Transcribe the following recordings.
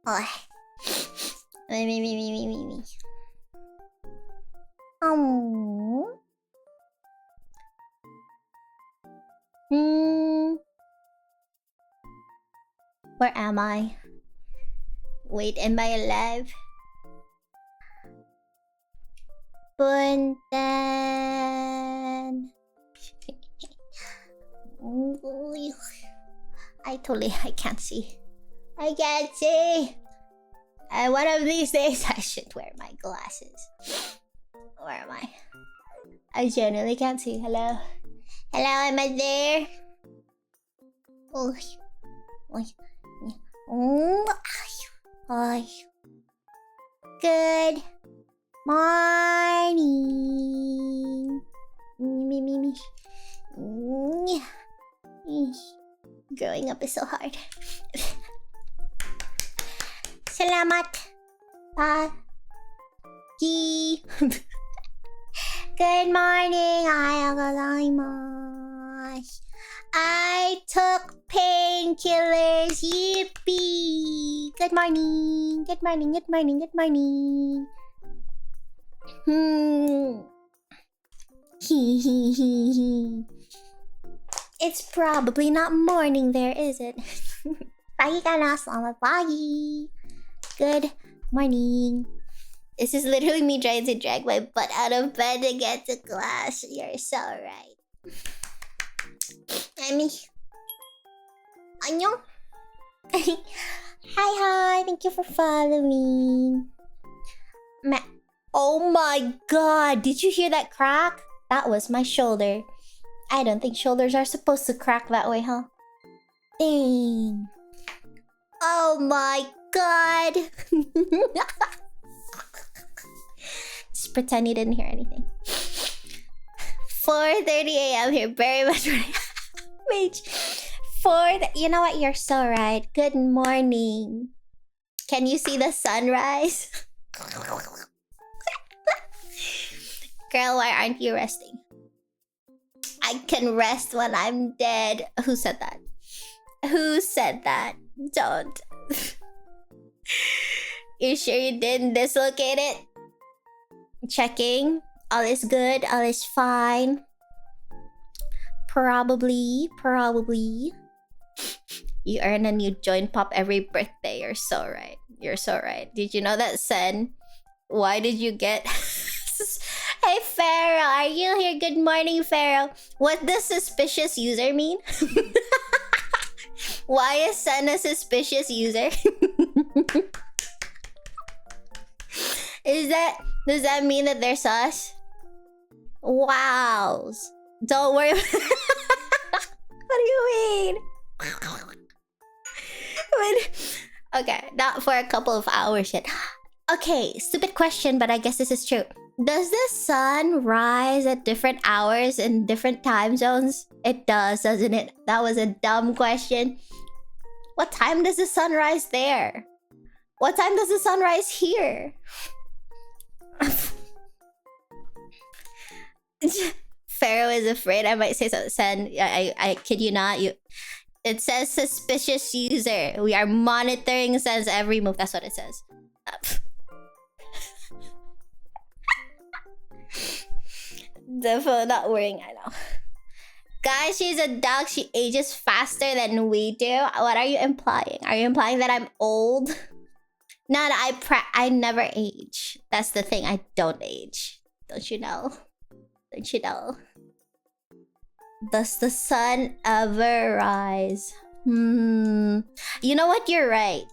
Oh. Me. Where am I? Wait, am I alive? Puntan. I can't see. I can't see. One of these days I should wear my glasses. Where am I? I genuinely can't see. Hello? Hello, am I there? Oh. Good morning. Me. Growing up is so hard. Salamat pagi. Good morning. I took painkillers. Yippee. Good morning. Good morning. It's probably not morning there, is it? Pagi Kanna, selamat pagi. Good morning. This is literally me trying to drag my butt out of bed to get to class. You're so right. Annyeong. Hi. Thank you for following. Oh my god. Did you hear that crack? That was my shoulder. I don't think shoulders are supposed to crack that way, huh? Dang. Oh my god. Just pretend you didn't hear anything. 4:30 a.m. here. Very much right. Mage. You know what? You're so right. Good morning. Can you see the sunrise? Girl, why aren't you resting? I can rest when I'm dead. Who said that? Don't. You sure you didn't dislocate it? Checking. All is good. All is fine. Probably. You earn a new joint pop every birthday. You're so right. Did you know that, Sen? Why did you get... Hey, Pharaoh, are you here? Good morning, Pharaoh. What does suspicious user mean? Why is Sen a suspicious user? Does that mean that they're sus? Wow. Don't worry. What do you mean? Okay, not for a couple of hours yet. Okay, stupid question, but I guess this is true. Does the sun rise at different hours in different time zones? It does, doesn't it? That was a dumb question. What time does the sun rise there? What time does the sun rise here? Pharaoh is afraid I might say something. Sen, I kid you not. It says suspicious user. We are monitoring Sen's every move. That's what it says. Definitely not worrying, I know. Guys, she's a dog. She ages faster than we do. What are you implying? Are you implying that I'm old? No, I never age. That's the thing. I don't age. Don't you know? Does the sun ever rise? You know what? You're right.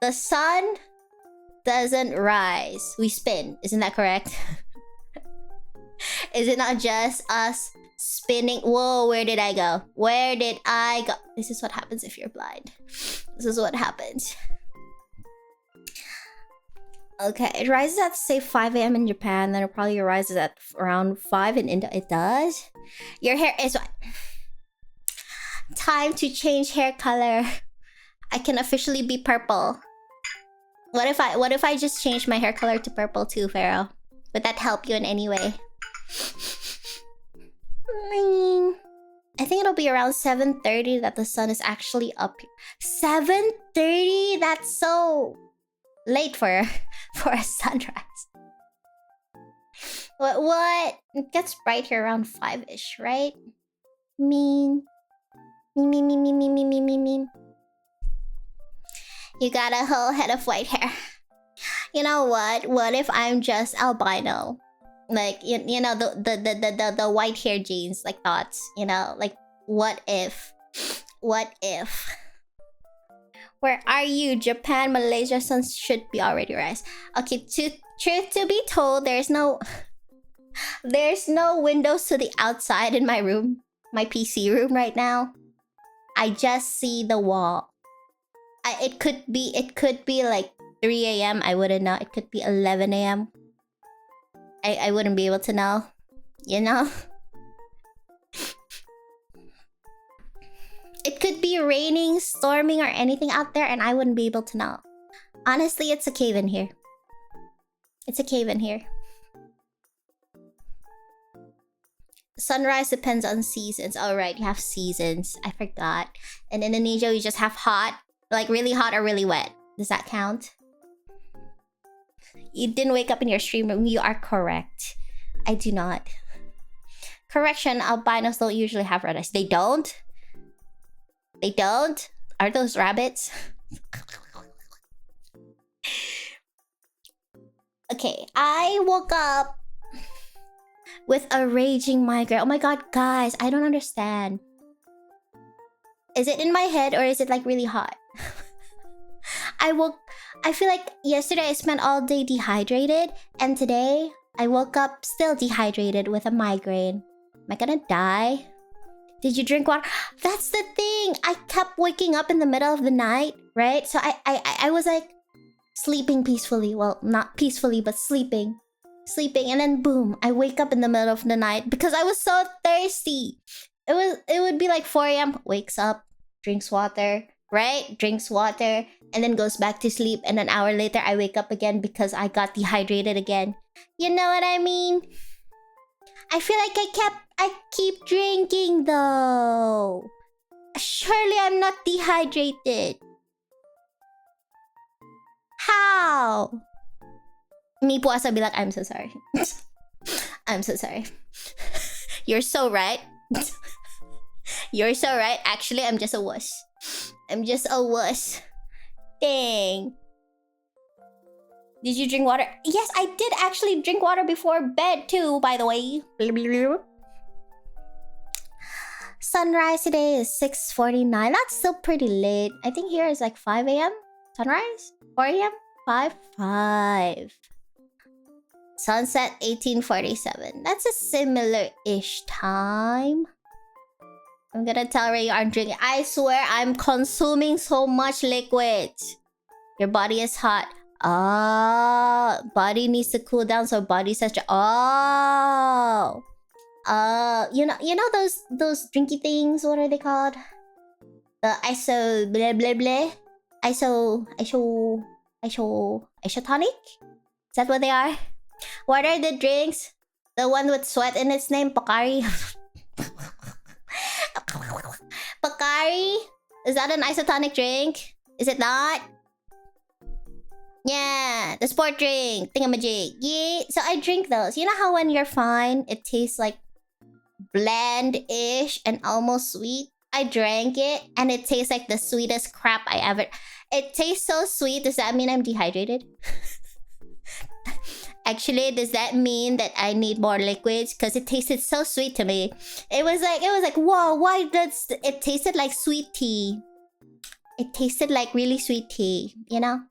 The sun doesn't rise. We spin. Isn't that correct? Is it not just us spinning? Whoa, where did I go? This is what happens if you're blind. This is what happens. Okay, it rises at, say, 5 a.m. in Japan. Then it probably rises at around 5 in India. It does? Your hair is what? Time to change hair color. I can officially be purple. What if I just change my hair color to purple too, Pharaoh? Would that help you in any way? I think it'll be around 7:30 that the sun is actually up. 7:30? That's so late for for a sunrise. What? It gets bright here around 5-ish, right? Mean. Me. You got a whole head of white hair. You know what? What if I'm just albino? Like, you know, the white hair genes, like thoughts, you know? Like, what if? What if? Where are you? Japan, Malaysia, sun should be already rise. Okay, truth to be told, there's no windows to the outside in my room. My PC room right now. I just see the wall. It could be like 3 a.m. I wouldn't know. It could be 11 a.m. I wouldn't be able to know. You know? It could be raining, storming, or anything out there, and I wouldn't be able to know. Honestly, it's a cave in here. It's a cave in here. Sunrise depends on seasons. Oh, right, you have seasons. I forgot. In Indonesia, you just have hot, like really hot or really wet. Does that count? You didn't wake up in your stream room. You are correct. I do not. Correction, albinos don't usually have red eyes. They don't? They don't? Are those rabbits? Okay, I woke up with a raging migraine. Oh my god, guys, I don't understand. Is it in my head or is it like really hot? I feel like yesterday I spent all day dehydrated, and today I woke up still dehydrated with a migraine. Am I gonna die? Did you drink water? That's the thing. I kept waking up in the middle of the night, right? So I was like sleeping peacefully. Well, not peacefully, but sleeping. And then boom, I wake up in the middle of the night because I was so thirsty. It would be like 4 a.m. Wakes up, drinks water, right? Drinks water, and then goes back to sleep. And an hour later, I wake up again because I got dehydrated again. You know what I mean? I feel like I keep drinking though. Surely I'm not dehydrated. How? Me puasa be like, I'm so sorry. I'm so sorry. You're so right. You're so right. Actually, I'm just a wuss. I'm just a wuss. Dang. Did you drink water? Yes, I did actually drink water before bed too, by the way. Sunrise today is 6:49. That's still pretty late. I think here is like 5 a.m. Sunrise? 4 a.m? 5? Sunset 18:47. That's a similar-ish time. I'm gonna tell Ray you aren't drinking. I swear I'm consuming so much liquid. Your body is hot. Ah, body needs to cool down, so body says oh. You know those drinky things, what are they called? The iso blah blah blah. Isotonic? Is that what they are? What are the drinks? The one with sweat in its name, Pocari. Pocari? Is that an isotonic drink? Is it not? Yeah, the sport drink, thingamajig. Yeah, so I drink those. You know how when you're fine, it tastes like bland-ish and almost sweet? I drank it and it tastes like the sweetest crap I ever... It tastes so sweet. Does that mean I'm dehydrated? Actually, does that mean that I need more liquids? Because it tasted so sweet to me. It was like, whoa, why does... It tasted like sweet tea. It tasted like really sweet tea, you know?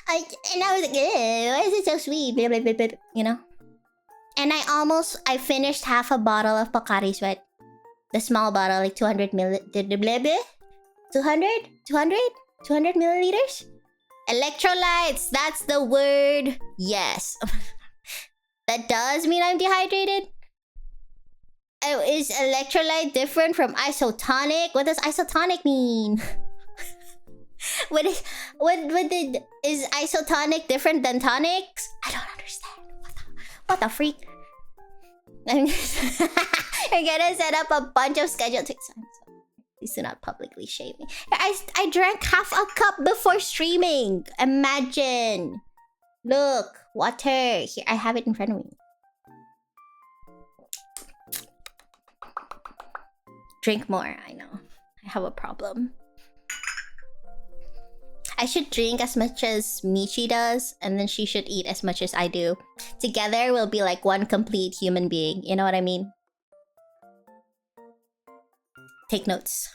And I was like, why is it so sweet? Blah, blah, blah, blah, you know? And I finished half a bottle of Pocari Sweat. The small bottle, like 200 milliliters? 200 milliliters? Electrolytes, that's the word. Yes. That does mean I'm dehydrated? Oh, is electrolyte different from isotonic? What does isotonic mean? Is isotonic different than tonics? I don't understand. What the freak? We're gonna set up a bunch of scheduled TikToks. Please do not publicly shame me. I drank half a cup before streaming. Imagine. Look, water. Here, I have it in front of me. Drink more. I know. I have a problem. I should drink as much as Michi does, and then she should eat as much as I do. Together, we'll be like one complete human being. You know what I mean? Take notes.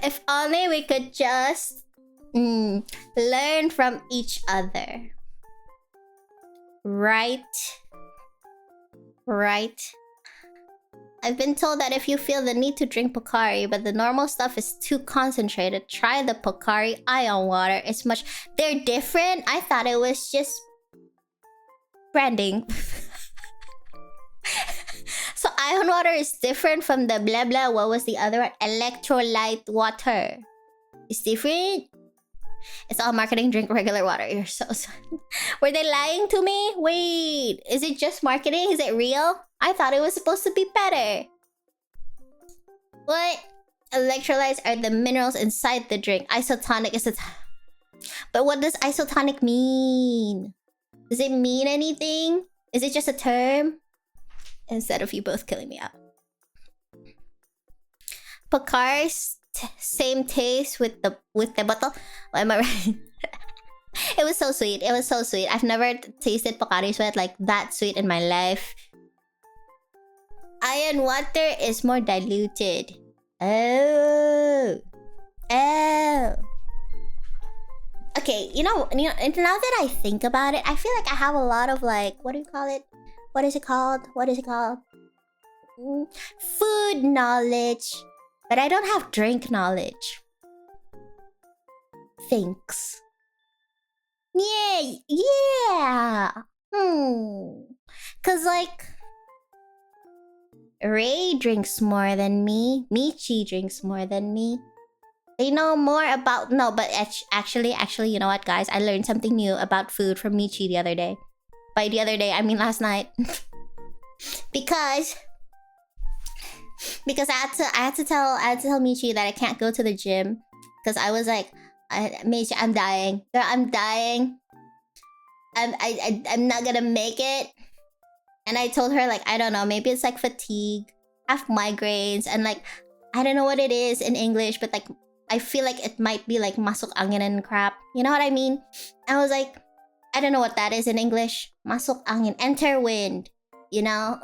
If only we could just learn from each other. Right? Right? I've been told that if you feel the need to drink Pocari, but the normal stuff is too concentrated, try the Pocari Ion Water. It's much... They're different? I thought it was just... branding. So Ion Water is different from the blah blah... What was the other one? Electrolyte Water. It's different? It's all marketing, drink regular water. You're so... Were they lying to me? Wait, is it just marketing? Is it real? I thought it was supposed to be better. What? Electrolytes are the minerals inside the drink. Isotonic is a... But what does isotonic mean? Does it mean anything? Is it just a term? Instead of you both killing me out. Pocari's same taste with the bottle. Why am I right? It was so sweet. It was so sweet. I've never tasted Pocari Sweat like that sweet in my life. Iron water is more diluted. Oh. Oh. Okay, you know, now that I think about it, I feel like I have a lot of like, what do you call it? What is it called? What is it called? Food knowledge. But I don't have drink knowledge. Thanks. Yeah, yeah. Cause like... Ray drinks more than me. Michi drinks more than me. They know more about... No, but actually, you know what, guys? I learned something new about food from Michi the other day. By the other day, I mean last night. Because I had to tell Michi that I can't go to the gym. Because I was like, Michi, I'm dying. Girl, I'm dying. I'm not gonna make it. And I told her, like, I don't know, maybe it's like fatigue, I have migraines, and like, I don't know what it is in English, but like, I feel like it might be like masuk angin and crap. You know what I mean? I was like, I don't know what that is in English. Masuk angin, enter wind. You know?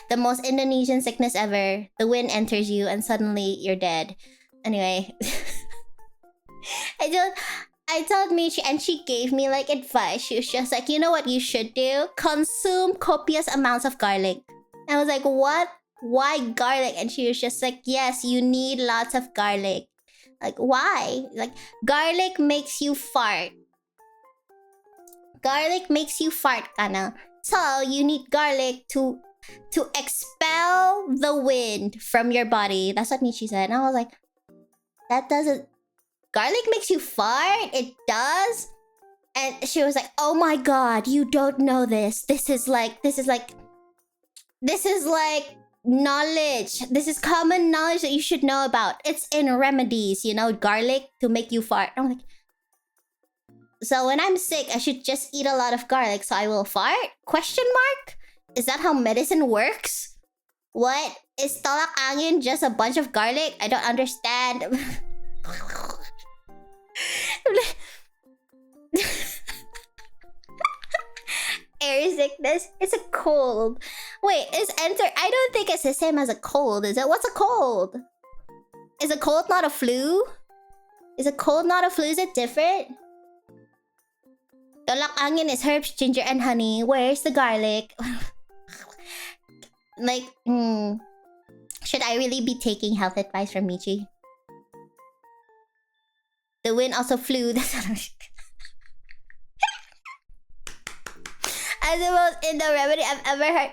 The most Indonesian sickness ever. The wind enters you and suddenly you're dead. Anyway. I told Michi and she gave me like advice. She was just like, you know what you should do? Consume copious amounts of garlic. I was like, what? Why garlic? And she was just like, yes, you need lots of garlic. Like, why? Like, garlic makes you fart. Garlic makes you fart, Kanna. So, you need garlic to expel the wind from your body. That's what Michi said. And I was like, that doesn't... Garlic makes you fart? It does? And she was like, oh my god, you don't know this. This is like knowledge. This is common knowledge that you should know about. It's in remedies, you know, garlic to make you fart. I'm like, so when I'm sick, I should just eat a lot of garlic so I will fart? Question mark? Is that how medicine works? What? Is tolak angin just a bunch of garlic? I don't understand. Air sickness? It's a cold. Wait, is enter... I don't think it's the same as a cold, is it? What's a cold? Is a cold not a flu? Is a cold not a flu? Is it different? Tolak angin is herbs, ginger, and honey. Where's the garlic? Like, should I really be taking health advice from Michi? The wind also flew. That's what I'm... As the most in the remedy I've ever heard.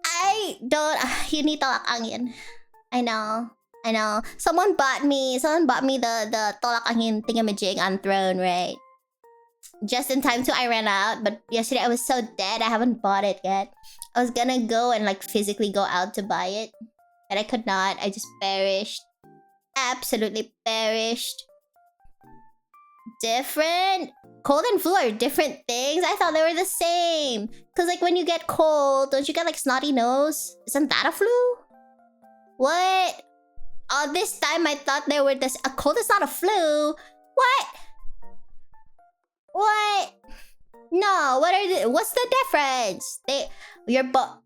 I don't... You need tolak angin. I know. Someone bought me the tolak angin thingamajig on Throne, right? just in time to I ran out. But yesterday I was so dead, I haven't bought it yet. I was gonna go and like physically go out to buy it, but I could not. I just perished. Absolutely perished. Different? Cold and flu are different things? I thought they were the same. Cause like when you get cold, don't you get like snotty nose? Isn't that a flu? What? All this time I thought they were this. A cold is not a flu. What? What? No, what's the difference? Your thoughts.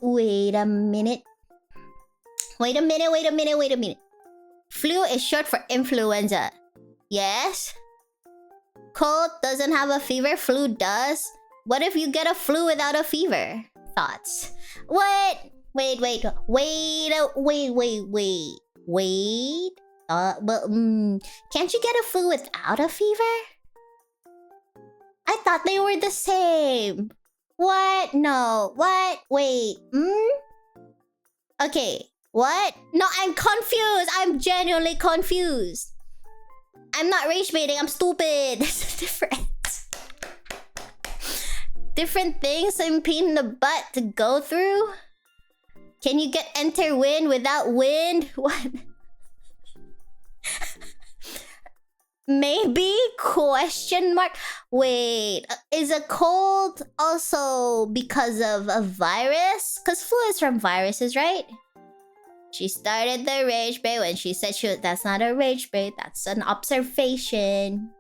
Wait a minute. Flu is short for influenza. Yes? Cold doesn't have a fever, flu does. What if you get a flu without a fever? Thoughts. What? Wait. Can't you get a flu without a fever? I thought they were the same. What? No. What? Wait. Okay. What? No, I'm confused. I'm genuinely confused. I'm not rage baiting. I'm stupid. There's a difference. Different things. I'm pain in the butt to go through. Can you get enter wind without wind? What? Maybe? Question mark? Wait, is a cold also because of a virus? Because flu is from viruses, right? She started the rage bait when she said that's not a rage bait, that's an observation.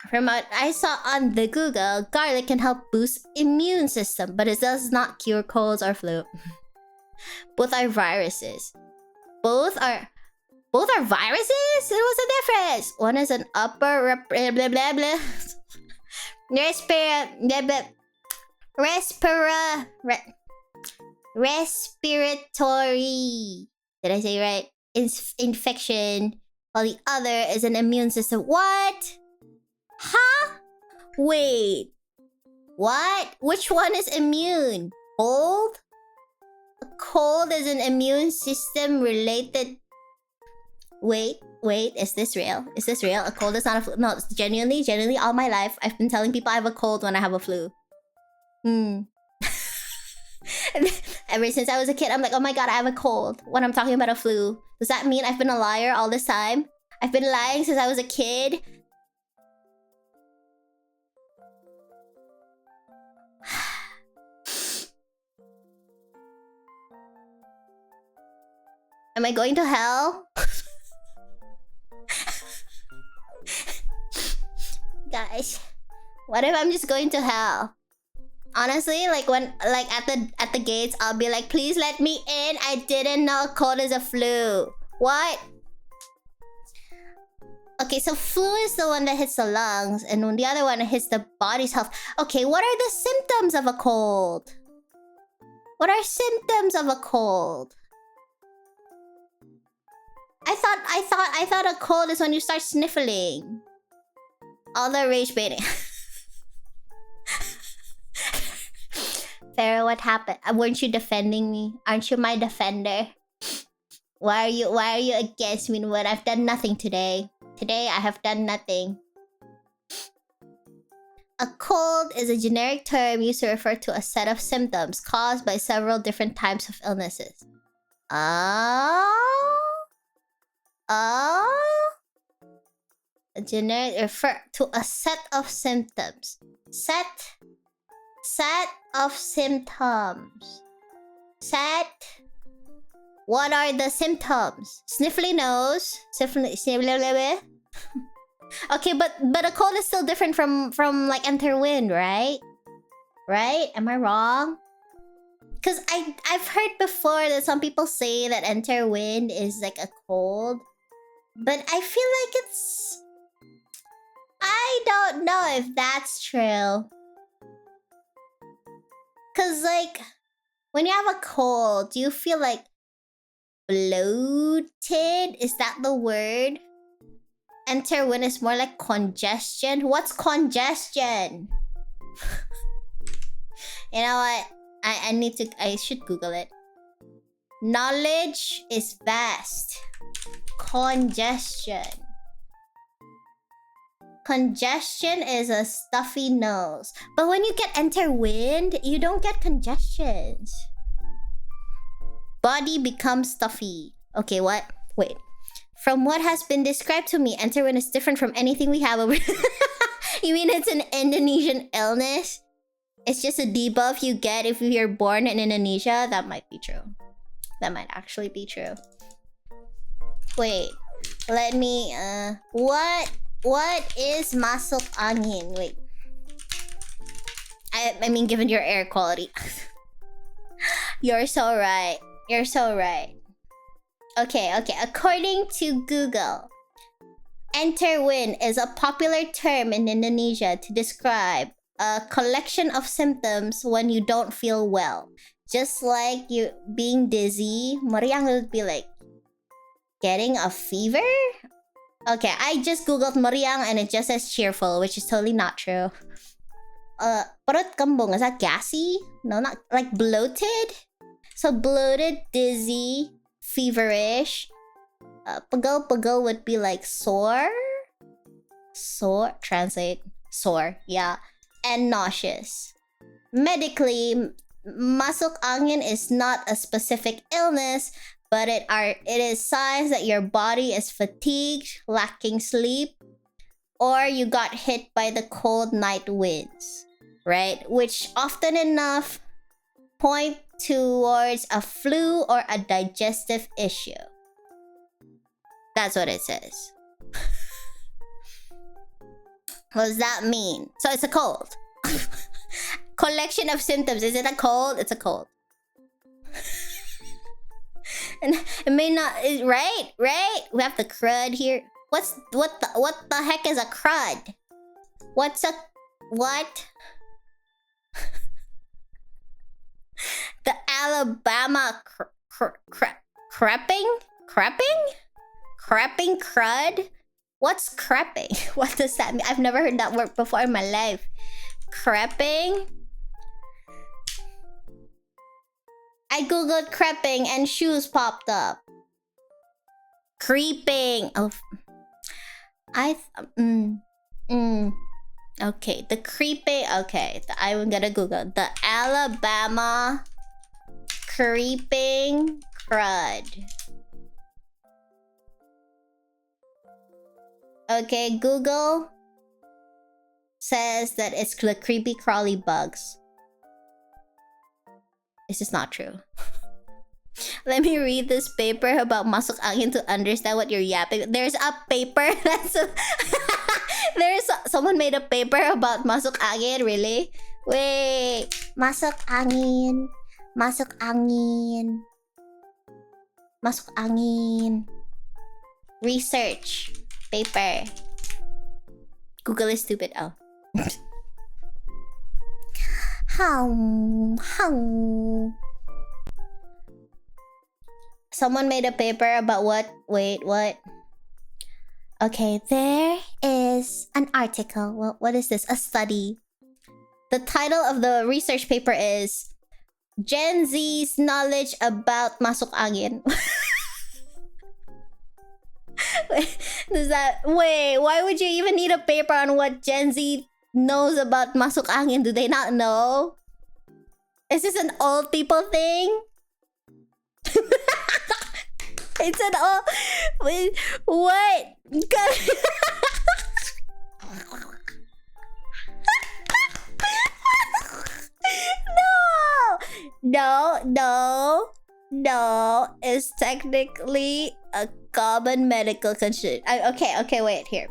From what I saw on the Google, garlic can help boost immune system, but it does not cure colds or flu. Both are viruses. Both are viruses? There was a difference. One is an upper respiratory. Did I say right? Infection. While the other is an immune system. What? Huh? Wait. What? Which one is immune? Cold? A cold is an immune system related. Wait, is this real? Is this real? A cold is not a flu. No, genuinely, all my life, I've been telling people I have a cold when I have a flu. Ever since I was a kid, I'm like, oh my god, I have a cold when I'm talking about a flu. Does that mean I've been a liar all this time? I've been lying since I was a kid? Am I going to hell? Guys, what if I'm just going to hell? Honestly, like when at the gates, I'll be like, please let me in. I didn't know a cold is a flu. What? Okay, so flu is the one that hits the lungs, and when the other one hits the body's health. Okay, what are the symptoms of a cold? What are symptoms of a cold? I thought a cold is when you start sniffling. All the rage baiting. Farrah, what happened? Weren't you defending me? Aren't you my defender? Why are you against me when I've done nothing today? Today I have done nothing. A cold is a generic term used to refer to a set of symptoms caused by several different types of illnesses. A generic refer to a set of symptoms. Set of symptoms. What are the symptoms? Sniffly nose. Sniffly. Okay, but a cold is still different from like enter wind, right? Right? Am I wrong? Because I've heard before that some people say that enter wind is like a cold. But I feel like it's... I don't know if that's true. Because like, when you have a cold, do you feel like bloated? Is that the word? Enter wind is more like congestion. What's congestion? You know what? I should Google it. Knowledge is vast. Congestion. Congestion is a stuffy nose. But when you get enter wind, you don't get congestions. Body becomes stuffy. Okay, what? Wait. From what has been described to me, enter wind is different from anything we have over. You mean it's an Indonesian illness? It's just a debuff you get if you're born in Indonesia? That might be true. That might actually be true. Wait. Let me, what is masuk angin? Wait. I mean, given your air quality. You're so right. You're so right. Okay. According to Google, enter wind is a popular term in Indonesia to describe a collection of symptoms when you don't feel well. Just like you being dizzy, meriang would be like getting a fever? Okay, I just googled meriang and it just says cheerful, which is totally not true. Perut kembung, is that gassy? No, not like bloated? So bloated, dizzy, feverish. Pegel would be like sore. Sore, translate. Sore, yeah. And nauseous. Medically, masuk angin is not a specific illness, but it is signs that your body is fatigued, lacking sleep, or you got hit by the cold night winds, right? Which often enough point towards a flu or a digestive issue. That's what it says. What does that mean? So it's a cold. Collection of symptoms. Is it a cold? It's a cold. And it may not, right? We have the crud here. What the heck is a crud? What? The Alabama crepping crud? What's crepping? What does that mean? I've never heard that word before in my life. Crepping? I googled crepping and shoes popped up. Creeping. Oh, okay, the creeping. Okay, I'm gonna Google the Alabama creeping crud. Okay, Google says that it's the creepy crawly bugs. This is not true. Let me read this paper about masuk angin to understand what you're yapping. There's a paper that's someone made a paper about masuk angin, really? Wait, masuk angin. Research paper. Google is stupid. Oh. Someone made a paper about what? Wait, what? Okay, there is an article. What is this? A study. The title of the research paper is Gen Z's knowledge about masuk angin. Wait, why would you even need a paper on what Gen Z knows about masuk angin? Do they not know? Is this an old people thing? It's an old... Wait, what? No. It's technically a common medical condition. Okay, wait, here.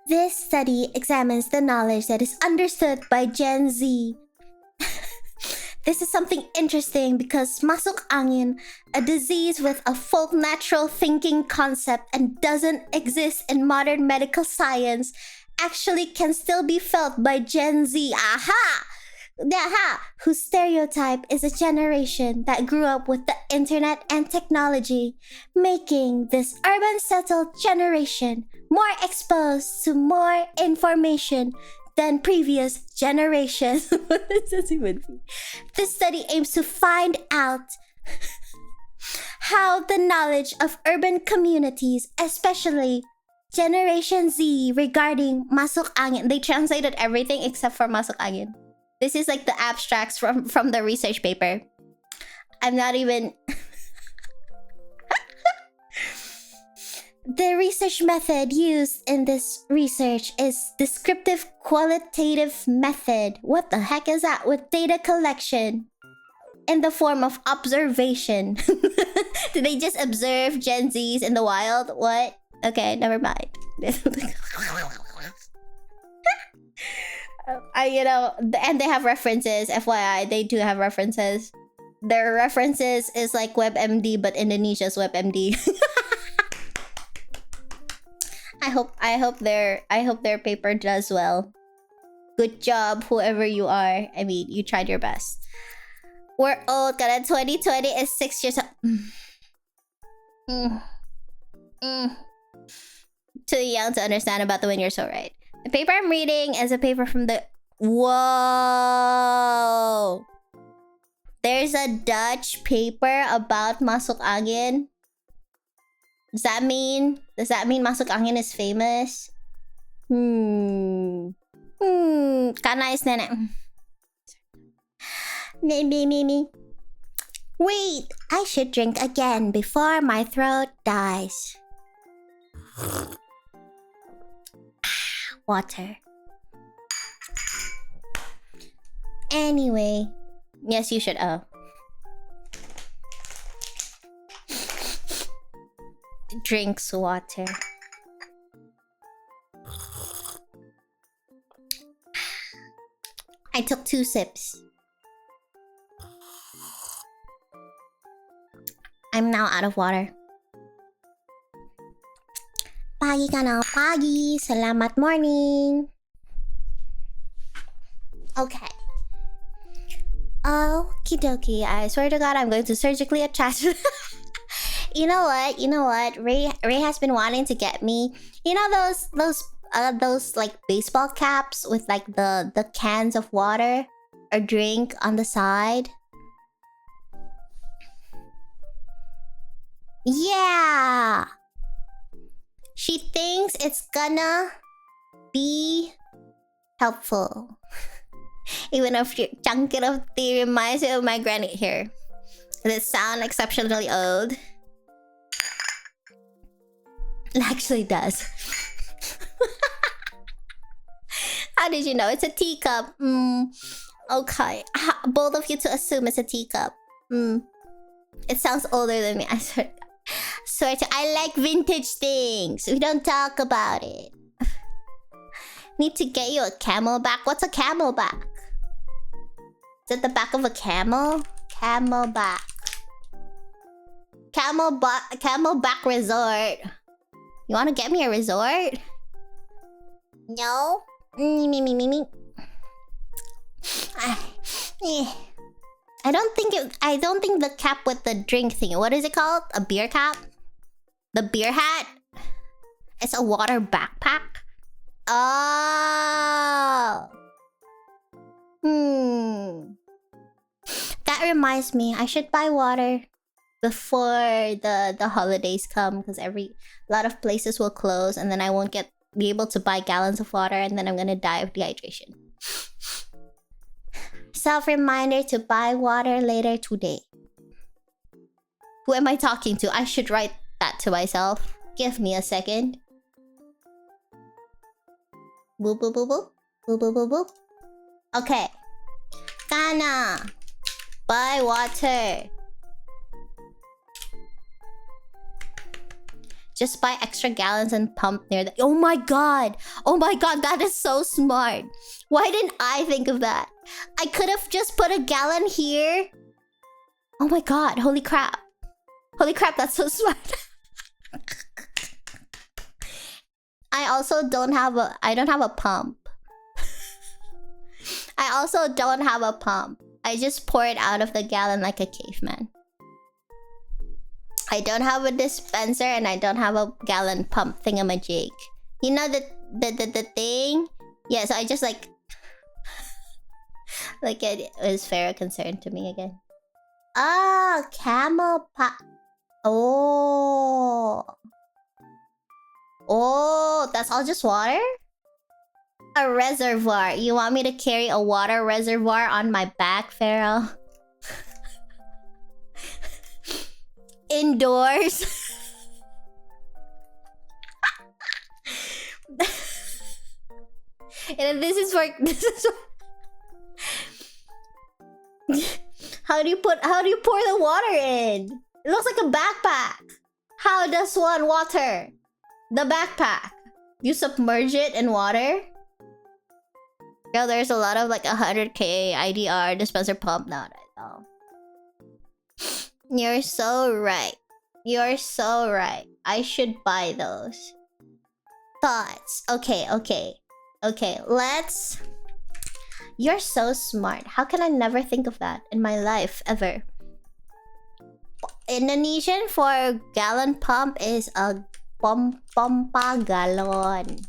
This study examines the knowledge that is understood by Gen Z. This is something interesting because masuk angin, a disease with a folk natural thinking concept and doesn't exist in modern medical science, actually can still be felt by Gen Z. Aha! Whose stereotype is a generation that grew up with the internet and technology, making this urban settled generation more exposed to more information than previous generations. What does this even mean? This study aims to find out how the knowledge of urban communities, especially Generation Z regarding masuk angin. They translated everything except for masuk angin. This is like the abstracts from the research paper. I'm not even... The research method used in this research is descriptive qualitative method. What the heck is that? With data collection in the form of observation. Did they just observe Gen Zs in the wild? What? Okay, never mind. You know, and they have references. FYI, they do have references. Their references is like WebMD, but Indonesia's WebMD. I hope their paper does well. Good job, whoever you are. I mean, you tried your best. We're old. Kanna 2020 is 6 years old. Too young to understand about the win. You're so right. The paper I'm reading is a paper from the... Whoa! There's a Dutch paper about masuk angin. Does that mean masuk angin is famous? Kanna is nene. Me. Wait, I should drink again before my throat dies. Water. Anyway, yes, you should. Oh. Drinks water. I took 2 sips. I'm now out of water. Pagi Kanna, pagi. Selamat morning. Okay. Okie dokie. I swear to God, I'm going to surgically attach. You know what? Ray has been wanting to get me. You know those like baseball caps with like the cans of water or drink on the side. Yeah. She thinks it's gonna be helpful. Even if your chunket of tea reminds me of my granny here. Does it sound exceptionally old? It actually does. How did you know? It's a teacup. Okay. Both of you to assume it's a teacup. It sounds older than me. I swear to... I like vintage things. We don't talk about it. Need to get you a camelback. What's a camelback? Is it the back of a camel? Camelback. Camelback resort. You want to get me a resort? No? Me. I don't think the cap with the drink thing. What is it called? A beer cap? The beer hat? It's a water backpack? Oh. That reminds me, I should buy water before the holidays come, because a lot of places will close and then I won't be able to buy gallons of water and then I'm gonna die of dehydration. Self-reminder to buy water later today. Who am I talking to? I should write that to myself. Give me a second. Boop boop boop boop. Boop boop boop boop. Okay. Kanna, buy water. Just buy extra gallons and pump near the... Oh my god! Oh my god, that is so smart! Why didn't I think of that? I could have just put a gallon here. Oh my god, holy crap. Holy crap, that's so smart. I also don't have a... I don't have a pump. I also don't have a pump. I just pour it out of the gallon like a caveman. I don't have a dispenser and I don't have a gallon pump thingamajig. You know the thing? Yeah, so I just like... Like it was very concerned to me again. Ah, camel pa... Oh. Oh, that's all just water? A reservoir. You want me to carry a water reservoir on my back, Pharaoh? Indoors. And this is for how do you pour the water in? It looks like a backpack. How does one water the backpack? You submerge it in water? Yo, there's a lot of like 100k IDR dispenser pump now. You're so right. You're so right. I should buy those. Thoughts. Okay. Let's... You're so smart. How can I never think of that in my life, ever? Indonesian for gallon pump is a pompa galon.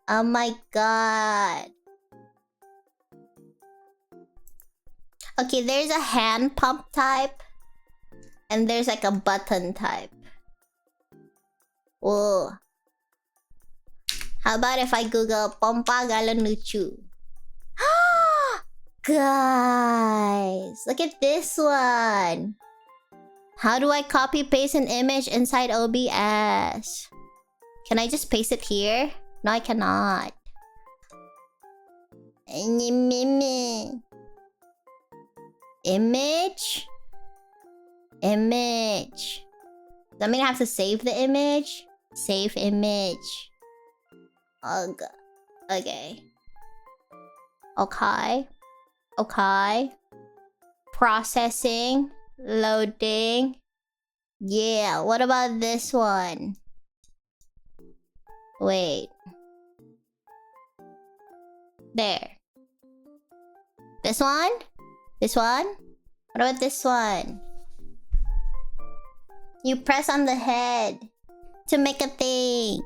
Oh my god. Okay, there's a hand pump type. And there's like a button type. Oh. How about if I Google pompa galon lucu? Guys, look at this one. How do I copy paste an image inside OBS? Can I just paste it here? No, I cannot. Image? Image. Does that mean I have to save the image? Save image. Ugh. Okay. Okay. Processing. Loading. Yeah, what about this one? Wait. There. This one? This one? What about this one? You press on the head to make a thing.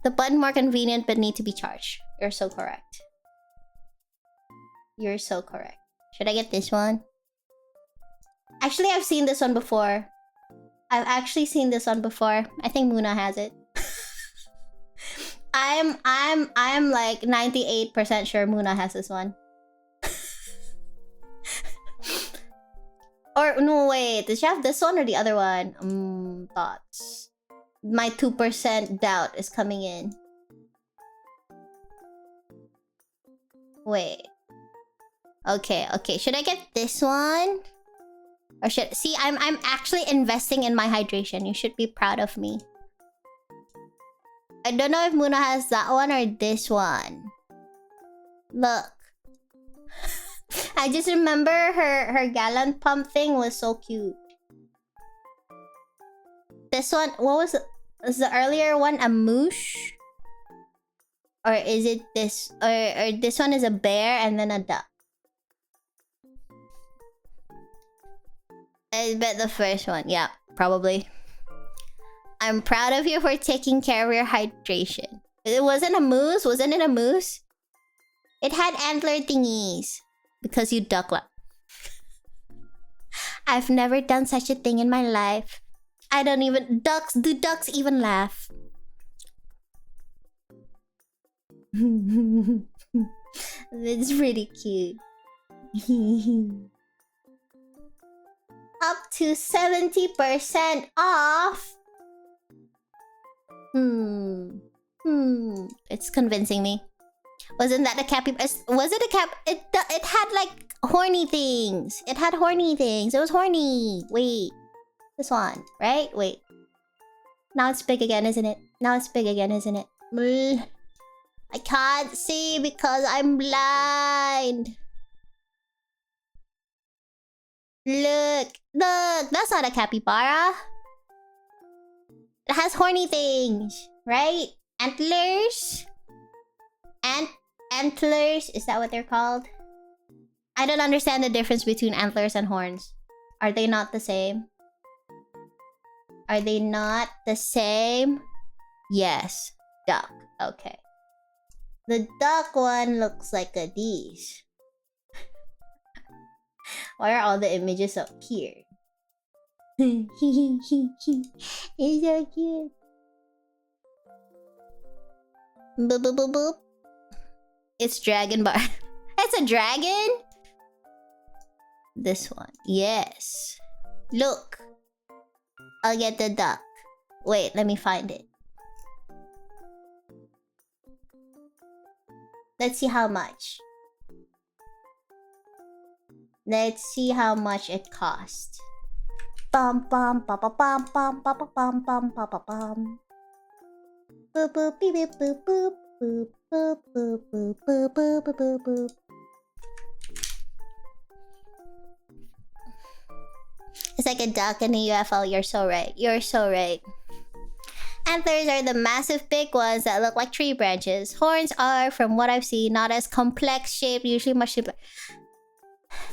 The button more convenient but need to be charged. You're so correct. You're so correct. Should I get this one? Actually, I've seen this one before. I've actually seen this one before. I think Muna has it. I'm like 98% sure Muna has this one. Or no, wait, does she have this one or the other one? Thoughts. My 2% doubt is coming in. Wait. Okay. Should I get this one? Or should... See, I'm actually investing in my hydration. You should be proud of me. I don't know if Muna has that one or this one. Look. I just remember her gallon pump thing was so cute. This one, what was it? Was the earlier one a moosh? Or is it this? Or this one is a bear and then a duck? I bet the first one. Yeah, probably. I'm proud of you for taking care of your hydration. It wasn't a moose? Wasn't it a moose? It had antler thingies. Because you duck laugh. I've never done such a thing in my life. I don't even... Do ducks even laugh? It's pretty cute. Up to 70% off. It's convincing me. Wasn't that a capybara? Was it a cap? It had like horny things. It had horny things. It was horny. Wait. This one, right? Wait. Now it's big again, isn't it? Now it's big again, isn't it? I can't see because I'm blind. Look. That's not a capybara. It has horny things, right? Antlers? Antlers? Is that what they're called? I don't understand the difference between antlers and horns. Are they not the same? Are they not the same? Yes. Duck. Okay. The duck one looks like a these. Why are all the images up here? It's so cute. Boop boop boop boop. It's dragon bar. It's a dragon? This one. Yes. Look. I'll get the duck. Wait, let me find it. Let's see how much. Let's see how much it cost. Bum bum ba ba bum bum ba ba bum bum ba ba bum. Boop boop beep beep boop boop boop boop boop boop boop boop boop boop boop. It's like a duck and a UFO. You're so right. You're so right. Antlers are the massive big ones that look like tree branches. Horns are, from what I've seen, not as complex shaped, usually much simpler.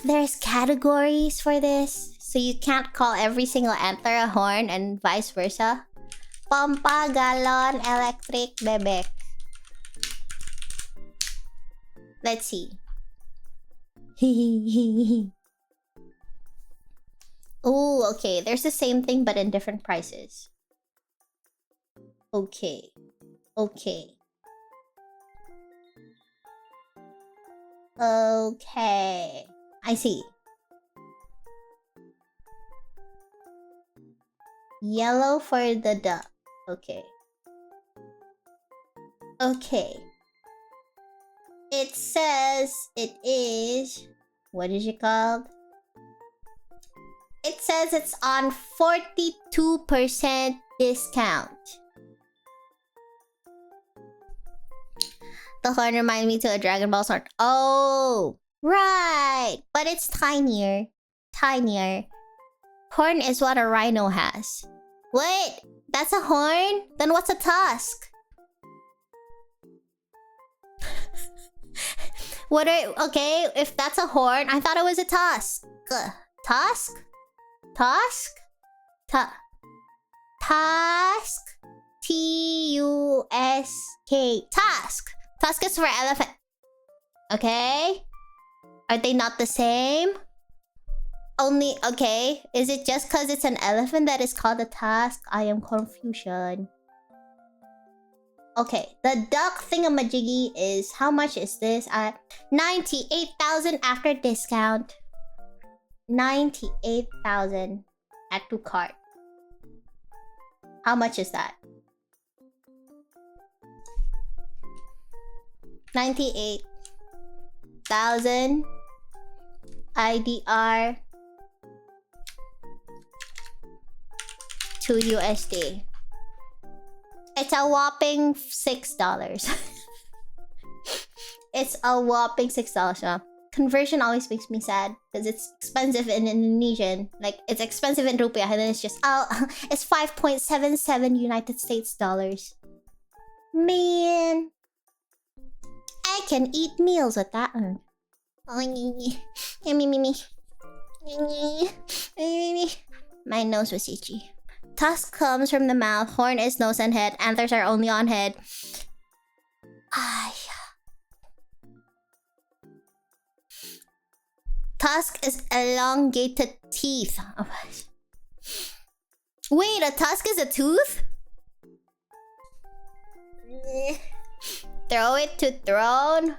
There's categories for this, so you can't call every single antler a horn and vice versa. Pompa, galon, electric, bebek. Let's see. Oh, okay. There's the same thing but in different prices. Okay. Okay. Okay. I see. Yellow for the duck. Okay. Okay. It says it is... What is it called? It says it's on 42% discount. The horn reminds me to a Dragon Ball sword. Oh, right. But it's tinier. Tinier. Horn is what a rhino has. Wait, that's a horn? Then what's a tusk? What are... Okay, if that's a horn, I thought it was a tusk. Tusk? Tusk? Tusk? T-U-S-K. Tusk. Tusk is for elephant. Okay? Are they not the same? Only... Okay. Is it just because it's an elephant that is called a tusk? I am confusion. Okay. The duck thingamajiggy is... How much is this? 98,000 after discount. 98,000. Add to cart. How much is that? 98,000 IDR to USD. It's a whopping $6. It's a whopping $6 now. Conversion always makes me sad because it's expensive in Indonesian. Like, it's expensive in rupiah and then it's just... Oh, it's 5.77 United States dollars. Man. I can eat meals with that one. My nose was itchy. Tusk comes from the mouth. Horn is nose and head. Antlers are only on head. Tusk is elongated teeth. Wait, a tusk is a tooth? Throw it to throne.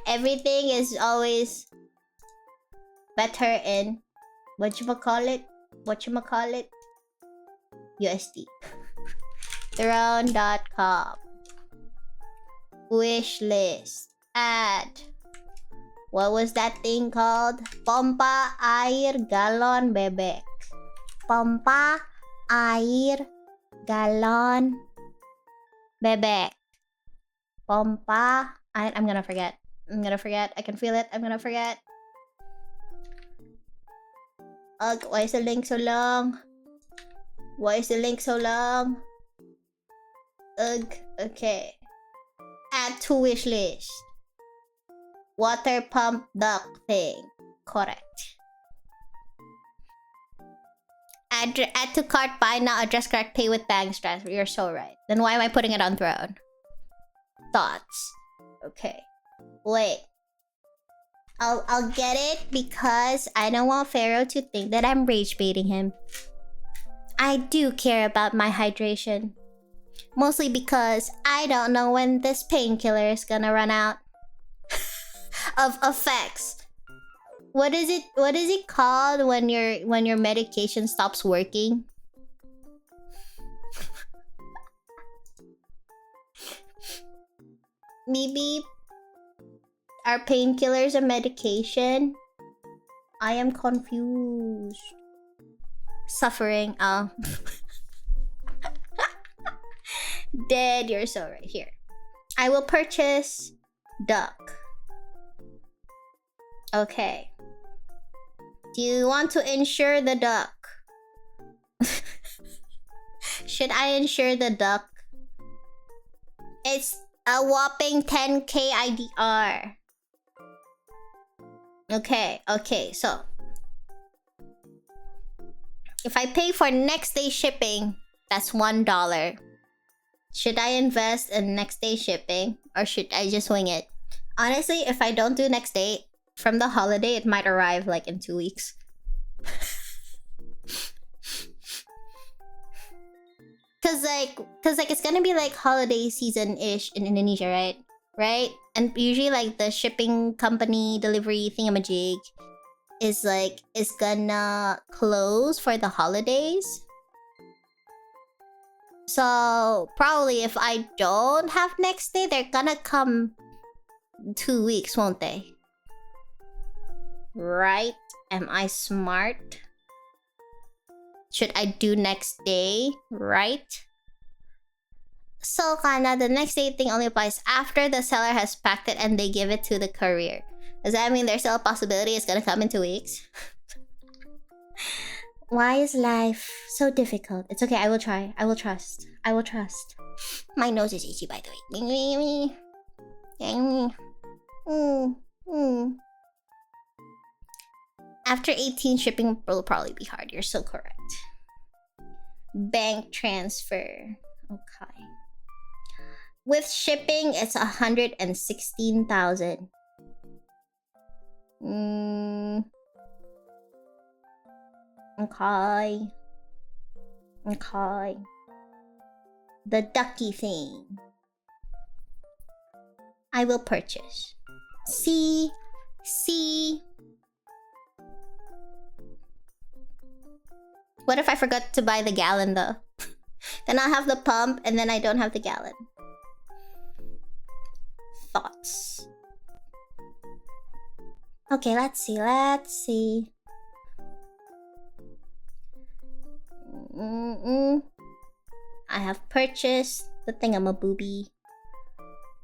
Everything is always better in whatchamacallit? USD. Throne.com. Wish list. Add. What was that thing called? Pompa, air, galon, bebek. Pompa, air, galon, bebek. Pompa. I'm gonna forget. I'm gonna forget. I can feel it. I'm gonna forget. Ugh, why is the link so long? Why is the link so long? Ugh, okay. Add to wish list. Water pump duck thing. Correct. Add to cart, buy now, address correct, pay with bank transfer. You're so right. Then why am I putting it on throne? Thoughts. Okay. Wait. I'll get it because I don't want Pharaoh to think that I'm rage baiting him. I do care about my hydration. Mostly because I don't know when this painkiller is gonna run out of effects. What is it called when your medication stops working? Maybe are painkillers a medication? I am confused. Suffering. Oh. Dead, you're so right. Here. I will purchase duck. Okay. Do you want to insure the duck? Should I insure the duck? It's a whopping 10k IDR. Okay, so if I pay for next day shipping, that's $1. Should I invest in next day shipping or should I just wing it? Honestly, if I don't do next day, from the holiday, it might arrive like in 2 weeks. Cause it's gonna be like holiday season-ish in Indonesia, right? Right? And usually like the shipping company delivery thingamajig is gonna close for the holidays. So probably if I don't have next day, they're gonna come 2 weeks, won't they? Right? Am I smart? Should I do next day? Right? So Kanna, the next day thing only applies after the seller has packed it and they give it to the courier. Does that mean there's still a possibility it's gonna come in 2 weeks? Why is life so difficult? It's okay, I will try. I will trust. I will trust. My nose is itchy, by the way. After 18, shipping will probably be hard. You're so correct. Bank transfer. Okay. With shipping, it's 116,000. Okay. Okay. The ducky thing. I will purchase. See? What if I forgot to buy the gallon though? Then I'll have the pump and then I don't have the gallon. Thoughts. Okay, let's see. I have purchased the thingamabooby.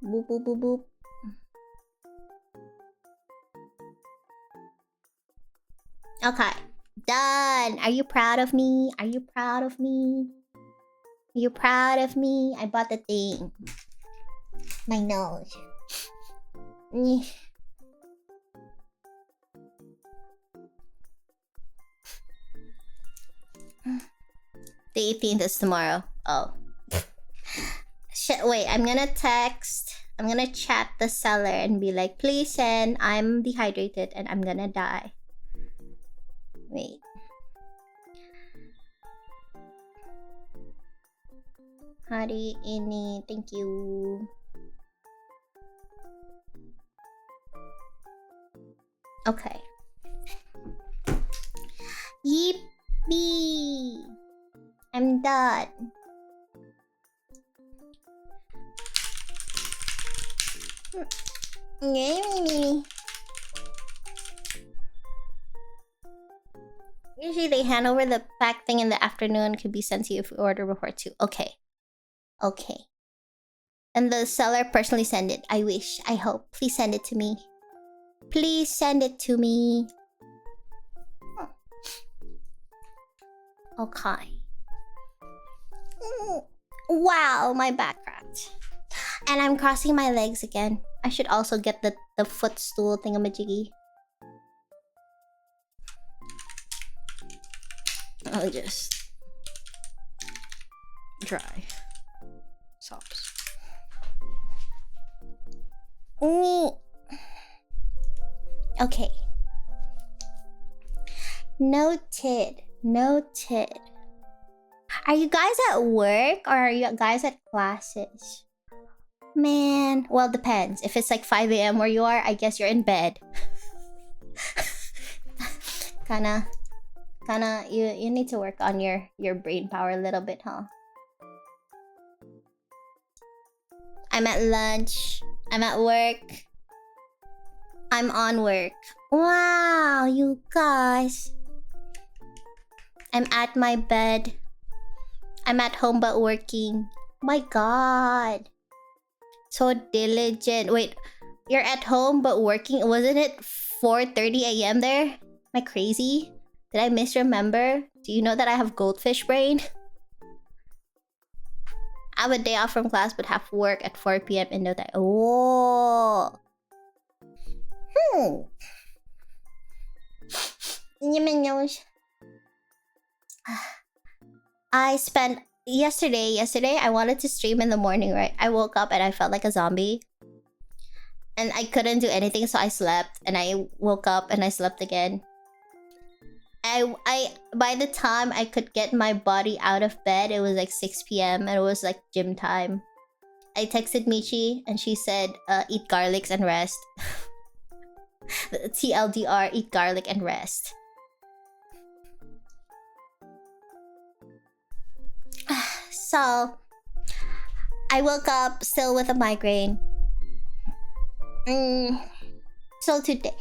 Boop boop boop boop. Okay, done. Are you proud of me? Are you proud of me? Are you proud of me? I bought the thing. My nose. The 18th is tomorrow. Oh. Shit, wait, I'm gonna chat the seller and be like, please send, I'm dehydrated and I'm gonna die. Wait. Hari ini, thank you. Okay. Yippee! I'm done. Usually they hand over the pack thing in the afternoon. Could be sent to you if you order before 2. Okay. Okay. And the seller personally send it. I wish. I hope. Please send it to me. Please send it to me. Okay. Wow, my back cracked. And I'm crossing my legs again. I should also get the footstool thingamajiggy. I'll just dry socks. Okay. Noted. Noted. Are you guys at work or are you guys at classes? Man, well, depends. If it's like 5 a.m. where you are, I guess you're in bed. Kanna, you need to work on your brain power a little bit, huh? I'm at lunch. I'm at work. I'm on work. Wow, you guys. I'm at my bed. I'm at home but working. My god. So diligent. Wait, you're at home but working? Wasn't it 4:30 a.m. there? Am I crazy? Did I misremember? Do you know that I have goldfish brain? I have a day off from class but have work at 4 p.m. and know that. Oh. I spent yesterday I wanted to stream in the morning, right? I woke up and I felt like a zombie. And I couldn't do anything, so I slept and I woke up and I slept again. I by the time I could get my body out of bed, it was like 6 p.m. and it was like gym time. I texted Michi and she said, eat garlics and rest. TLDR, eat garlic and rest. So, I woke up still with a migraine. So today,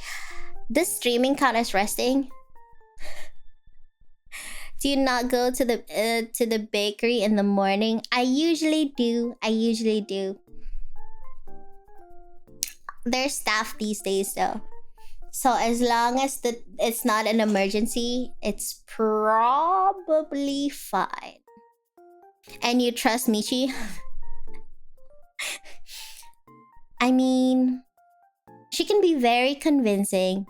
this streaming count as resting? Do you not go to the bakery in the morning? I usually do. There's staff these days though. So as long as it's not an emergency, it's probably fine. And you trust Michi? I mean, she can be very convincing.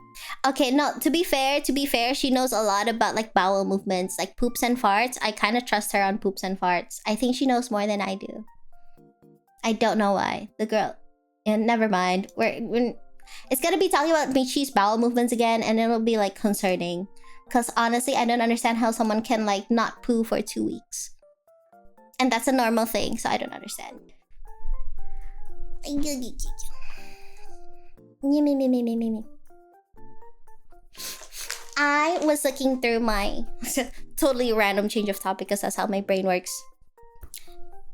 Okay, no, to be fair, she knows a lot about like bowel movements, like poops and farts. I kind of trust her on poops and farts. I think she knows more than I do. I don't know why. The girl, and never mind. It's gonna be talking about Michi's bowel movements again, and it'll be like concerning. Cause honestly, I don't understand how someone can like not poo for 2 weeks. And that's a normal thing, so I don't understand. I was looking through my totally random change of topic because that's how my brain works.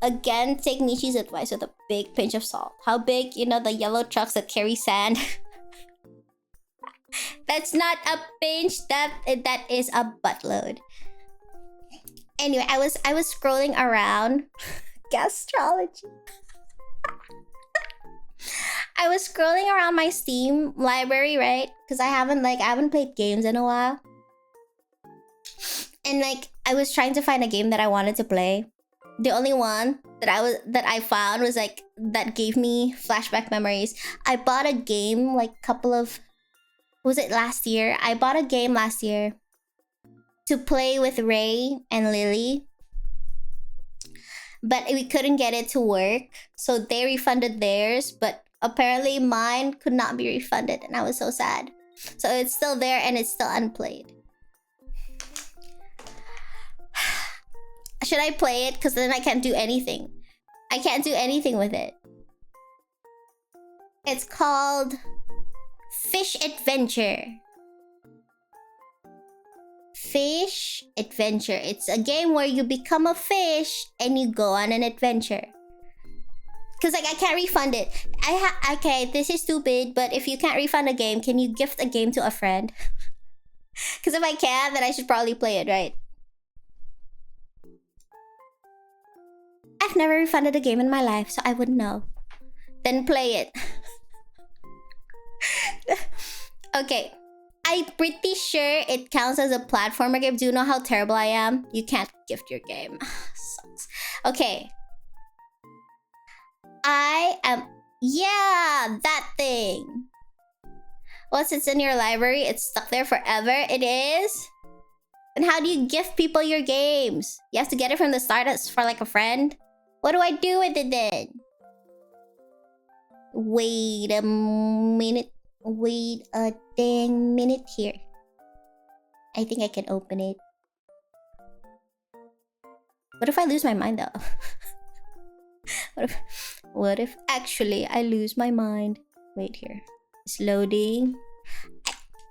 Again, take Michi's advice with a big pinch of salt. How big? You know, the yellow trucks that carry sand. That's not a pinch. That is a buttload. Anyway, I was scrolling around. Gastrology. I was scrolling around my Steam library, right? Because I haven't played games in a while. And like I was trying to find a game that I wanted to play. The only one that I found was like that gave me flashback memories. I bought a game like was it last year? I bought a game last year to play with Ray and Lily. But we couldn't get it to work. So they refunded theirs, but apparently mine could not be refunded and I was so sad. So it's still there and it's still unplayed. Should I play it? Because then I can't do anything. I can't do anything with it. It's called Fish Adventure. Fish Adventure. It's a game where you become a fish and you go on an adventure. Because like I can't refund it. Okay, this is stupid, but if you can't refund a game, can you gift a game to a friend? Because if I can, then I should probably play it, right? I've never refunded a game in my life, so I wouldn't know. Then play it. Okay. I'm pretty sure it counts as a platformer game. Do you know how terrible I am? You can't gift your game. Sucks. Okay. I am... Yeah, that thing. Once it's in your library, it's stuck there forever. It is? And how do you gift people your games? You have to get it from the start as for like a friend? What do I do with it then? Wait a minute. Wait a dang minute here. I think I can open it. What if I lose my mind though? What if actually I lose my mind? Wait here. It's loading.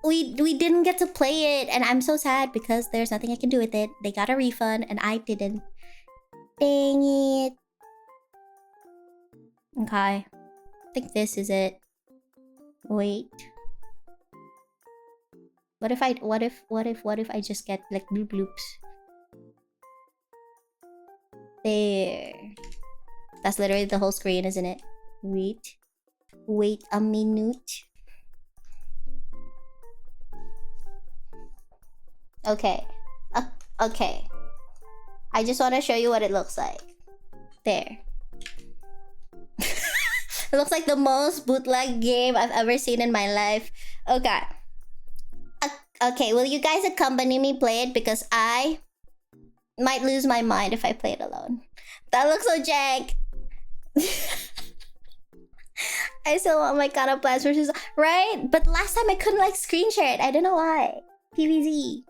We didn't get to play it, and I'm so sad because there's nothing I can do with it. They got a refund and I didn't. Dang it. Okay. I think this is it. Wait. What if I just get like bloop bloops? There. That's literally the whole screen, isn't it? Wait. Wait a minute. Okay. Okay. I just want to show you what it looks like. There. It looks like the most bootleg game I've ever seen in my life. Okay. Okay, will you guys accompany me play it? Because I might lose my mind if I play it alone. That looks so jank. I still want my Kanna Plants versus... Right? But last time I couldn't like screen share it. I don't know why. PVZ.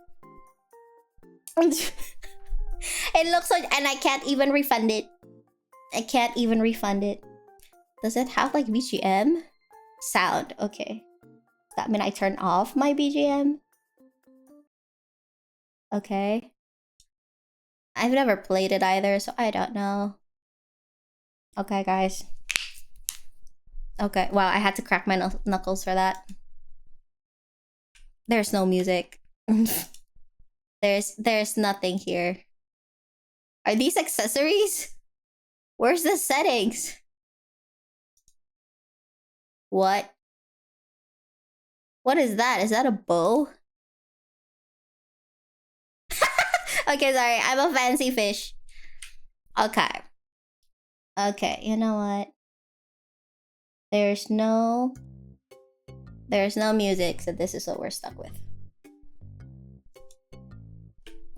It looks like... And I can't even refund it. I can't even refund it. Does it have like BGM? Sound. Okay. Does that mean I turn off my BGM? Okay. I've never played it either, so I don't know. Okay, guys. Okay, wow, I had to crack my knuckles for that. There's no music. There's nothing here. Are these accessories? Where's the settings? What? What is that? Is that a bow? Okay, sorry. I'm a fancy fish. Okay. Okay, you know what? There's no music, so this is what we're stuck with.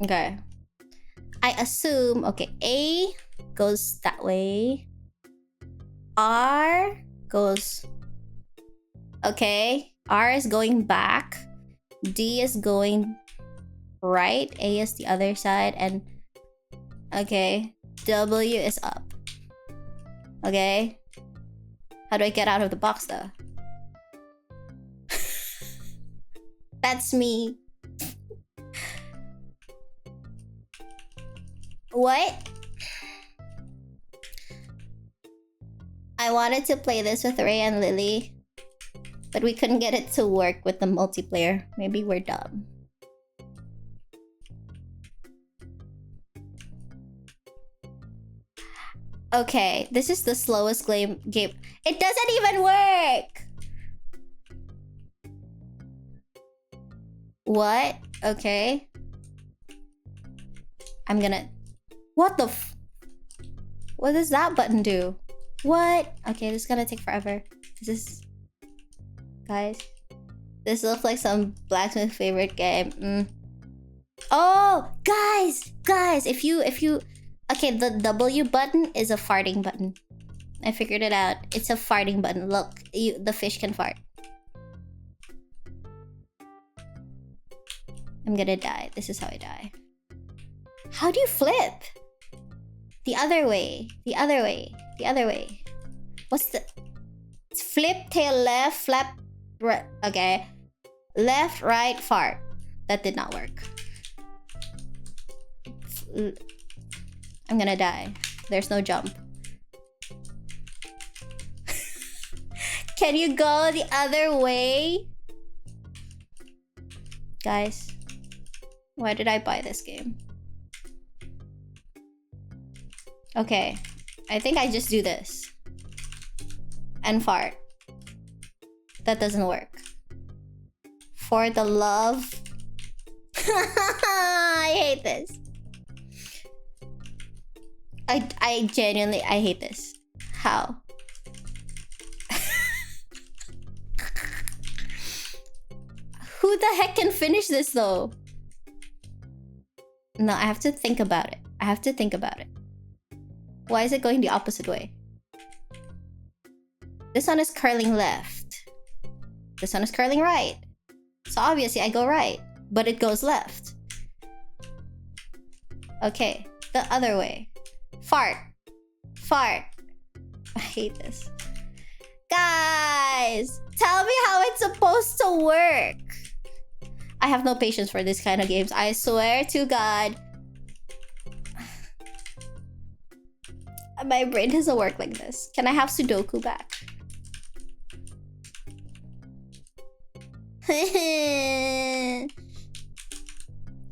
Okay. I assume, okay, A goes that way. R goes... Okay. R is going back. D is going right. A is the other side. And... Okay. W is up. Okay. How do I get out of the box though? That's me. What? I wanted to play this with Ray and Lily, but we couldn't get it to work with the multiplayer. Maybe we're dumb. Okay, this is the slowest game. It doesn't even work! What? Okay. I'm gonna... What the f... What does that button do? What? Okay, this is gonna take forever. This is... Guys. This looks like some blacksmith favorite game. Oh! Guys! Guys! If you... Okay, the W button is a farting button. I figured it out. It's a farting button. Look, the fish can fart. I'm gonna die. This is how I die. How do you flip? The other way. The other way. The other way. What's the... It's flip, tail left, flap... Right. Okay. Left, right, fart. That did not work. I'm gonna die. There's no jump. Can you go the other way? Guys. Why did I buy this game? Okay. I think I just do this. And fart. That doesn't work. For the love... I hate this. I genuinely... I hate this. How? Who the heck can finish this though? No, I have to think about it. I have to think about it. Why is it going the opposite way? This one is curling left. The sun is curling right. So obviously I go right, but it goes left. Okay, the other way. Fart. Fart. I hate this. Guys, tell me how it's supposed to work. I have no patience for this kind of games. I swear to God. My brain doesn't work like this. Can I have Sudoku back?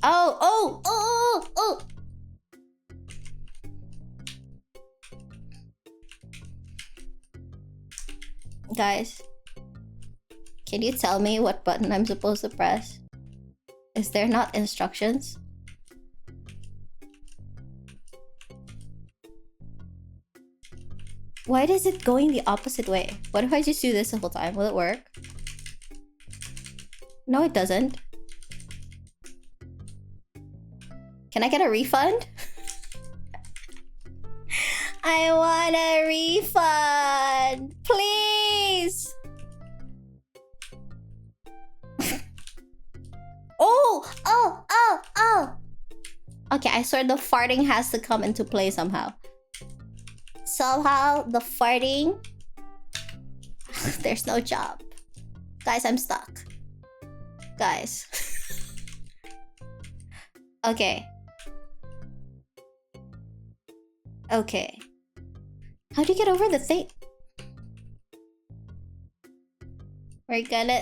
Oh. Guys, can you tell me what button I'm supposed to press? Is there not instructions? Why is it going the opposite way? What if I just do this the whole time? Will it work? No, it doesn't. Can I get a refund? I want a refund! Please! Oh! Okay, I swear the farting has to come into play somehow. Somehow, the farting... There's no job. Guys, I'm stuck. Guys. Okay. Okay. How do you get over the thing? We're gonna...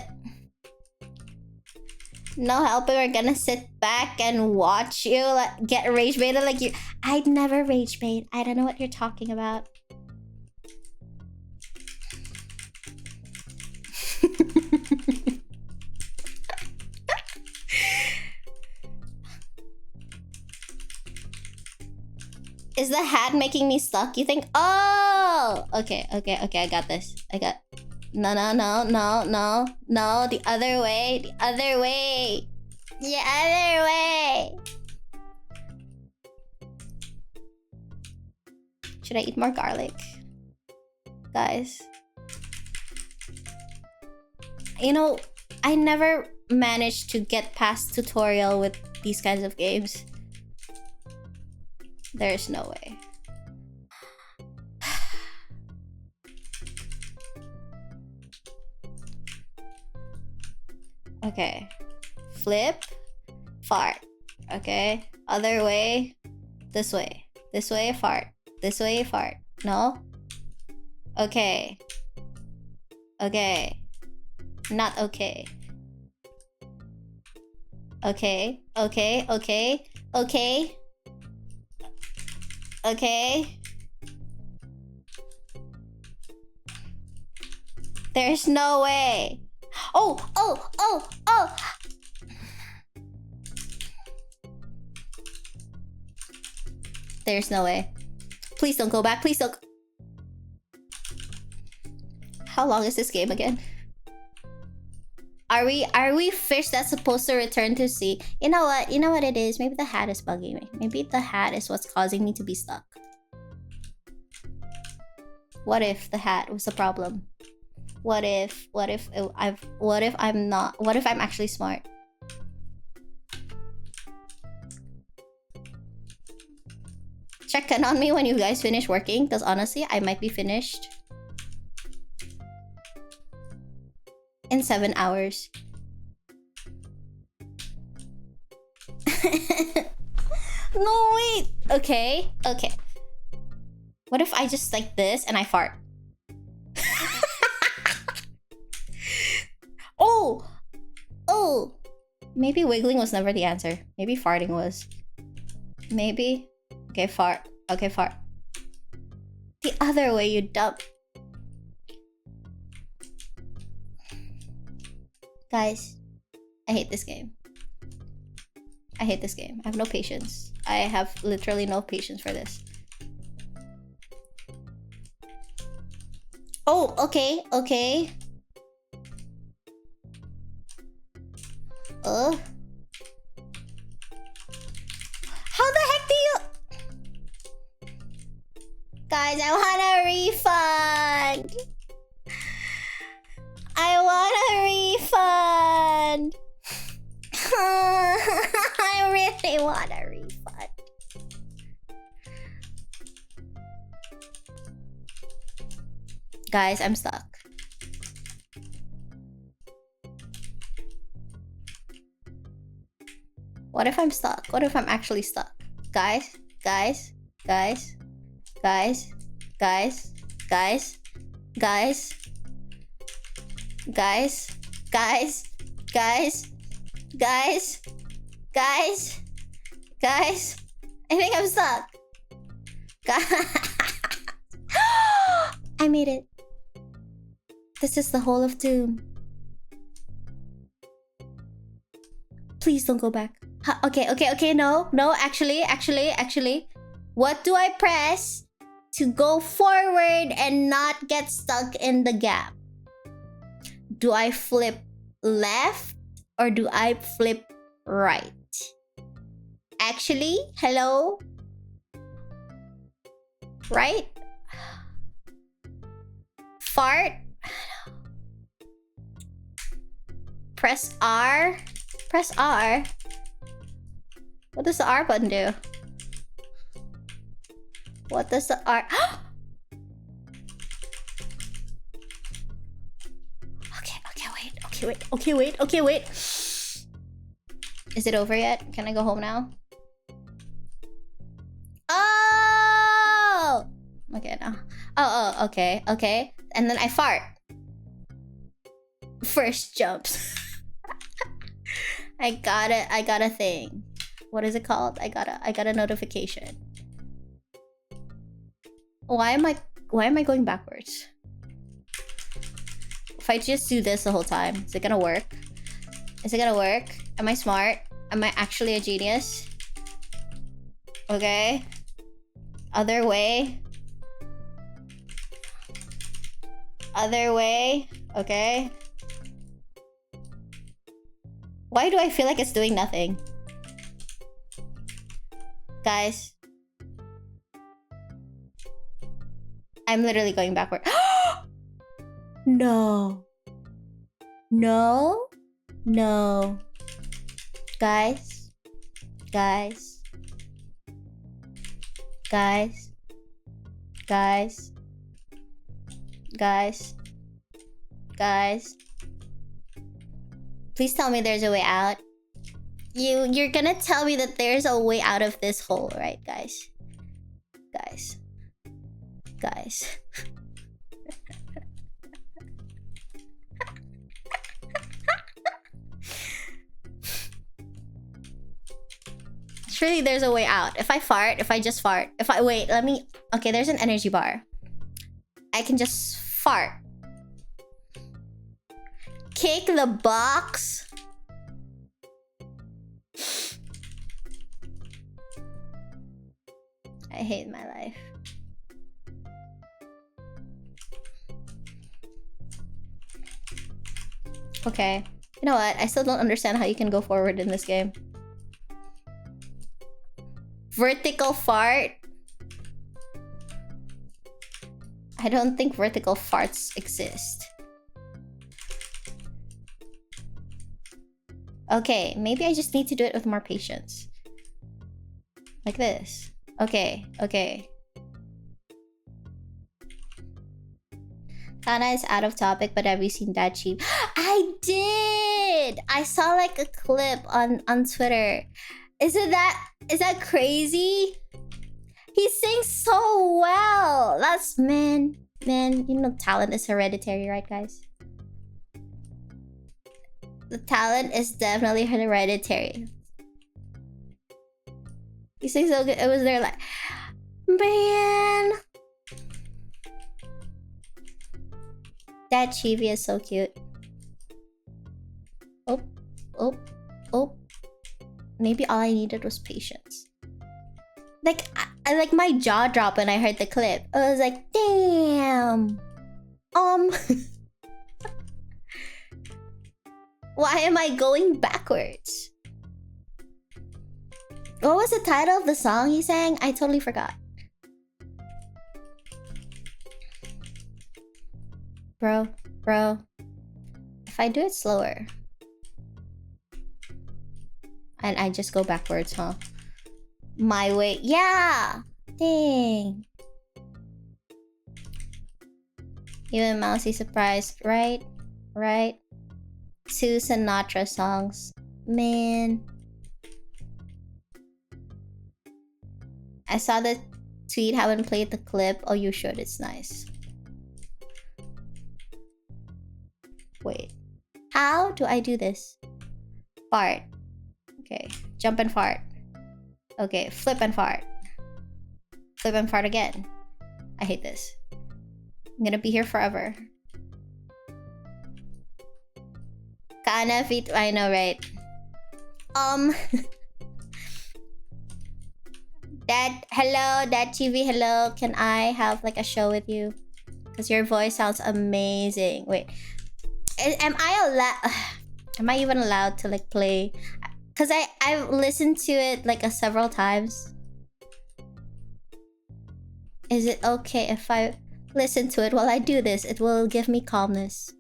No helping, we're gonna sit back and watch you like, get rage baited like you... I'd never rage bait. I don't know what you're talking about. Is the hat making me stuck, you think? Oh! Okay, I got this. I got... No. The other way. The other way. The other way. Should I eat more garlic? Guys. You know, I never managed to get past tutorial with these kinds of games. There's no way. Okay. Flip. Fart. Okay. Other way. This way. This way, fart. This way, fart. No? Okay. Okay. Not okay. Okay. Okay. There's no way. Oh. There's no way. Please don't go back. Please don't. How long is this game again? Are we fish that's supposed to return to sea? You know what? You know what it is? Maybe the hat is bugging me. Maybe the hat is what's causing me to be stuck. What if the hat was the problem? What if I'm actually smart? Check in on me when you guys finish working, because honestly, I might be finished in 7 hours. No, wait. Okay. What if I just like this and I fart? Oh. Maybe wiggling was never the answer. Maybe farting was. Maybe. Okay, fart. Okay, fart. The other way, you dumb. Guys, I hate this game. I hate this game. I have no patience. I have literally no patience for this. Oh, okay. How the heck do you... Guys, I want a refund. I want a refund. Guys, I'm stuck. What if I'm stuck? What if I'm actually stuck? Guys, guys, guys, guys, guys, guys, guys, guys, guys, guys, guys, guys, guys. I think I'm stuck. I made it. This is the hole of doom. Please don't go back. Okay, no, actually. What do I press to go forward and not get stuck in the gap? Do I flip left or do I flip right? Actually, hello? Right? Fart? Press R? Press R? What does the R button do? What does the R... Okay, wait. Is it over yet? Can I go home now? Oh! Okay, now. Oh, okay. And then I fart. First jumps. I got a thing. What is it called? I got a notification. Why am I going backwards? If I just do this the whole time, is it gonna work? Am I smart? Am I actually a genius? Okay. Other way. Okay. Why do I feel like it's doing nothing? Guys. I'm literally going backward. No. Guys. Please tell me there's a way out. You're gonna tell me that there's a way out of this hole, right, guys? Surely there's a way out. If I just fart. Wait, let me... Okay, there's an energy bar. I can just fart. Kick the box. I hate my life. Okay. You know what? I still don't understand how you can go forward in this game. Vertical fart? I don't think vertical farts exist. Okay, maybe I just need to do it with more patience. Like this. Okay. Kanna is out of topic, but have you seen That Cheap? I did! I saw like a clip on Twitter. Is that crazy? He sings so well. That's man, you know talent is hereditary, right, guys? The talent is definitely hereditary. He sings so good. It was there like, man. That Chibi is so cute. Oh. Maybe all I needed was patience. Like, I like my jaw dropped when I heard the clip. I was like, damn. Why am I going backwards? What was the title of the song he sang? I totally forgot. Bro. If I do it slower. And I just go backwards, huh? My way. Yeah! Dang. Even Mousy surprised, right? Right? 2 Sinatra songs. Man. I saw the tweet, haven't played the clip. Oh, you should, it's nice. Wait. How do I do this? Fart. Okay. Jump and fart. Okay, flip and fart. Flip and fart again. I hate this. I'm gonna be here forever. Kanna feet. I know, right? Dad, hello, Dad TV, hello. Can I have like a show with you? Because your voice sounds amazing. Wait, am I allowed? Am I even allowed to like play? Because I've listened to it like several times. Is it okay if I listen to it while I do this? It will give me calmness.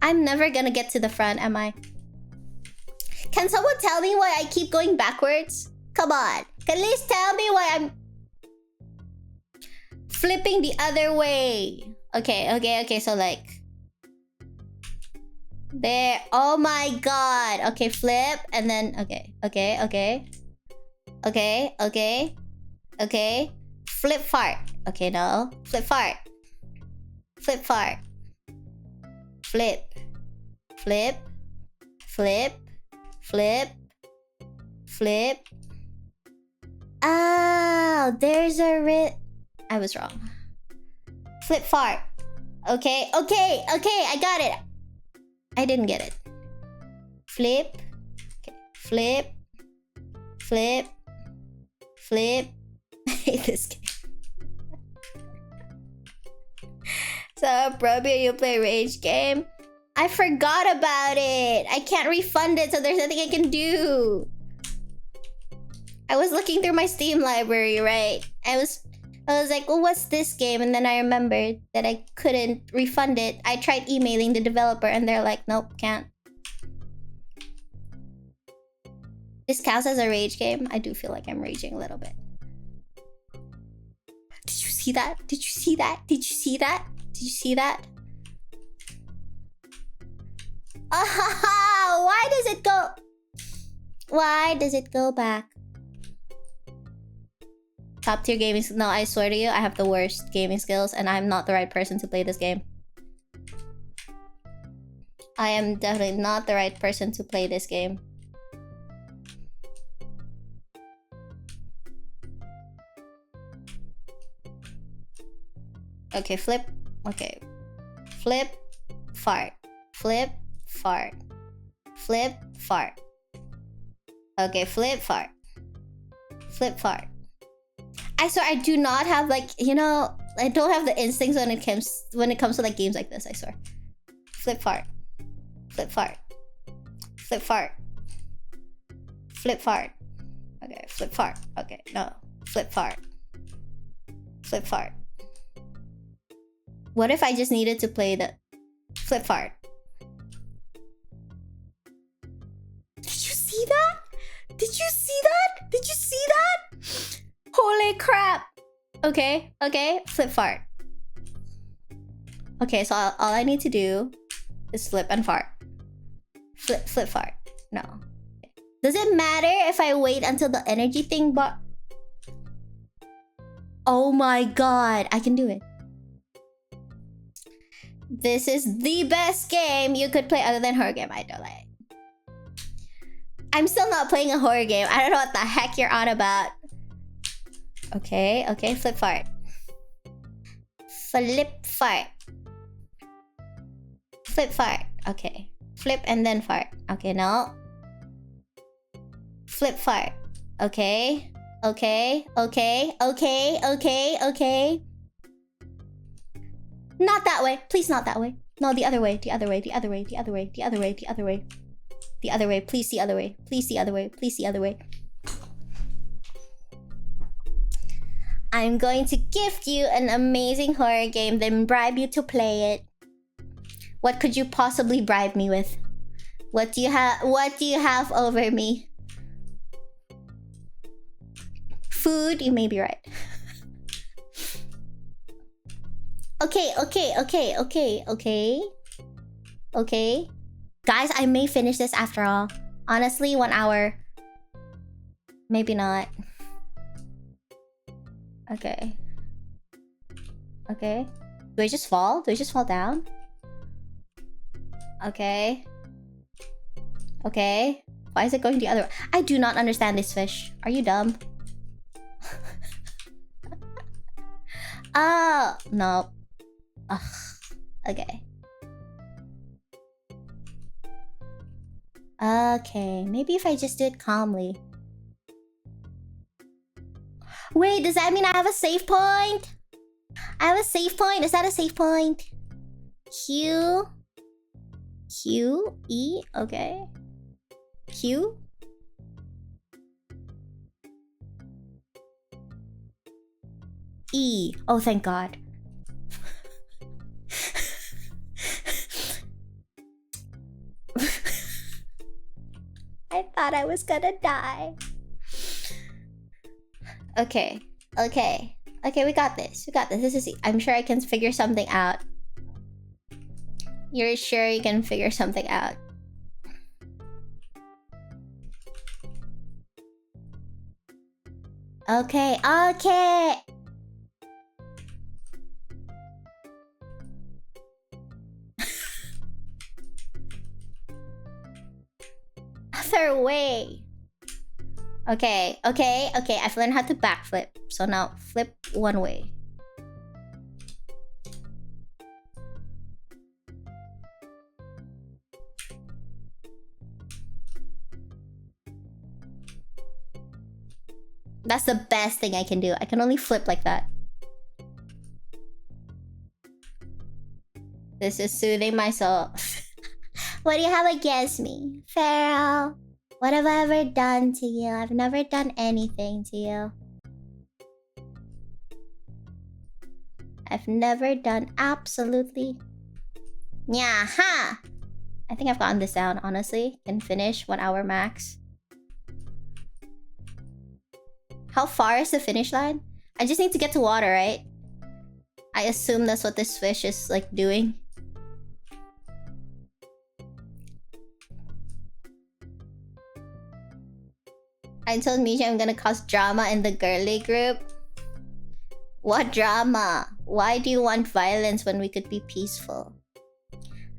I'm never gonna get to the front, am I? Can someone tell me why I keep going backwards? Come on. Can at least tell me why I'm flipping the other way. Okay, so like there. Oh my god. Okay, flip and then okay. Flip fart. Okay, no. Flip fart. Flip fart. Flip. Flip. Flip. Flip. Flip. Oh, there's a I was wrong. Flip fart. Okay, I got it. I didn't get it. Flip. Okay. Flip. Flip. Flip. I hate this game. So, Probio, you play Rage game? I forgot about it. I can't refund it, so there's nothing I can do. I was looking through my Steam library, right? I was like, well, what's this game? And then I remembered that I couldn't refund it. I tried emailing the developer and they're like, nope, can't. This counts as a rage game. I do feel like I'm raging a little bit. Did you see that? Did you see that? Did you see that? Did you see that? Why does it go? Why does it go back? Top tier gaming. No, I swear to you, I have the worst gaming skills and I'm not the right person to play this game. I am definitely not the right person to play this game. Okay, flip. Okay. Flip, fart. Flip, fart. Flip, fart. Okay, flip, fart. Flip, fart. I swear I do not have like, you know, I don't have the instincts when it comes to like games like this, I swear. Flip, fart. Flip, fart. Flip, fart. Flip, fart. Okay, flip, fart. Okay, no. Flip, fart. Flip, fart. What if I just needed to play the flip fart? Did you see that? Did you see that? Did you see that? Holy crap. Okay, flip fart. Okay, so all I need to do is flip and fart. Flip fart. No. Does it matter if I wait until the energy thing Oh my god, I can do it. This is the best game you could play other than horror game. I don't like. I'm still not playing a horror game. I don't know what the heck you're on about. Okay, flip fart. Flip fart. Flip fart. Okay. Flip and then fart. Okay, no. Flip fart. Okay. Not that way. Please, not that way. No, the other way. The other way. The other way. The other way. The other way. The other way. The other way. Please, the other way. Please, the other way. Please, the other way. I'm going to gift you an amazing horror game, then bribe you to play it. What could you possibly bribe me with? What do you have over me? Food? You may be right. Okay. Guys, I may finish this after all. Honestly, 1 hour. Maybe not. Okay. Okay. Do I just fall? Do I just fall down? Okay. Okay. Why is it going the other way? I do not understand this fish. Are you dumb? Oh, no. Ugh. Okay. Okay. Maybe if I just do it calmly. Wait, does that mean I have a save point? I have a save point. Is that a save point? Q. Q. E. Okay. Q. E. Oh, thank God. I thought I was gonna die. Okay. Okay. Okay, we got this. We got this. This is... I'm sure I can figure something out. You're sure you can figure something out? Okay. Okay. Other way. Okay, okay, okay. I've learned how to backflip. So now flip one way. That's the best thing I can do. I can only flip like that. This is soothing my soul. What do you have against me? Pharaoh, what have I ever done to you? I've never done anything to you. I've never done absolutely... Yeah, ha! I think I've gotten this down, honestly. Can finish 1 hour max. How far is the finish line? I just need to get to water, right? I assume that's what this fish is, like, doing. I told Misha I'm gonna cause drama in the girly group. What drama? Why do you want violence when we could be peaceful?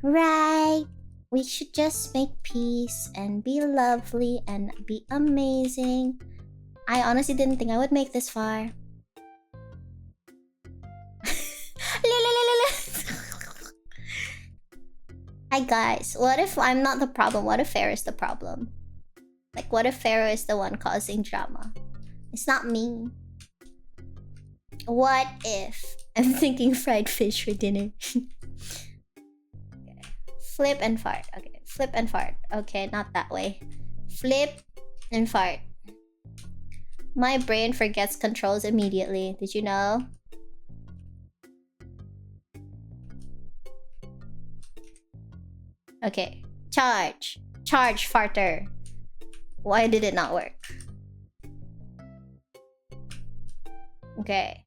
Right. We should just make peace and be lovely and be amazing. I honestly didn't think I would make this far. Hi guys, what if I'm not the problem? What if Pharaoh is the problem? Like, what if Pharaoh is the one causing drama? It's not me. What if... I'm thinking fried fish for dinner. Okay. Flip and fart. Okay, flip and fart. Okay, not that way. Flip and fart. My brain forgets controls immediately. Did you know? Okay. Charge. Charge, farter. Why did it not work? Okay.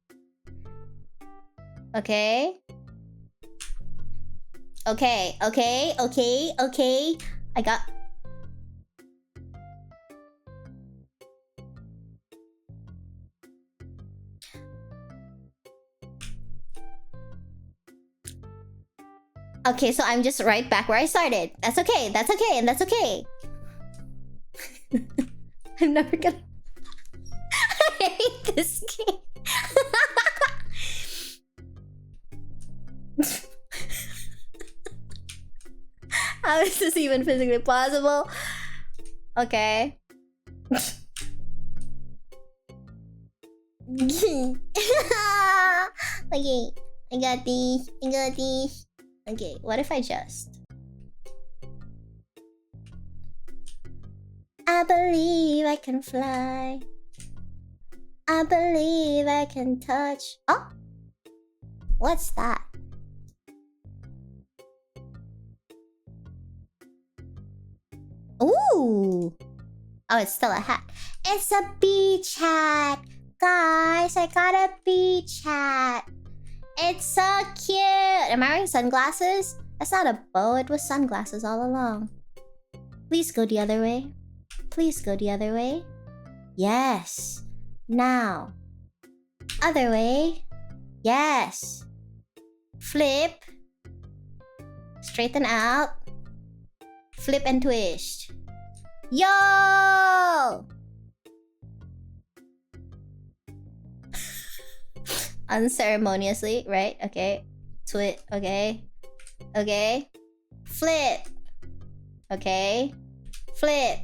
Okay. Okay, okay, okay, okay. I got... Okay, so I'm just right back where I started. That's okay, that's okay, and that's okay. I'm never gonna... I hate this game. How is this even physically possible? Okay. Okay, I got these. I got these. Okay, what if I just... I believe I can fly. I believe I can touch... Oh! What's that? Ooh! Oh, it's still a hat. It's a beach hat! Guys, I got a beach hat! it's so cute. Am I wearing sunglasses? That's not a bow. It was sunglasses all along. Please go the other way. Please go the other way. Yes. Now. Other way. Yes. Flip. Straighten out. Flip and twist. Yo! Unceremoniously, right? Okay. Twist. Okay. Okay. Flip. Okay. Flip.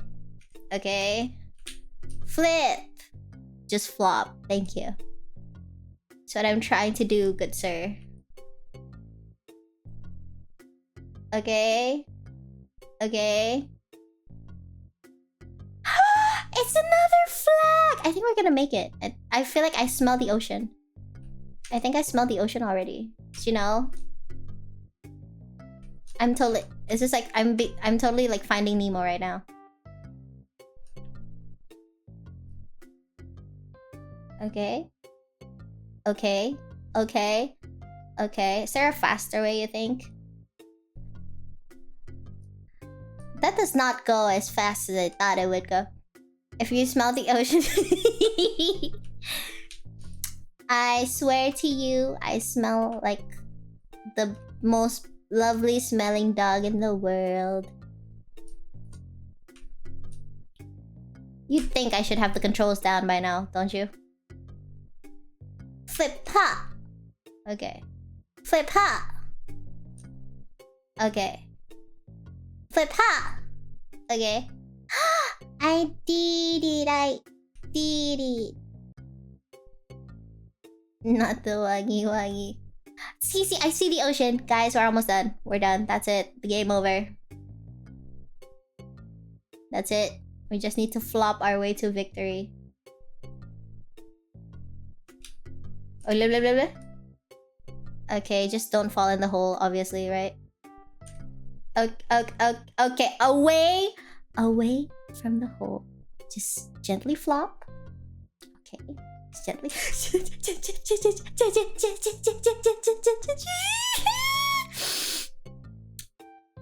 Okay. Flip. Just flop. Thank you. That's what I'm trying to do, good sir. Okay. Okay. It's another flag! I think we're gonna make it. I feel like I smell the ocean. I think I smell the ocean already. You know? I'm totally... It's just like I'm totally like Finding Nemo right now. Okay. Okay. Okay. Okay. Is there a faster way, you think? That does not go as fast as I thought it would go. If you smell the ocean... I swear to you, I smell like the most lovely smelling dog in the world. You'd think I should have the controls down by now, don't you? Flip ha! Okay. Flip ha! Okay. Flip ha! Okay. I did it! I did it! Not the waggy waggy. See, I see the ocean. Guys, we're almost done. We're done. That's it. The game over. That's it. We just need to flop our way to victory. Oh, blah, blah, blah, blah. Okay, just don't fall in the hole, obviously, right? Okay, away from the hole. Just gently flop. Okay, just gently.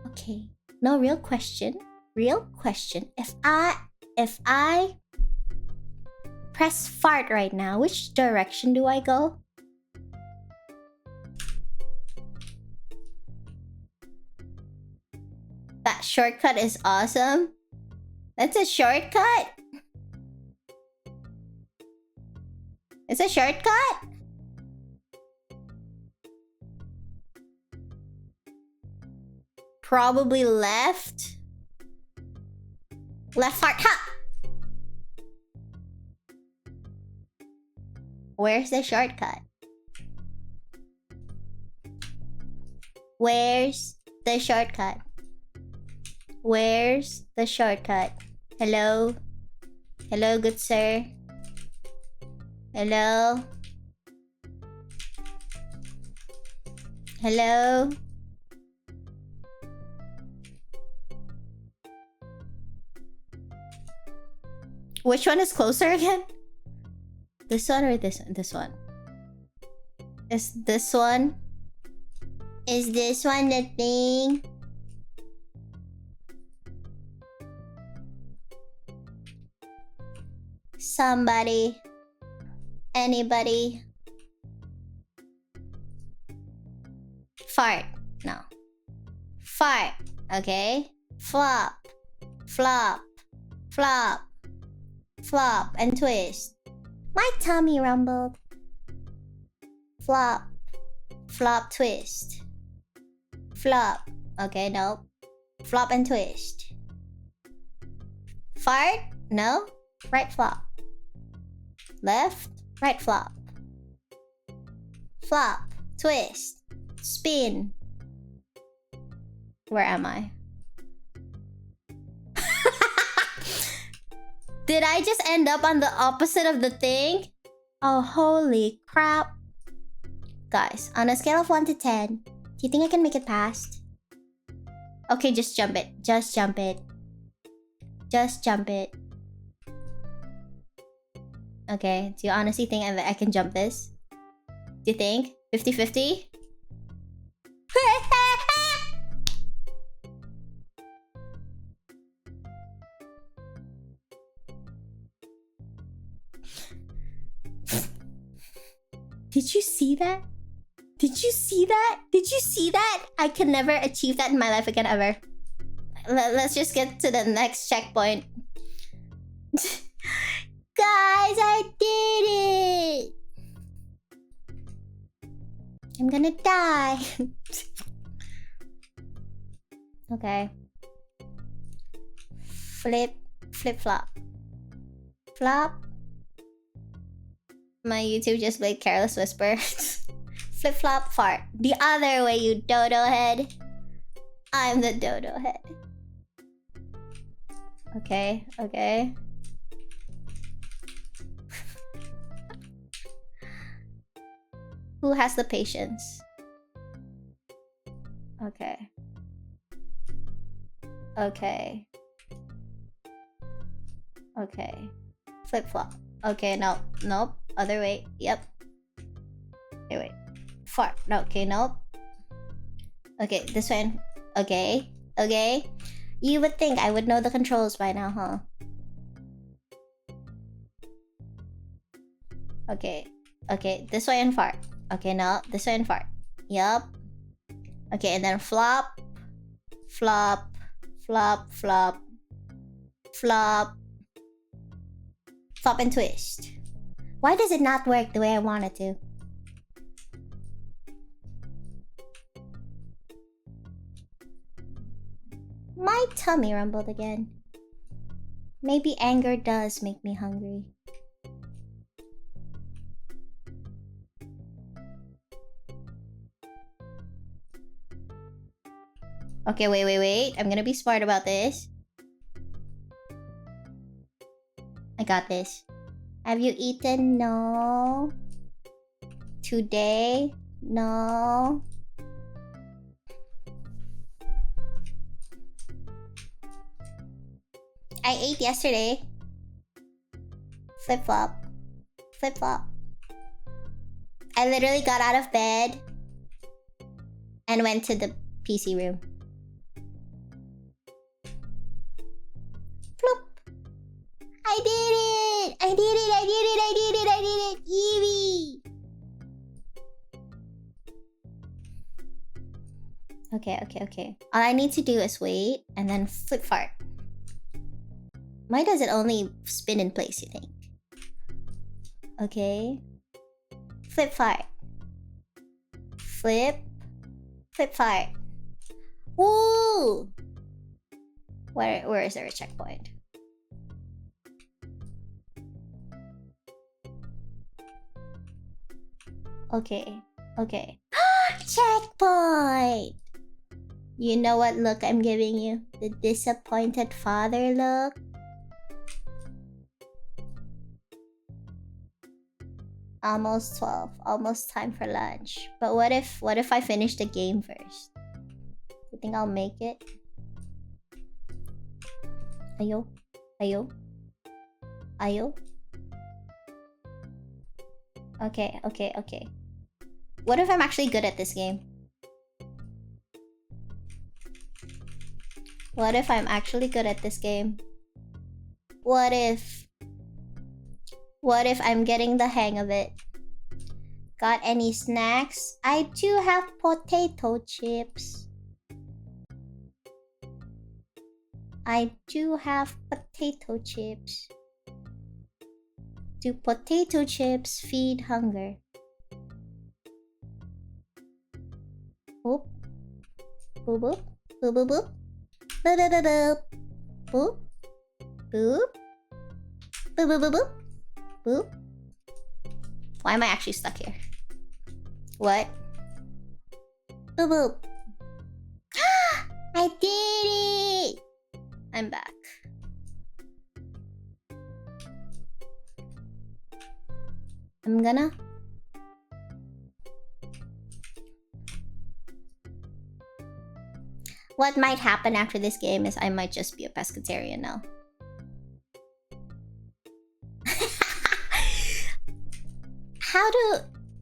Okay, no, real question. Real question. If I press fart right now, which direction do I go? That shortcut is awesome. That's a shortcut? It's a shortcut? Probably left. Left fart, ha! Where's the shortcut? Where's the shortcut? Where's the shortcut? Hello? Hello, good sir? Hello? Hello? Which one is closer again? This one or this one? This one. Is this one? Is this one the thing? Somebody. Anybody. Fart. No. Fart. Okay. Flop. Flop. Flop. Flop and twist. My tummy rumbled. Flop. Flop, twist. Flop. Okay, nope. Flop and twist. Fart? No. Right flop. Left. Right flop. Flop. Twist. Spin. Where am I? Did I just end up on the opposite of the thing? Oh, holy crap. Guys, on a scale of 1 to 10, do you think I can make it past? Okay, just jump it. Just jump it. Just jump it. Okay, do you honestly think I can jump this? Do you think? 50-50? Did you see that? Did you see that? Did you see that? I can never achieve that in my life again, ever. Let's just get to the next checkpoint. Guys, I did it! I'm gonna die. Okay. Flip, flop. Flop. My YouTube just played Careless Whisper. Flip, flop, fart. The other way, you dodo head. I'm the dodo head. Okay, okay. Who has the patience? Okay. Okay. Okay. Flip flop. Okay, no. Nope. Other way. Yep. Okay, wait. Fart. No, okay, nope. Okay, this one. Okay. Okay. You would think I would know the controls by now, huh? Okay. Okay, this way and fart. Okay, no. This way and fart. Yup. Okay, and then flop. Flop. Flop. Flop. Flop. Flop and twist. Why does it not work the way I want it to? My tummy rumbled again. Maybe anger does make me hungry. Okay, wait. I'm gonna be smart about this. I got this. Have you eaten? No. Today? No. I ate yesterday. Flip flop. Flip flop. I literally got out of bed and went to the PC room. Floop. I did it! I did it! I did it! I did it! I did it! Eevee! Okay. All I need to do is wait and then flip fart. Why does it only spin in place, you think? Okay. Flip fart. Flip. Flip fart. Ooh! Where is there a checkpoint? Okay. Checkpoint! You know what look I'm giving you? The disappointed father look? Almost 12. Almost time for lunch. But what if I finish the game first? You think I'll make it? Ayo? Okay. What if I'm actually good at this game? What if I'm actually good at this game? What if I'm getting the hang of it? Got any snacks? I do have potato chips. Do potato chips feed hunger? Boop. Boop boop. Boop boop boop. Boop boop boop boop. Boop. Boop. Boop boop boop boop. Boop. Why am I actually stuck here? What? Boop boop. I did it! I'm back. I'm gonna... What might happen after this game is I might just be a pescatarian now.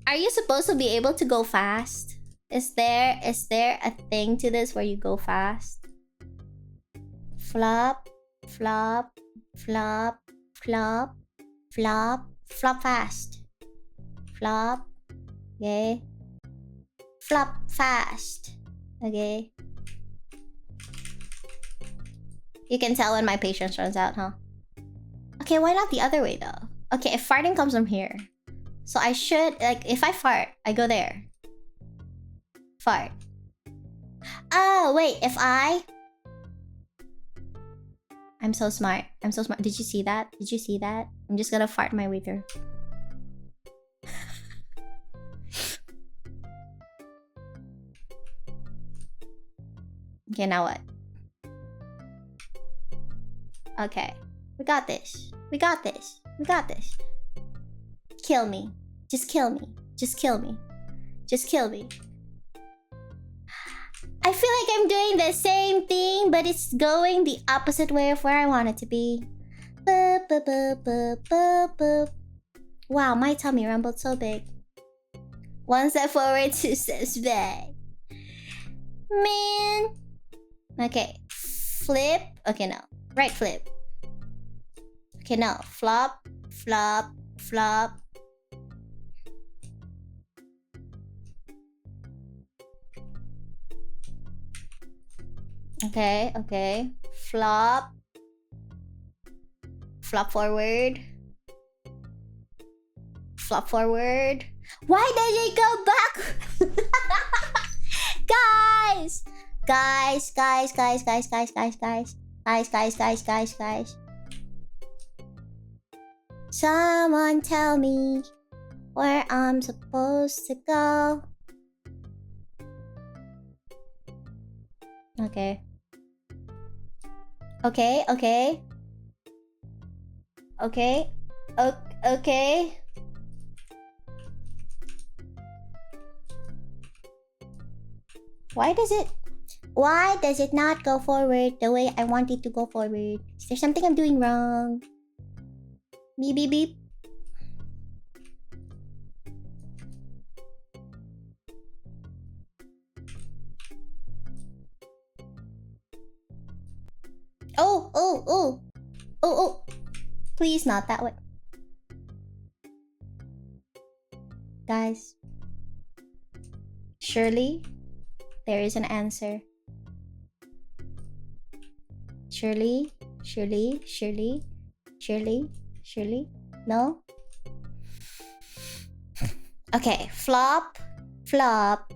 Are you supposed to be able to go fast? Is there a thing to this where you go fast? Flop, flop, flop, flop, flop, flop fast. Flop, okay. Flop fast, okay. You can tell when my patience runs out, huh? Okay, why not the other way though? Okay, if farting comes from here, so I should, like, if I fart, I go there. Fart. Oh, wait, if I'm so smart. I'm so smart. Did you see that? Did you see that? I'm just gonna fart my way through. Okay, now what? Okay. We got this. We got this. We got this. Kill me. Just kill me. Just kill me. Just kill me. I feel like I'm doing the same thing, but it's going the opposite way of where I want it to be. Boop, boop, boop, boop, boop, boop. Wow, my tummy rumbled so big. One step forward, two steps back. Man. Okay. Flip. Okay, no. Right flip. Okay, no. Flop. Flop. Flop. Okay, okay. Flop. Flop forward. Flop forward. Why did it go back? Guys! Guys, guys, guys, guys, guys, guys, guys. Guys, guys, guys, guys, guys. Someone tell me where I'm supposed to go. Okay. Okay, okay. Okay. Okay. Why does it not go forward the way I want it to go forward? Is there something I'm doing wrong? Beep beep beep. Oh, oh, oh. Oh, oh. Please not that way. Guys. Surely there is an answer. Surely, surely, surely, surely, surely. No? Okay, flop, flop,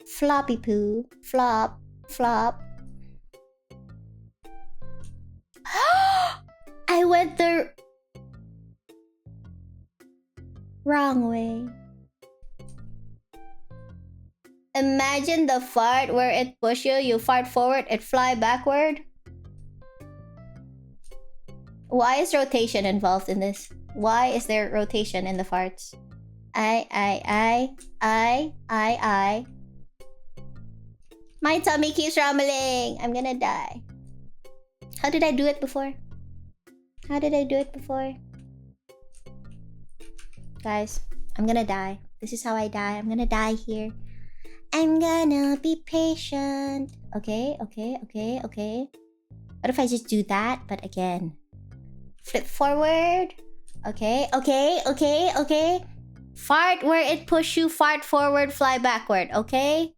floppy poo, flop, flop. I went the wrong way. Imagine the fart where it push you, you fart forward, it fly backward. Why is rotation involved in this? Why is there rotation in the farts? I. My tummy keeps rumbling. I'm gonna die. How did I do it before? How did I do it before? Guys, I'm gonna die. This is how I die. I'm gonna die here. I'm gonna be patient. Okay, okay, okay, okay. What if I just do that, but again? Flip forward. Okay, okay, okay, okay. Fart where it push you, fart forward, fly backward, okay?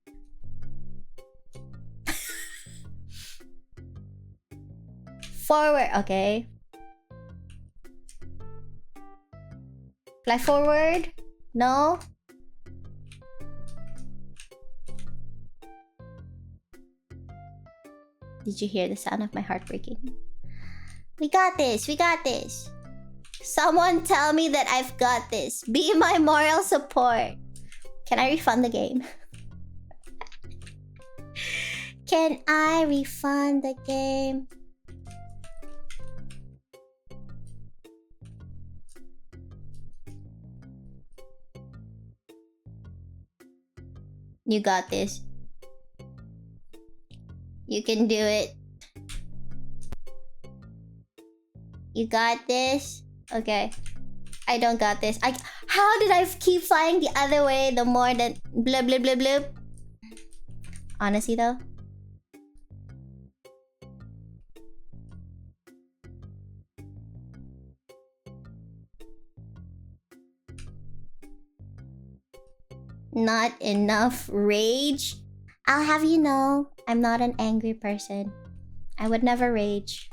Forward, okay. Fly forward. No. Did you hear the sound of my heart breaking? We got this. We got this. Someone tell me that I've got this. Be my moral support. Can I refund the game? Can I refund the game? You got this. You can do it. You got this? Okay. I don't got this. How How did I keep flying the other way the more that blub blub blub blub? Honestly though. Not enough rage? I'll have you know, I'm not an angry person. I would never rage.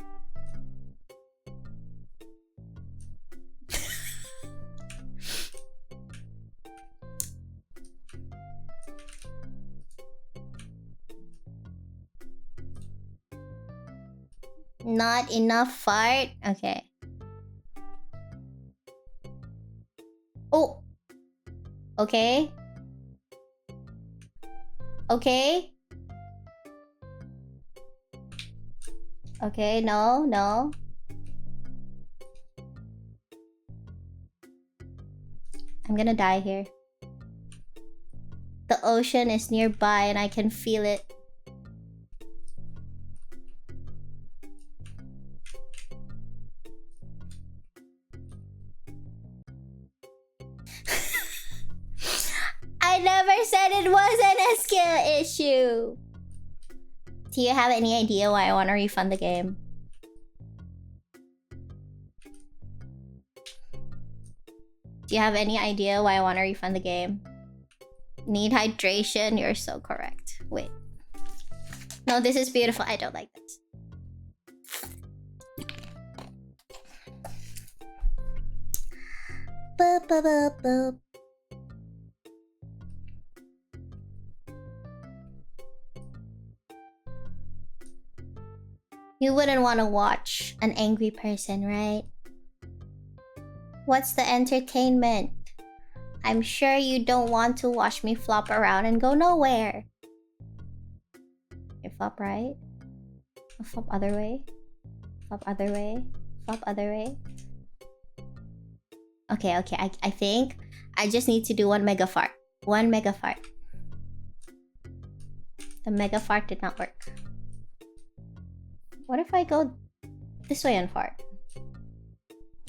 Not enough fart? Okay. Oh! Okay. Okay. Okay, no, no. I'm gonna die here. The ocean is nearby and I can feel it. I never said it wasn't a skill issue. Do you have any idea why I want to refund the game? Do you have any idea why I want to refund the game? Need hydration? You're so correct. Wait. No, this is beautiful. I don't like this. Boop, boop, boop, boop. You wouldn't want to watch an angry person, right? What's the entertainment? I'm sure you don't want to watch me flop around and go nowhere. You flop right? I'll flop other way. Flop other way. Flop other way. Okay, okay. I think I just need to do one mega fart. One mega fart. The mega fart did not work. What if I go this way and fart?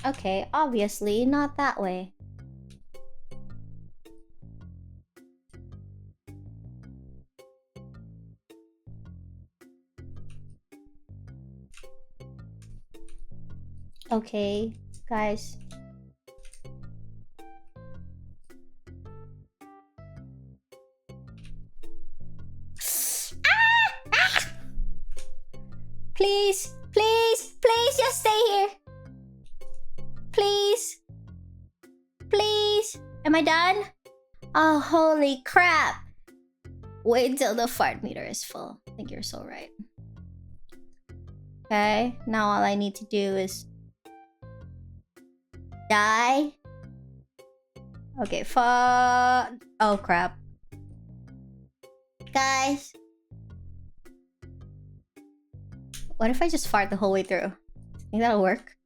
Okay, obviously not that way. Okay, guys. Please, please, please just stay here. Please. Please. Am I done? Oh, holy crap. Wait till the fart meter is full. I think you're so right. Okay, now all I need to do is die. Okay, oh crap. Guys. What if I just fart the whole way through? Think that'll work?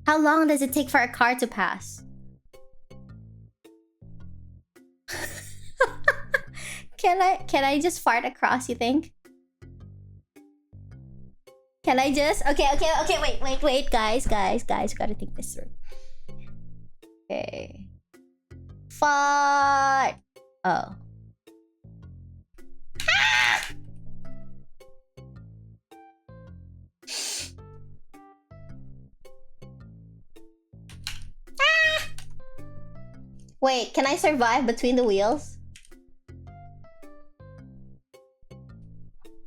How long does it take for a car to pass? Can I just fart across, you think? Can I just? Okay, wait, guys, gotta think this through. Okay. Fart. Oh. Wait, can I survive between the wheels?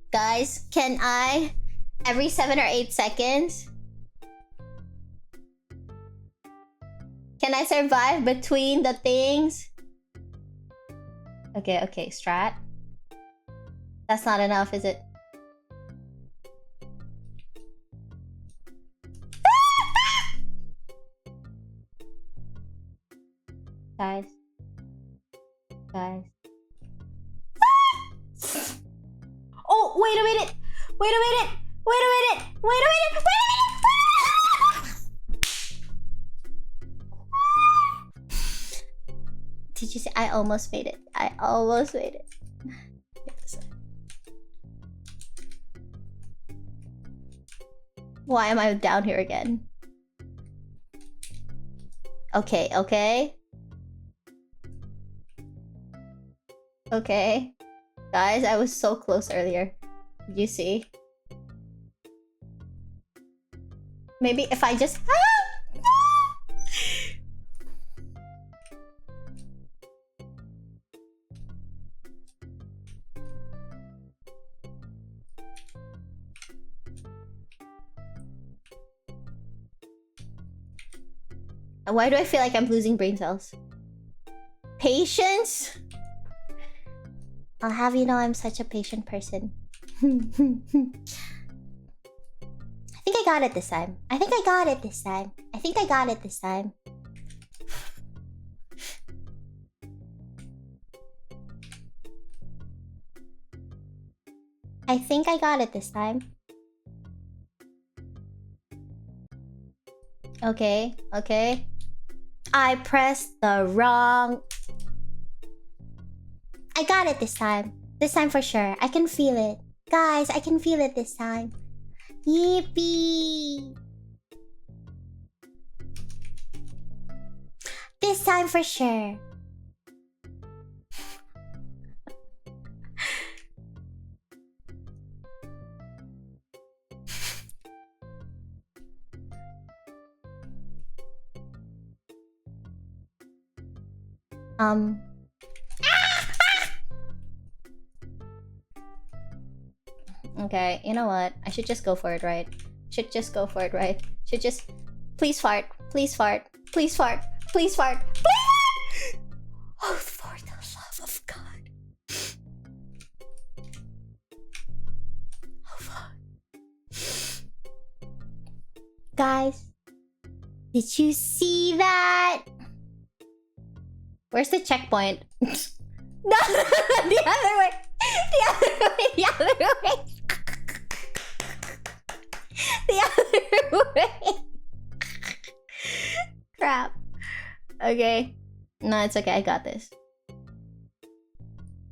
Guys, can I? Every 7 or 8 seconds? Can I survive between the things? Okay, okay, strat. That's not enough, is it? Guys. Guys. Oh, wait a minute! Wait a minute! Wait a minute! Wait a minute! Wait a minute! Did you see? I almost made it. I almost made it. Why am I down here again? Okay, okay. Okay. Guys, I was so close earlier. Did you see? Maybe if I just... Why do I feel like I'm losing brain cells? Patience? I'll have you know I'm such a patient person. I think I got it this time. I think I got it this time. I think I got it this time. I think I got it this time. Okay, okay. I pressed the wrong... I got it this time. This time for sure. I can feel it. Guys, I can feel it this time. Yippee! This time for sure. Okay, you know what? I should just go for it, right? Should just go for it, right? Should just... Please fart. Please fart. Please fart. Please fart. Please! Oh, for the love of God. Oh, fuck. Guys, did you see that? Where's the checkpoint? No, the other way. The other way. The other way. The other way. Crap. Okay. No, it's okay. I got this.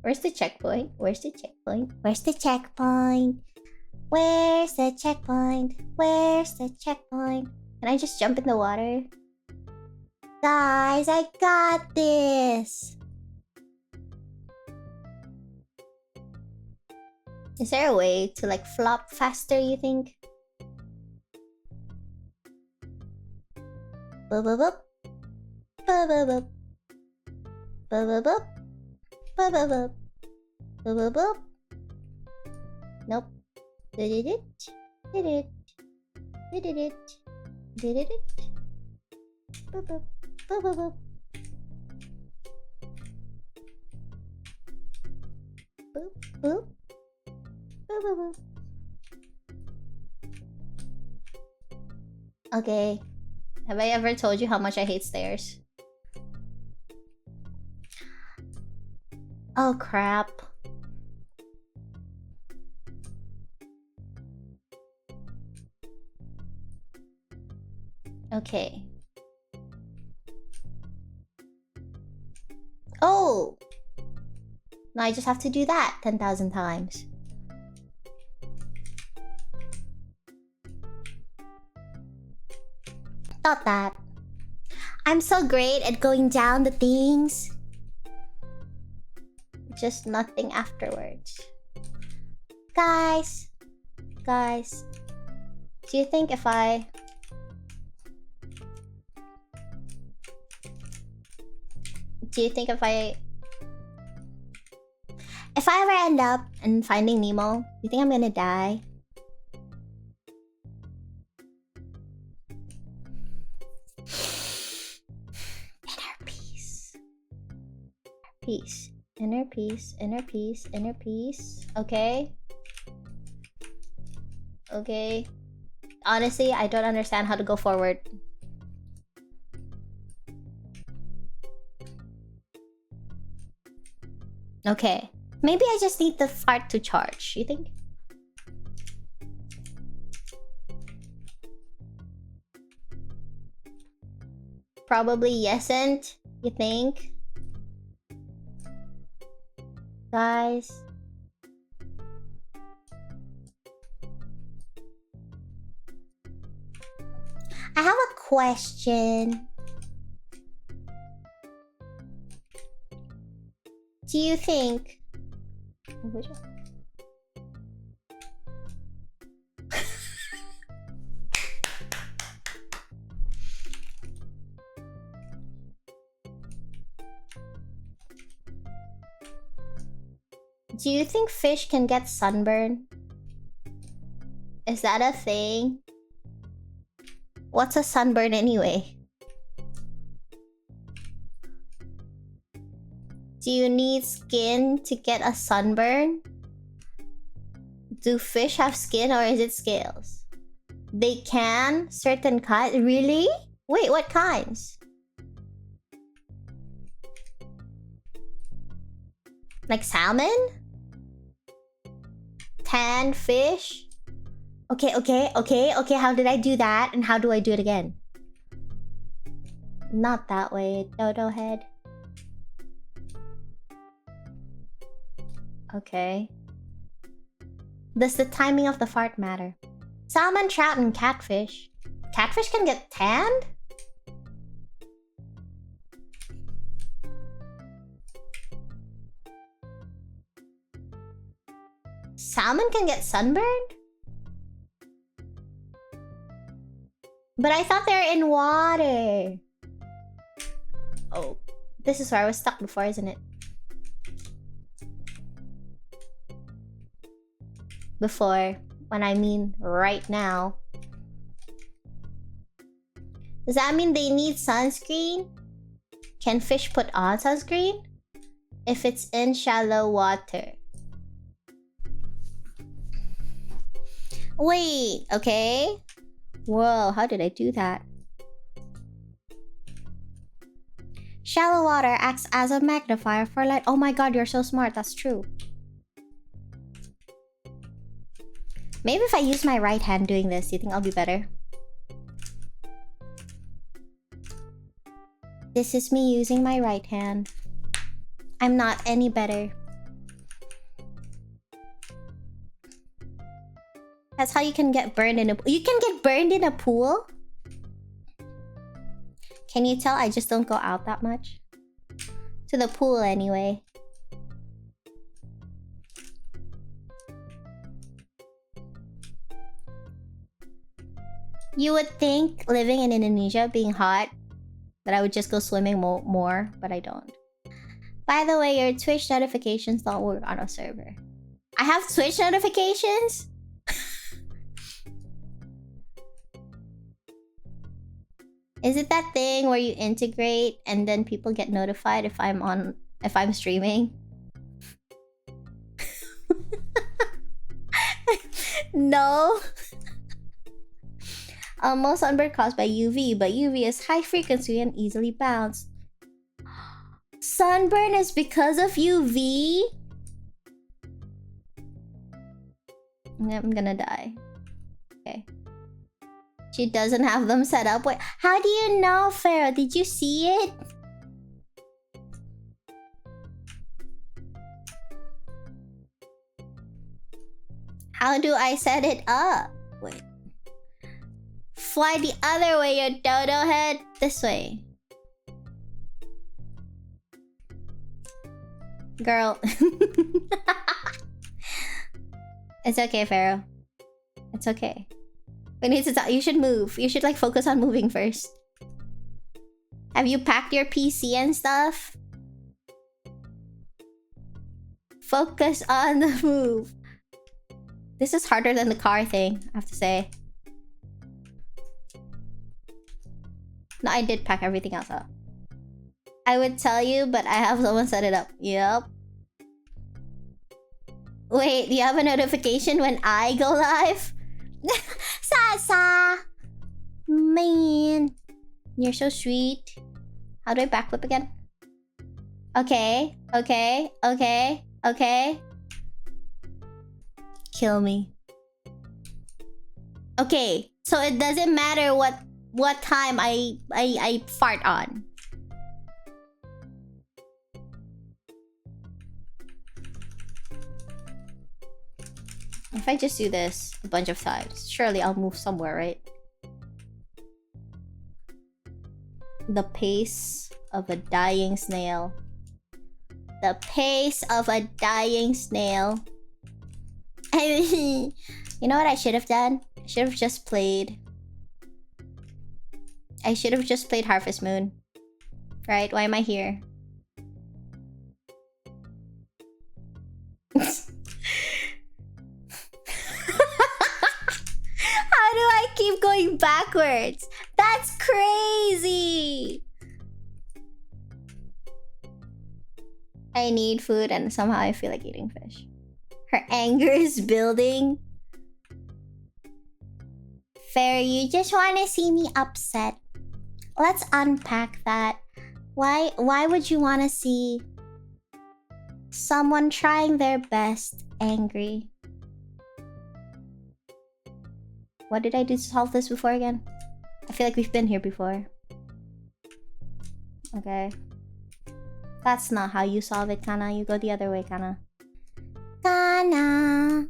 Where's the checkpoint? Where's the checkpoint? Where's the checkpoint? Where's the checkpoint? Where's the checkpoint? Can I just jump in the water? Guys, I got this! Is there a way to like flop faster, you think? Boop boop boop. Boop boop boop. Boop boop boop. Boop boop boop. Boop boop boop. Nope. Did it. Did it. Did it. Did it. Boop boop. Boop boop boop. Boop boop. Boop boop boop. Okay. Have I ever told you how much I hate stairs? Oh crap. Okay. Oh! Now I just have to do that 10,000 times. Thought that. I'm so great at going down the things. Just nothing afterwards. Guys. Guys. Do you think if I... Do you think if I ever end up in Finding Nemo, you think I'm gonna die? Inner peace. Peace. Inner peace. Inner peace. Inner peace. Okay. Okay. Honestly, I don't understand how to go forward. Okay. Maybe I just need the fart to charge, you think? Probably yesn't, you think? Guys. I have a question. Do you think... Do you think fish can get sunburn? Is that a thing? What's a sunburn anyway? Do you need skin to get a sunburn? Do fish have skin or is it scales? They can? Certain kinds? Really? Wait, what kinds? Like salmon? Tan fish? Okay, how did I do that? And how do I do it again? Not that way, dodo head. Okay. Does the timing of the fart matter? Salmon, trout, and catfish. Catfish can get tanned? Salmon can get sunburned? But I thought they're in water. Oh, this is where I was stuck before, isn't it? Before, when I mean right now. Does that mean they need sunscreen? Can fish put on sunscreen? If it's in shallow water. Wait, okay. Whoa, how did I do that? Shallow water acts as a magnifier for light. Oh my god, you're so smart. That's true. Maybe if I use my right hand doing this, you think I'll be better? This is me using my right hand. I'm not any better. That's how you can get burned in a... You can get burned in a pool? Can you tell I just don't go out that much? To the pool anyway. You would think living in Indonesia, being hot, that I would just go swimming more, but I don't. By the way, your Twitch notifications don't work on a server. I have Twitch notifications? Is it that thing where you integrate and then people get notified if I'm streaming? No. Most sunburn caused by UV, but UV is high frequency and easily bounced. Sunburn is because of UV? I'm gonna die. Okay. She doesn't have them set up. Wait, how do you know, Pharaoh? Did you see it? How do I set it up? Wait. Fly the other way, you dodo head. This way. Girl. It's okay, Pharaoh. It's okay. We need to talk. You should move. You should like focus on moving first. Have you packed your PC and stuff? Focus on the move. This is harder than the car thing, I have to say. No, I did pack everything else up. I would tell you, but I have someone set it up. Yup. Wait, do you have a notification when I go live? Sasa! Man. You're so sweet. How do I backflip again? Okay. Kill me. Okay, so it doesn't matter what time I fart on. If I just do this a bunch of times, surely I'll move somewhere, right? The pace of a dying snail. The pace of a dying snail. I mean, you know what I should have done? I should have just played... Harvest Moon. Right? Why am I here? How do I keep going backwards? That's crazy! I need food and somehow I feel like eating fish. Her anger is building. Fair, you just want to see me upset. Let's unpack that. Why would you want to see someone trying their best angry? What did I do to solve this before again? I feel like we've been here before. Okay. That's not how you solve it, Kanna. You go the other way, Kanna. Kanna.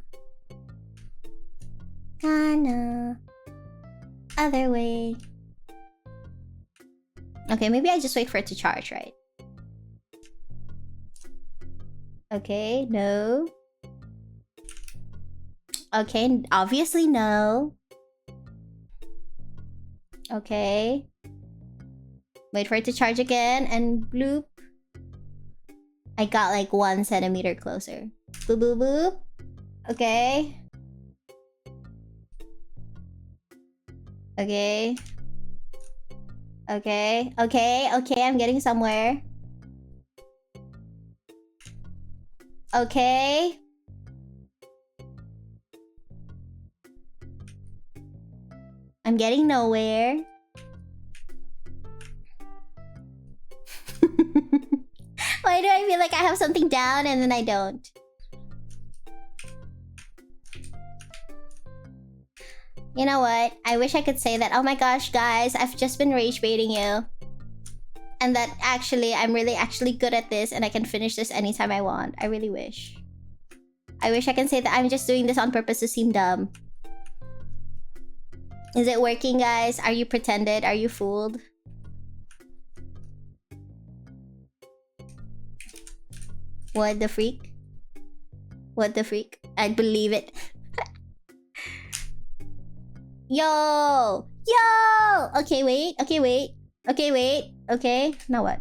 Kanna. Other way. Okay, maybe I just wait for it to charge, right? Okay, no. Okay, obviously no. Okay. Wait for it to charge again and bloop. I got like 1 centimeter closer. Boop boop boop. Okay. Okay. Okay. Okay. Okay, I'm getting somewhere. Okay. I'm getting nowhere. Why do I feel like I have something down and then I don't? You know what? I wish I could say that, oh my gosh, guys, I've just been rage baiting you. And that actually, I'm really actually good at this and I can finish this anytime I want. I really wish. I wish I can say that I'm just doing this on purpose to seem dumb. Is it working, guys? Are you pretended? Are you fooled? What the freak? What the freak? I'd believe it. Yo! Yo! Okay, wait. Okay, wait. Okay, wait. Okay. Now what?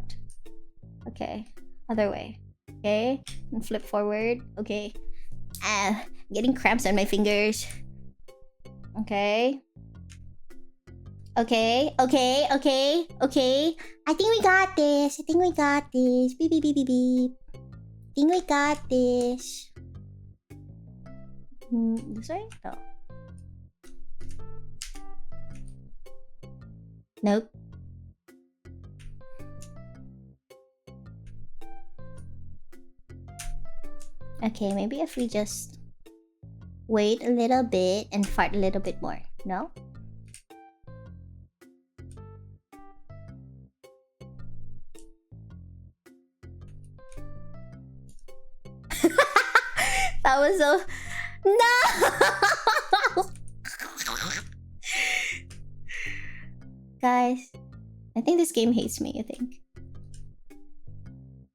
Okay. Other way. Okay. And flip forward. Okay. Ah, getting cramps on my fingers. Okay. Okay. Okay. Okay. Okay. I think we got this. I think we got this. Beep, beep, beep, beep, beep. I think we got this. This way? No. Nope. Okay, maybe if we just wait a little bit and fart a little bit more. No? That was so... No! Guys, I think this game hates me, I think.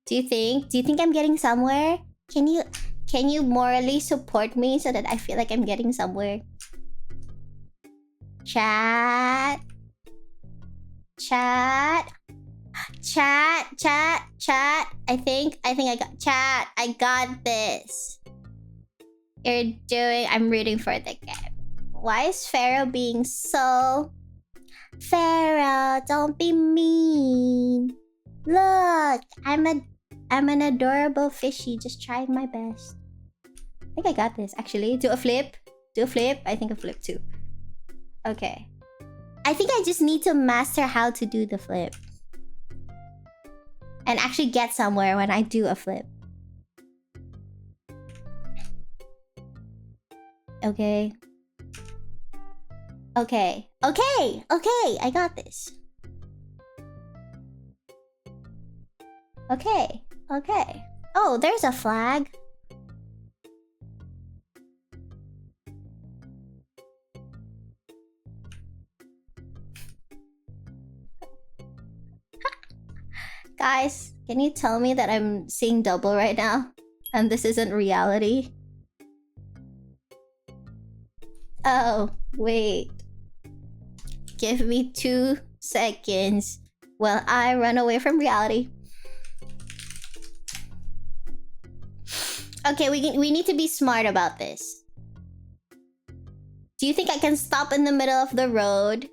Do you think I'm getting somewhere? Can you morally support me so that I feel like I'm getting somewhere? Chat. Chat. Chat. Chat. Chat. I think I got... Chat. I got this. You're doing... I'm rooting for the game. Why is Pharaoh being so... Pharaoh, don't be mean. Look, I'm an adorable fishy, just trying my best. I think I got this, actually. Do a flip. Do a flip. I think a flip too. Okay. I think I just need to master how to do the flip. And actually get somewhere when I do a flip. Okay. Okay. Okay. Okay. I got this. Okay. Okay. Oh, there's a flag. Guys, can you tell me that I'm seeing double right now? And this isn't reality? Oh, wait. Give me 2 seconds while I run away from reality. Okay, we need to be smart about this. Do you think I can stop in the middle of the road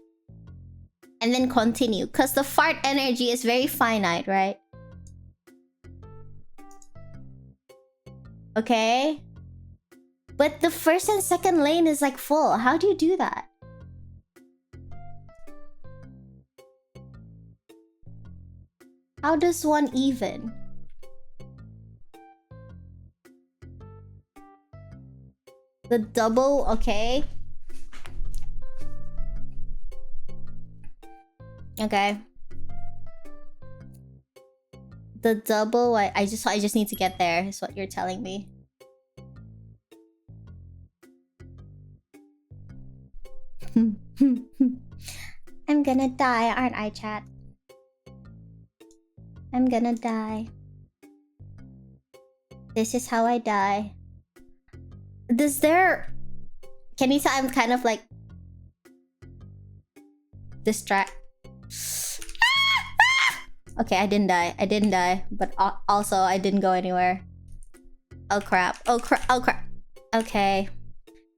and then continue? Because the fart energy is very finite, right? Okay. But the first and second lane is like full. How do you do that? How does one even? The double, okay. Okay. The double, I just need to get there, is what you're telling me. I'm gonna die, aren't I, chat? I'm gonna die. This is how I die. Does there... Can you tell I'm kind of like... distract... Okay, I didn't die. I didn't die. But also, I didn't go anywhere. Oh crap. Oh crap. Oh crap. Okay.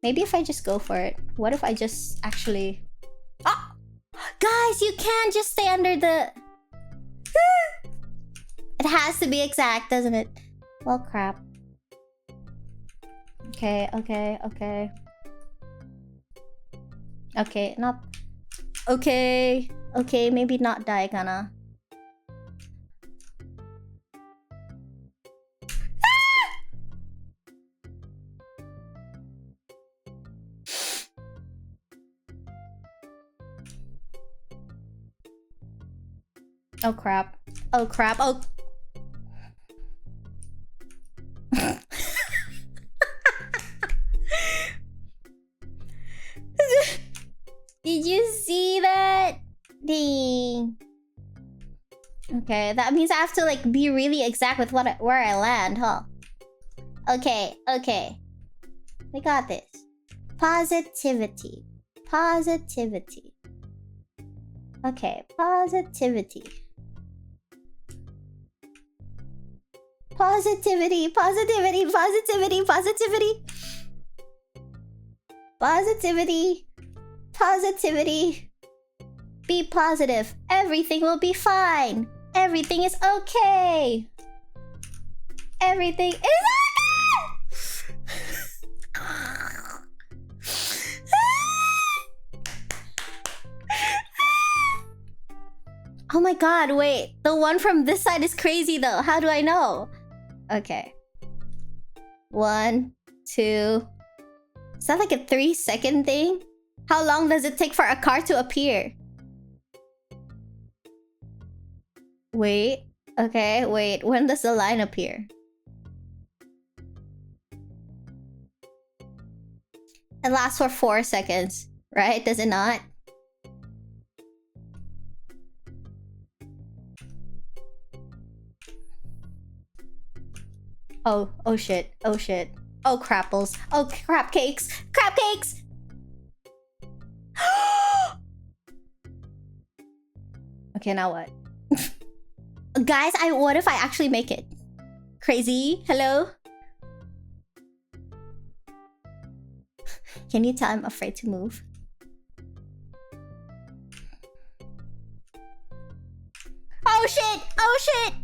Maybe if I just go for it. What if I just actually... Oh! Guys, you can't just stay under the... It has to be exact, doesn't it? Well, crap. Okay, okay, okay. Okay, not... Okay. Okay, maybe not die, Kanna. Oh crap. Oh crap. Oh. Did you see that? Dang. Okay, that means I have to like be really exact with where I land, huh? Okay, okay. We got this. Positivity. Positivity. Okay, positivity. Positivity, positivity, positivity, positivity. Positivity. Positivity. Be positive. Everything will be fine. Everything is okay. Everything is okay. Oh my god, wait. The one from this side is crazy though. How do I know? Okay. 1, 2. Is that like a 3-second thing? How long does it take for a car to appear? Wait. Okay, wait. When does the line appear? It lasts for 4 seconds, right? Does it not? Oh, oh shit. Oh shit. Oh crapples. Oh crap cakes. Crap cakes! Okay, now what? Guys, what if I actually make it? Crazy? Hello? Can you tell I'm afraid to move? Oh shit! Oh shit!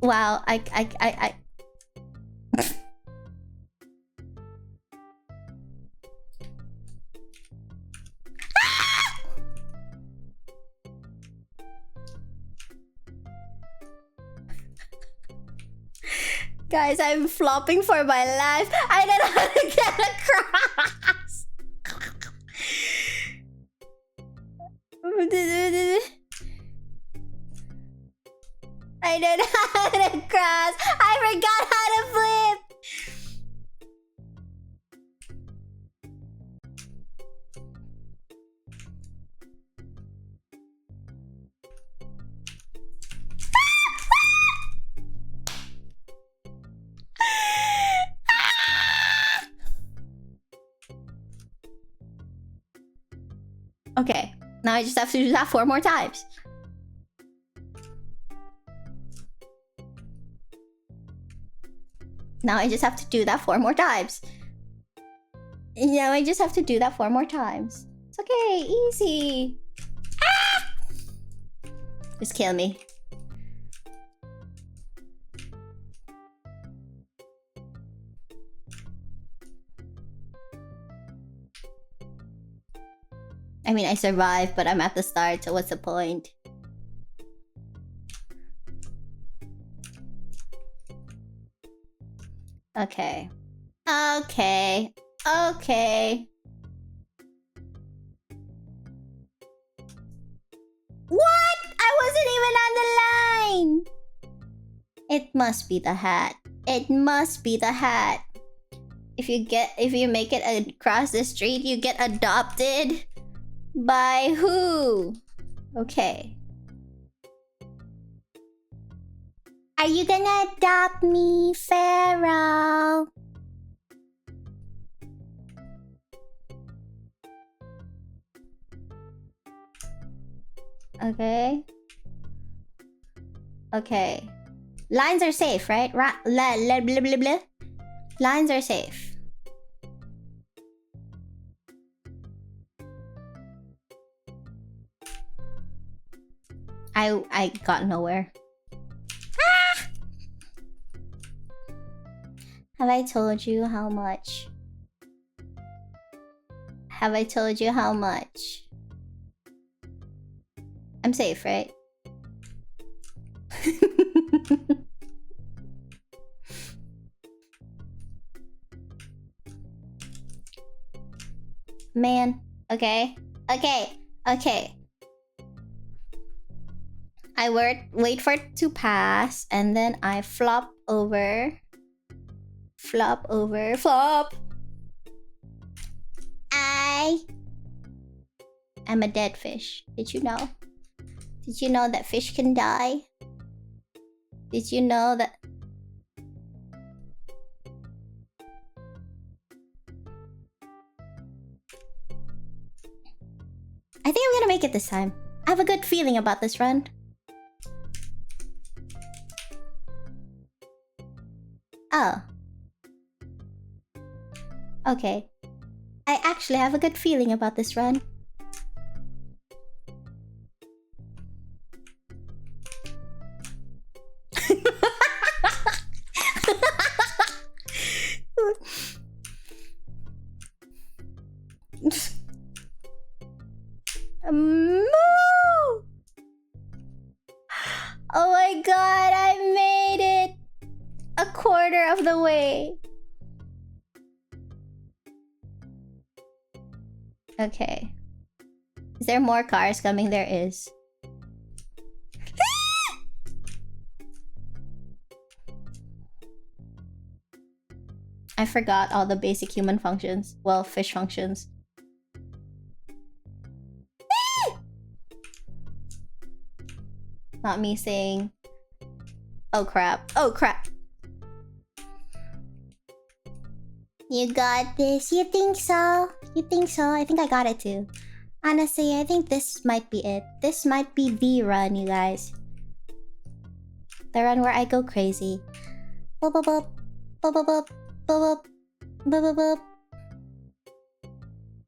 Wow, I Guys, I'm flopping for my life. I don't know how to get across. I don't know how to cross. I forgot how to flip. Okay. Now I just have to do that 4 more times. Now I just have to do that 4 more times. Now I just have to do that 4 more times. It's okay, easy. Ah! Just kill me. I mean, I survived, but I'm at the start, so what's the point? Okay. Okay. Okay. What? I wasn't even on the line! It must be the hat. It must be the hat. If you make it across the street, you get adopted. By who? Okay. Are you gonna adopt me, Pharaoh? Okay. Okay. Lines are safe, right? Blah, blah, blah, blah, blah. Lines are safe. I got nowhere. Ah! Have I told you how much? Have I told you how much? I'm safe, right? Man, okay. Okay, okay. I wait for it to pass, and then I flop over. Flop over, flop! I'm a dead fish. Did you know? Did you know that fish can die? Did you know that... I think I'm gonna make it this time. I have a good feeling about this run. Oh. Okay. I actually have a good feeling about this run. Moo! Oh my god, I made it! A quarter of the way. Okay. Is there more cars coming? There is. I forgot all the basic human functions. Well, fish functions. Not me saying... Oh crap. Oh crap. You got this. You think so? You think so? I think I got it too. Honestly, I think this might be it. This might be the run, you guys. The run where I go crazy. Boop boop boop. Boop boop boop. Boop boop. Boop boop boop.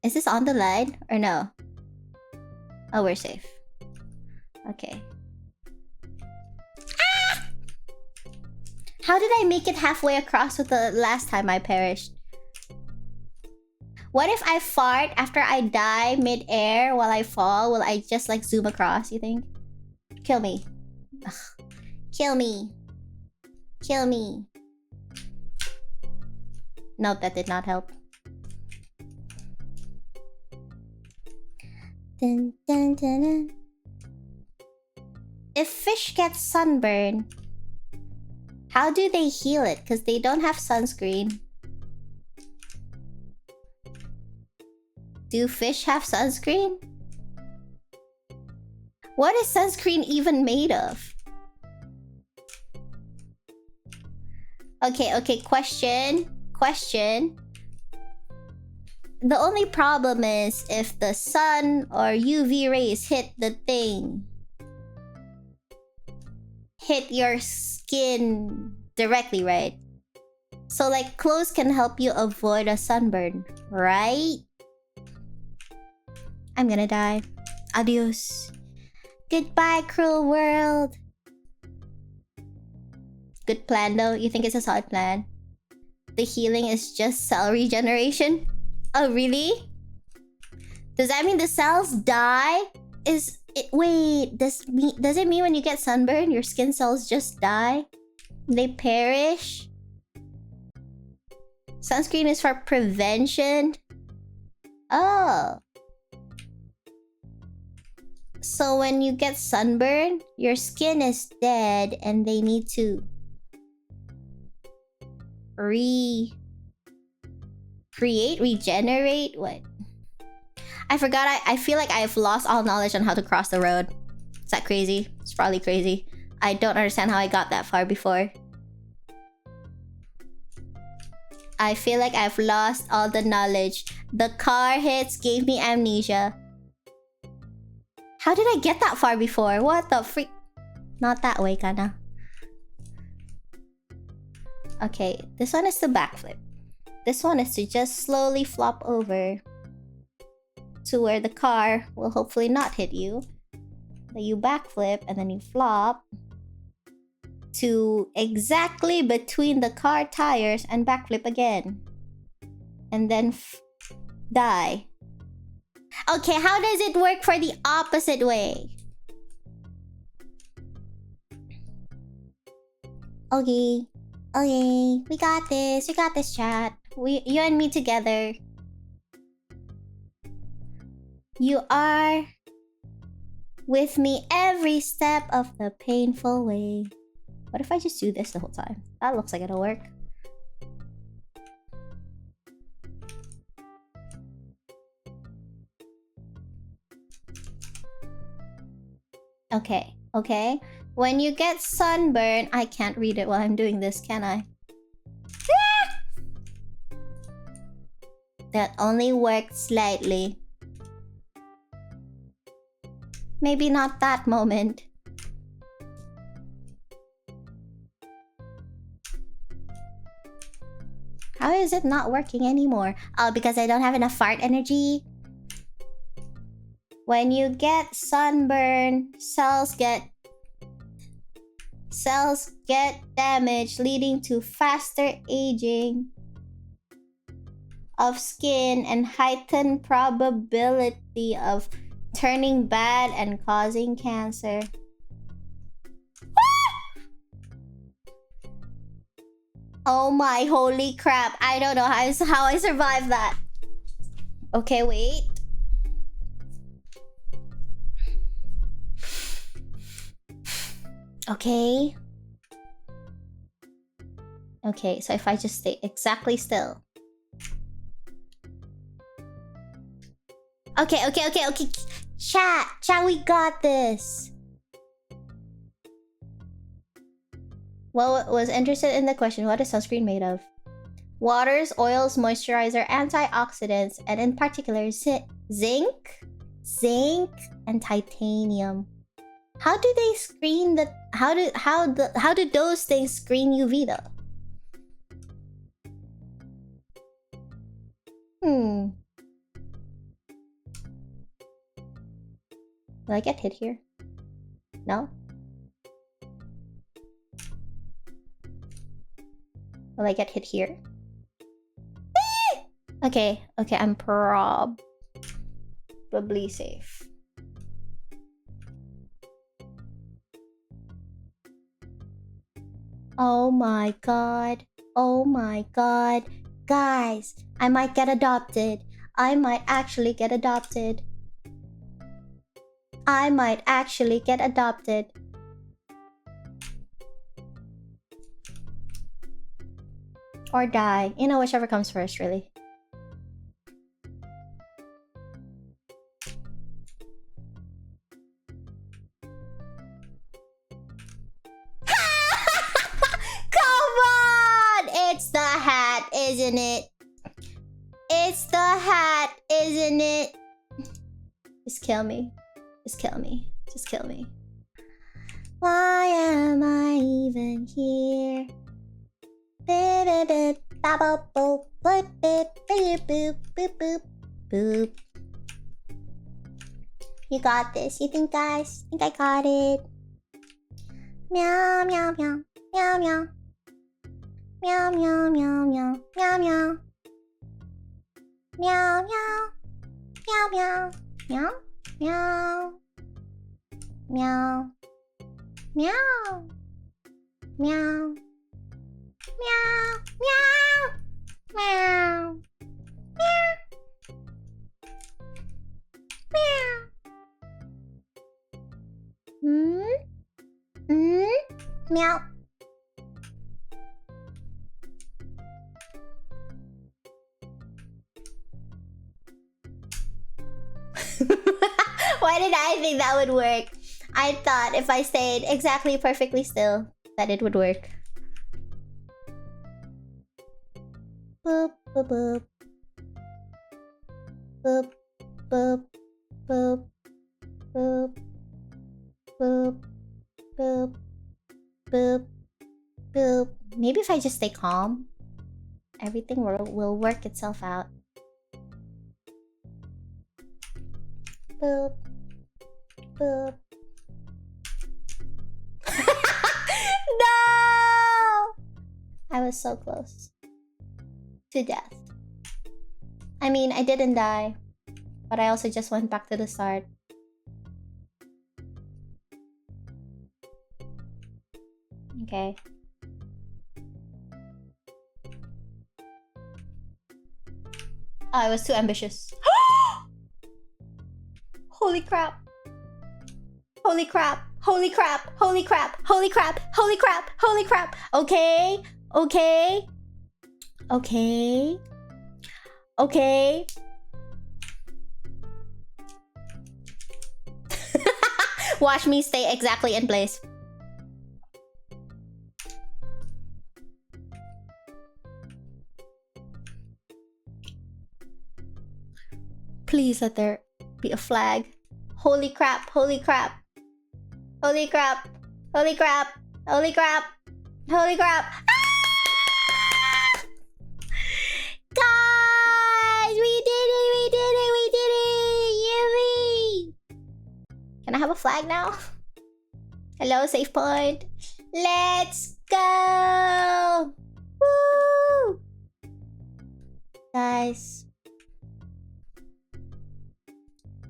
Is this on the line or no? Oh, we're safe. Okay. Ah! How did I make it halfway across with the last time I perished? What if I fart after I die mid-air while I fall? Will I just like zoom across, you think? Kill me. Ugh. Kill me. Kill me. Nope, that did not help. Dun, dun, dun, dun. If fish get sunburn, how do they heal it? Because they don't have sunscreen. Do fish have sunscreen? What is sunscreen even made of? Okay, okay, question. The only problem is if the sun or UV rays hit the thing, hit your skin directly, right? So like clothes can help you avoid a sunburn, right? I'm gonna die. Adios. Goodbye, cruel world. Good plan though. You think it's a solid plan? The healing is just cell regeneration? Oh, really? Does that mean the cells die? Wait, does it mean when you get sunburned, your skin cells just die? They perish? Sunscreen is for prevention? Oh. So when you get sunburned, your skin is dead and they need to regenerate? What? I forgot. I feel like I've lost all knowledge on how to cross the road. Is that crazy? It's probably crazy. I don't understand how I got that far before. I feel like I've lost all the knowledge. The car hits gave me amnesia. How did I get that far before? What the freak? Not that way, Kanna. Okay, this one is the backflip. This one is to just slowly flop over to where the car will hopefully not hit you. Then you backflip and then you flop to exactly between the car tires and backflip again. And then die. Okay, how does it work for the opposite way? Okay. Okay, we got this. We got this, chat. You and me together. You are with me every step of the painful way. What if I just do this the whole time? That looks like it'll work. Okay, okay. When you get sunburn, I can't read it while I'm doing this, can I? That only worked slightly. Maybe not that moment. How is it not working anymore? Oh, because I don't have enough fart energy? When you get sunburn, cells get damaged, leading to faster aging of skin and heightened probability of turning bad and causing cancer. Oh my holy crap. I don't know how I survived that. Okay, wait. Okay. Okay, so if I just stay exactly still. Okay. Chat, we got this. Well, was interested in the question, what is sunscreen made of? Waters, oils, moisturizer, antioxidants, and in particular, zinc, and titanium. How do they screen the... How do those things screen UV though? Will I get hit here? No? Will I get hit here? Okay, I'm probably safe. Oh my god. Guys, I might get adopted. I might actually get adopted. Or die. You know, whichever comes first, really. Come on! It's the hat, isn't it? It's the hat, isn't it? Just kill me. Just kill me. Just kill me. Why am I even here? Boop, boop, boop, boop, boop, boop, boop, boop, boop, boop. You got this. You think, guys? Think I got it? Meow, meow, meow, meow, meow. Meow, meow, meow, meow, meow, meow. Meow, meow, meow, meow, meow, meow, meow, meow, meow, meow, meow, meow, meow. Meow. Why did I think that would work? I thought if I stayed exactly perfectly still, that it would work. Boop, boop, boop. Boop, boop, boop, boop, boop, boop, boop, boop. Maybe if I just stay calm, everything will work itself out. Boop, boop. No! I was so close to death. I mean, I didn't die, but I also just went back to the start. Okay. Oh, I was too ambitious. Holy crap. Holy crap. Holy crap. Holy crap. Holy crap. Holy crap. Holy crap. Okay. Okay. Okay. Okay. Watch me stay exactly in place. Please let there be a flag. Holy crap, holy crap. Holy crap, holy crap, holy crap, holy crap. Ah! Guys, we did it, we did it, we did it. Yippee! Can I have a flag now? Hello, save point. Let's go! Woo! Guys,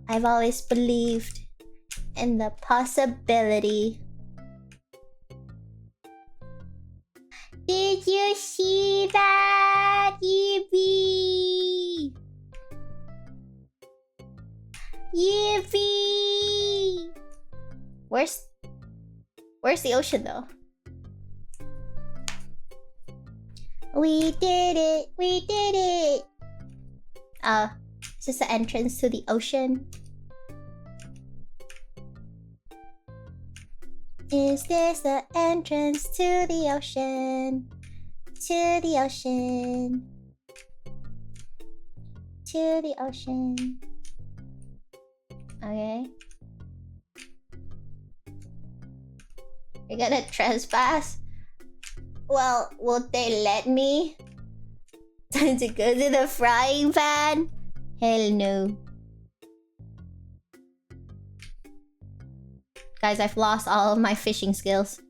I've always believed in the possibility. Did you see that, Eepy? Yippee! Where's the ocean though? We did it! We did it! Is this the entrance to the ocean? Is this the entrance to the ocean? To the ocean. To the ocean. Okay. You're gonna trespass? Well, will they let me? Time to go to the frying pan? Hell no. Guys, I've lost all of my fishing skills.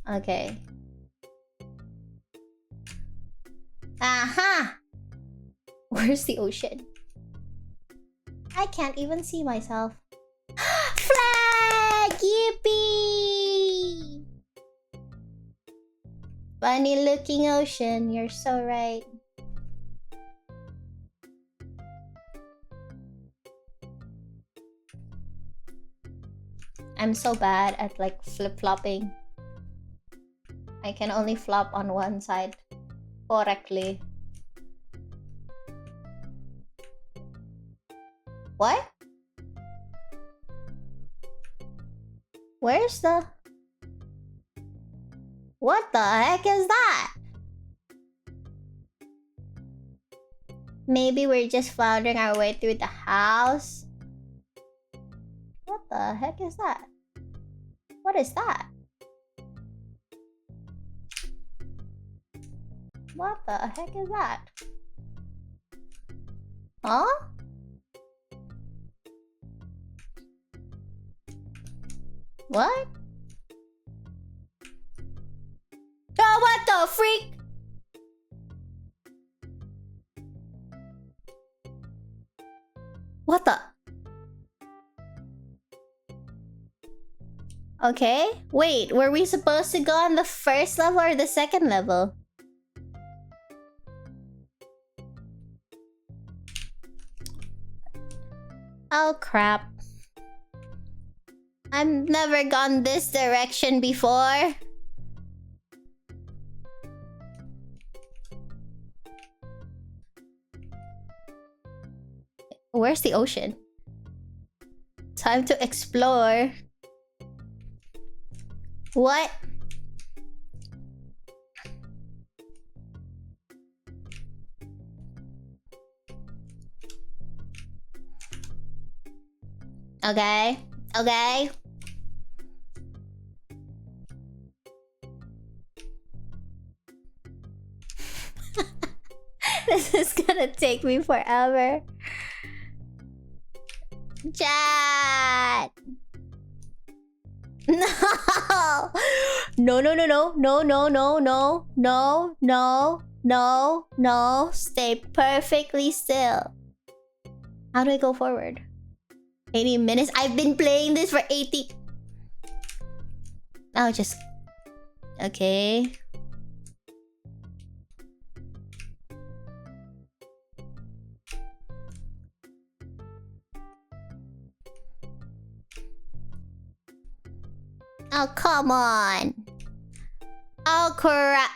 Okay. Aha! Where's the ocean? I can't even see myself. Flag! Yippee! Funny looking ocean, you're so right. I'm so bad at like flip-flopping. I can only flop on one side correctly. What? Where's the... What the heck is that? Maybe we're just floundering our way through the house. What the heck is that? What is that? What the heck is that? Huh? What? Oh, what the freak? What the? Okay. Wait, were we supposed to go on the first level or the second level? Oh, crap. I've never gone this direction before. Where's the ocean? Time to explore. What? Okay. Okay. This is gonna take me forever. Chat. No. No, no, no, no, no, no, no, no, no, no, no, no. Stay perfectly still. How do I go forward? 80 minutes? I've been playing this for 80... Oh, just... Okay. Oh, come on. Oh, crap.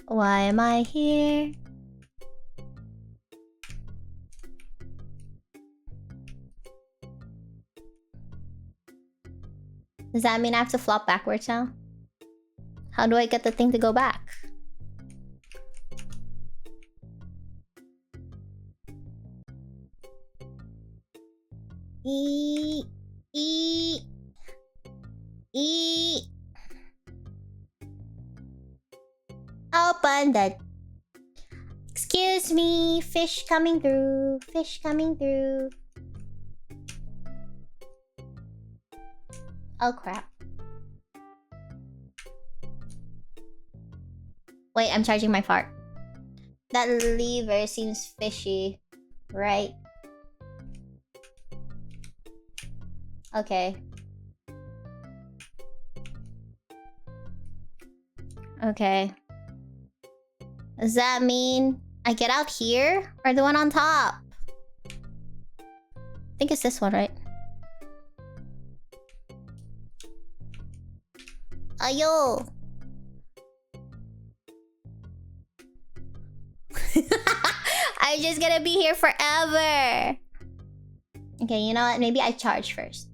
Why am I here? Does that mean I have to flop backwards now? How do I get the thing to go back? E. Open the... Excuse me, fish coming through. Fish coming through. Oh, crap. Wait, I'm charging my fart. That lever seems fishy, right? Okay. Okay. Does that mean I get out here? Or the one on top? I think it's this one, right? Ayo! I'm just gonna be here forever! Okay, you know what? Maybe I charge first.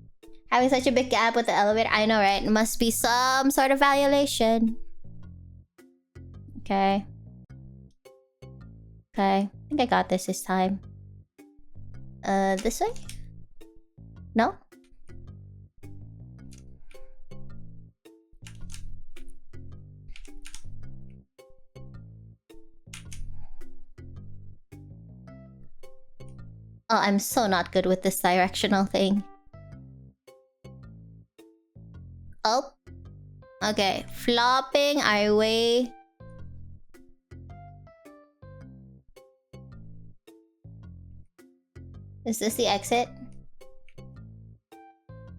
Having such a big gap with the elevator. I know, right? It must be some sort of violation. Okay. Okay. I think I got this time. This way? No? Oh, I'm so not good with this directional thing. Oh. Okay. Flopping our way. Is this the exit?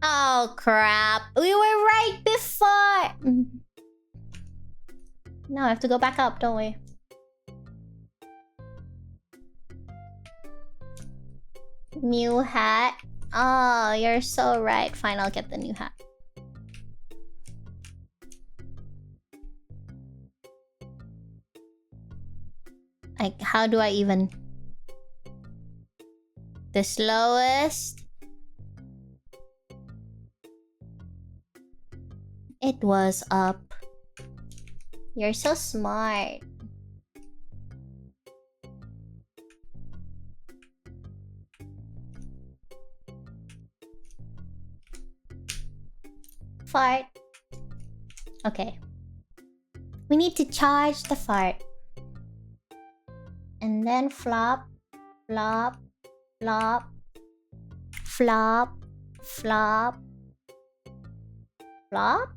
Oh, crap. We were right before. Now I have to go back up, don't we? New hat. Oh, you're so right. Fine, I'll get the new hat. Like, how do I even... The slowest? It was up. You're so smart. Fart. Okay. We need to charge the fart. And then flop, flop, flop, flop, flop, flop,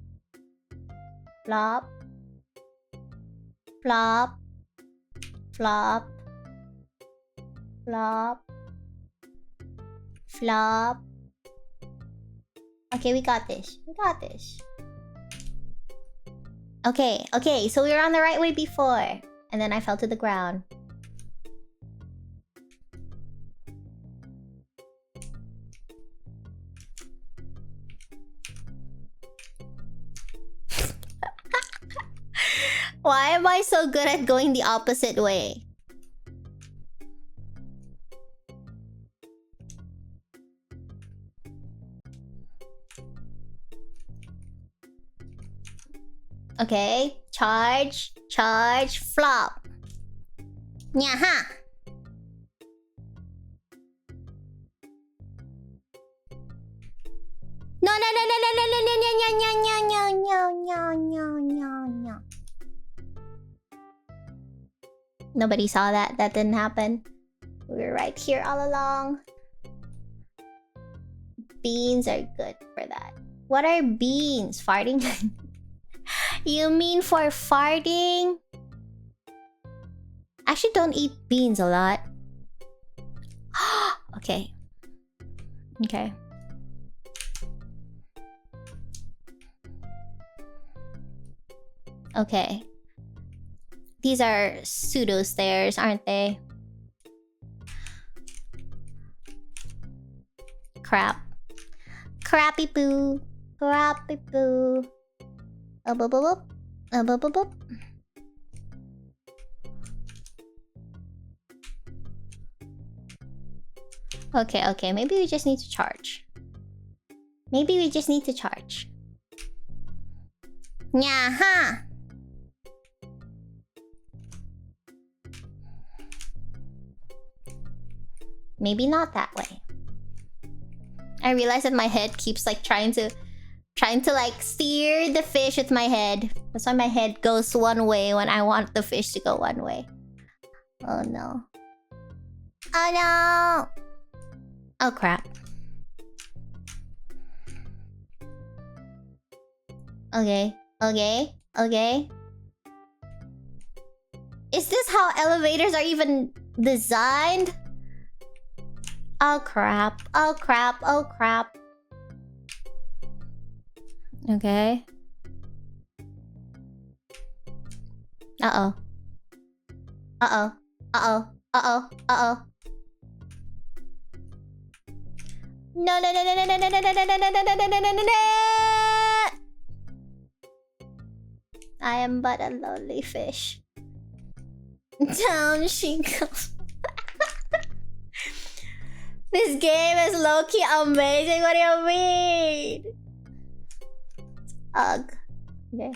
flop, flop, flop, flop, flop. Okay, we got this. We got this. Okay, okay, so we were on the right way before. And then I fell to the ground. Why am I so good at going the opposite way? Okay, charge, charge, flop. Nyaha. No, no, no, no, no, no, no, no, no, no, no, no, no, no, no. Nobody saw that. That didn't happen. We were right here all along. Beans are good for that. What are beans? Farting? You mean for farting? I actually don't eat beans a lot. Okay. Okay. Okay. These are pseudo stairs, aren't they? Crap. Crappy poo. Crappy poo. Boop, boop, boop. Boop, boop, boop. Okay, okay. Maybe we just need to charge. Maybe we just need to charge. Nyaha! Maybe not that way. I realize that my head keeps like trying to like steer the fish with my head. That's why my head goes one way when I want the fish to go one way. Oh no. Oh no! Oh crap. Okay, okay, okay. Is this how elevators are even designed? Oh crap, oh crap, oh crap. Okay. Uh-oh. Uh-oh. Uh-oh. Uh-oh. Uh-oh. No, no, no, no, no, no, no, no, no, no, no, no, no, no, no, no, no. I am but a lonely fish. Down she goes. This game is low-key amazing. What do you mean? Ugh. Okay.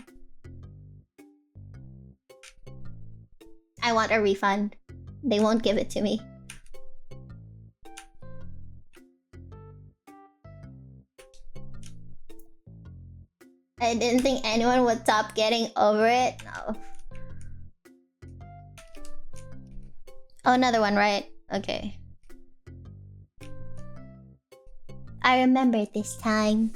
I want a refund. They won't give it to me. I didn't think anyone would stop getting over it. No. Oh, another one, right? Okay. I remember this time.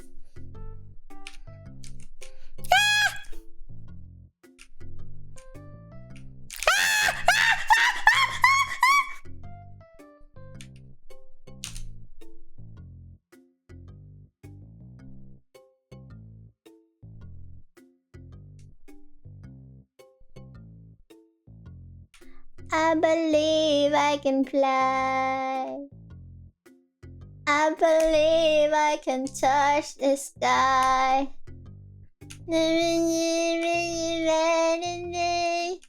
I believe I can fly. I believe I can touch the sky.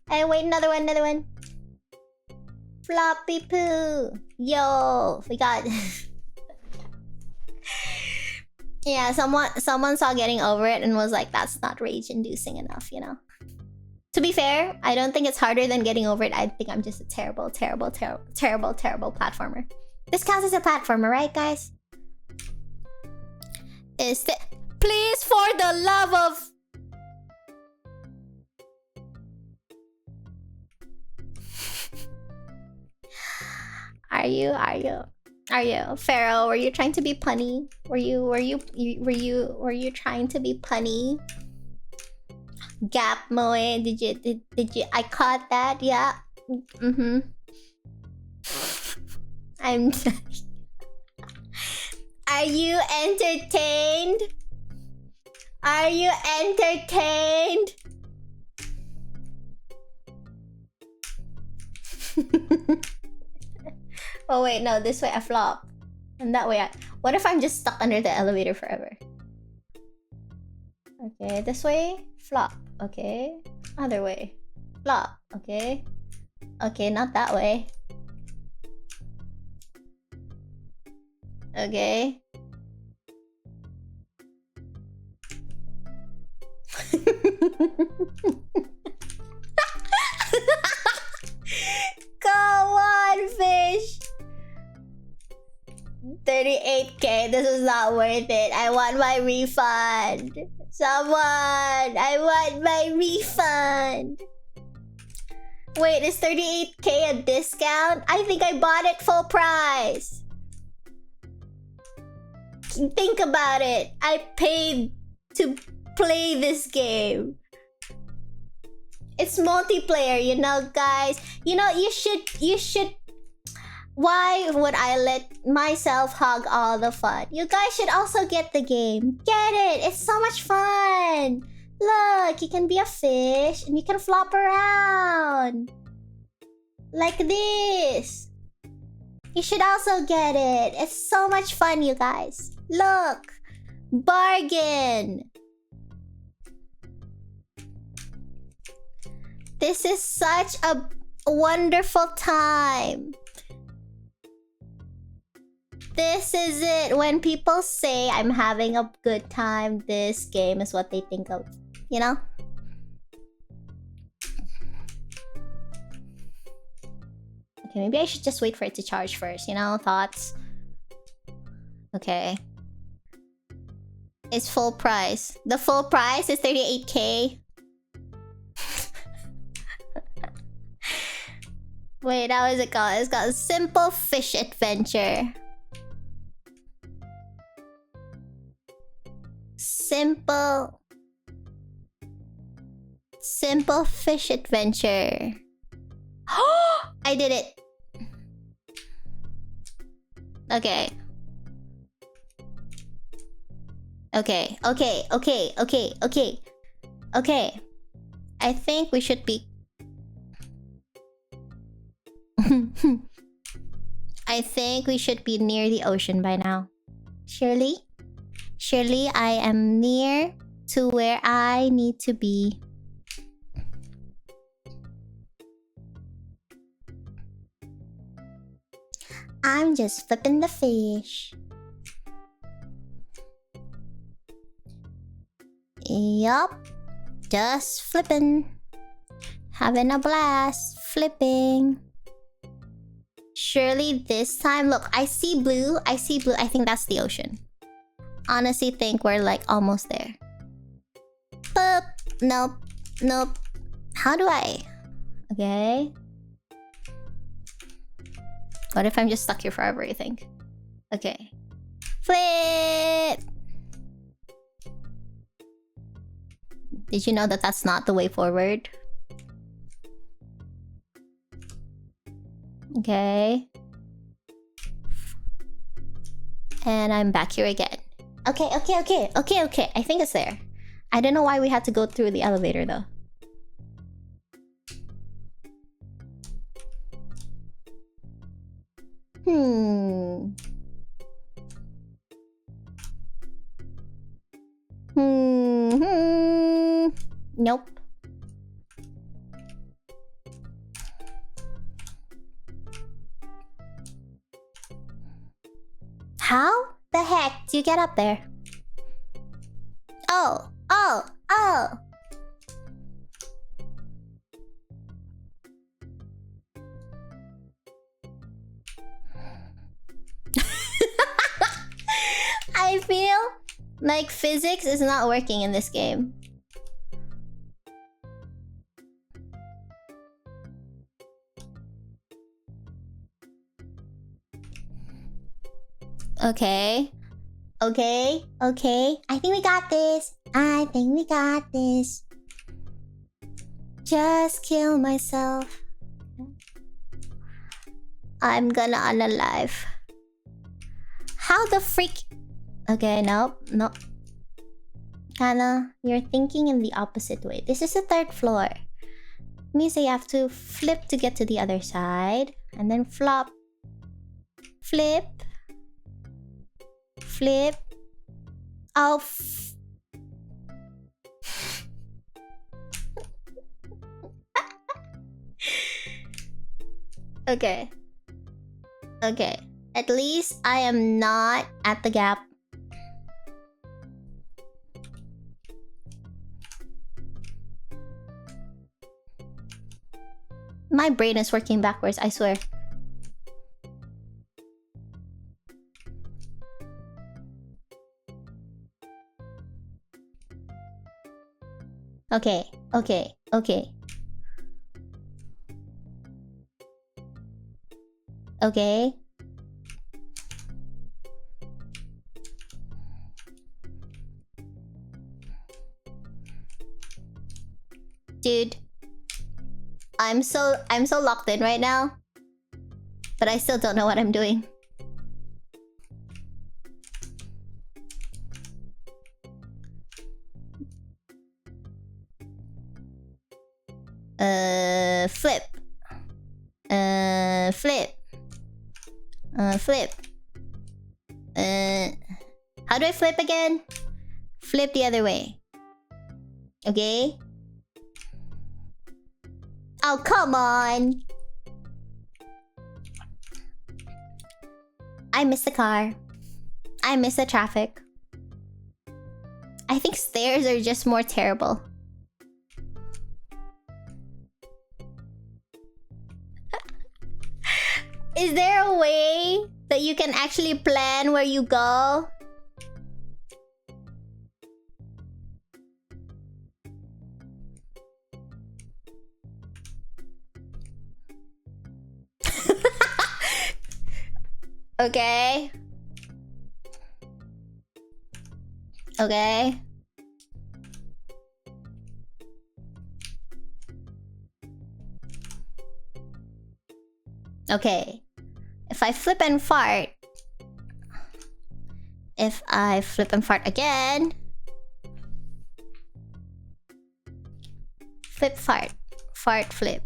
Hey, wait, another one, another one. Floppy poo. Yo, we got... Yeah, someone saw getting over it and was like, that's not rage-inducing enough, you know? To be fair, I don't think it's harder than getting over it. I think I'm just a terrible, terrible, terrible, terrible, terrible platformer. This counts as a platformer, right, guys? Is the Please, for the love of... Are you Pharaoh? Were you trying to be punny? Were you trying to be punny? Gap Moe, did you? I caught that. Yeah. I'm. Are you entertained? Are you entertained? Oh wait, no, this way I flop. And that way I... What if I'm just stuck under the elevator forever? Okay, this way, flop. Okay. Other way. Flop. Okay. Okay, not that way. Okay. Come on, fish! 38k, this is not worth it. I want my refund. Someone! I want my refund! Wait, is 38k a discount? I think I bought it full price. Think about it. I paid to play this game. It's multiplayer, you know, guys. You know, you should... Why would I let myself hog all the fun? You guys should also get the game. Get it! It's so much fun! Look, you can be a fish and you can flop around. Like this. You should also get it. It's so much fun, you guys. Look! Bargain! This is such a wonderful time. This is it. When people say I'm having a good time, this game is what they think of. You know? Okay, maybe I should just wait for it to charge first, you know? Thoughts? Okay. It's full price. The full price is 38k. Wait, how is it called? It's called Simple Fish Adventure. Simple Fish Adventure. I did it. Okay. Okay. I think we should be... I think we should be near the ocean by now. Surely, I am near to where I need to be. I'm just flipping the fish. Yup. Just flipping. Having a blast. Flipping. Surely this time... Look, I see blue. I think that's the ocean. Honestly think we're like almost there. Boop. Nope. How do I... Okay. What if I'm just stuck here forever, you think? Okay. Flip! Did you know that that's not the way forward? Okay. And I'm back here again. Okay. I think it's there. I don't know why we had to go through the elevator though. Nope. How the heck do you get up there? Oh. Like, physics is not working in this game. Okay. Okay. Okay. I think we got this. I think we got this. Just kill myself. I'm gonna unalive. How the freak... Okay, nope. Nope. Kanna, you're thinking in the opposite way. This is the 3rd floor. Means you have to flip to get to the other side. And then flop. Flip. Flip. Oh, okay. Okay. At least I am not at the gap. My brain is working backwards, I swear. Okay, okay, okay. Okay. Dude. I'm so locked in right now. But I still don't know what I'm doing. Flip. Flip. Flip. How do I flip again? Flip the other way. Okay. Oh, come on. I miss the car. I miss the traffic. I think stairs are just more terrible. Is there a way that you can actually plan where you go? Okay. Okay. Okay. If I flip and fart... If I flip and fart again... Flip, fart. Fart, flip.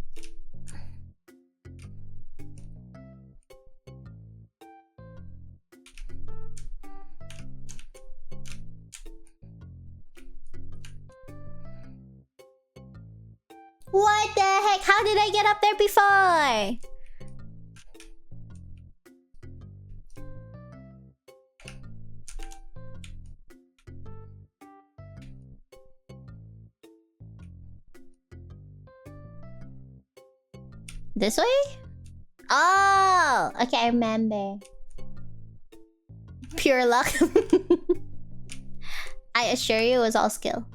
What the heck? How did I get up there before? This way? Oh! Okay, I remember. Pure luck. I assure you it was all skill.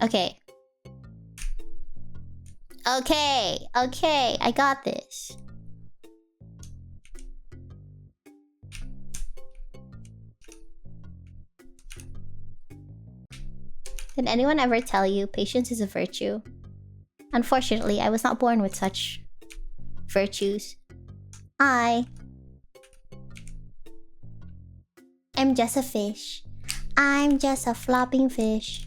Okay. Okay, okay, I got this. Did anyone ever tell you patience is a virtue? Unfortunately, I was not born with such virtues. I am just a fish. I'm just a flopping fish.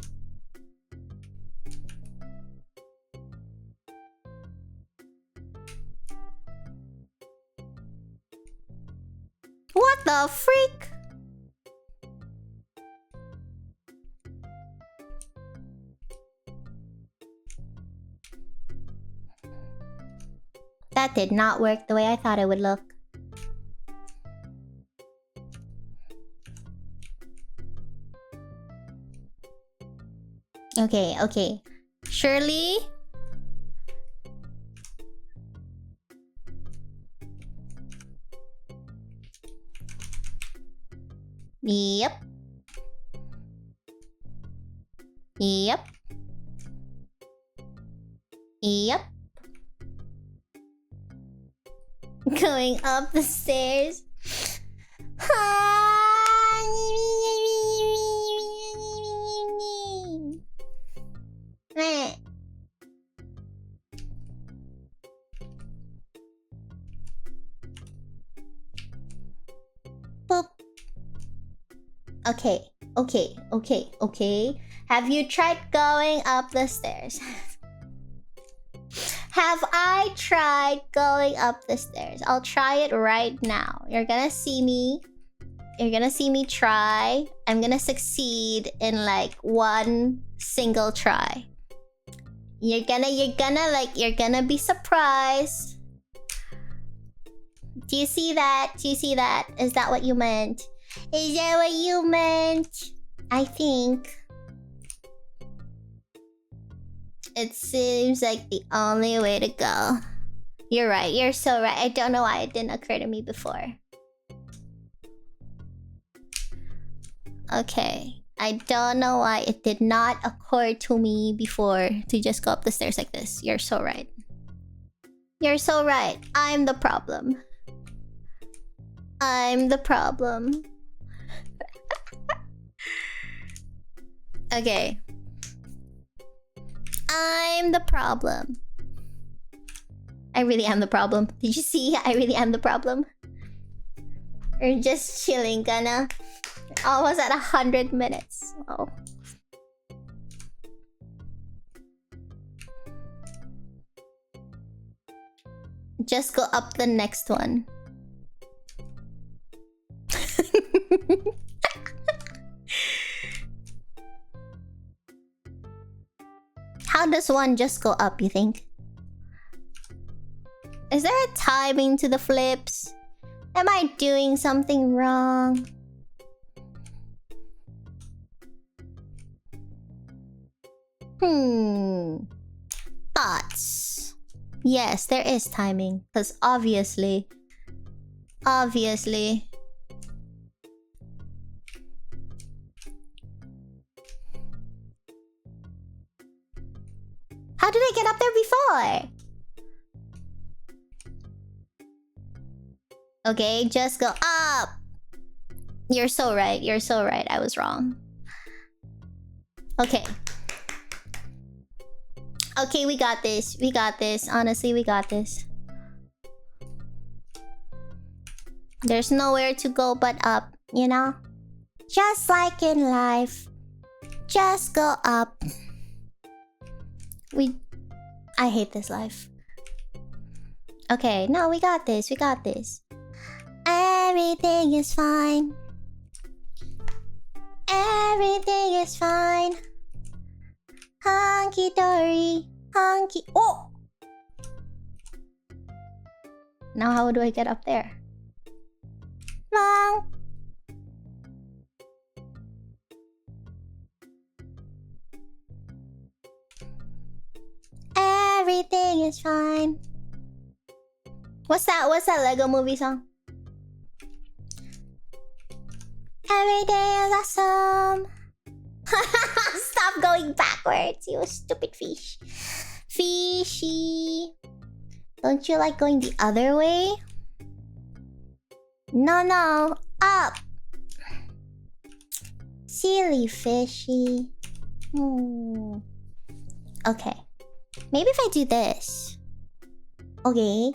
What the freak? That did not work the way I thought it would look. Okay, okay. Surely... Yep. Yep. Yep. Going up the stairs. Boop. Okay. Have you tried going up the stairs? Have I tried going up the stairs? I'll try it right now. You're gonna see me. You're gonna see me try. I'm gonna succeed in like one single try. You're gonna be surprised. Do you see that? Do you see that? Is that what you meant? Is that what you meant? I think. It seems like the only way to go. You're right. You're so right. I don't know why it didn't occur to me before. Okay. I don't know why it did not occur to me before to just go up the stairs like this. You're so right. You're so right. I'm the problem. I'm the problem. Okay. I'm the problem. I really am the problem. Did you see? I really am the problem. We're just chilling, Kanna. Almost at 100 minutes. Oh. Just go up the next one. How does one just go up, you think? Is there a timing to the flips? Am I doing something wrong? Thoughts. Yes, there is timing. Because obviously... Obviously... How did I get up there before? Okay, just go up. You're so right. You're so right. I was wrong. Okay. Okay, we got this. We got this. Honestly, we got this. There's nowhere to go but up, you know? Just like in life. Just go up. I hate this life. Okay, no, we got this. We got this. Everything is fine. Everything is fine. Honky dory. Honky. Oh! Now, how do I get up there? Long. Everything is fine. What's that Lego movie song? Every day is awesome. Stop going backwards, you stupid fish. Fishy. Don't you like going the other way? No. Up. Silly fishy. Okay. Maybe if I do this. Okay.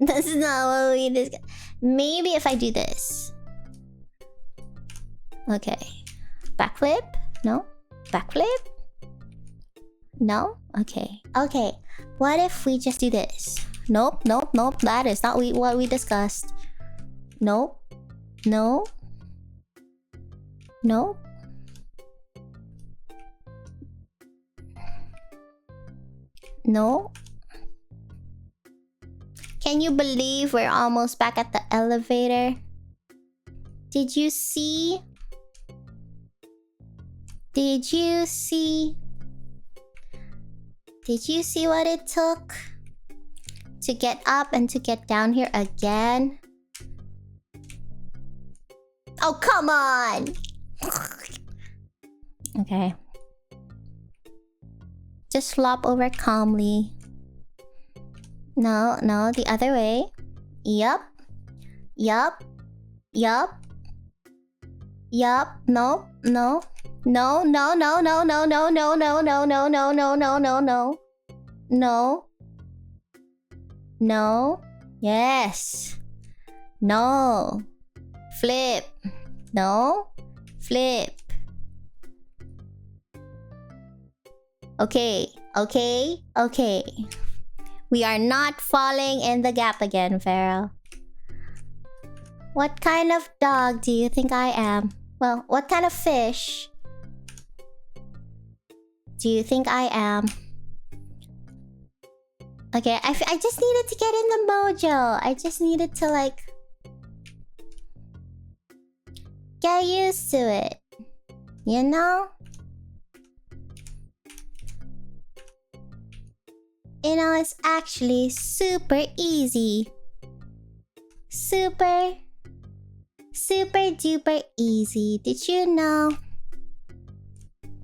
This is not what we discussed. Maybe if I do this. Okay. Backflip? No? Backflip? No? Okay. Okay. What if we just do this? Nope. That is not what we discussed. Nope. No. No. No. Can you believe we're almost back at the elevator? Did you see? Did you see? Did you see what it took to get up and to get down here again? Oh, come on! Okay. Just flop over calmly. No, no, the other way. Yup. Yup. Yup. Yup. No. No. No, no, no, no, no, no, no, no, no, no, no, no, no, no, no. No. No. Yes. No. Flip. No. Flip. Okay. Okay. Okay. We are not falling in the gap again, Pharaoh. What kind of dog do you think I am? Well, what kind of fish do you think I am? Okay, I just needed to get in the mojo. I just needed to, like, get used to it. You know? You know, it's actually super easy. Super duper easy. Did you know?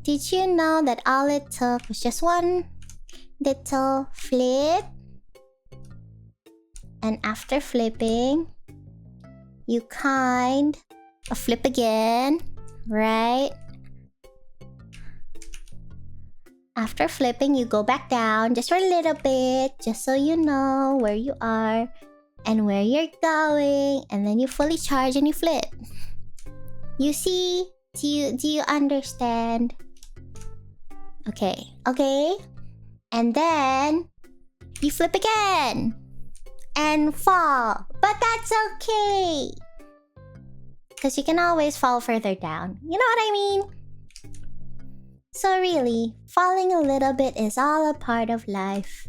Did you know that all it took was just one little flip? And after flipping, you kind of flip again, right? After flipping, you go back down just for a little bit, just so you know where you are and where you're going, and then you fully charge and you flip. You see? Do you understand? Okay, okay. And then you flip again and fall. But that's okay, because you can always fall further down. You know what I mean? So really, falling a little bit is all a part of life.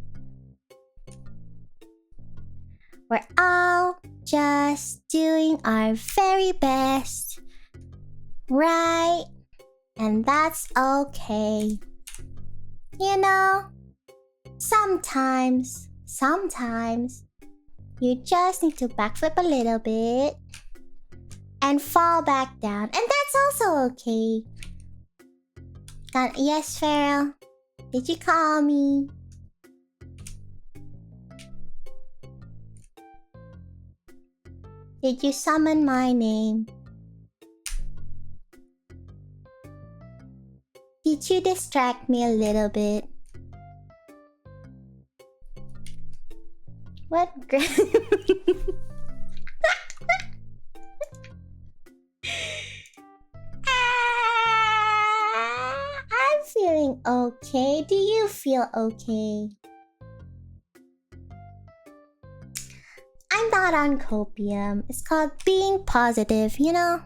We're all just doing our very best, right? And that's okay. You know, sometimes you just need to backflip a little bit and fall back down. And that's also okay. Yes, Pharaoh? Did you call me? Did you summon my name? Did you distract me a little bit? What? I'm feeling okay. Do you feel okay? I'm not on copium. It's called being positive, you know?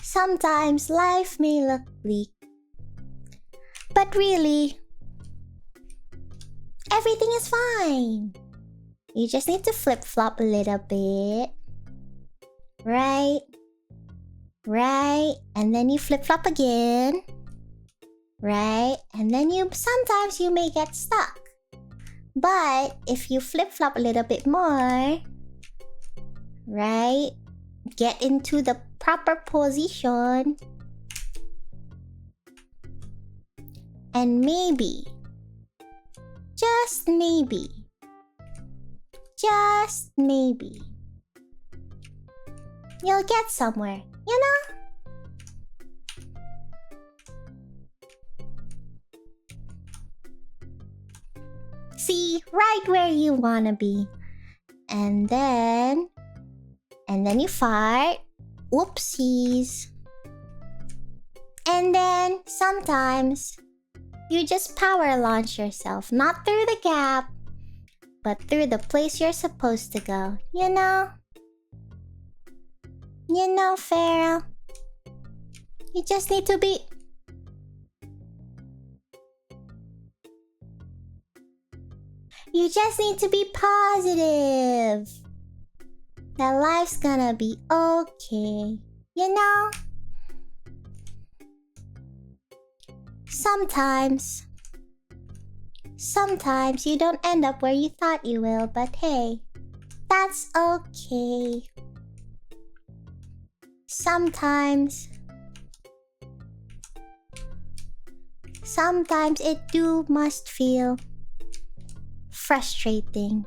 Sometimes life may look bleak, but really, everything is fine. You just need to flip-flop a little bit. Right? Right? And then you flip-flop again. Right? And then sometimes you may get stuck. But if you flip-flop a little bit more, right? Get into the proper position. And maybe, just maybe, you'll get somewhere, you know? See, right where you wanna be. And then you fart. Whoopsies. And then sometimes you just power launch yourself, not through the gap, but through the place you're supposed to go, you know? You know, Pharaoh? You just need to be... You just need to be positive. That life's gonna be okay, you know? Sometimes you don't end up where you thought you will, but hey, that's okay. Sometimes it must feel frustrating.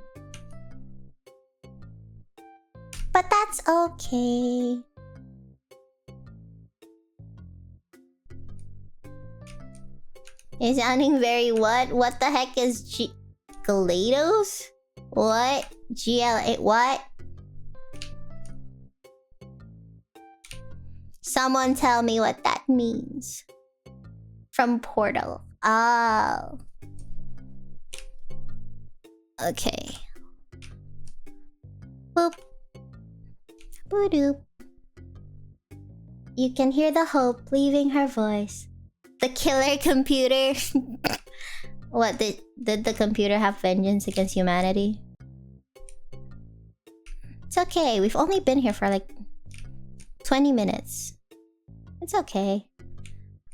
But that's okay. It's sounding very what? What the heck is GLaDOS? What? GLA what? Someone tell me what that means. From Portal. Oh. Okay. Boop. Boo-doop. You can hear the hope leaving her voice. The killer computer. What, did the computer have vengeance against humanity? It's okay. We've only been here for like 20 minutes. It's okay.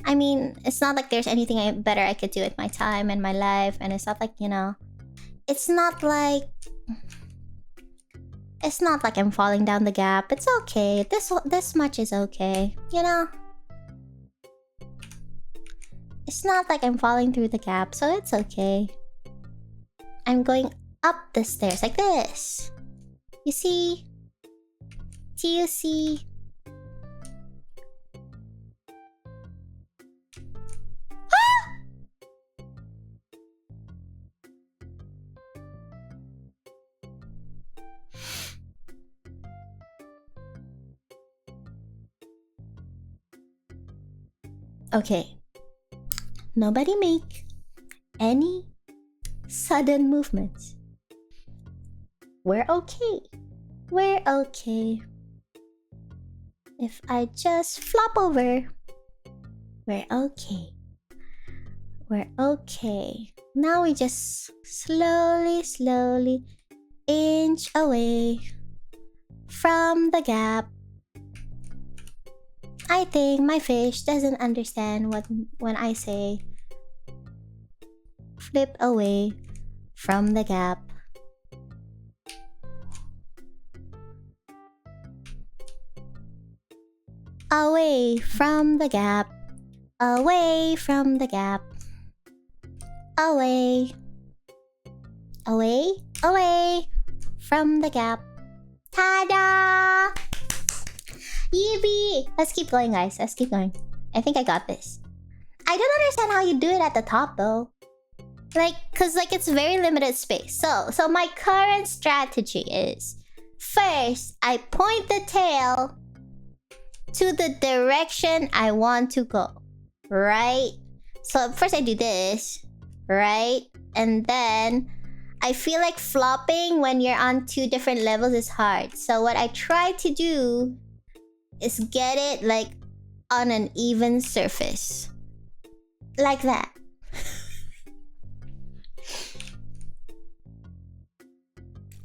I mean, it's not like there's anything better I could do with my time and my life. And it's not like, you know... It's not like I'm falling down the gap. It's okay. This much is okay. You know? It's not like I'm falling through the gap, so it's okay. I'm going up the stairs like this. You see? Do you see? Okay. Nobody make any sudden movements. We're okay. We're okay. If I just flop over, we're okay. We're okay. Now we just slowly inch away from the gap. I think my fish doesn't understand when I say flip away from the gap. Away from the gap. Away from the gap. Away. Away from the gap. Ta-da! Eepy! Let's keep going, guys. Let's keep going. I think I got this. I don't understand how you do it at the top, though. Cause it's very limited space. So my current strategy is... First, I point the tail to the direction I want to go. Right? So first I do this. Right? And then... I feel like flopping when you're on two different levels is hard. So what I try to do is get it on an even surface. Like that.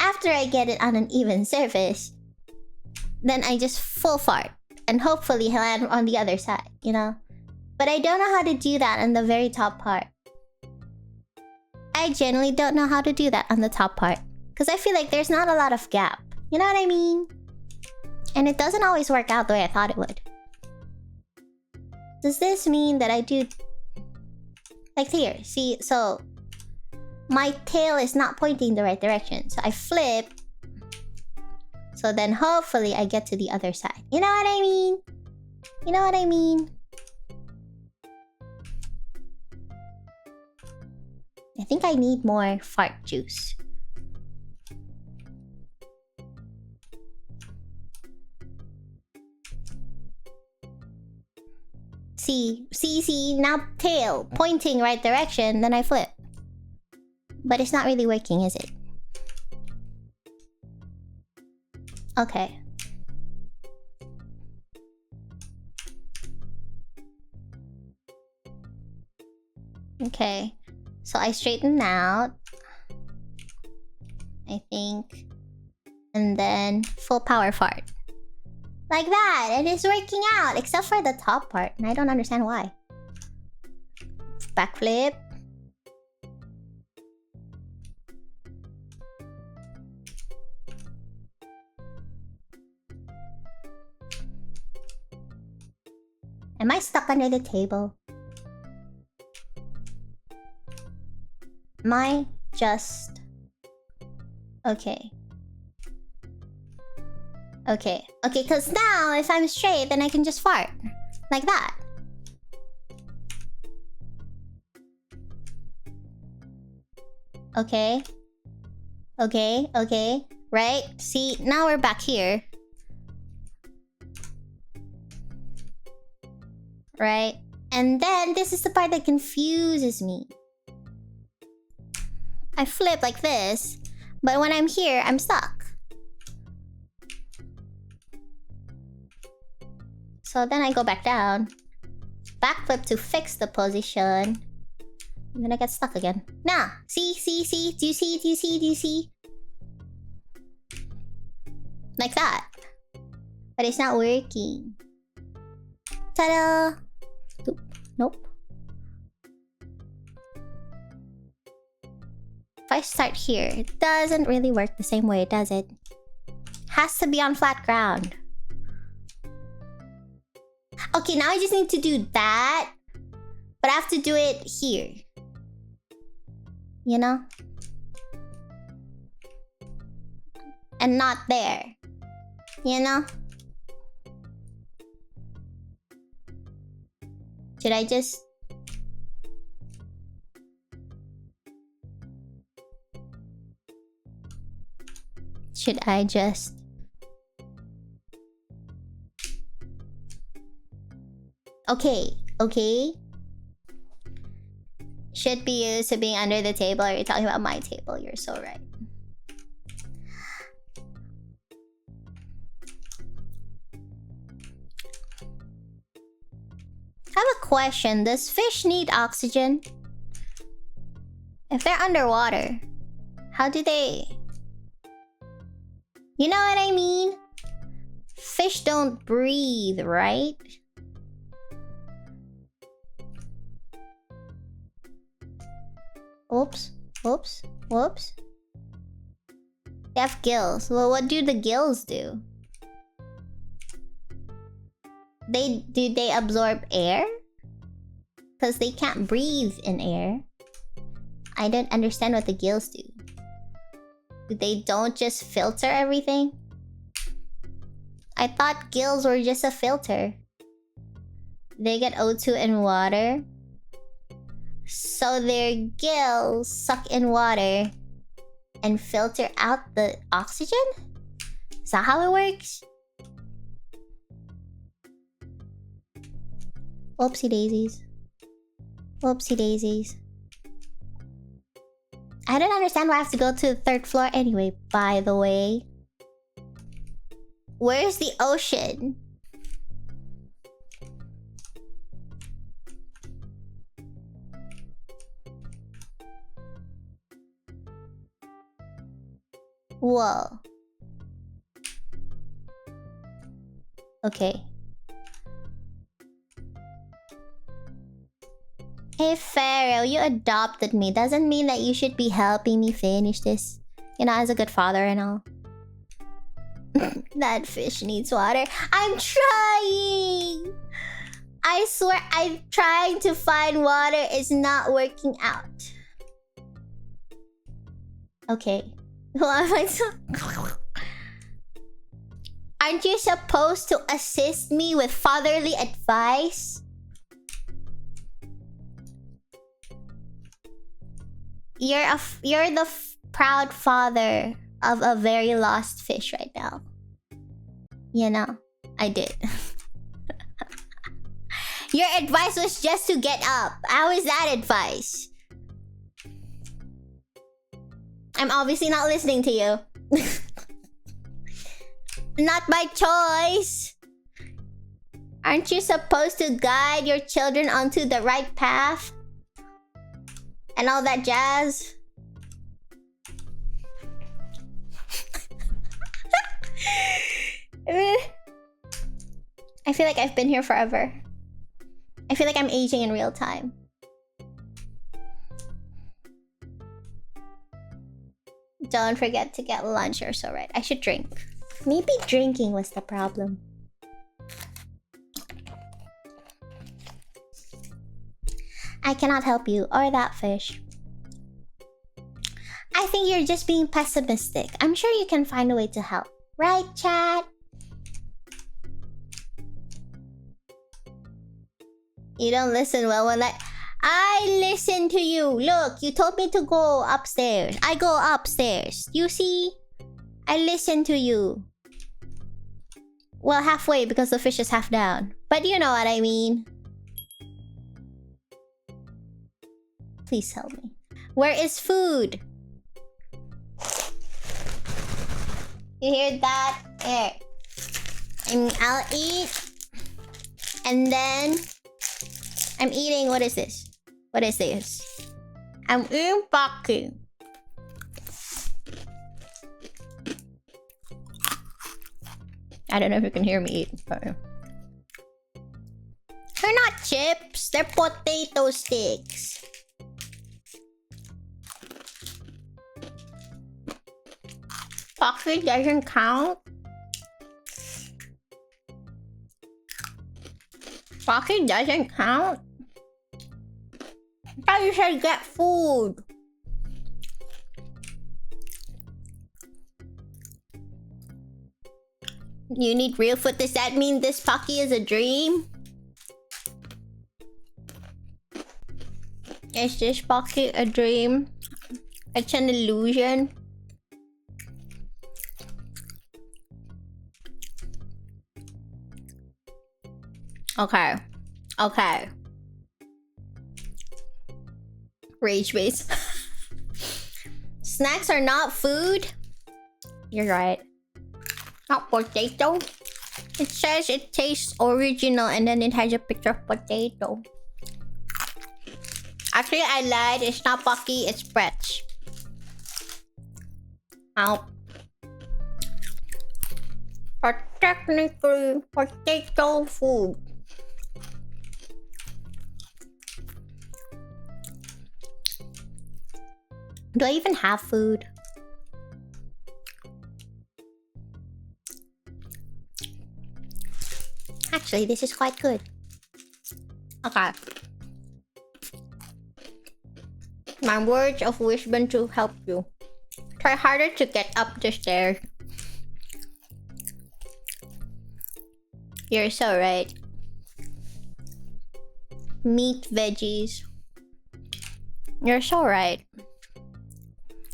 After I get it on an even surface, then I just full fart and hopefully land on the other side, you know? But I don't know how to do that on the very top part. I generally don't know how to do that on the top part. Because I feel like there's not a lot of gap. You know what I mean? And it doesn't always work out the way I thought it would. Does this mean that I do... Like here, see? So... My tail is not pointing the right direction. So I flip. So then hopefully I get to the other side. You know what I mean? You know what I mean? I think I need more fart juice. See, now tail pointing right direction, then I flip. But it's not really working, is it? Okay. Okay. So I straighten out. I think. And then full power fart. Like that! And it's working out! Except for the top part. And I don't understand why. Backflip. Am I stuck under the table? Am I just... Okay. Okay. Okay, because now if I'm straight, then I can just fart. Like that. Okay. Okay, okay. Right? See, now we're back here. Right? And then this is the part that confuses me. I flip like this, but when I'm here, I'm stuck. So then I go back down. Backflip to fix the position. And then I get stuck again. Nah! See? See? See? Do you see? Do you see? Do you see? Like that. But it's not working. Ta-da! Nope. If I start here, it doesn't really work the same way, does it? Has to be on flat ground. Okay, now I just need to do that. But I have to do it here. You know? And not there. You know? Should I just... Should I just... Okay, okay. Should be used to being under the table. Are you talking about my table? You're so right. I have a question. Does fish need oxygen? If they're underwater, how do they... You know what I mean? Fish don't breathe, right? Oops. Whoops. Whoops. They have gills. Well, what do the gills do? Do they absorb air? Because they can't breathe in air. I don't understand what the gills do. They don't just filter everything? I thought gills were just a filter. They get O2 and water. So their gills suck in water and filter out the oxygen? Is that how it works? Oopsie daisies. Oopsie daisies. I don't understand why I have to go to the 3rd floor anyway, by the way. Where's the ocean? Whoa. Okay. Hey Pharaoh, you adopted me. Doesn't mean that you should be helping me finish this. You know, as a good father and all. That fish needs water. I'm trying! I swear, I'm trying to find water. It's not working out. Okay. What am I Aren't you supposed to assist me with fatherly advice? You're the proud father of a very lost fish right now. You know, I did. Your advice was just to get up. How is that advice? I'm obviously not listening to you. Not by choice. Aren't you supposed to guide your children onto the right path? And all that jazz? I feel like I've been here forever. I feel like I'm aging in real time. Don't forget to get lunch, you're so right. I should drink. Maybe drinking was the problem. I cannot help you or that fish. I think you're just being pessimistic. I'm sure you can find a way to help. Right, chat? You don't listen well when I listen to you. Look, you told me to go upstairs. I go upstairs. You see? I listen to you. Well, halfway because the fish is half down. But you know what I mean. Please help me. Where is food? You hear that? Here. I'll eat. And then... I'm eating... What is this? What is this? I'm eating Pocky. I don't know if you can hear me eat. But... They're not chips. They're potato sticks. Pocky doesn't count. Pocky doesn't count. I thought you said get food. You need real food. Does that mean this Pocky is a dream? Is this Pocky a dream? It's an illusion. Okay. Okay. Rage base. Snacks are not food? You're right. Not potato. It says it tastes original and then it has a picture of potato. Actually, I lied. It's not Pocky, it's Pretz. Ow. Are technically potato food. Do I even have food? Actually, this is quite good. Okay. My words of wisdom to help you. Try harder to get up the stairs. You're so right. Meat, veggies. You're so right.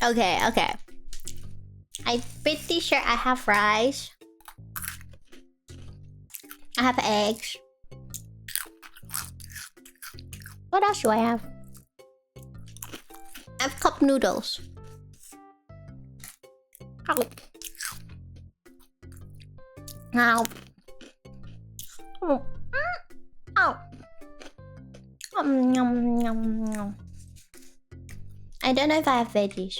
Okay, okay. I'm pretty sure I have rice. I have eggs. What else do I have? I have cup noodles. Ow. Ow. Oh. Ow. Yum, yum, yum. I don't know if I have veggies.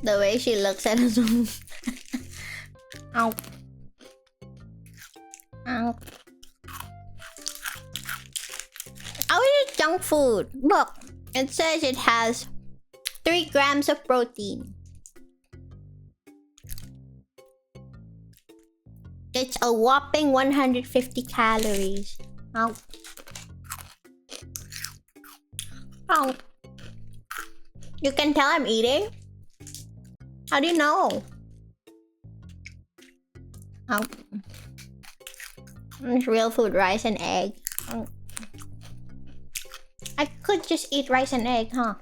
The way she looks at us. Ow. Ow. I would eat junk food. Look, it says it has 3 grams of protein. It's a whopping 150 calories. Ow. Ow. You can tell I'm eating? How do you know? Ow. It's real food, rice and egg. Ow. I could just eat rice and egg, huh?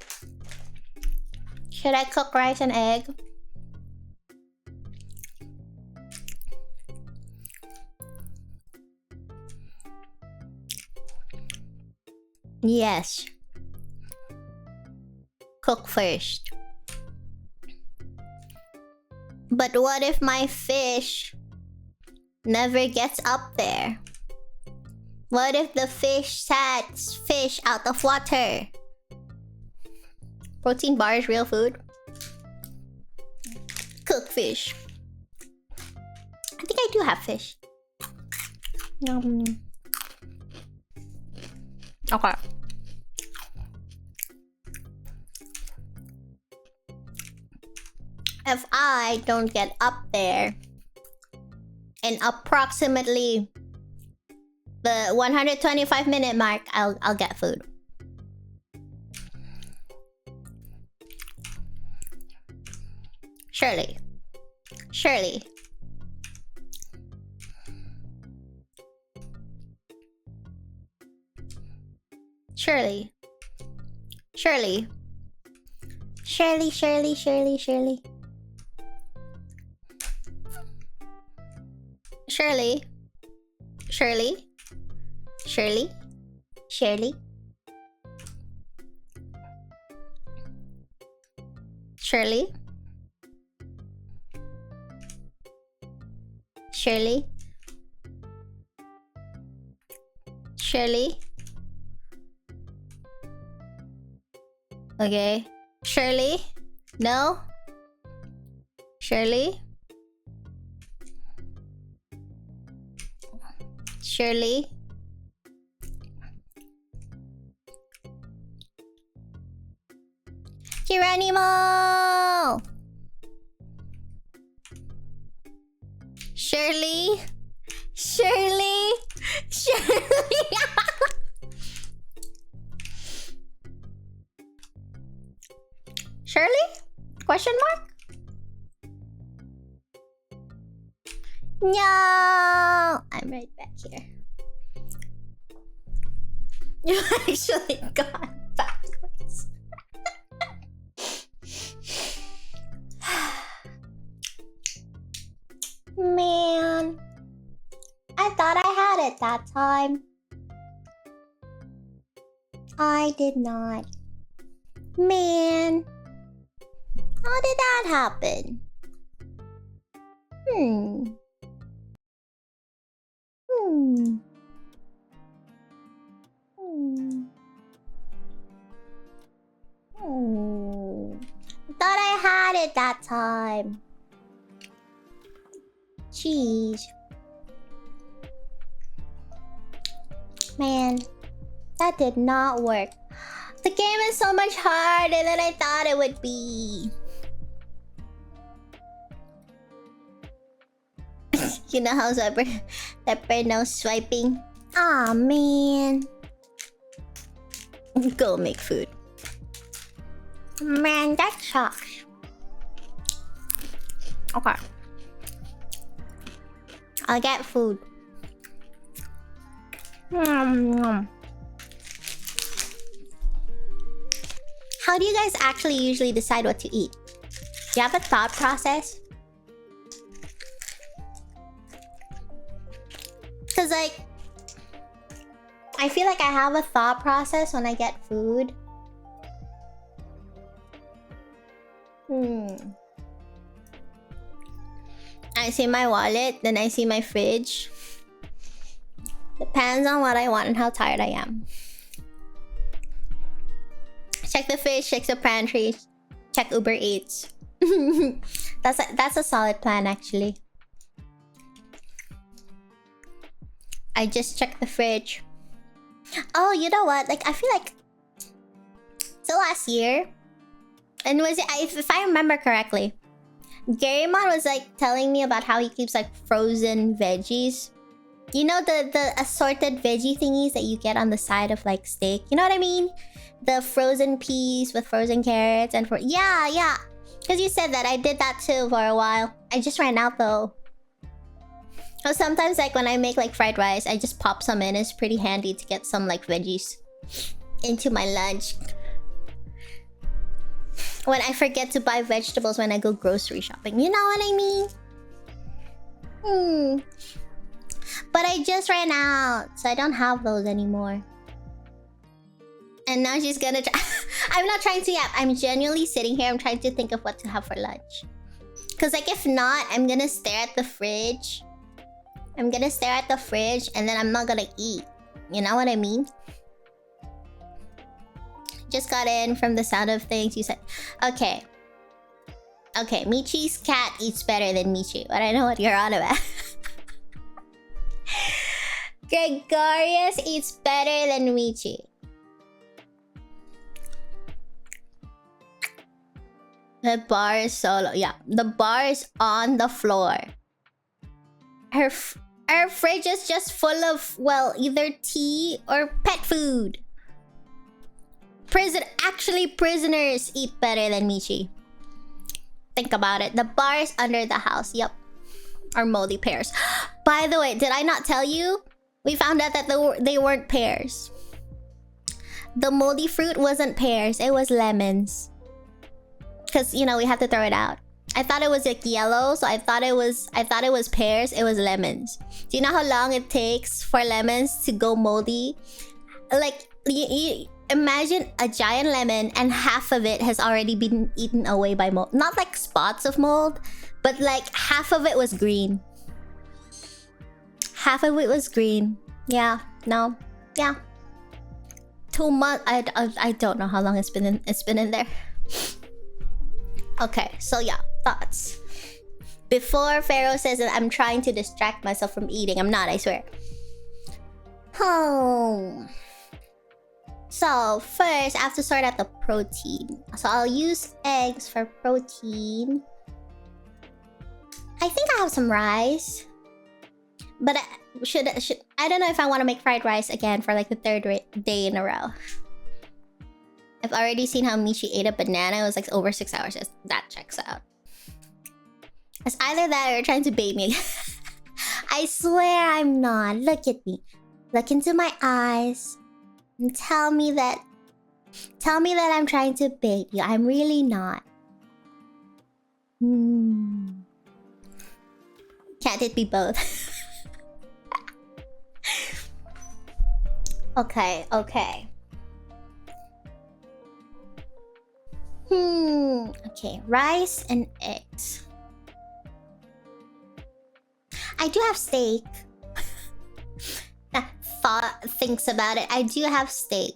Should I cook rice and egg? Yes. Cook first. But what if my fish never gets up there? What if the fish sets fish out of water? Protein bar is real food. Cook fish. I think I do have fish. Okay. If I don't get up there in approximately The 125-minute mark, I'll get food. Surely. Surely. Surely. Surely. Surely, surely, surely, surely. Surely. Surely. Surely. Surely. Surely. Surely. Surely. Okay. Surely. No. Surely. Surely. Geronimo! Shirley? Shirley? Shirley? Shirley? Question mark? No! I'm right back here. You actually got backwards. Man. I thought I had it that time. I did not. Man. How did that happen? Hmm. Hmm. Hmm. Hmm. I thought I had it that time. Jeez. Man, that did not work. The game is so much harder than I thought it would be. You know how Zephyr no swiping? Aw, man. Go make food. Man, that sucks. Okay. I'll get food. How do you guys actually usually decide what to eat? Do you have a thought process? Cause like, I feel like I have a thought process when I get food. I see my wallet, then I see my fridge. Depends on what I want and how tired I am. Check the fridge, check the pantry, check Uber Eats. That's a solid plan actually. I just checked the fridge. Oh, you know what? Like I feel like so last year, and was it if I remember correctly, Garymon was like telling me about how he keeps like frozen veggies. You know the assorted veggie thingies that you get on the side of like steak. You know what I mean? The frozen peas with frozen carrots and yeah. Because you said that I did that too for a while. I just ran out though. So sometimes like when I make like fried rice, I just pop some in. It's pretty handy to get some like veggies into my lunch. When I forget to buy vegetables when I go grocery shopping. You know what I mean? But I just ran out, so I don't have those anymore. And now she's gonna try. I'm not trying to yap. I'm genuinely sitting here. I'm trying to think of what to have for lunch. Cause like if not, I'm gonna stare at the fridge. I'm gonna stare at the fridge and then I'm not gonna eat. You know what I mean? Just got in from the sound of things. You said, okay. Okay, Michi's cat eats better than Michi. But I know what you're on about. Gregorius eats better than Michi. The bar is solo. Yeah, the bar is on the floor. Our fridge is just full of, well, either tea or pet food. Actually, prisoners eat better than Michi. Think about it. The bars under the house, yep, are moldy pears. By the way, did I not tell you? We found out that they weren't pears. The moldy fruit wasn't pears, it was lemons. Because, you know, we have to throw it out. I thought it was like yellow, so I thought it was pears, it was lemons. Do you know how long it takes for lemons to go moldy? Like, you imagine a giant lemon and half of it has already been eaten away by mold. Not like spots of mold, but like half of it was green. Half of it was green. Yeah, no. Yeah. 2 months. I don't know how long it's been in there. Okay, so yeah, thoughts. Before Pharaoh says that I'm trying to distract myself from eating. I'm not, I swear. Oh. So first, I have to sort out the protein. So I'll use eggs for protein. I think I have some rice. But I don't know if I want to make fried rice again for like the third day in a row. I've already seen how Michi ate a banana. It was like over 6 hours. That checks out. It's either that or you're trying to bait me. I swear I'm not. Look at me. Look into my eyes. And tell me that I'm trying to bait you. I'm really not. Can't it be both? Okay. Okay, rice and eggs. I do have steak. Thinks about it. I do have steak.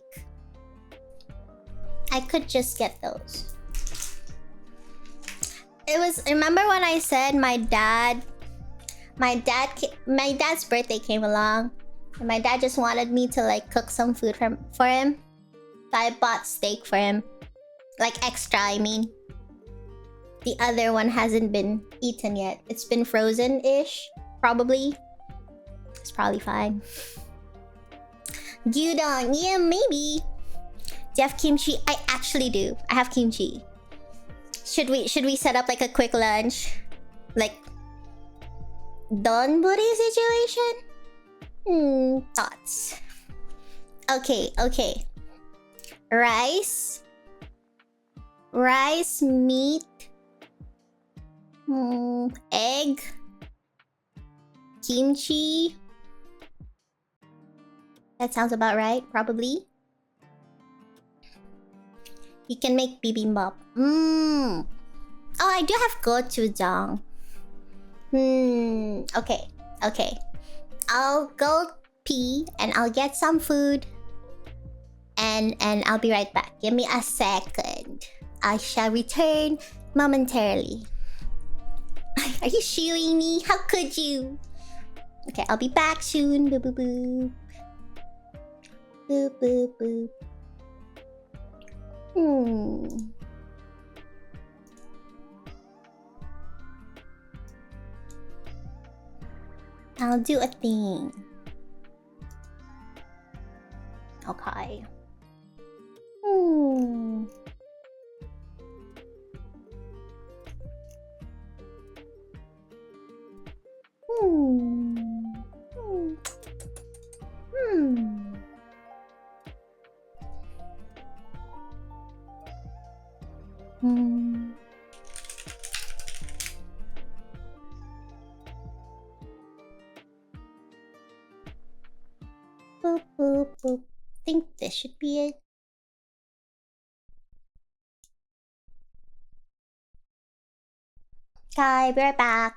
I could just get those. Remember when I said my dad's birthday came along and my dad just wanted me to like cook some food for him? So I bought steak for him. Like extra, I mean. The other one hasn't been eaten yet. It's been frozen-ish, probably. It's probably fine. Gyudon, yeah, maybe. Do you have kimchi? I actually do. I have kimchi. Should we set up like a quick lunch? Like donburi situation? Thoughts. Okay. Rice, meat, egg, kimchi. That sounds about right, probably. You can make bibimbap. Oh, I do have gochujang. Okay. I'll go pee and I'll get some food. And I'll be right back. Give me a second. I shall return momentarily. Are you shooing me? How could you? Okay, I'll be back soon. Boop, boop, boop. Boop, boop, boop. I'll do a thing. Okay. Boop, boop, boop. Think this should be it. Okay, be right back.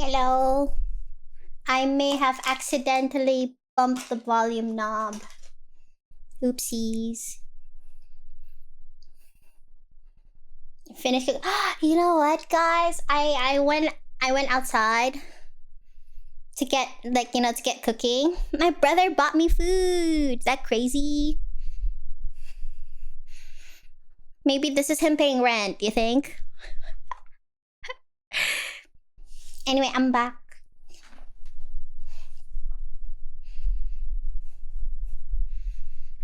Hello. I may have accidentally bumped the volume knob. Oopsies. Finish it. You know what, guys? I went outside to get to get cooking. My brother bought me food. Is that crazy? Maybe this is him paying rent, you think? Anyway, I'm back.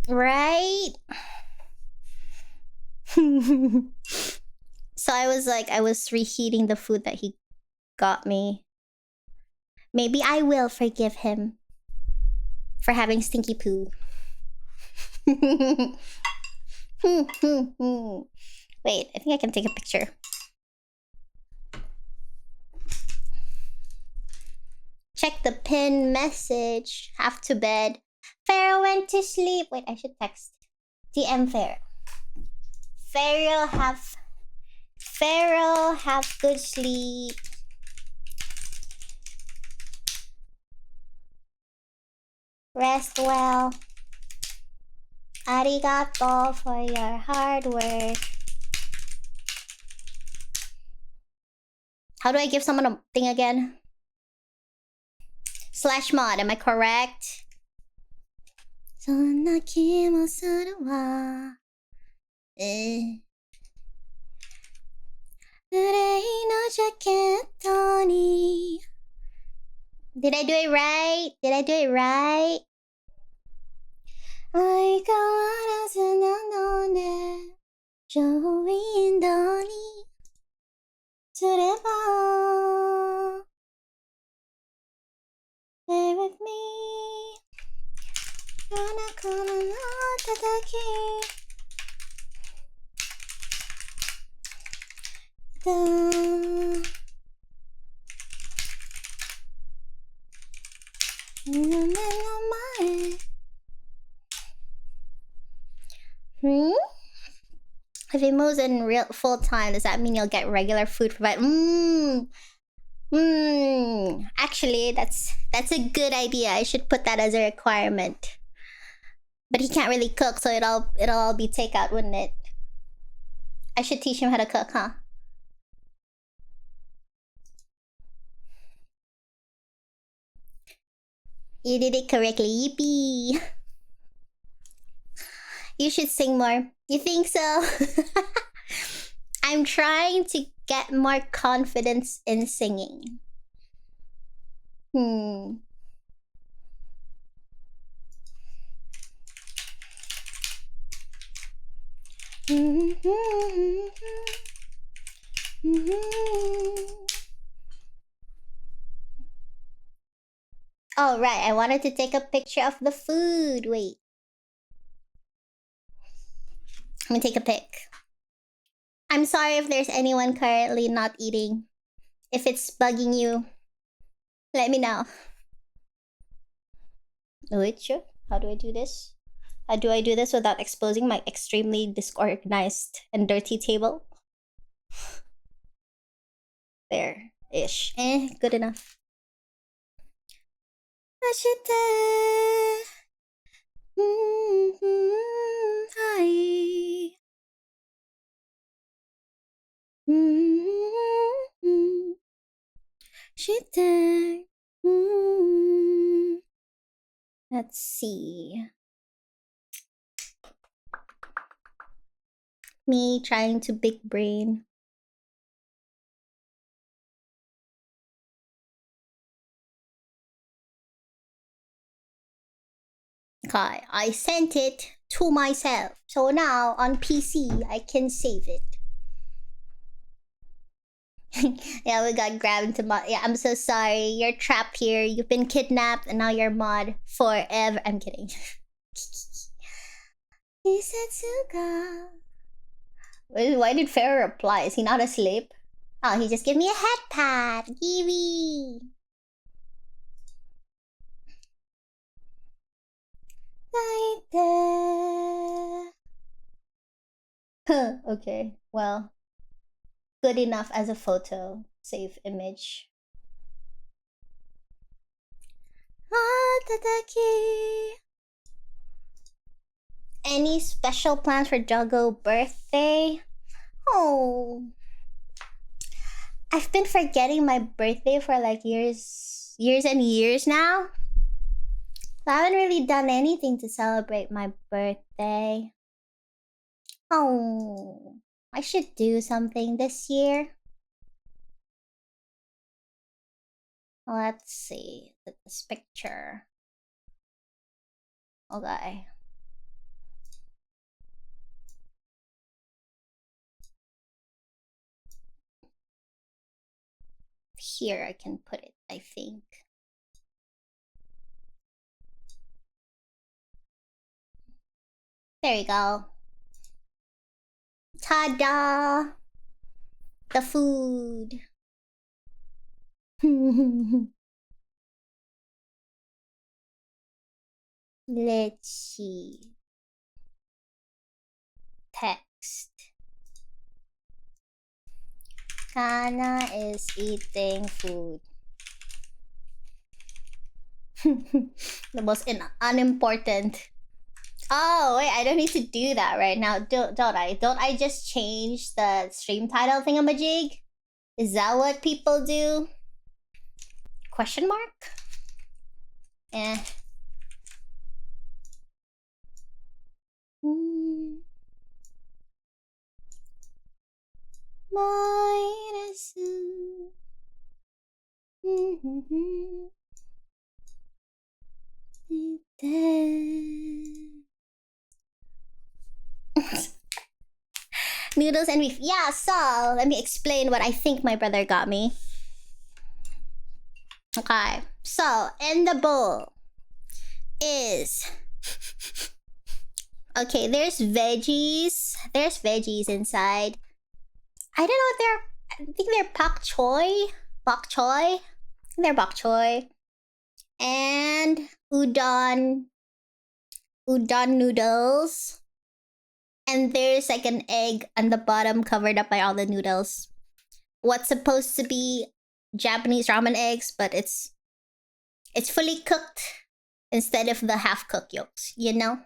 Right? So I was reheating the food that he got me. Maybe I will forgive him for having stinky poo. Wait, I think I can take a picture. Check the pin message. Have to bed. Pharaoh went to sleep. Wait, I should text. DM Pharaoh. Pharaoh have good sleep. Rest well. Arigato for your hard work. How do I give someone a thing again? /mod, am I correct? そんな気もするわ。憂いのジャケットに Did I do it right? Did I do it right? 相変わらずなのねショーウィンドウにすれば Stay with me 夜中の叩き夢の前 If he moves in real full time, does that mean you'll get regular food provided? Actually, that's a good idea. I should put that as a requirement. But he can't really cook, so it'll all be takeout, wouldn't it? I should teach him how to cook, huh? You did it correctly, yippee! You should sing more. You think so? I'm trying to get more confidence in singing. Oh, right. I wanted to take a picture of the food. Wait. Let me take a pic. I'm sorry if there's anyone currently not eating. If it's bugging you, let me know. Wait, sure. How do I do this? How do I do this without exposing my extremely disorganized and dirty table? There-ish. Good enough. Let's see. Me trying to big brain. Okay, I sent it to myself. So now on PC, I can save it. Yeah, we got grabbed into mod. Yeah, I'm so sorry. You're trapped here. You've been kidnapped and now you're mod forever. I'm kidding. Why did Pharaoh reply? Is he not asleep? Oh, he just gave me a head pat. Kiwi. Okay, well. Good enough as a photo. Save image. Tataki. Any special plans for Doggo birthday? Oh, I've been forgetting my birthday for like years and years now. I haven't really done anything to celebrate my birthday. Oh, I should do something this year. Let's see this picture. Okay. Here I can put it, I think. There you go. Ta-da! The food. Let's see. Text. Kanna is eating food. The most unimportant. Oh wait, I don't need to do that right now, don't I? Don't I just change the stream title thingamajig? Is that what people do? Question mark? Eh. Noodles and beef. Yeah, so let me explain what I think my brother got me. Okay, so in the bowl is... Okay, there's veggies. There's veggies inside. I don't know what they're... I think they're pak choy. Bok choy. They're bok choy. And udon noodles. And there's like an egg on the bottom covered up by all the noodles. What's supposed to be Japanese ramen eggs, but it's fully cooked instead of the half-cooked yolks, you know?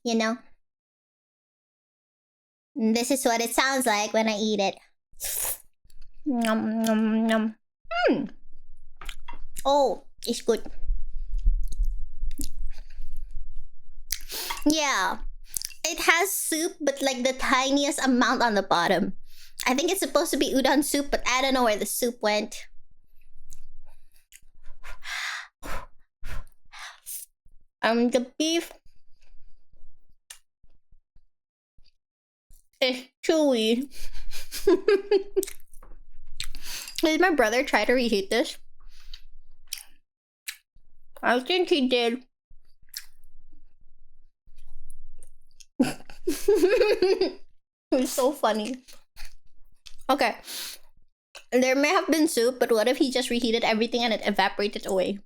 You know? And this is what it sounds like when I eat it. Nom, nom, nom. Oh, it's good. Yeah. It has soup, but like the tiniest amount on the bottom. I think it's supposed to be udon soup, but I don't know where the soup went. The beef is chewy. Did my brother try to reheat this? I think he did. It's so funny. Okay. There may have been soup, but what if he just reheated everything and it evaporated away?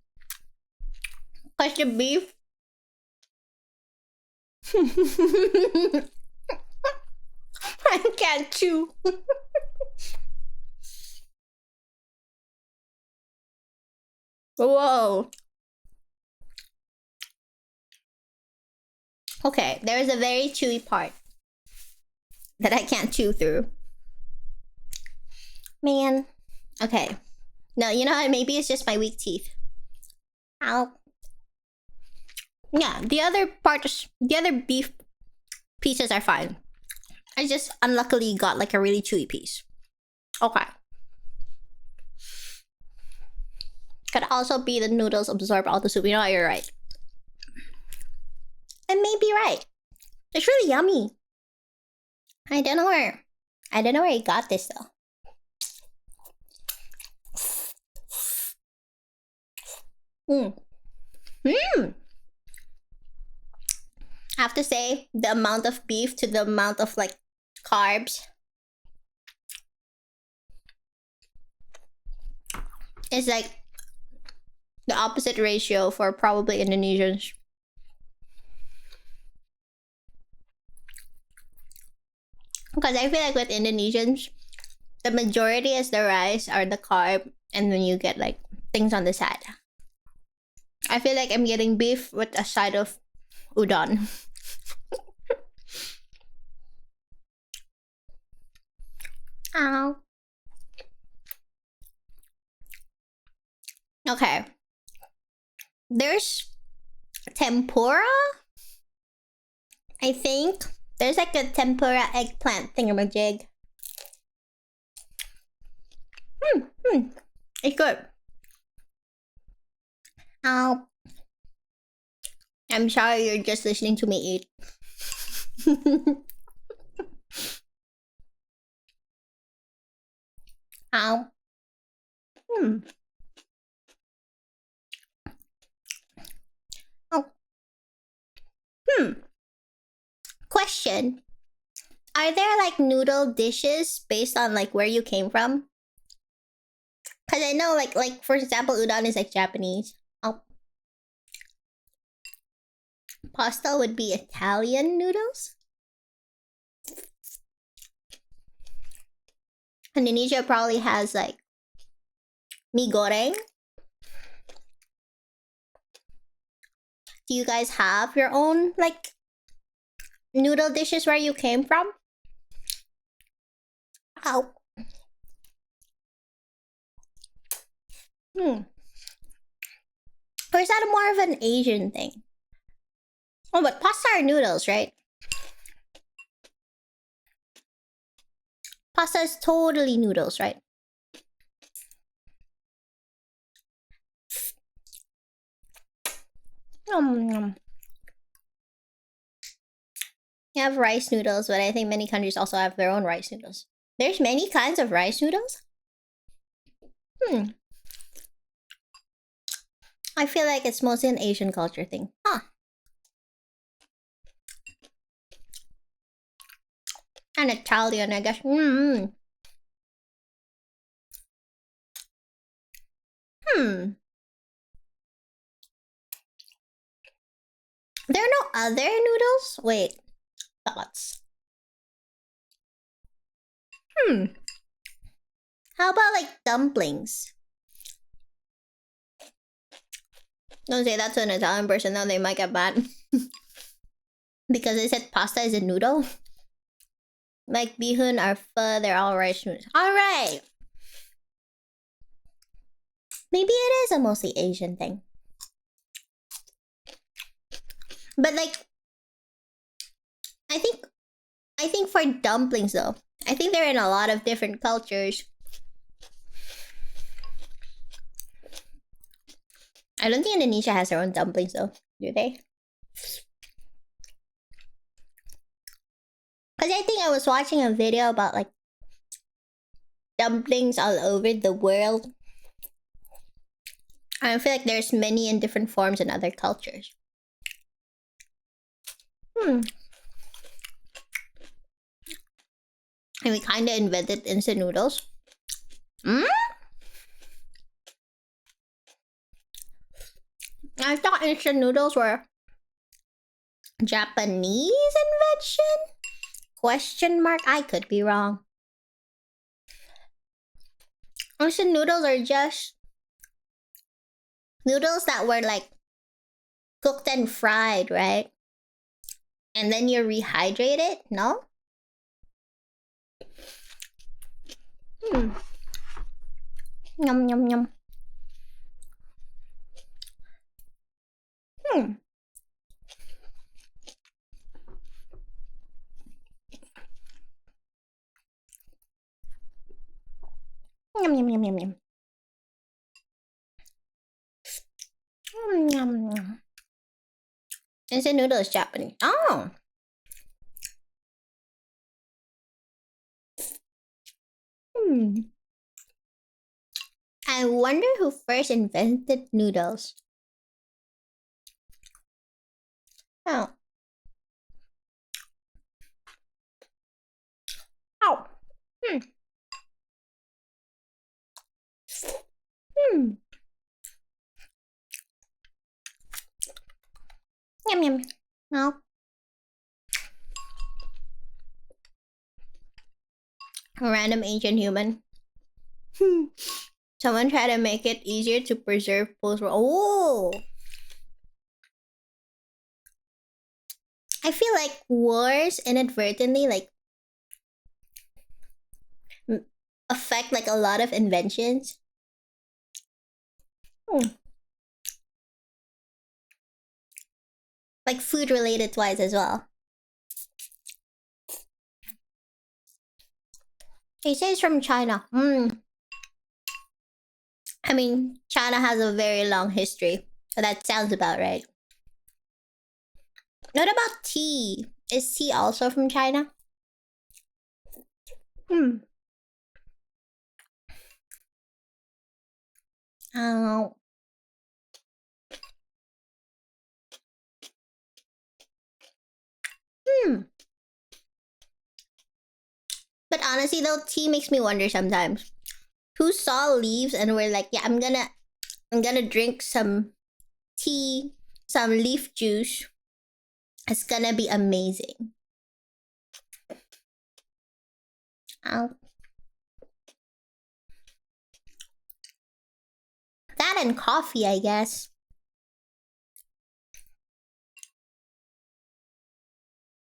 Cause the beef... I can't chew. Whoa. Okay, there's a very chewy part that I can't chew through. Man. Okay. No, you know what? Maybe it's just my weak teeth. Ow. Yeah, the other beef pieces are fine. I just unluckily got like a really chewy piece. Okay. Could also be the noodles absorb all the soup. You know what? You're right. I may be right. It's really yummy. I don't know where he got this though. I have to say, the amount of beef to the amount of like carbs is like the opposite ratio for probably Indonesians. Because I feel like with Indonesians, the majority is the rice or the carb, and then you get like things on the side. I feel like I'm getting beef with a side of udon. Ow. Okay. There's tempura, I think. There's like a tempura eggplant thingamajig. It's good. Ow. I'm sorry you're just listening to me eat. Ow. Oh. Question. Are there like noodle dishes based on like where you came from? Cause I know like for example udon is like Japanese. Oh. Pasta would be Italian noodles? Indonesia probably has like mie goreng. Do you guys have your own like noodle dishes where you came from? Ow. Or is that more of an Asian thing? Oh, but pasta are noodles, right? Pasta is totally noodles, right? You have rice noodles, but I think many countries also have their own rice noodles. There's many kinds of rice noodles? I feel like it's mostly an Asian culture thing. Huh. And Italian, I guess. There are no other noodles? Wait. Thoughts. How about like dumplings? Don't say that to an Italian person, now they might get mad. Because they said pasta is a noodle. Like bihun or pho, they're all rice noodles. Alright! Maybe it is a mostly Asian thing. But like, I think for dumplings though, I think they're in a lot of different cultures. I don't think Indonesia has their own dumplings though, do they? Because I think I was watching a video about like dumplings all over the world. I feel like there's many in different forms in other cultures. And we kind of invented instant noodles. I thought instant noodles were Japanese invention? Question mark? I could be wrong. Instant noodles are just noodles that were like cooked and fried, right? And then you rehydrate it? No? Yum yum yum. Yum yum yum yum yum. Yum yum. Instant noodle is Japanese. Oh! I wonder who first invented noodles. Oh. Ow. Yum yum. No. A random ancient human. Someone tried to make it easier to preserve post. Oh! I feel like wars inadvertently like affect like a lot of inventions. Hmm. Like food related wise as well. He says from China. I mean, China has a very long history. So that sounds about right. What about tea? Is tea also from China? Hmm. Oh. Hmm. But honestly though, tea makes me wonder sometimes. Who saw leaves and were like, yeah, I'm gonna drink some tea, some leaf juice. It's gonna be amazing. Oh. That and coffee, I guess.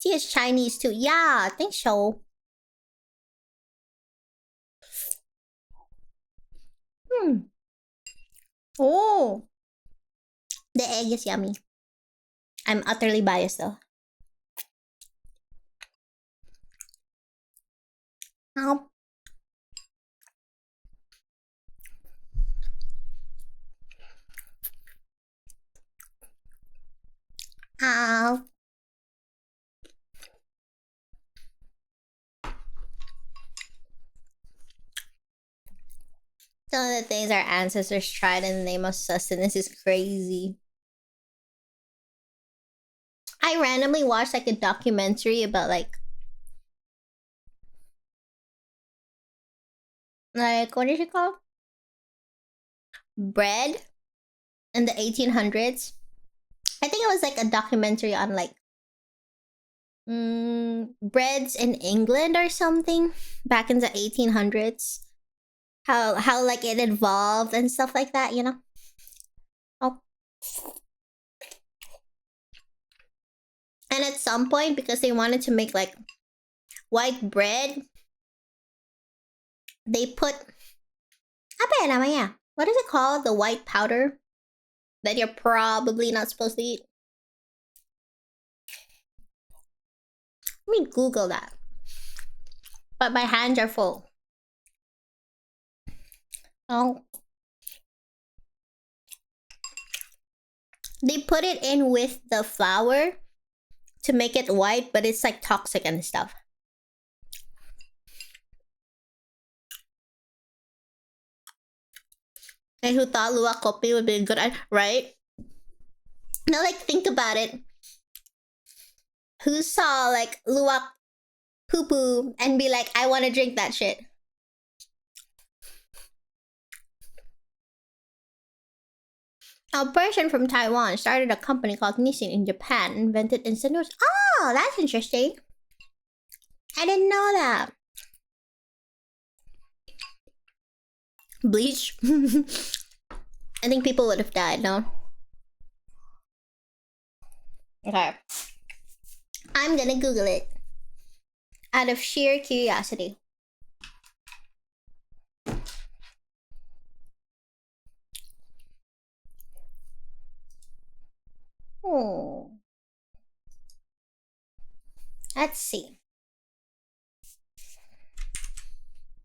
Tea is Chinese too. Yeah, I think so. Hmm. Oh. The egg is yummy. I'm utterly biased though. Ow. Ow. Some of the things our ancestors tried in the name of sustenance is crazy. I randomly watched like a documentary about like what is it called? Bread in the 1800s. I think it was like a documentary on like breads in England or something back in the 1800s. How like it evolved and stuff like that, you know? Oh. And at some point, because they wanted to make like white bread, they put apa ya namanya? What is it called? The white powder that you're probably not supposed to eat. Let me Google that. But my hands are full. Oh. They put it in with the flour to make it white, but it's like toxic and stuff. And who thought luwak kopi would be good, right? Now, like, think about it. Who saw like luwak poo poo and be like, I want to drink that shit? A person from Taiwan started a company called Nissin in Japan, invented instant noodles. Oh, that's interesting. I didn't know that. Bleach? I think people would have died, no? Okay. I'm gonna Google it. Out of sheer curiosity. Oh. Let's see.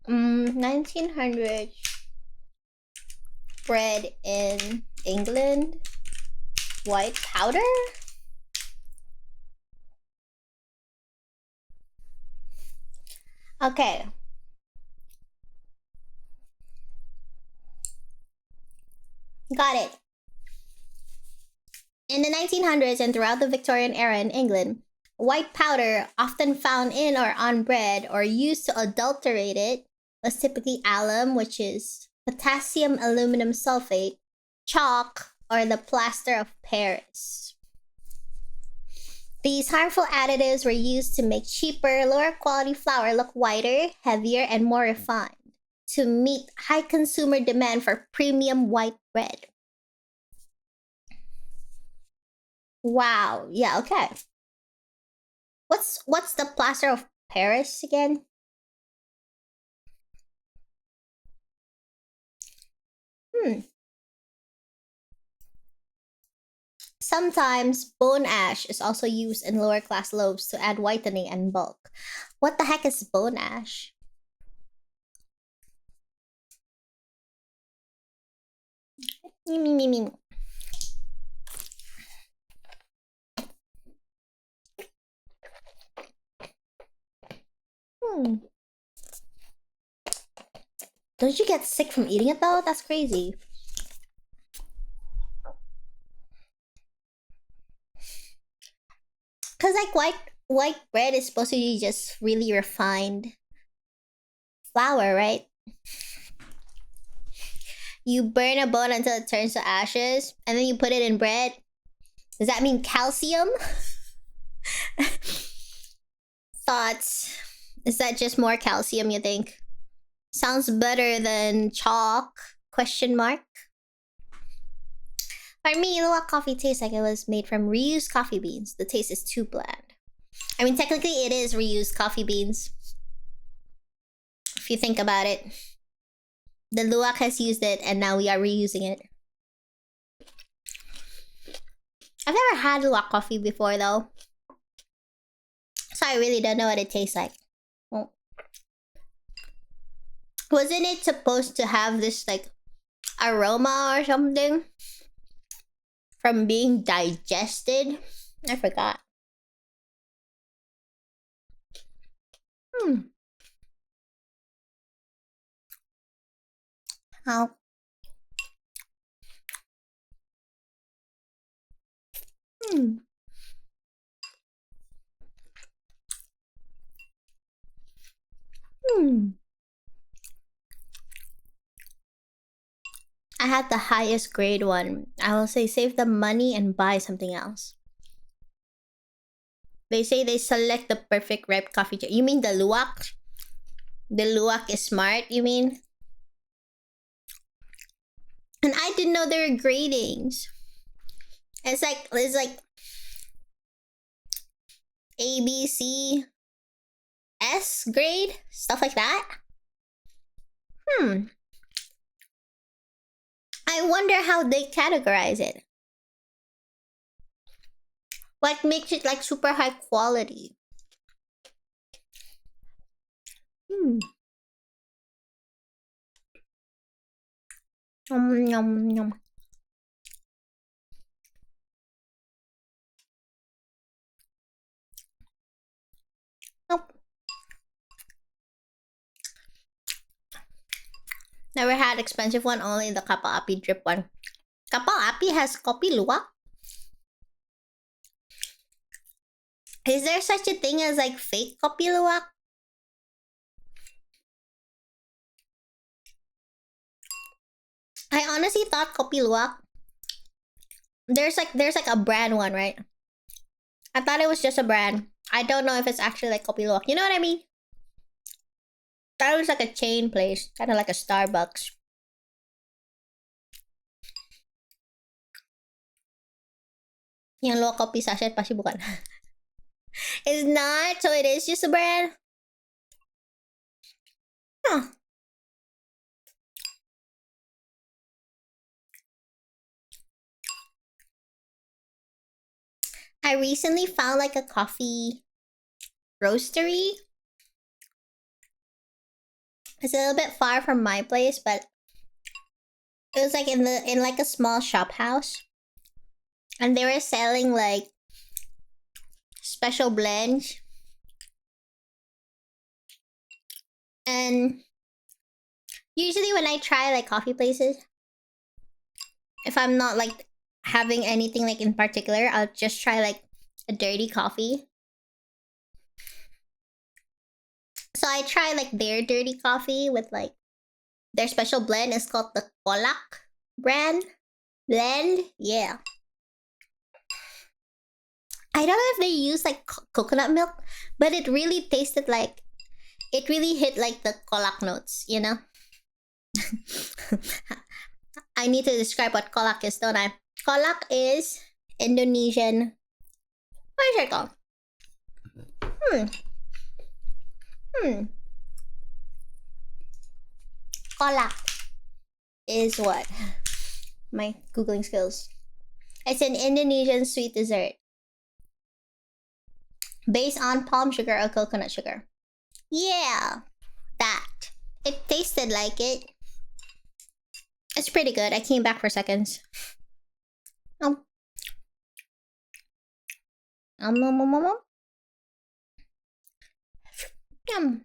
1900 bread in England. White powder? Okay. Got it. In the 1900s and throughout the Victorian era in England, white powder, often found in or on bread or used to adulterate it, was typically alum, which is potassium aluminum sulfate, chalk, or the plaster of Paris. These harmful additives were used to make cheaper, lower quality flour look whiter, heavier, and more refined to meet high consumer demand for premium white bread. Wow. Yeah, okay. What's the plaster of Paris again? Sometimes bone ash is also used in lower class loaves to add whitening and bulk. What the heck is bone ash? Me. Don't you get sick from eating it though? That's crazy. Cause like white bread is supposed to be just really refined flour, right? You burn a bone until it turns to ashes, and then you put it in bread. Does that mean calcium? Thoughts? Is that just more calcium, you think? Sounds better than chalk? Question mark. For me, luwak coffee tastes like it was made from reused coffee beans. The taste is too bland. I mean, technically it is reused coffee beans. If you think about it. The luwak has used it and now we are reusing it. I've never had luwak coffee before though. So I really don't know what it tastes like. Well, wasn't it supposed to have this like aroma or something? From being digested? I forgot. How? I had the highest grade one. I will say save the money and buy something else. They say they select the perfect ripe coffee. You mean the luwak? The luwak is smart, you mean? And I didn't know there were gradings. It's like A, B, C, S grade? Stuff like that? I wonder how they categorize it. What makes it like super high quality? Yum. Nope. Never had expensive one, only the kapal api drip one. Kapal api has kopi luwak? Is there such a thing as like fake kopi luwak? I honestly thought kopi luwak. There's like a brand one, right? I thought it was just a brand. I don't know if it's actually like kopi luwak. You know what I mean? That was like a chain place, kind of like a Starbucks. Yung luwak kopi sachet pasti bukan. It's not, so it is just a brand. Huh. I recently found like a coffee roastery. It's a little bit far from my place, but it was like in like a small shop house. And they were selling like special blends. And usually when I try like coffee places, if I'm not like having anything like in particular, I'll just try like a dirty coffee. So I try like their dirty coffee with like their special blend. It's called the Kolak brand. Blend? Yeah. I don't know if they use like coconut milk, but it really tasted like, it really hit like the kolak notes, you know? I need to describe what kolak is, don't I? Kolak is Indonesian. What is it called? Hmm. Kolak is what? My Googling skills. It's an Indonesian sweet dessert based on palm sugar or coconut sugar. Yeah, that. It tasted like it. It's pretty good. I came back for seconds. Um, um, um, um, um, um. Yum.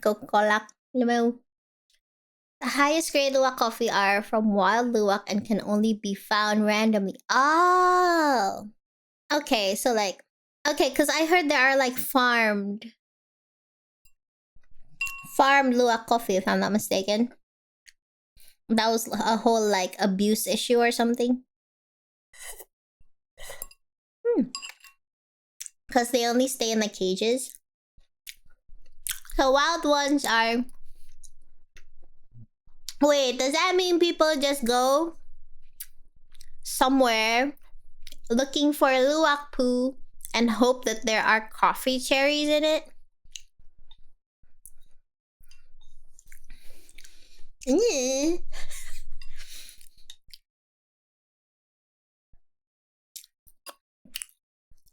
Coca-Cola. Limau. The highest grade luwak coffee are from wild luwak and can only be found randomly. Oh. Okay, so like, okay, because I heard there are like farmed luwak coffee, if I'm not mistaken. That was a whole like abuse issue or something. Because they only stay in the cages. So wild ones are... Wait, does that mean people just go somewhere looking for luwak poo and hope that there are coffee cherries in it?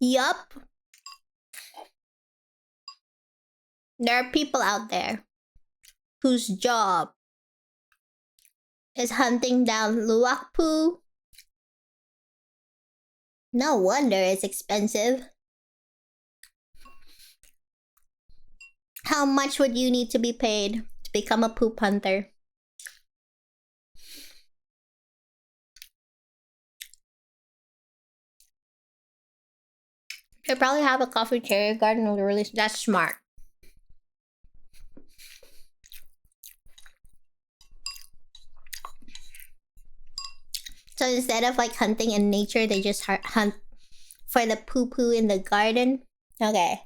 Yup. There are people out there whose job is hunting down luwak poo. No wonder it's expensive. How much would you need to be paid to become a poop hunter? They probably have a coffee cherry garden will release. That's smart. So instead of like hunting in nature, they just hunt for the poo poo in the garden. Okay.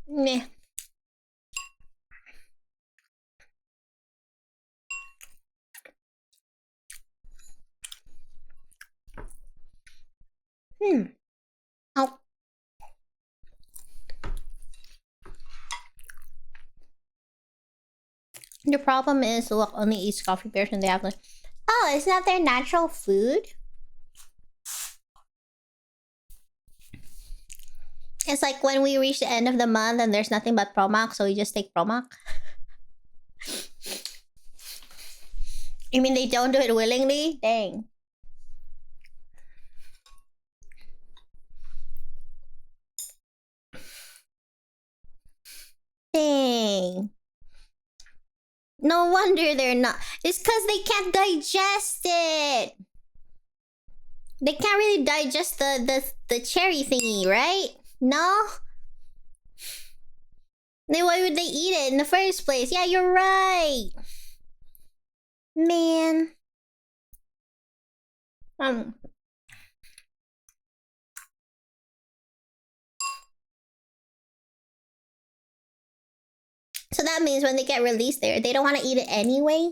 Meh. Oh. The problem is look only eats coffee bears and they have like, oh, it's not their natural food? It's like when we reach the end of the month and there's nothing but Promac, so we just take Promac. You mean they don't do it willingly? Dang. Dang. No wonder they're not. It's because they can't digest it. They can't really digest the cherry thingy, right? No? Then why would they eat it in the first place? Yeah, you're right. Man. So that means when they get released there, they don't want to eat it anyway?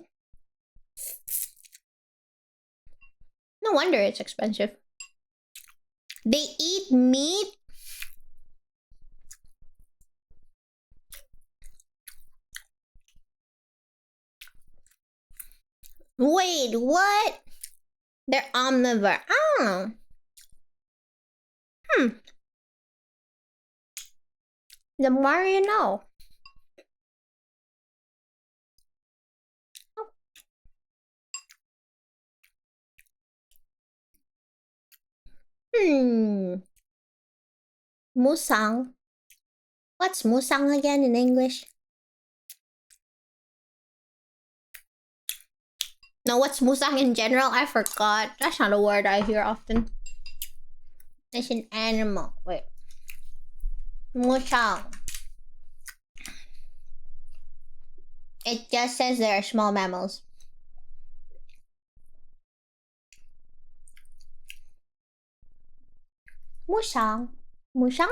No wonder it's expensive. They eat meat? Wait, what? They're omnivore. Oh. The more you know. Musang. What's musang again in English? No, what's musang in general? I forgot. That's not a word I hear often. It's an animal. Wait. Musang. It just says they are small mammals. Musang. Musang?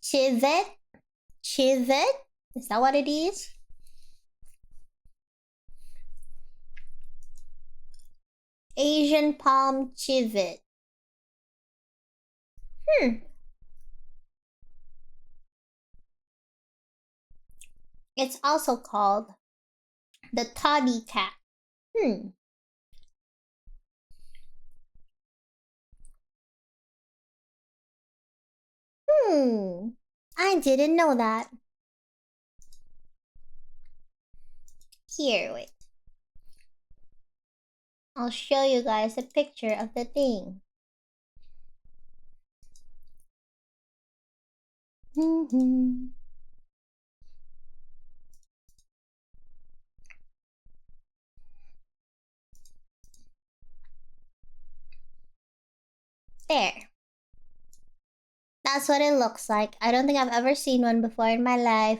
Chivet? Chivet? Is that what it is? Asian palm chivet. It's also called the toddy cat. I didn't know that. Here, wait. I'll show you guys a picture of the thing. There. That's what it looks like. I don't think I've ever seen one before in my life.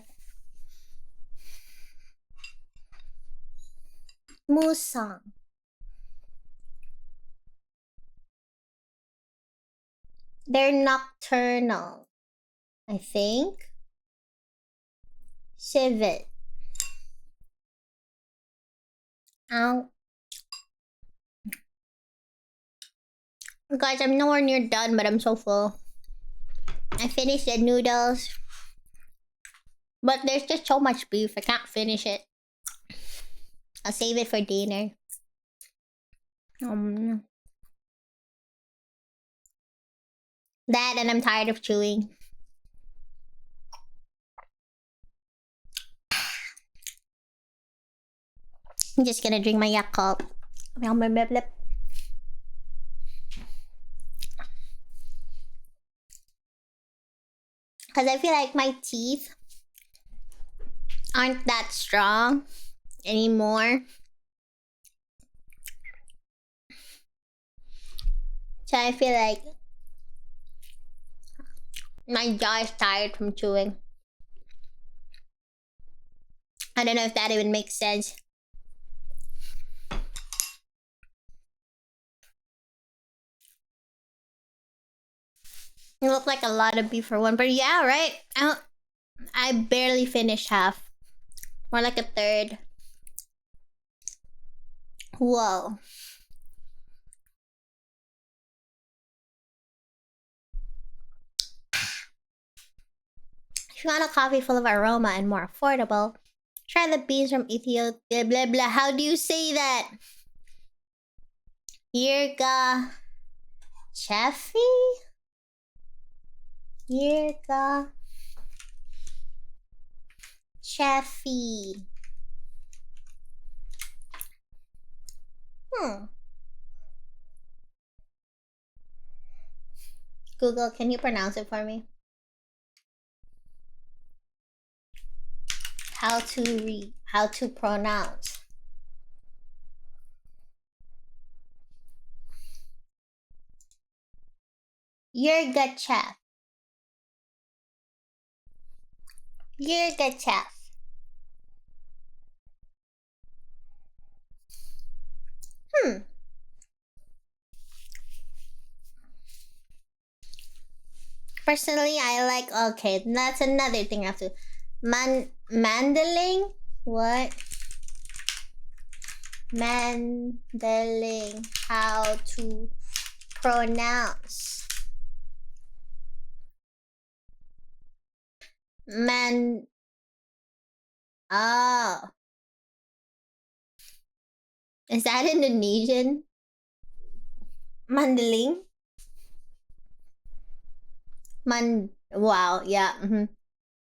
Musang. They're nocturnal, I think. Civet. Ow. Guys, I'm nowhere near done, but I'm so full. I finished the noodles. But there's just so much beef, I can't finish it. I'll save it for dinner. That and I'm tired of chewing. I'm just gonna drink my Yakult. Because I feel like my teeth aren't that strong anymore. So I feel like my jaw is tired from chewing. I don't know if that even makes sense. It looked like a lot of beef for one, but yeah, right? I barely finished half. More like a third. Whoa. If you want a coffee full of aroma and more affordable, try the beans from Ethiopia. Blah blah. How do you say that? Yirga Chaffee? Yirga Chaffee. Google, can you pronounce it for me? How to pronounce. Yirga Chaff. Yirga Chaff. Personally, I like, okay, that's another thing I have to. Mandling? What? Mandling. How to pronounce. Oh. Is that Indonesian? Mandeling? Wow, yeah.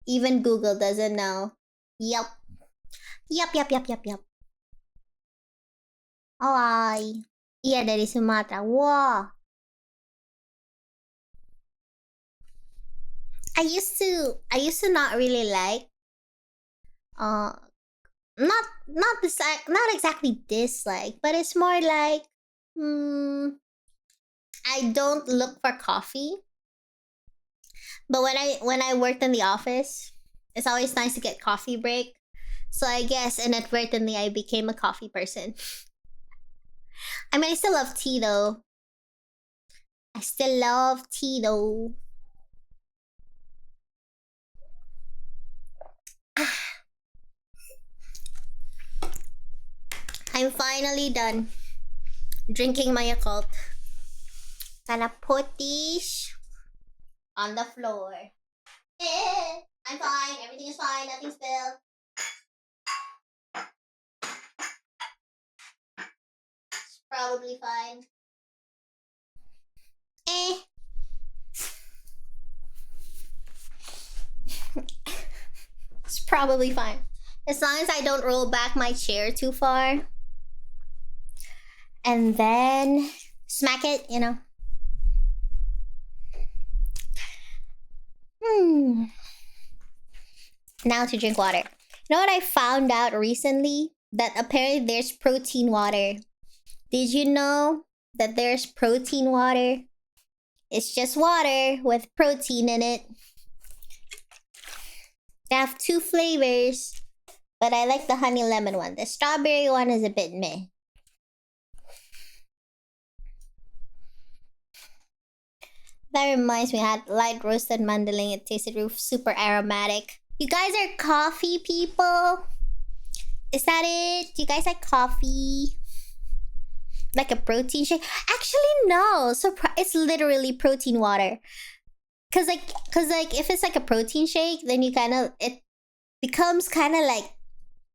Even Google doesn't know. Yup. Yup. Alay. Iya, dari Sumatera. Wow. I used to not really like not exactly dislike, but it's more like I don't look for coffee. But when I worked in the office, it's always nice to get coffee break. So I guess inadvertently I became a coffee person. I mean, I still love tea though. I'm finally done drinking my Yakult. Gonna put these on the floor. I'm fine. Everything is fine. Nothing spilled. It's probably fine. It's probably fine. As long as I don't roll back my chair too far. And then smack it, you know. Now to drink water. You know what I found out recently? That apparently there's protein water. Did you know that there's protein water? It's just water with protein in it. They have 2 flavors, but I like the honey lemon one. The strawberry one is a bit meh. That reminds me, I had light roasted mandaling. It tasted super aromatic. You guys are coffee people? Is that it? Do you guys like coffee? Like a protein shake? Actually, no. So it's literally protein water. Cause if it's like a protein shake, then you it becomes kind of like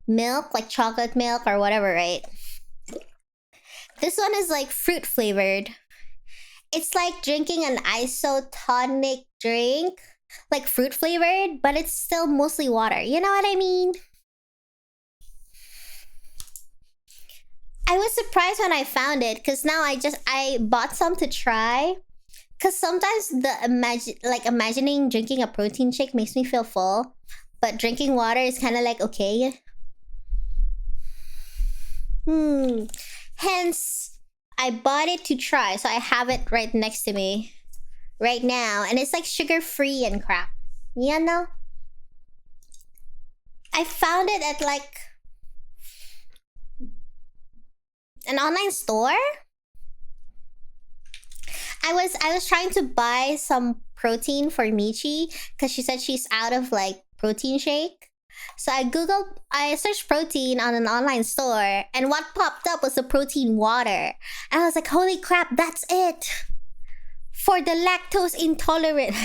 milk, like chocolate milk or whatever, right? This one is like fruit flavored. It's like drinking an isotonic drink, like fruit flavored, but it's still mostly water. You know what I mean? I was surprised when I found it, because now I bought some to try. Because sometimes imagining drinking a protein shake makes me feel full, but drinking water is kind of like okay. Hence, I bought it to try, so I have it right next to me right now, and it's like sugar-free and crap. You know? I found it at like an online store. I was trying to buy some protein for Michi because she said she's out of like protein shake. So I searched protein on an online store, and what popped up was the protein water. And I was like, holy crap, that's it! For the lactose intolerant.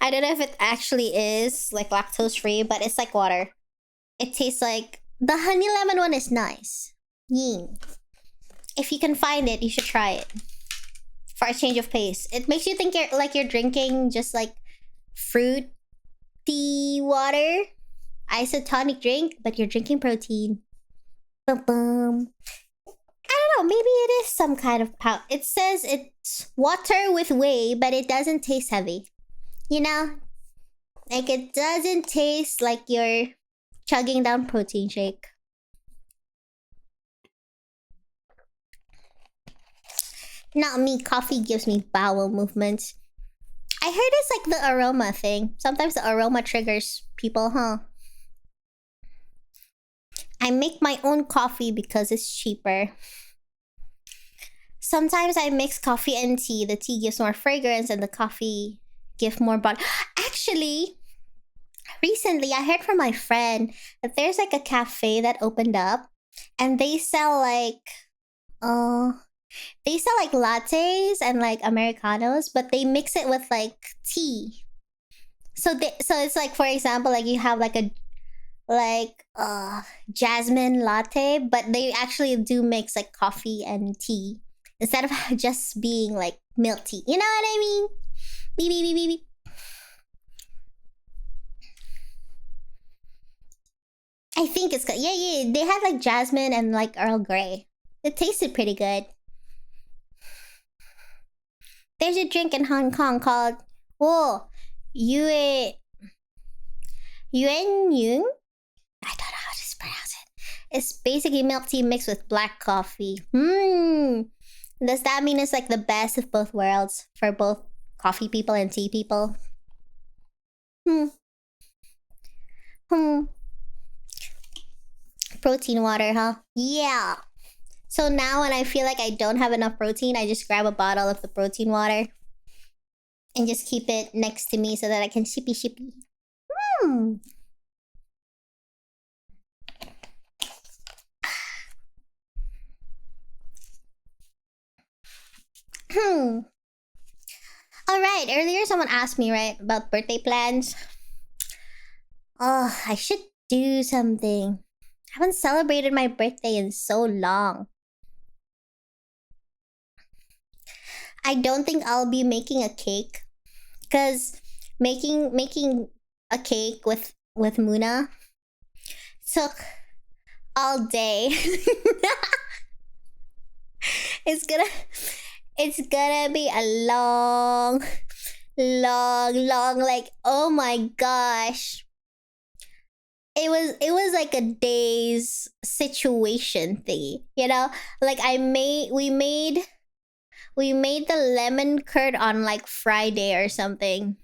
I don't know if it actually is like lactose free, but it's like water. It tastes like... The honey lemon one is nice. Ying. If you can find it, you should try it. For a change of pace. It makes you think you're drinking just like fruity water. Isotonic drink, but you're drinking protein. Bum bum. I don't know, maybe it is some kind of powder. It says it's water with whey, but it doesn't taste heavy. You know? Like it doesn't taste like you're chugging down protein shake. Not me, coffee gives me bowel movements. I heard it's like the aroma thing. Sometimes the aroma triggers people, huh? I make my own coffee because it's cheaper. Sometimes I mix coffee and tea. The tea gives more fragrance and the coffee gives more body. Actually, recently I heard from my friend that there's like a cafe that opened up, and they sell like lattes and like Americanos, but they mix it with like tea. So it's like, for example, like you have like a jasmine latte, but they actually do mix like coffee and tea instead of just being like milk tea. You know what I mean? Beep, beep, beep, beep, beep. I think it's good. Yeah. They had like jasmine and like Earl Grey. It tasted pretty good. There's a drink in Hong Kong called Yuan Yung. I don't know how to pronounce it. It's basically milk tea mixed with black coffee. Does that mean it's like the best of both worlds for both coffee people and tea people? Protein water, huh? Yeah. So now when I feel like I don't have enough protein, I just grab a bottle of the protein water and just keep it next to me so that I can shippy. Alright, earlier someone asked me, right, about birthday plans. Oh, I should do something. I haven't celebrated my birthday in so long. I don't think I'll be making a cake. Cause making a cake with Muna took all day. it's gonna be a long, like, oh my gosh. It was like a day's situation thingy, you know? Like we made the lemon curd on like Friday or something.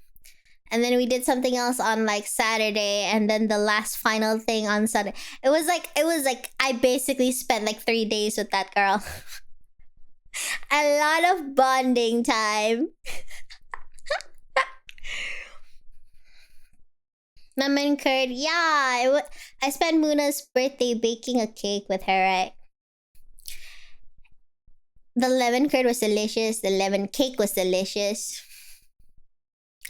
And then we did something else on like Saturday, and then the last final thing on Sunday. It was like I basically spent like 3 days with that girl. A lot of bonding time. Lemon curd, yeah. I spent Muna's birthday baking a cake with her, right? The lemon curd was delicious. The lemon cake was delicious.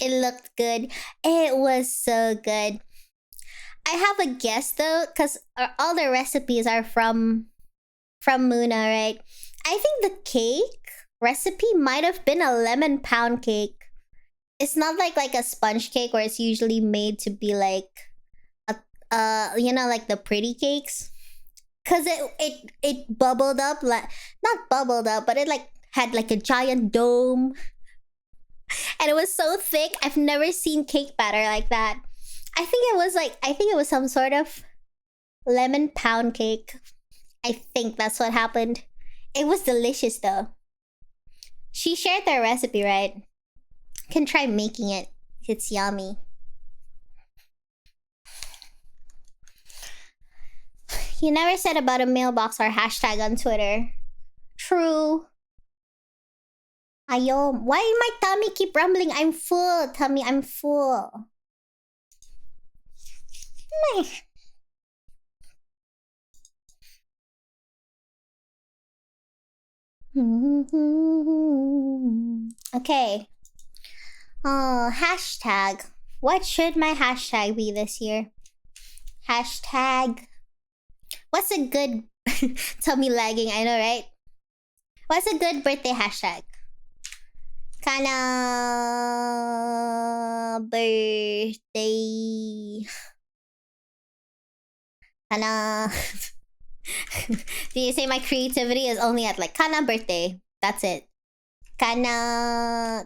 It looked good. It was so good. I have a guess though, because all the recipes are from Muna, right? I think the cake recipe might have been a lemon pound cake. It's not like a sponge cake where it's usually made to be like you know, like the pretty cakes. Cause it bubbled up, like not bubbled up, but it like had like a giant dome. And it was so thick. I've never seen cake batter like that. I think it was some sort of lemon pound cake. I think that's what happened. It was delicious though. She shared their recipe, right? Can try making it. It's yummy. You never said about a mailbox or hashtag on Twitter. True. Ayom. Why my tummy keep rumbling? I'm full, tummy. I'm full. Okay. Oh, hashtag. What should my hashtag be this year? Hashtag. What's a good... Tummy lagging, I know, right? What's a good birthday hashtag? Kanna birthday. Kanna. Do you say my creativity is only at like Kanna birthday? That's it. Kanna.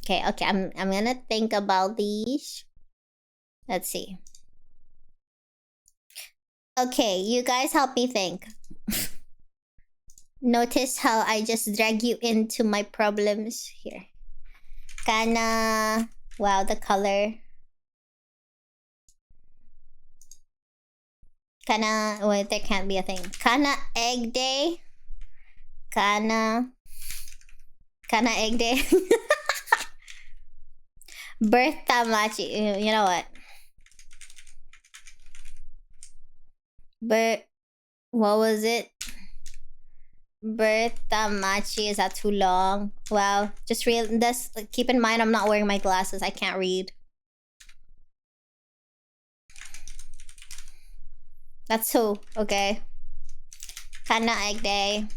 Okay, I'm gonna think about these. Let's see. Okay, you guys help me think. Notice how I just drag you into my problems here. Kanna. Wow, the color. Kanna. Wait, there can't be a thing. Kanna egg day. Kanna egg day. Birth tamachi. You know what? What was it? Birth tamachi. Is that too long? Wow. Just keep in mind I'm not wearing my glasses. I can't read. That's who. Okay. Kanna egg day.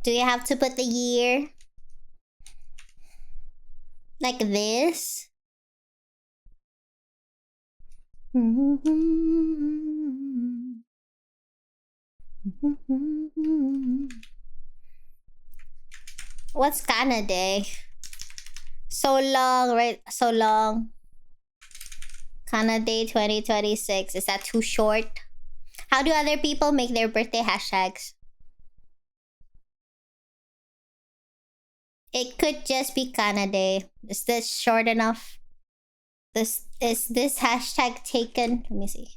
Do you have to put the year? Like this? What's Kanna day? So long, right? So long. Kanna day 2026. Is that too short? How do other people make their birthday hashtags? It could just be Kanna day. Is this short enough? Is this hashtag taken? Let me see.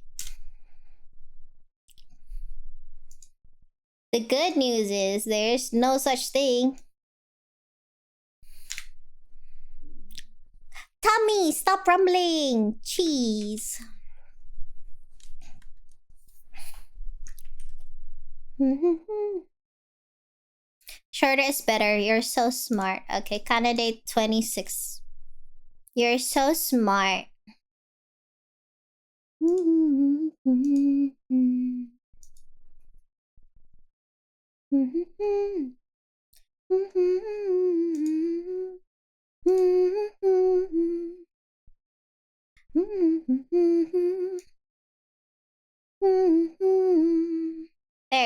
The good news is there's no such thing. Tummy, stop rumbling. Cheese. Shorter is better. You're so smart. Okay, candidate 26. You're so smart. There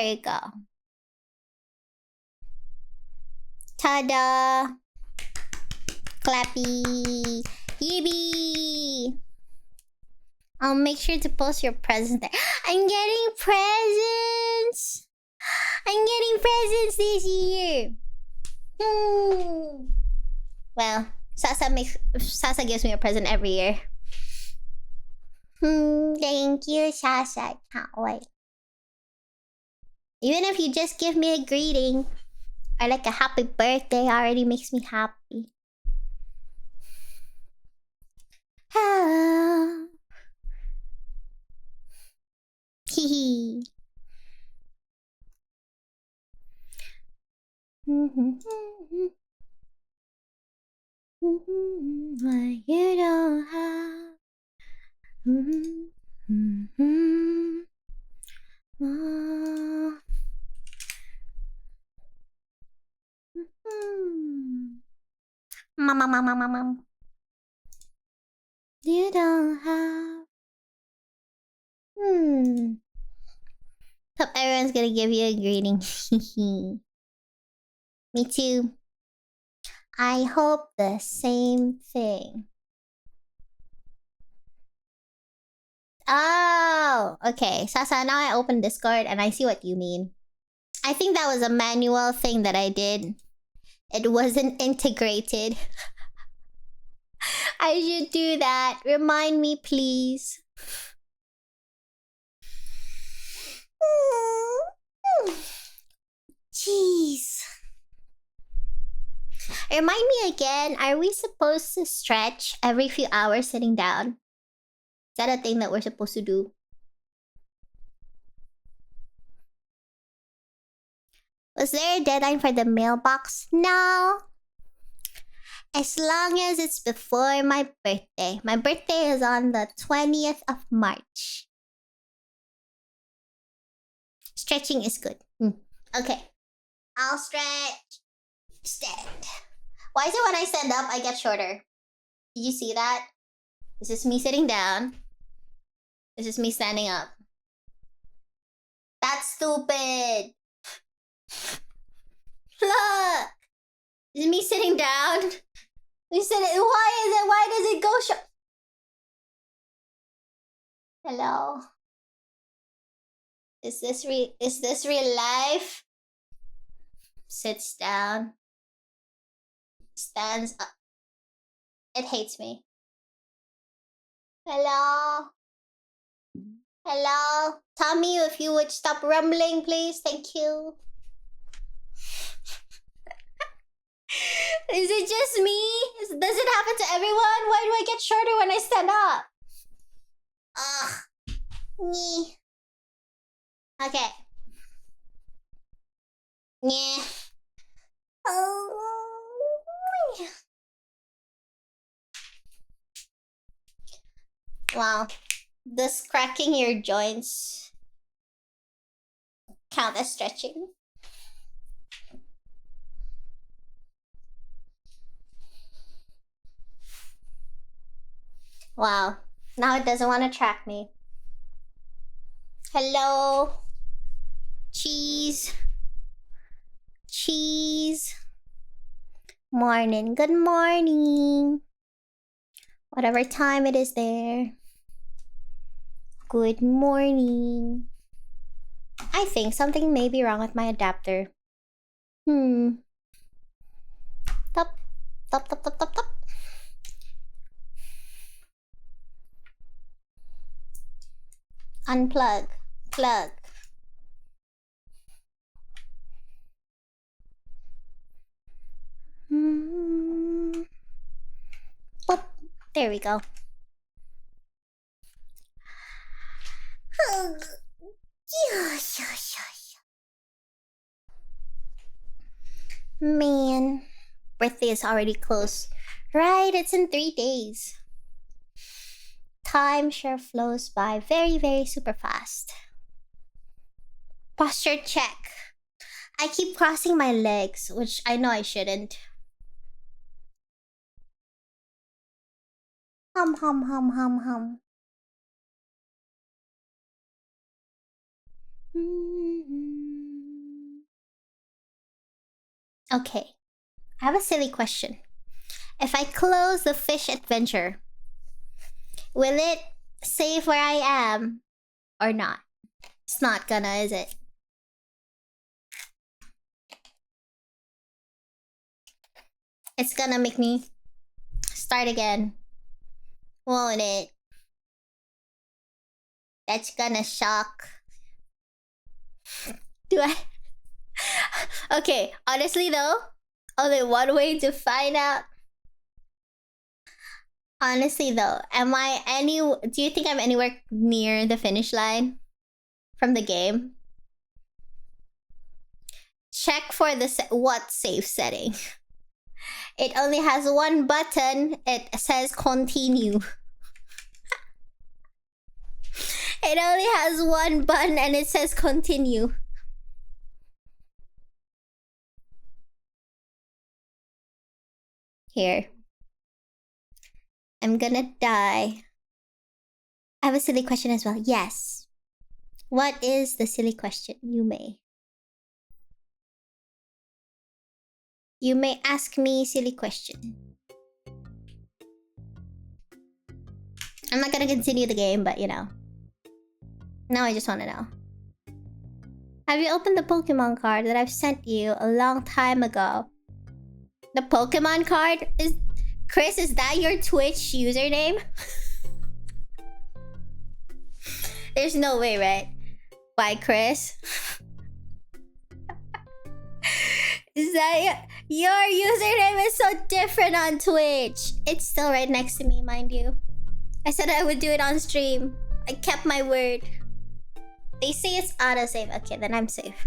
you go. Ta-da! Clappy! Yippee! I'll make sure to post your presents there. I'm getting presents! I'm getting presents this year! Well, Sasa gives me a present every year. Thank you, Sasa. Can't wait. Even if you just give me a greeting or like a happy birthday already makes me happy. Hee. What you don't have. Mama. You don't have. Hope everyone's gonna give you a greeting. Me too. I hope the same thing. Oh, okay. Sasa, now I open Discord and I see what you mean. I think that was a manual thing that I did. It wasn't integrated. I should do that. Remind me, please. Jeez. Remind me again, are we supposed to stretch every few hours sitting down? Is that a thing that we're supposed to do? Was there a deadline for the mailbox? No. As long as it's before my birthday. My birthday is on the 20th of March. Stretching is good. Okay. I'll stretch. Stand. Why is it when I stand up, I get shorter? Did you see that? This is me sitting down. This is me standing up. That's stupid. Look. This is me sitting down. Why does it go short? Hello? Is this real life? Sits down. Stands up. It hates me. Hello? Hello? Tell me if you would stop rumbling, please. Thank you. Is it just me? Does it happen to everyone? Why do I get shorter when I stand up? Ugh. Nee. Okay. Yeah. Oh. Wow. Does cracking your joints count as stretching? Wow. Now it doesn't want to track me. Hello? Cheese. Cheese. Morning. Good morning. Whatever time it is there. Good morning. I think something may be wrong with my adapter. Top. Unplug. Plug. Boop. There we go. Man, birthday is already close. Right, it's in 3 days. Time sure flows by very, very super fast. Posture check. I keep crossing my legs, which I know I shouldn't. Hum, hum, hum, hum, hum. Okay, I have a silly question. If I close the fish adventure, will it save where I am or not? It's not gonna, is it? It's gonna make me start again, won't it? That's gonna shock. Do I? Okay, honestly though, only one way to find out. Honestly though, am I any... Do you think I'm anywhere near the finish line from the game? Check for the what save setting. It only has one button. It says continue. It only has one button and it says continue. Here. I'm gonna die. I have a silly question as well. Yes. What is the silly question? You may. You may ask me silly question. I'm not gonna continue the game, but you know. Now I just wanna know. Have you opened the Pokemon card that I've sent you a long time ago? The Pokemon card? Chris, is that your Twitch username? There's no way, right? Bye, Chris. Is that your username is so different on Twitch? It's still right next to me, mind you. I said I would do it on stream. I kept my word. They say it's autosave. Okay, then I'm safe.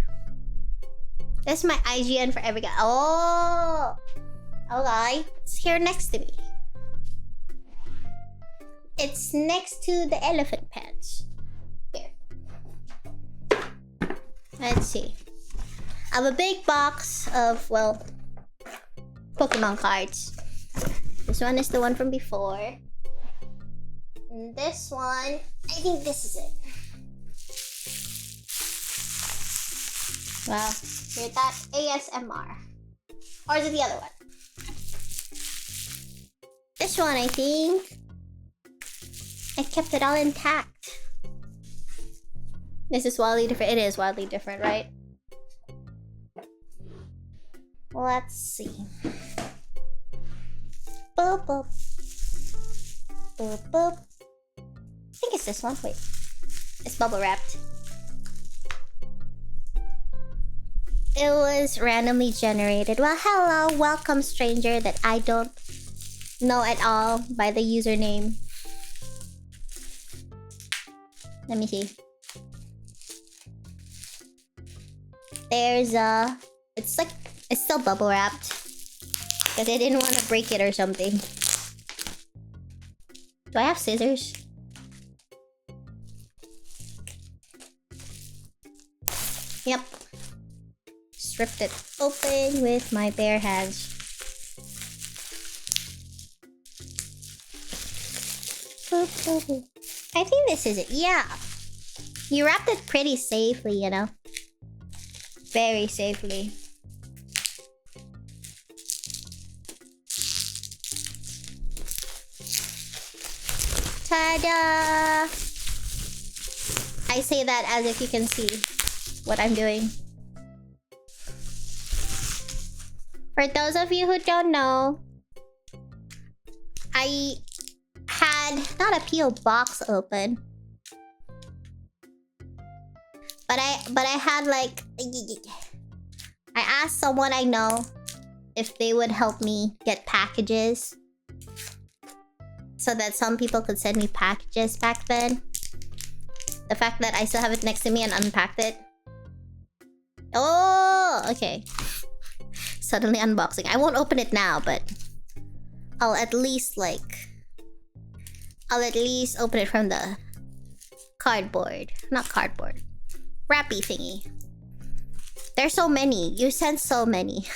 That's my IGN for every guy. Oh! Okay. It's here next to me. It's next to the elephant pants. Here. Let's see. I have a big box of, well, Pokemon cards. This one is the one from before. And this one, I think this is it. Wow. Hear that? ASMR. Or is it the other one? This one, I think. I kept it all intact. This is wildly different. It is wildly different, right? Let's see. Boop, boop. Boop, boop. I think it's this one. Wait. It's bubble wrapped. It was randomly generated. Well, hello. Welcome, stranger that I don't know at all by the username. Let me see. There's a... It's like... It's still bubble wrapped. Because I didn't want to break it or something. Do I have scissors? Yep. Just ripped it open with my bare hands. I think this is it. Yeah. You wrapped it pretty safely, you know. Very safely. Ta-da! I say that as if you can see what I'm doing. For those of you who don't know, I had not a P.O. box open, but I had like... I asked someone I know if they would help me get packages, so that some people could send me packages back then. The fact that I still have it next to me and unpacked it. Oh, okay. Suddenly unboxing. I won't open it now, but I'll at least open it from the cardboard. Not cardboard. Wrappy thingy. There's so many. You sent so many.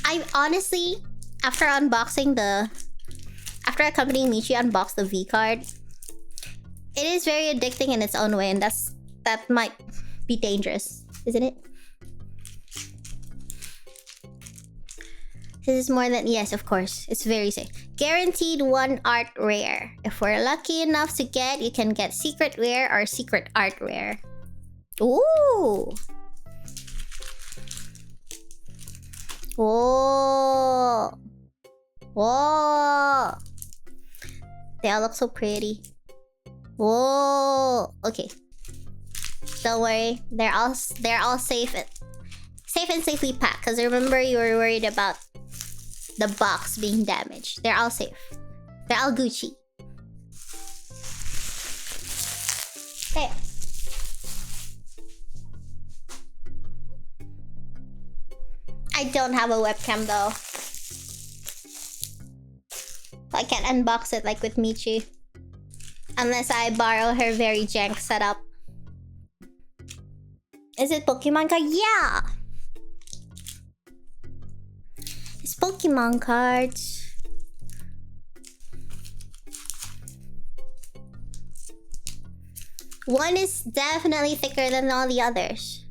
I honestly, after accompanying Michi unbox the V card, it is very addicting in its own way, and that might be dangerous, isn't it? This is more than... Yes, of course. It's very safe. Guaranteed 1 art rare. If we're lucky enough to get, you can get secret rare or secret art rare. Ooh! Whoa! Whoa! They all look so pretty. Whoa! Okay. Don't worry. They're all safe and safely packed. Because remember, you were worried about the box being damaged. They're all safe. They're all Gucci. Okay. I don't have a webcam though. I can't unbox it like with Michi. Unless I borrow her very jank setup. Is it Pokemon card? Yeah! It's Pokemon cards. One is definitely thicker than all the others.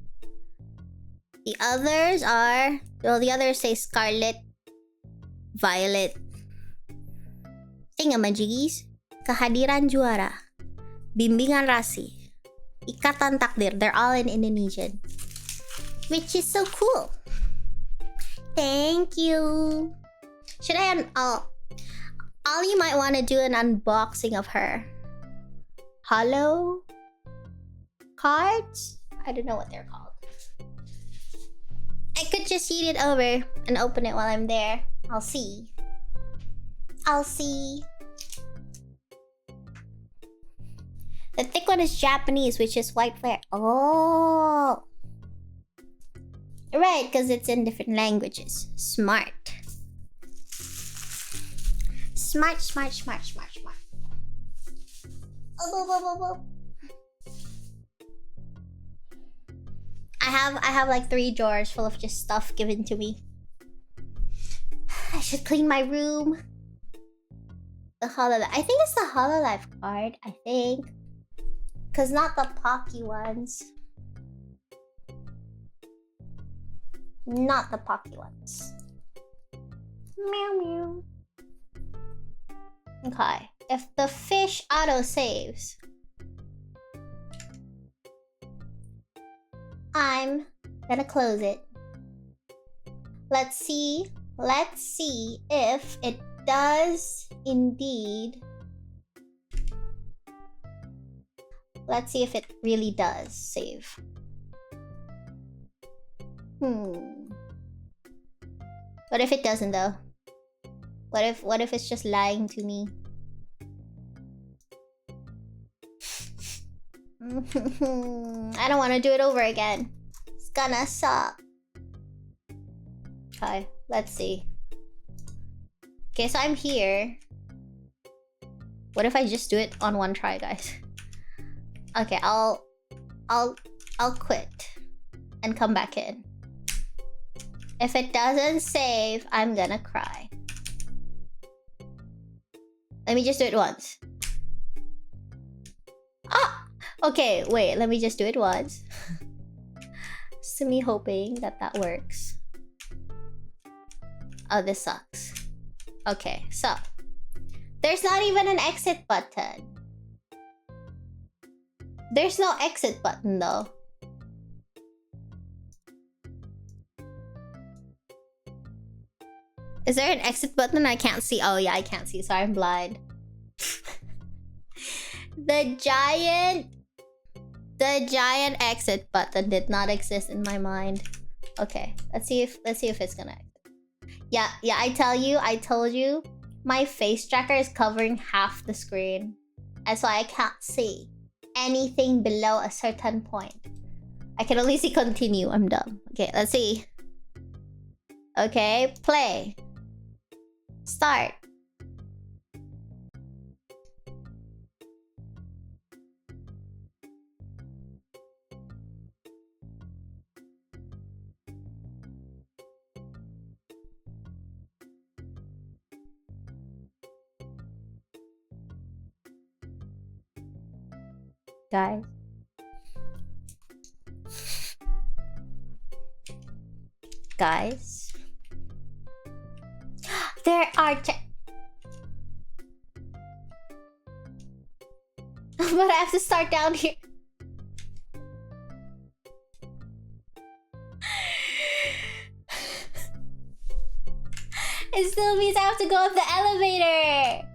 The others are... Well, the others say Scarlet, Violet, Thingamajigis, Kehadiran Juara, Bimbingan Rasi, Ikatan Takdir. They're all in Indonesian. Which is so cool. Thank you. Should I... all you might want to do an unboxing of her hollow cards? I don't know what they're called. I could just heat it over and open it while I'm there. I'll see. I'll see. The thick one is Japanese, which is white flare. Oh! Right, because it's in different languages. Smart. Smart, smart, smart, smart, smart. Oh. I have like 3 drawers full of just stuff given to me. I should clean my room. The Hololive. I think it's the Hololive card. I think. Because not the Pocky ones. Not the Pocky ones. Meow meow. Okay. If the fish auto-saves, I'm gonna close it. Let's see if it does indeed. Let's see if it really does save. What if it doesn't though? What if it's just lying to me? I don't want to do it over again. It's gonna suck. Okay, let's see. Okay, so I'm here. What if I just do it on one try, guys? Okay, I'll quit and come back in. If it doesn't save, I'm gonna cry. Let me just do it once. Ah! Okay, wait, let me just do it once. So me hoping that works. Oh, this sucks. Okay, so there's not even an exit button. There's no exit button though. Is there an exit button? I can't see. Oh yeah, I can't see. Sorry, I'm blind. The giant exit button did not exist in my mind. Okay, let's see if it's gonna exit. Yeah, I told you, my face tracker is covering half the screen. That's why I can't see anything below a certain point. I can only see continue. I'm dumb. Okay, let's see. Okay, play. Start. Guys. Guys. There are but I have to start down here. It still means I have to go up the elevator.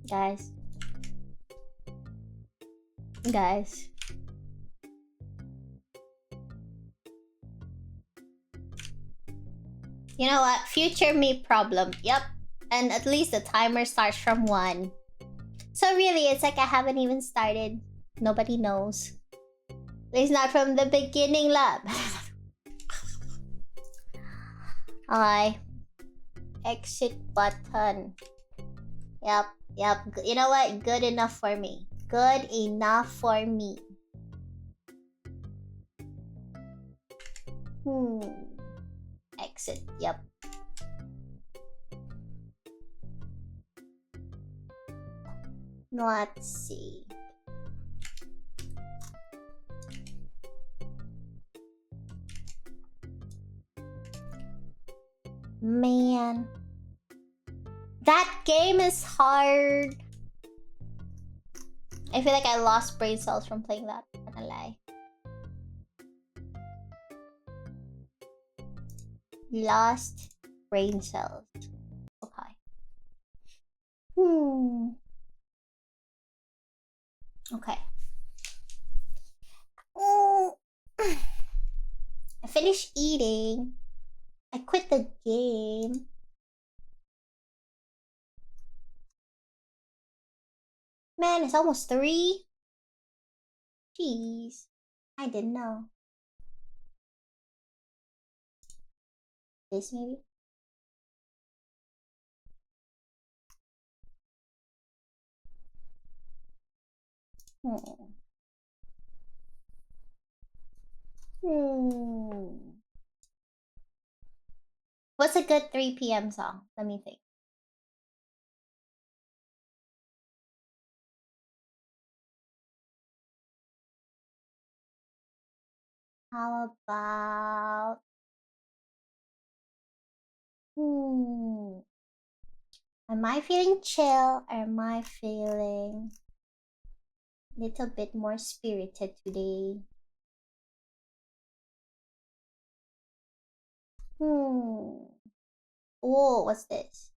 Guys. Guys. You know what? Future me problem. Yep. And at least the timer starts from 1. So really, it's like I haven't even started. Nobody knows. At least not from the beginning, lab. Alright. Exit button. Yep. Yep. You know what? Good enough for me. Good enough for me. Exit. Yep. Let's see. Man. That game is hard. I feel like I lost brain cells from playing that. I'm gonna lie. Lost brain cells. Okay. Okay. I finished eating. I quit the game. Man, it's almost 3. Jeez. I didn't know. This maybe? What's a good 3 p.m. song? Let me think. How about... Am I feeling chill or am I feeling a little bit more spirited today? Oh, what's this?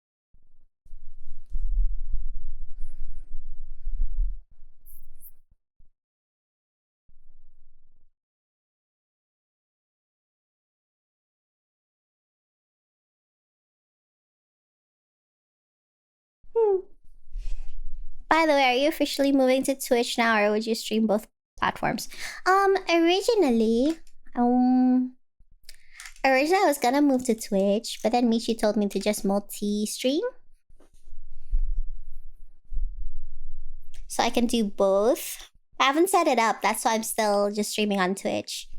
By the way, are you officially moving to Twitch now, or would you stream both platforms? Originally I was gonna move to Twitch, but then Michi told me to just multi-stream. So I can do both. I haven't set it up, that's why I'm still just streaming on Twitch.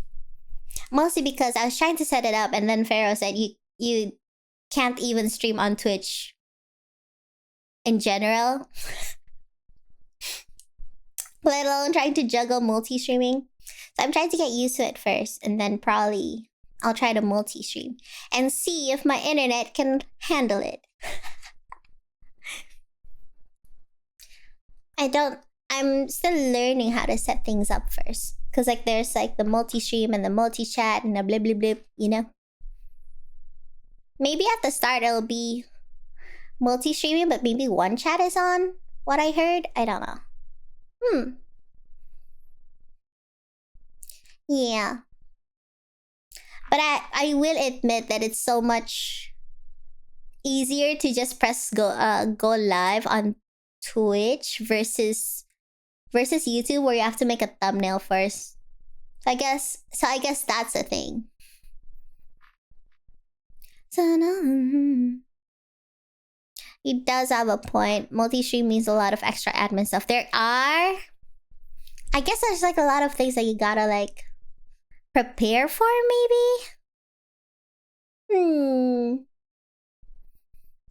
Mostly because I was trying to set it up, and then Pharaoh said you can't even stream on Twitch in general. Let alone trying to juggle multi-streaming. So I'm trying to get used to it first, and then probably I'll try to multi-stream and see if my internet can handle it. I'm still learning how to set things up first. Cause like there's like the multi-stream and the multi-chat and the blip blip blip, you know? Maybe at the start it'll be multi-streaming, but maybe one chat is on. What I heard? I don't know. Yeah. But I will admit that it's so much easier to just press go live on Twitch versus versus YouTube where you have to make a thumbnail first. I guess that's a thing. He does have a point. Multi-stream means a lot of extra admin stuff. There are, I guess there's like a lot of things that you gotta like prepare for, maybe?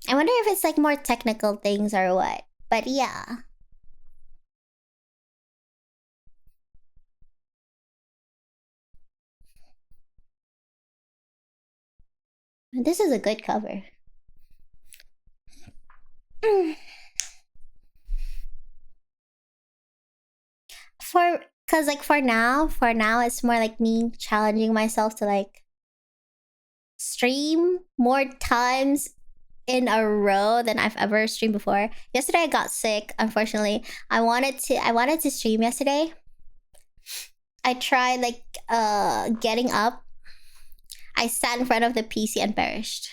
I wonder if it's like more technical things or what. But yeah. This is a good cover. For now it's more like me challenging myself to like stream more times in a row than I've ever streamed before. Yesterday I got sick, unfortunately. I wanted to stream yesterday. I tried like getting up. I sat in front of the PC and perished.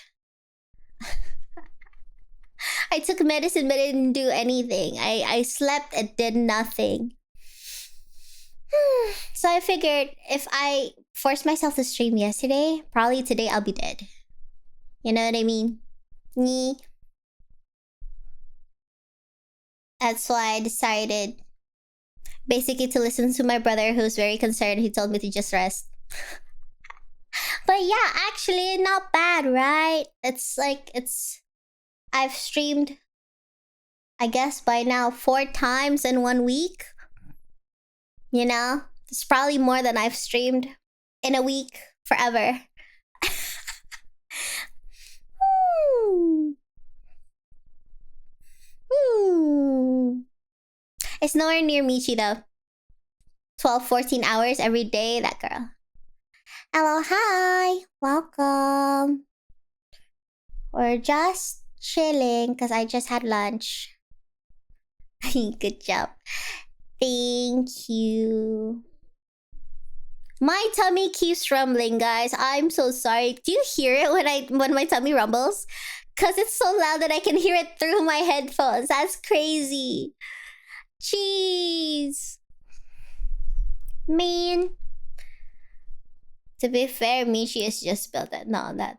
I took medicine but it didn't do anything. I slept, it did nothing. So I figured if I forced myself to stream yesterday, probably today I'll be dead. You know what I mean? That's why I decided basically to listen to my brother who's very concerned. He told me to just rest. But yeah, actually not bad, right? I've streamed, I guess by now 4 times in 1 week. You know? It's probably more than I've streamed in a week forever. It's nowhere near Michi though. 12, 14 hours every day, that girl. Hello, hi. Welcome. We're just chilling because I just had lunch. Good job. Thank you. My tummy keeps rumbling, guys. I'm so sorry. Do you hear it when my tummy rumbles? Cause it's so loud that I can hear it through my headphones. That's crazy. Jeez. Man. To be fair, Michi is just built it. No, that.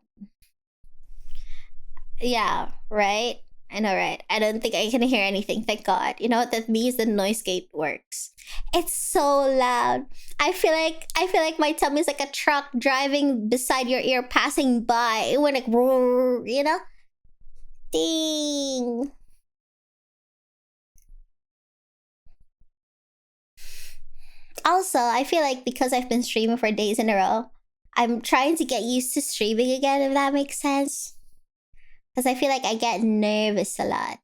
Yeah, right? I know, right? I don't think I can hear anything, thank God. You know what that means? The noise gate works. It's so loud. I feel like my tummy is like a truck driving beside your ear, passing by. When like, you know? Ding. Also, I feel like because I've been streaming for days in a row, I'm trying to get used to streaming again, if that makes sense. Because I feel like I get nervous a lot.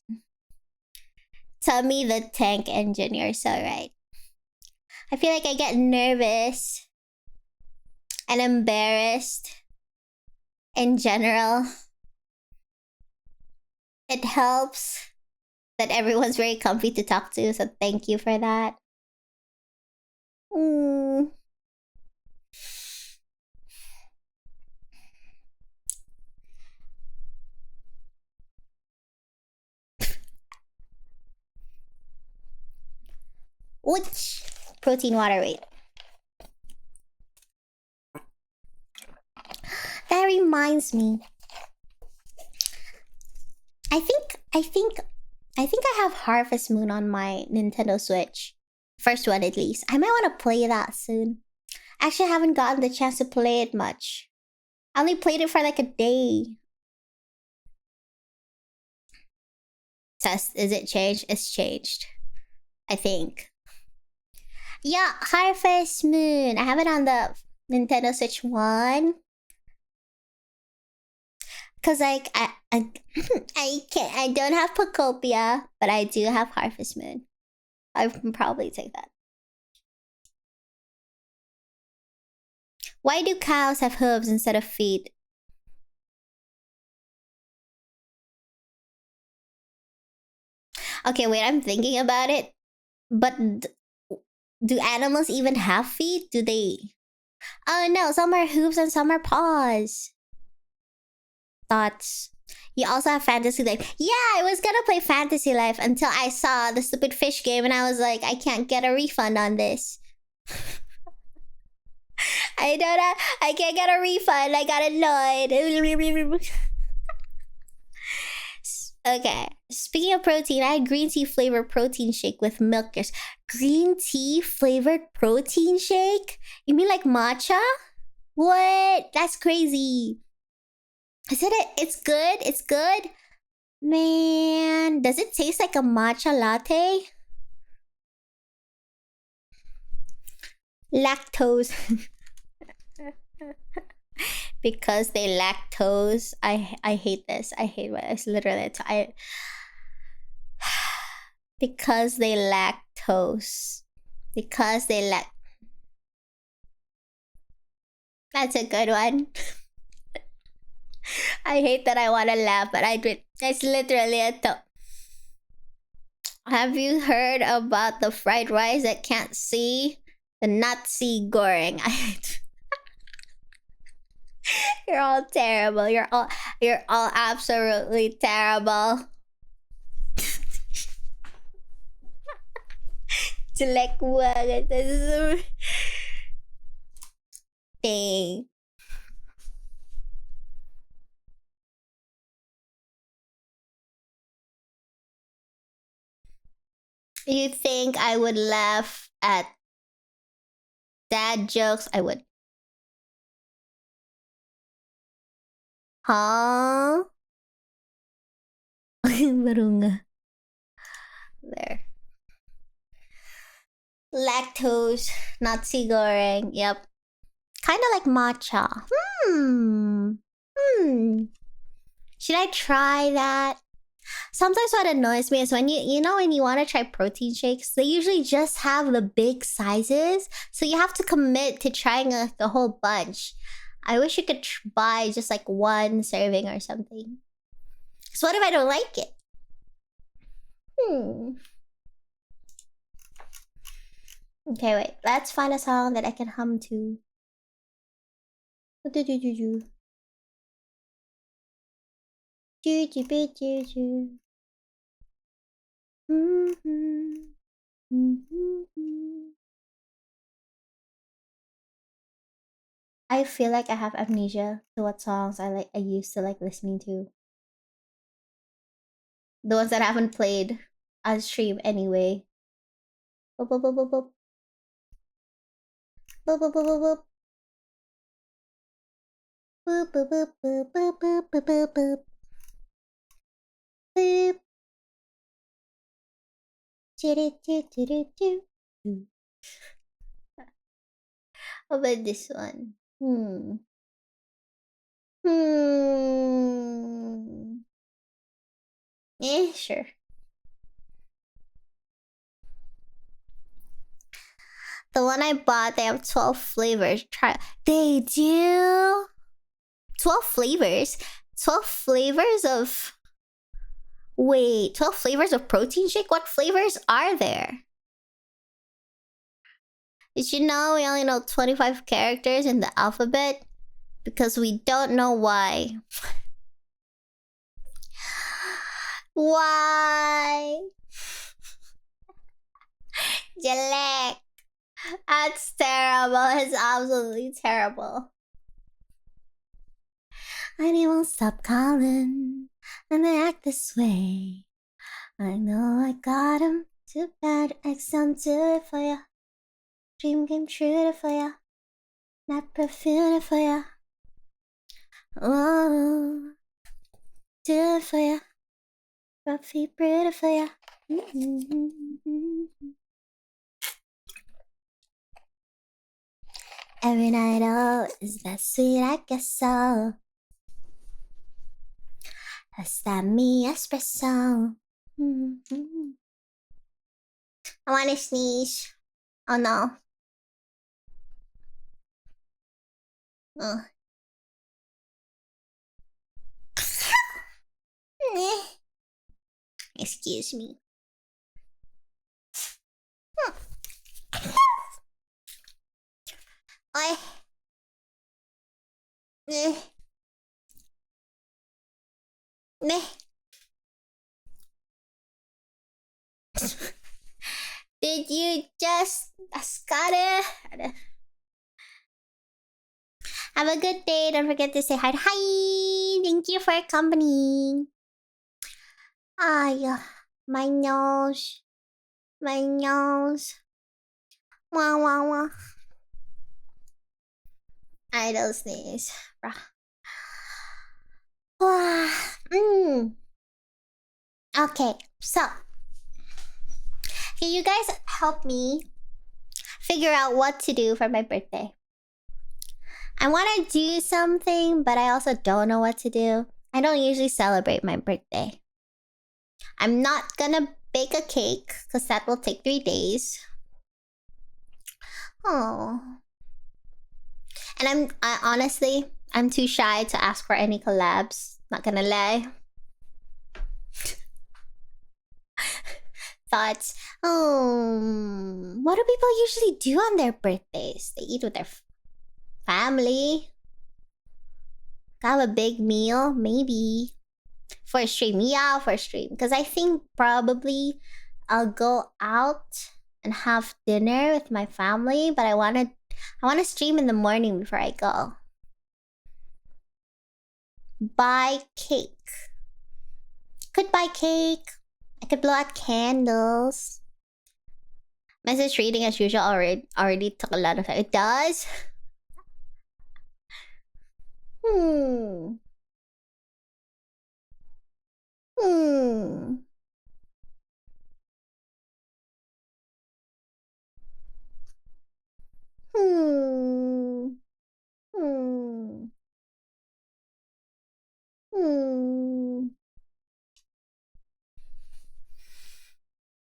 Tummy the tank engine, you're so right. I feel like I get nervous and embarrassed in general. It helps that everyone's very comfy to talk to, so thank you for that. Which protein water weight? That reminds me. I think I have Harvest Moon on my Nintendo Switch. First one at least. I might want to play that soon. Actually, I haven't gotten the chance to play it much. I only played it for like a day. Is it changed? It's changed. I think. Yeah, Harvest Moon. I have it on the Nintendo Switch 1. Cause like I don't have Pocopia, but I do have Harvest Moon. I can probably take that. Why do cows have hooves instead of feet? Okay, wait, I'm thinking about it. But do animals even have feet? Do they? Oh no, some are hooves and some are paws. Thoughts. You also have Fantasy Life. Yeah, I was gonna play Fantasy Life until I saw the stupid fish game and I was like, I can't get a refund on this. I can't get a refund. I got annoyed. Okay. Speaking of protein, I had green tea flavored protein shake with milk. Green tea flavored protein shake? You mean like matcha? What? That's crazy. I said it. It's good. It's good. Man, does it taste like a matcha latte? Lactose. Because they lactose. I hate this. I hate what it's literally. Because they lactose. Because they lact. That's a good one. I hate that I want to laugh, but I did. It's literally a Have you heard about the fried rice that can't see? The Nazi goreng. You're all terrible. You're all absolutely terrible. Jelek banget. Dang. You think I would laugh at dad jokes? I would. Huh? Baru nga. There. Lactose, Nazi goreng. Yep. Kind of like matcha. Should I try that? Sometimes what annoys me is when you know when you want to try protein shakes, they usually just have the big sizes, so you have to commit to trying a whole bunch. I wish you could buy just like one serving or something. So what if I don't like it? Okay, wait. Let's find a song that I can hum to. I feel like I have amnesia to what songs I used to like listening to. The ones that I haven't played on stream anyway. Boop, boop, boop, boop, boop. Boop, boop, boop, boop, boop. Boop, boop, boop, boop, boop, boop, boop, boop, boop. Boop. How about this one? Sure. The one I bought, they have 12 flavors. Try. They do? 12 flavors? 12 flavors of... Wait, 12 flavors of protein shake? What flavors are there? Did you know we only know 25 characters in the alphabet? Because we don't know why. Why? Jalek. That's terrible. It's absolutely terrible. And he won't stop calling. And they act this way. I know I got him. Too bad I don't do it for ya. Dream came true for ya. Not perfume for ya. Oh, do it for ya. Ruffy pretty for ya. Every night, oh, is that sweet? I guess so. Is that me espresso? I want to sneeze. Oh no. Excuse me. Meh. Did you just Ascada? Have a good day. Don't forget to say hi. Hi. Thank you for your company. Ay, my nose. My nose. Wah, wah, wah. Idle sneeze. Okay, so can you guys help me figure out what to do for my birthday? I want to do something, but I also don't know what to do. I don't usually celebrate my birthday. I'm not gonna bake a cake because that will take 3 days. Oh. And honestly, I'm too shy to ask for any collabs. Not gonna lie. Thoughts. What do people usually do on their birthdays? They eat with their family. Have a big meal, maybe. For a stream. Yeah, for a stream. Because I think probably I'll go out and have dinner with my family, but I wanna stream in the morning before I go. Buy cake. Could buy cake. I could blow out candles. Message reading as usual already took a lot of time. It does? Hmm. Hmm. Hmm. Hmm. Hmm.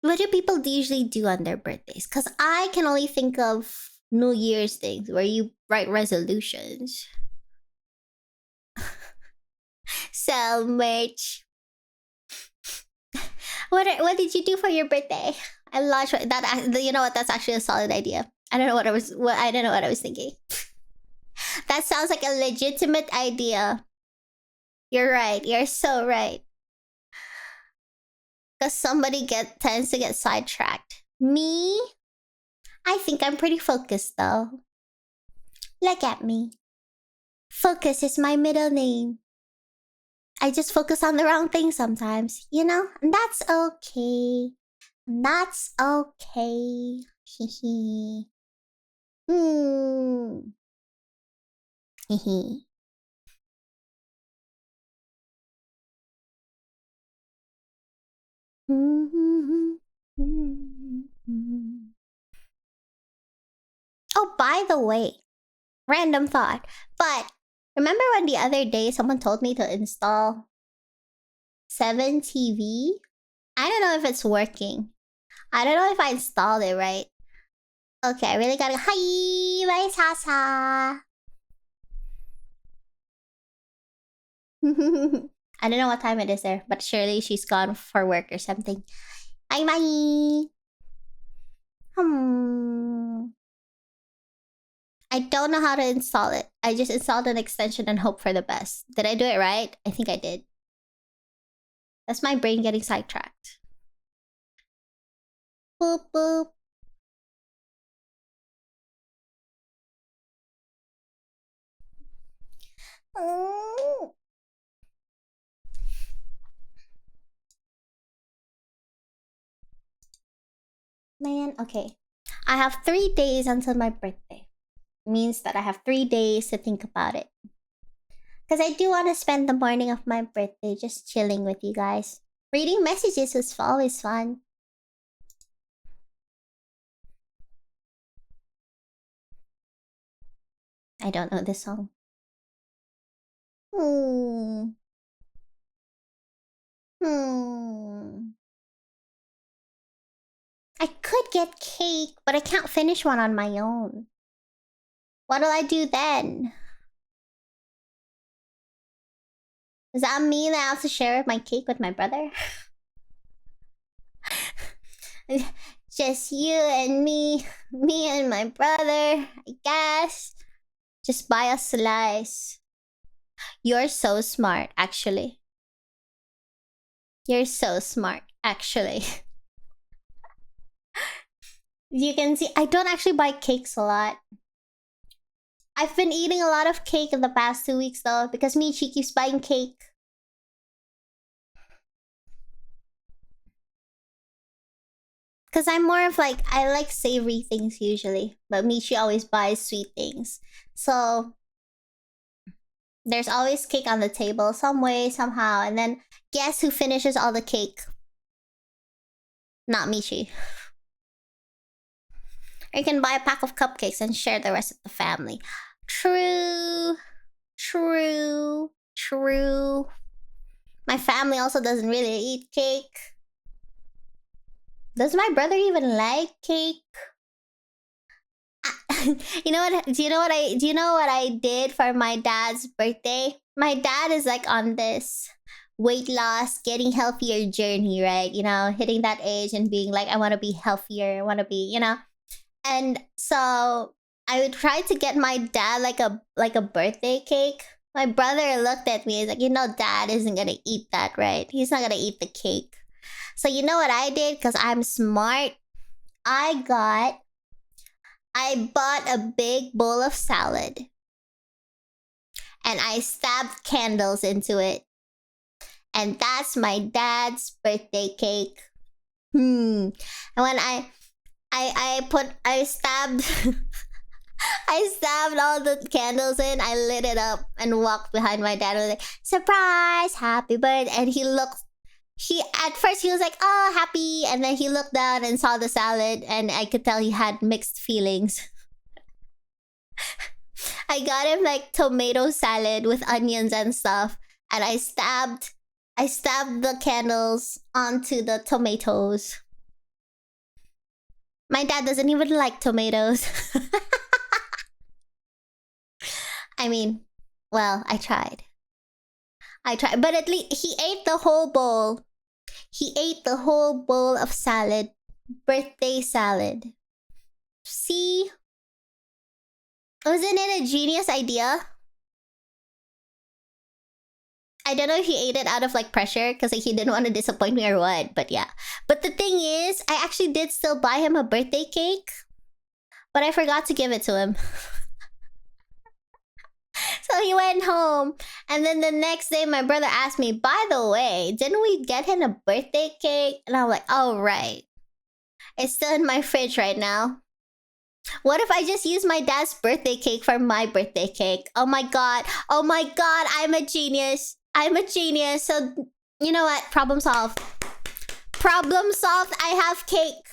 What do people usually do on their birthdays? Because I can only think of New Year's things where you write resolutions. Sell merch. What did you do for your birthday? I launched that. You know what? That's actually a solid idea. I don't know what I was thinking. That sounds like a legitimate idea. You're right. You're so right. Because somebody tends to get sidetracked. Me? I think I'm pretty focused though. Look at me. Focus is my middle name. I just focus on the wrong thing sometimes, you know? And that's okay. That's okay. Hehe. Hmm. Hehe. Oh, by the way, random thought. But remember when the other day someone told me to install 7 TV? I don't know if it's working. I don't know if I installed it right. Okay, I really gotta. Hi, bye, Sasa. I don't know what time it is there, but surely she's gone for work or something. Bye, bye. I don't know how to install it. I just installed an extension and hope for the best. Did I do it right? I think I did. That's my brain getting sidetracked. Boop, boop. Oh. Man, okay. I have 3 days until my birthday. Means that I have 3 days to think about it. Because I do want to spend the morning of my birthday just chilling with you guys. Reading messages was always fun. I don't know this song. Hmm. I could get cake, but I can't finish one on my own. What'll I do then? Does that mean that I have to share my cake with my brother? Just you and me and my brother, I guess. Just buy a slice. You're so smart, actually. You're so smart, actually. You can see, I don't actually buy cakes a lot. I've been eating a lot of cake in the past 2 weeks though, because Michi keeps buying cake. Because I'm more of like, I like savory things usually, but Michi always buys sweet things. So there's always cake on the table, some way, somehow. And then guess who finishes all the cake? Not Michi. Or you can buy a pack of cupcakes and share the rest of the family. True. True. True. My family also doesn't really eat cake. Does my brother even like cake? You know what? Do you know what I did for my dad's birthday? My dad is like on this weight loss, getting healthier journey, right? You know, hitting that age and being like, I want to be healthier. I want to be, you know. And so I would try to get my dad like a birthday cake. My brother looked at me. He's like, you know, dad isn't gonna eat that, right? He's not gonna eat the cake. So you know what I did? Because I'm smart. I bought a big bowl of salad. And I stabbed candles into it. And that's my dad's birthday cake. And when I stabbed I stabbed all the candles in, I lit it up and walked behind my dad and was like, surprise, happy birthday. And at first he was like, oh, happy. And then he looked down and saw the salad and I could tell he had mixed feelings. I got him like tomato salad with onions and stuff. And I stabbed the candles onto the tomatoes. My dad doesn't even like tomatoes. I mean, well, I tried. But at least he ate the whole bowl. He ate the whole bowl of salad. Birthday salad. See? Wasn't it a genius idea? I don't know if he ate it out of like pressure because like, he didn't want to disappoint me or what, but yeah. But the thing is, I actually did still buy him a birthday cake, but I forgot to give it to him. So he went home, and then the next day my brother asked me, by the way, didn't we get him a birthday cake? And I'm like, oh, right. It's still in my fridge right now. What if I just use my dad's birthday cake for my birthday cake? Oh my god. Oh my god, I'm a genius. I'm a genius. So, you know what? Problem solved. Problem solved. I have cake.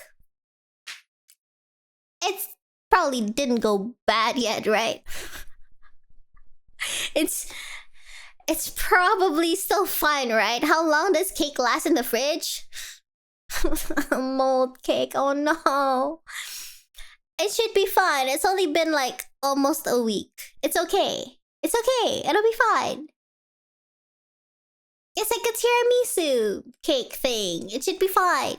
It's probably didn't go bad yet, right? It's probably still fine, right? How long does cake last in the fridge? Mold cake. Oh no. It should be fine. It's only been like almost a week. It's okay. It's okay. It'll be fine. It's like a tiramisu cake thing. It should be fine.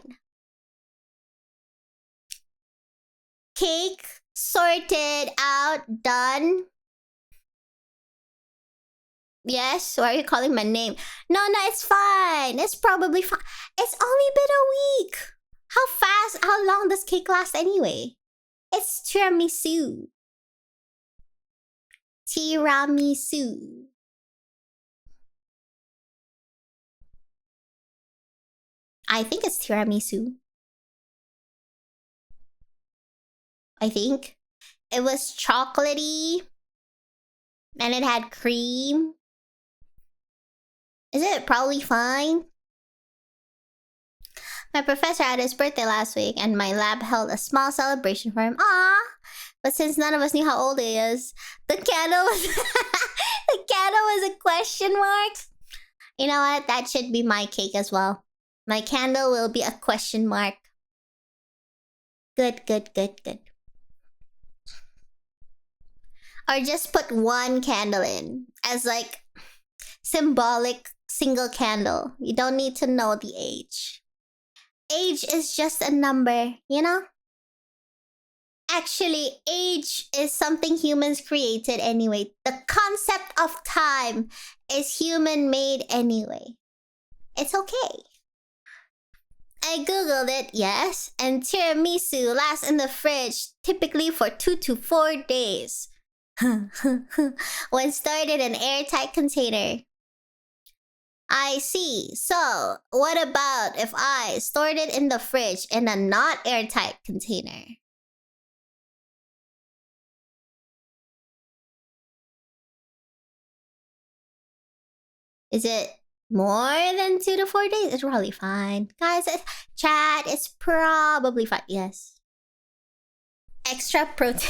Cake sorted out, done. Yes, why are you calling my name? No, it's fine. It's probably fine. It's only been a week. How long does cake last anyway? It's tiramisu. Tiramisu. I think it's tiramisu. I think. It was chocolatey. And it had cream. Is it probably fine? My professor had his birthday last week, and my lab held a small celebration for him. Aww! But since none of us knew how old he is, the candle was a question mark. You know what? That should be my cake as well. My candle will be a question mark. Good. Or just put one candle in as like symbolic single candle. You don't need to know the age. Age is just a number, you know? Actually, age is something humans created anyway. The concept of time is human-made anyway. It's okay. I googled it, yes, and tiramisu lasts in the fridge typically for 2 to 4 days. When stored in an airtight container. I see. So, what about if I stored it in the fridge in a not airtight container? Is it more than 2 to 4 days? It's probably fine. Guys, chat, it's probably fine. Yes. Extra protein.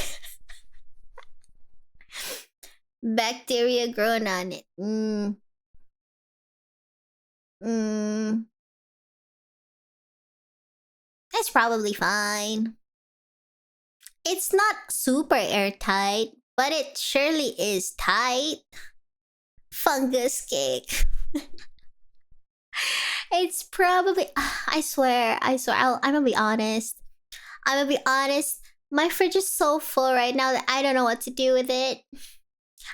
Bacteria grown on it. It's probably fine. It's not super airtight, but it surely is tight. Fungus cake. It's probably... I swear. I'm gonna be honest. My fridge is so full right now that I don't know what to do with it.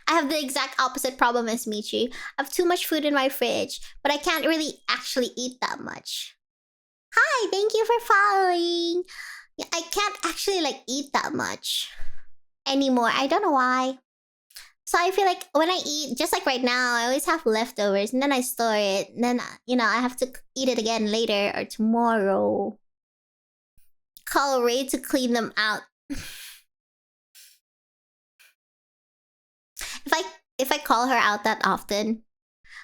I have the exact opposite problem as Michi. I have too much food in my fridge, but I can't really actually eat that much. Hi, thank you for following. Yeah, I can't actually like eat that much anymore. I don't know why. So I feel like when I eat, just like right now, I always have leftovers and then I store it. And then, I have to eat it again later or tomorrow. Call Ray to clean them out. If I call her out that often,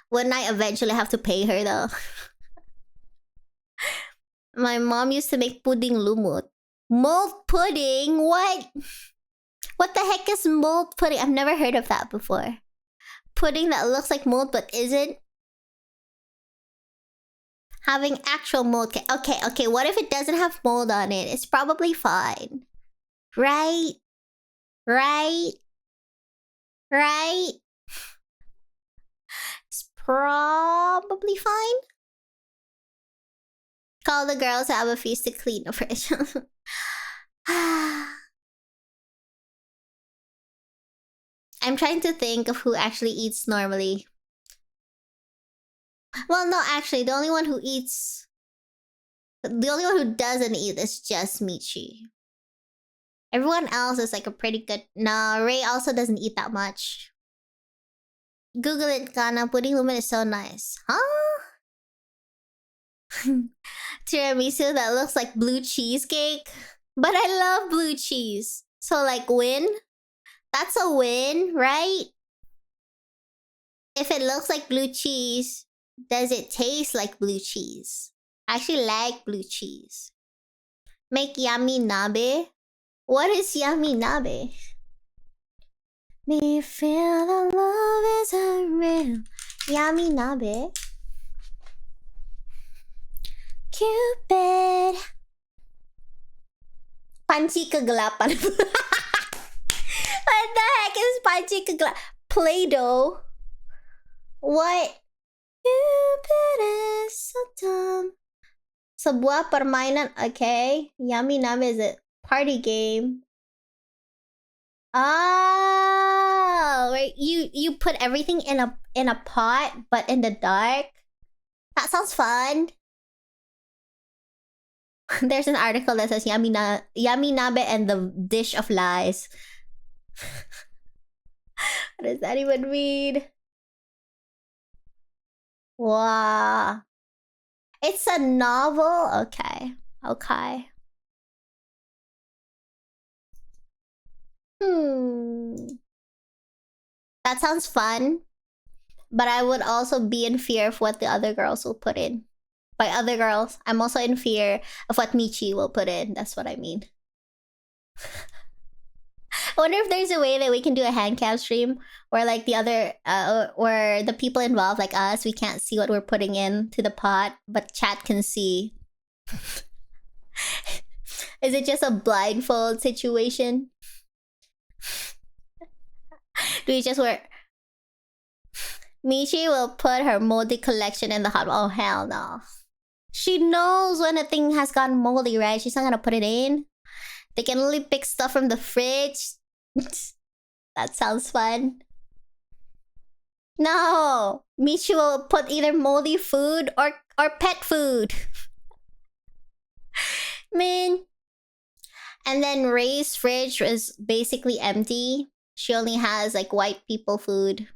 wouldn't I eventually have to pay her though? My mom used to make pudding lumut. Mold pudding? What? What the heck is mold pudding? I've never heard of that before. Pudding that looks like mold but isn't? Having actual mold. Okay, what if it doesn't have mold on it? It's probably fine. Right? It's probably fine. Call the girls to have a feast to clean the fridge. I'm trying to think of who actually eats normally. Well, no, actually, the only one who doesn't eat is just Michi. Everyone else is like a pretty good... No, Ray also doesn't eat that much. Google it, Kanna. Pudding lumen is so nice. Huh? Tiramisu that looks like blue cheesecake. But I love blue cheese. So like win? That's a win, right? If it looks like blue cheese, does it taste like blue cheese? I actually like blue cheese. Make yummy nabe? What is yummy nabe? Me feel the love is unreal. Yummy nabe. Cupid. Panci kegelapan. What the heck is panci kegelapan? Play-Doh. What? Cupid is so dumb. Sebuah permainan. Okay. Yummy nabe is a party game. Oh, right. You put everything in a pot, but in the dark. That sounds fun. There's an article that says yummy nabe and the dish of lies. What does that even mean? Wow. It's a novel? Okay. That sounds fun. But I would also be in fear of what the other girls will put in. By other girls, I'm also in fear of what Michi will put in. That's what I mean. I wonder if there's a way that we can do a hand cam stream where like the other, or the people involved, like us, we can't see what we're putting in to the pot, but chat can see. Is it just a blindfold situation? Do we just wear... Michi will put her moldy collection in the hot... Oh, hell no. She knows when a thing has gotten moldy, right? She's not gonna put it in. They can only pick stuff from the fridge. That sounds fun. No! Michi will put either moldy food or pet food. Man. And then Ray's fridge was basically empty. She only has like white people food.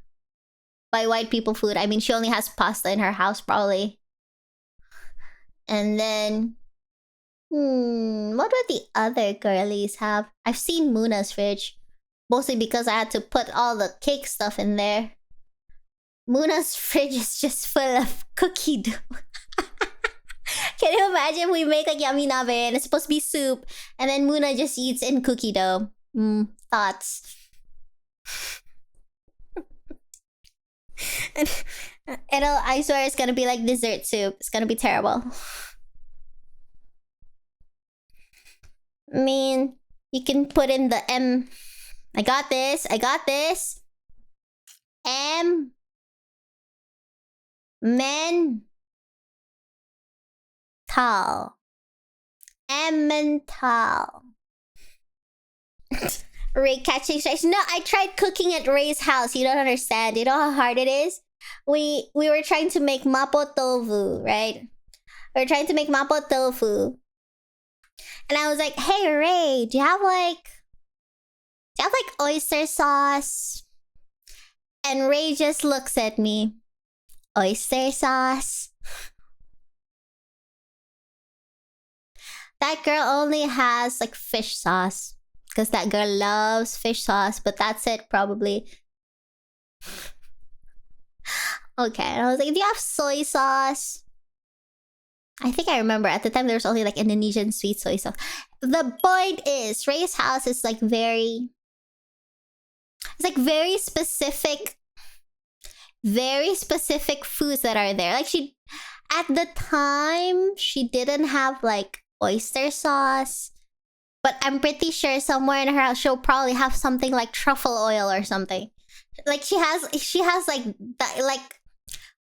By white people food, I mean she only has pasta in her house probably. And then what would the other girlies have? I've seen Muna's fridge. Mostly because I had to put all the cake stuff in there. Muna's fridge is just full of cookie dough. Can you imagine we make a yummy nabe and it's supposed to be soup and then Muna just eats in cookie dough? Thoughts. and I swear it's gonna be like dessert soup. It's gonna be terrible. I mean, you can put in the M. I got this. I got this. M. Men. Tal. Emmental. Ray catching strikes. No, I tried cooking at Ray's house. You don't understand. You know how hard it is? We were trying to make mapo tofu, right? We were trying to make mapo tofu. And I was like, hey Ray, do you have like oyster sauce? And Ray just looks at me. Oyster sauce? That girl only has like fish sauce. Because that girl loves fish sauce, but that's it probably. Okay, and I was like, do you have soy sauce? I think I remember at the time there was only like Indonesian sweet soy sauce. The point is, Ray's house is like very... It's like very specific foods that are there. Like she... At the time, she didn't have like oyster sauce. But I'm pretty sure somewhere in her house she'll probably have something like truffle oil or something. Like she has like that, like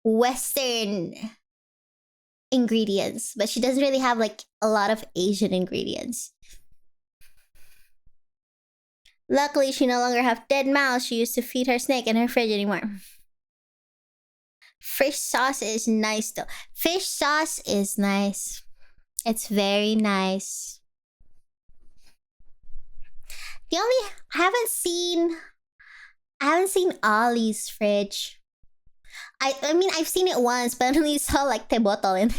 Western ingredients, but she doesn't really have like a lot of Asian ingredients. Luckily, she no longer have dead mouse she used to feed her snake in her fridge anymore. Fish sauce is nice though. Fish sauce is nice. It's very nice. I haven't seen Ollie's fridge. I mean I've seen it once, but I only saw like the bottle in there.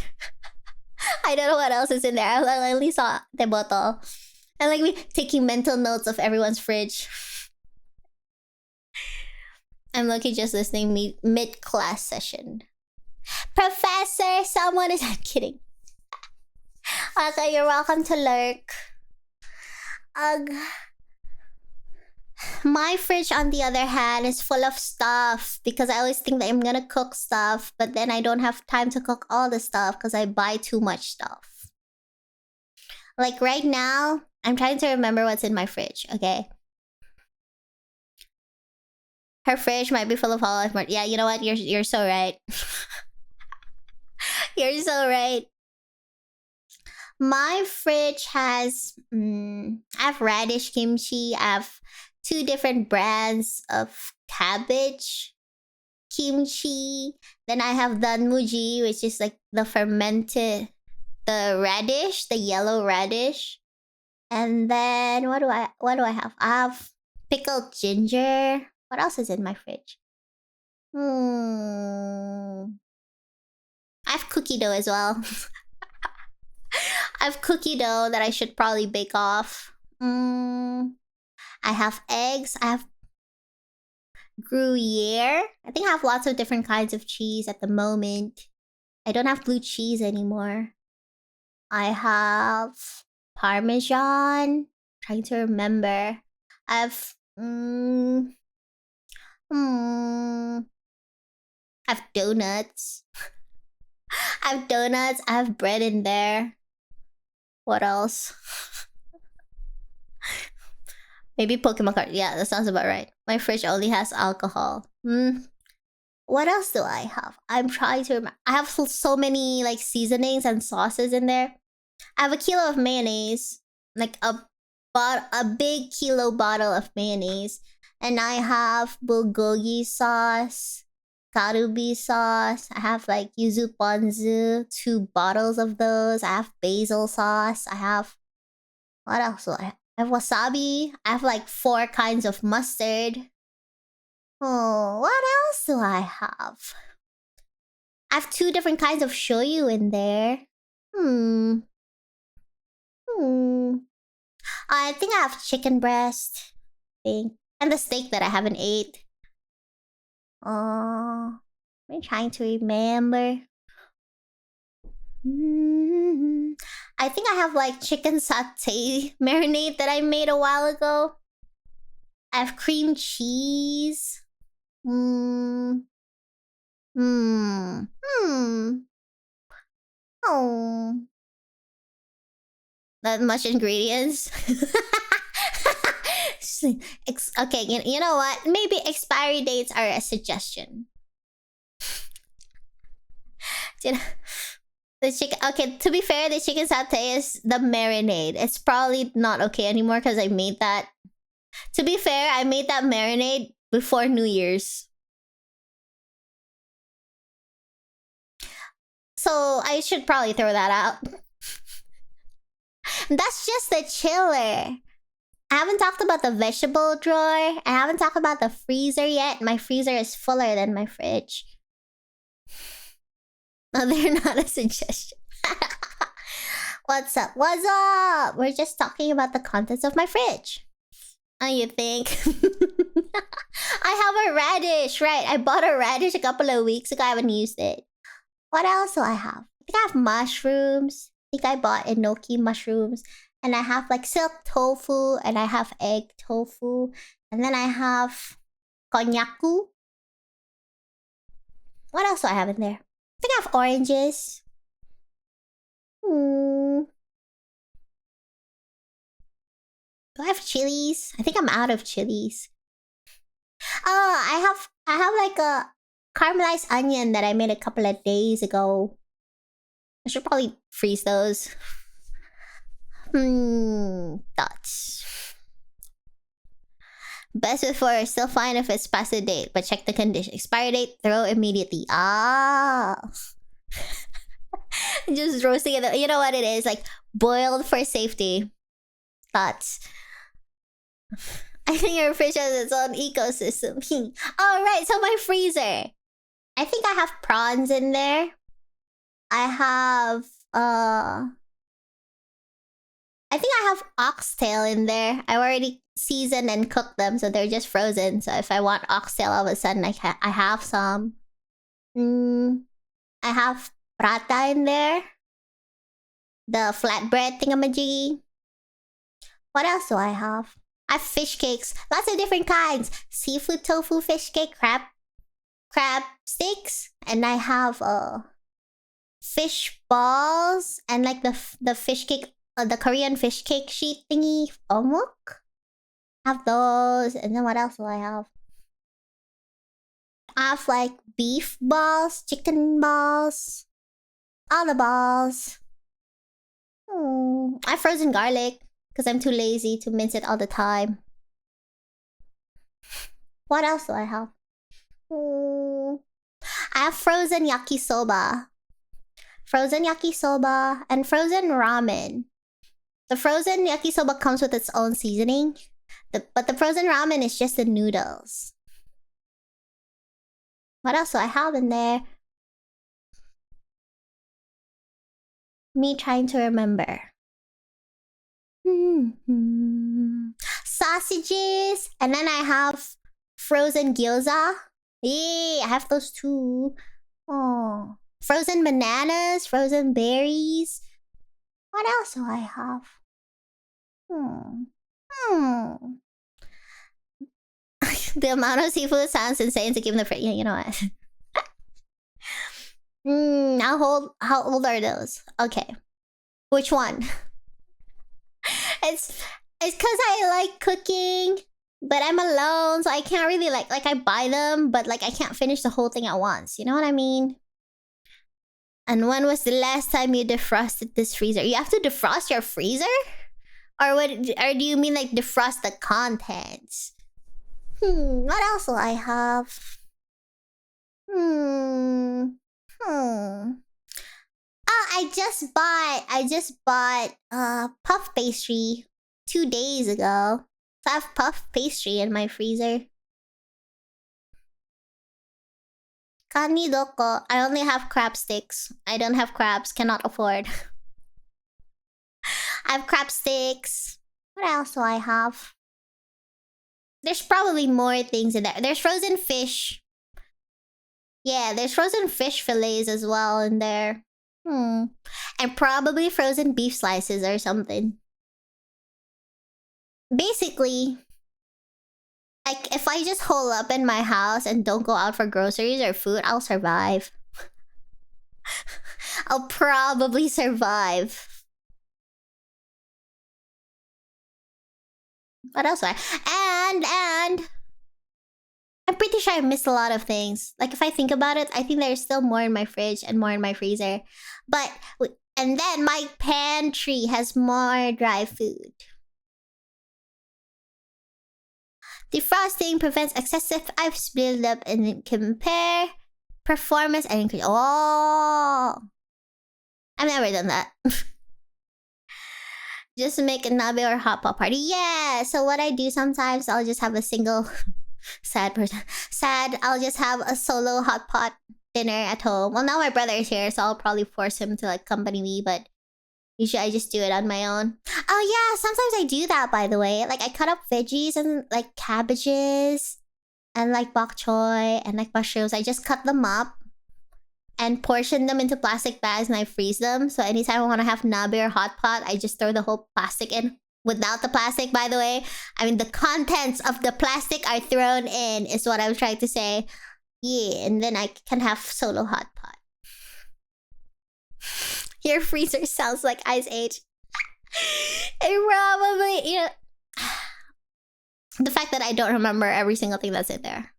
I don't know what else is in there. I only saw the bottle. And like me taking mental notes of everyone's fridge. I'm lucky just listening mid-class session. Professor, someone is... I'm kidding. Okay, you're welcome to lurk. Ugh. My fridge, on the other hand, is full of stuff because I always think that I'm gonna cook stuff, but then I don't have time to cook all the stuff because I buy too much stuff. Like right now, I'm trying to remember what's in my fridge, okay? Her fridge might be full of Hollow Life. Yeah, you know what? You're so right. You're so right. My fridge has... I have radish kimchi. I have 2 different brands of cabbage kimchi. Then I have danmuji, which is like the fermented... the radish, the yellow radish. And then what do I have? I have pickled ginger. What else is in my fridge? I have cookie dough as well. I have cookie dough that I should probably bake off. I have eggs. I have Gruyere. I think I have lots of different kinds of cheese at the moment. I don't have blue cheese anymore. I have Parmesan. Trying to remember. I have... I have donuts. I have donuts. I have bread in there. What else? Maybe Pokemon card. Yeah, that sounds about right. My fridge only has alcohol. What else do I have? I'm trying to remember. I have so many like seasonings and sauces in there. I have a kilo of mayonnaise. Like a big kilo bottle of mayonnaise. And I have bulgogi sauce. karubi sauce. I have like yuzu ponzu, 2 bottles of those. I have basil sauce. I have what else do I have? I have wasabi. I have like 4 kinds of mustard. Oh, what else do I have? I have 2 different kinds of shoyu in there. Hmm. Hmm. I think I have chicken breast. Thing. And the steak that I haven't ate. Oh, I'm trying to remember. I think I have like chicken satay marinade that I made a while ago. I have cream cheese. Hmm. Hmm. Hmm. Oh. Not much ingredients. Okay, you know what? Maybe expiry dates are a suggestion. You know, the chicken. Okay, to be fair, the chicken satay is the marinade. It's probably not okay anymore because I made that. To be fair, I made that marinade before New Year's. So I should probably throw that out. That's just the chiller. I haven't talked about the vegetable drawer. I haven't talked about the freezer yet. My freezer is fuller than my fridge. No, they're not a suggestion. What's up? What's up? We're just talking about the contents of my fridge. Oh, you think? I have a radish, right? I bought a radish a couple of weeks ago. I haven't used it. What else do I have? I think I have mushrooms. I think I bought enoki mushrooms. And I have like silk tofu. And I have egg tofu. And then I have konnyaku. What else do I have in there? I think I have oranges. Do I have chilies? I think I'm out of chilies. Oh, I have like a caramelized onion that I made a couple of days ago. I should probably freeze those. Thoughts. Best before, still fine if it's past the date, but check the condition. Expiry date, throw immediately. Ah. Just roasting it. You know what it is? Like, boiled for safety. Thoughts. I think your fridge has its own ecosystem. Alright, so my freezer. I think I have prawns in there. I have I think I have oxtail in there. I already seasoned and cooked them, so they're just frozen. So if I want oxtail all of a sudden, I have some. I have prata in there. The flatbread thingamajiggy. What else do I have? I have fish cakes. Lots of different kinds. Seafood tofu fish cake, crab sticks. And I have fish balls and like the fish cake, the Korean fish cake sheet thingy, omuk. Have those. And then what else do I have? I have like beef balls, chicken balls, all the balls. I have frozen garlic because I'm too lazy to mince it all the time. What else do I have? I have frozen yakisoba. Frozen yakisoba and frozen ramen. The frozen yakisoba comes with its own seasoning. But the frozen ramen is just the noodles. What else do I have in there? Me trying to remember. Sausages. And then I have frozen gyoza. Yay, I have those too. Oh. Frozen bananas, frozen berries. What else do I have? The amount of seafood sounds insane to keep in the fridge. Yeah, you know what? How old are those? Okay. Which one? It's because I like cooking, but I'm alone, so I can't really like I buy them, but like I can't finish the whole thing at once. You know what I mean? And when was the last time you defrosted this freezer? You have to defrost your freezer? Or what? Or do you mean like defrost the contents? What else will I have? Hmm. Hmm. Oh, I just bought puff pastry 2 days ago. So I have puff pastry in my freezer. Kani doko. I only have crab sticks. I don't have crabs. Cannot afford. I have crab sticks. What else do I have? There's probably more things in there. There's frozen fish. Yeah, there's frozen fish fillets as well in there. Hmm. And probably frozen beef slices or something. Basically, like if I just hole up in my house and don't go out for groceries or food, I'll survive. I'll probably survive. What else? And I'm pretty sure I missed a lot of things. Like if I think about it, I think there's still more in my fridge and more in my freezer. But and then my pantry has more dry food. Defrosting prevents excessive ice buildup and compare performance and increase. Oh, I've never done that. Just make a nabe or hot pot party. Yeah. So what I do sometimes, I'll just have a single sad person. Sad. I'll just have a solo hot pot dinner at home. Well, now my brother is here, so I'll probably force him to like accompany me. But usually I just do it on my own. Oh yeah, sometimes I do that, by the way. Like I cut up veggies and like cabbages and like bok choy and like mushrooms. I just cut them up and portion them into plastic bags and I freeze them. So anytime I want to have nabe or hot pot, I just throw the whole plastic in. Without the plastic, by the way. I mean, the contents of the plastic are thrown in, is what I was trying to say. Yeah, and then I can have solo hot pot. Your freezer sounds like Ice Age. It probably, you know, the fact that I don't remember every single thing that's in there.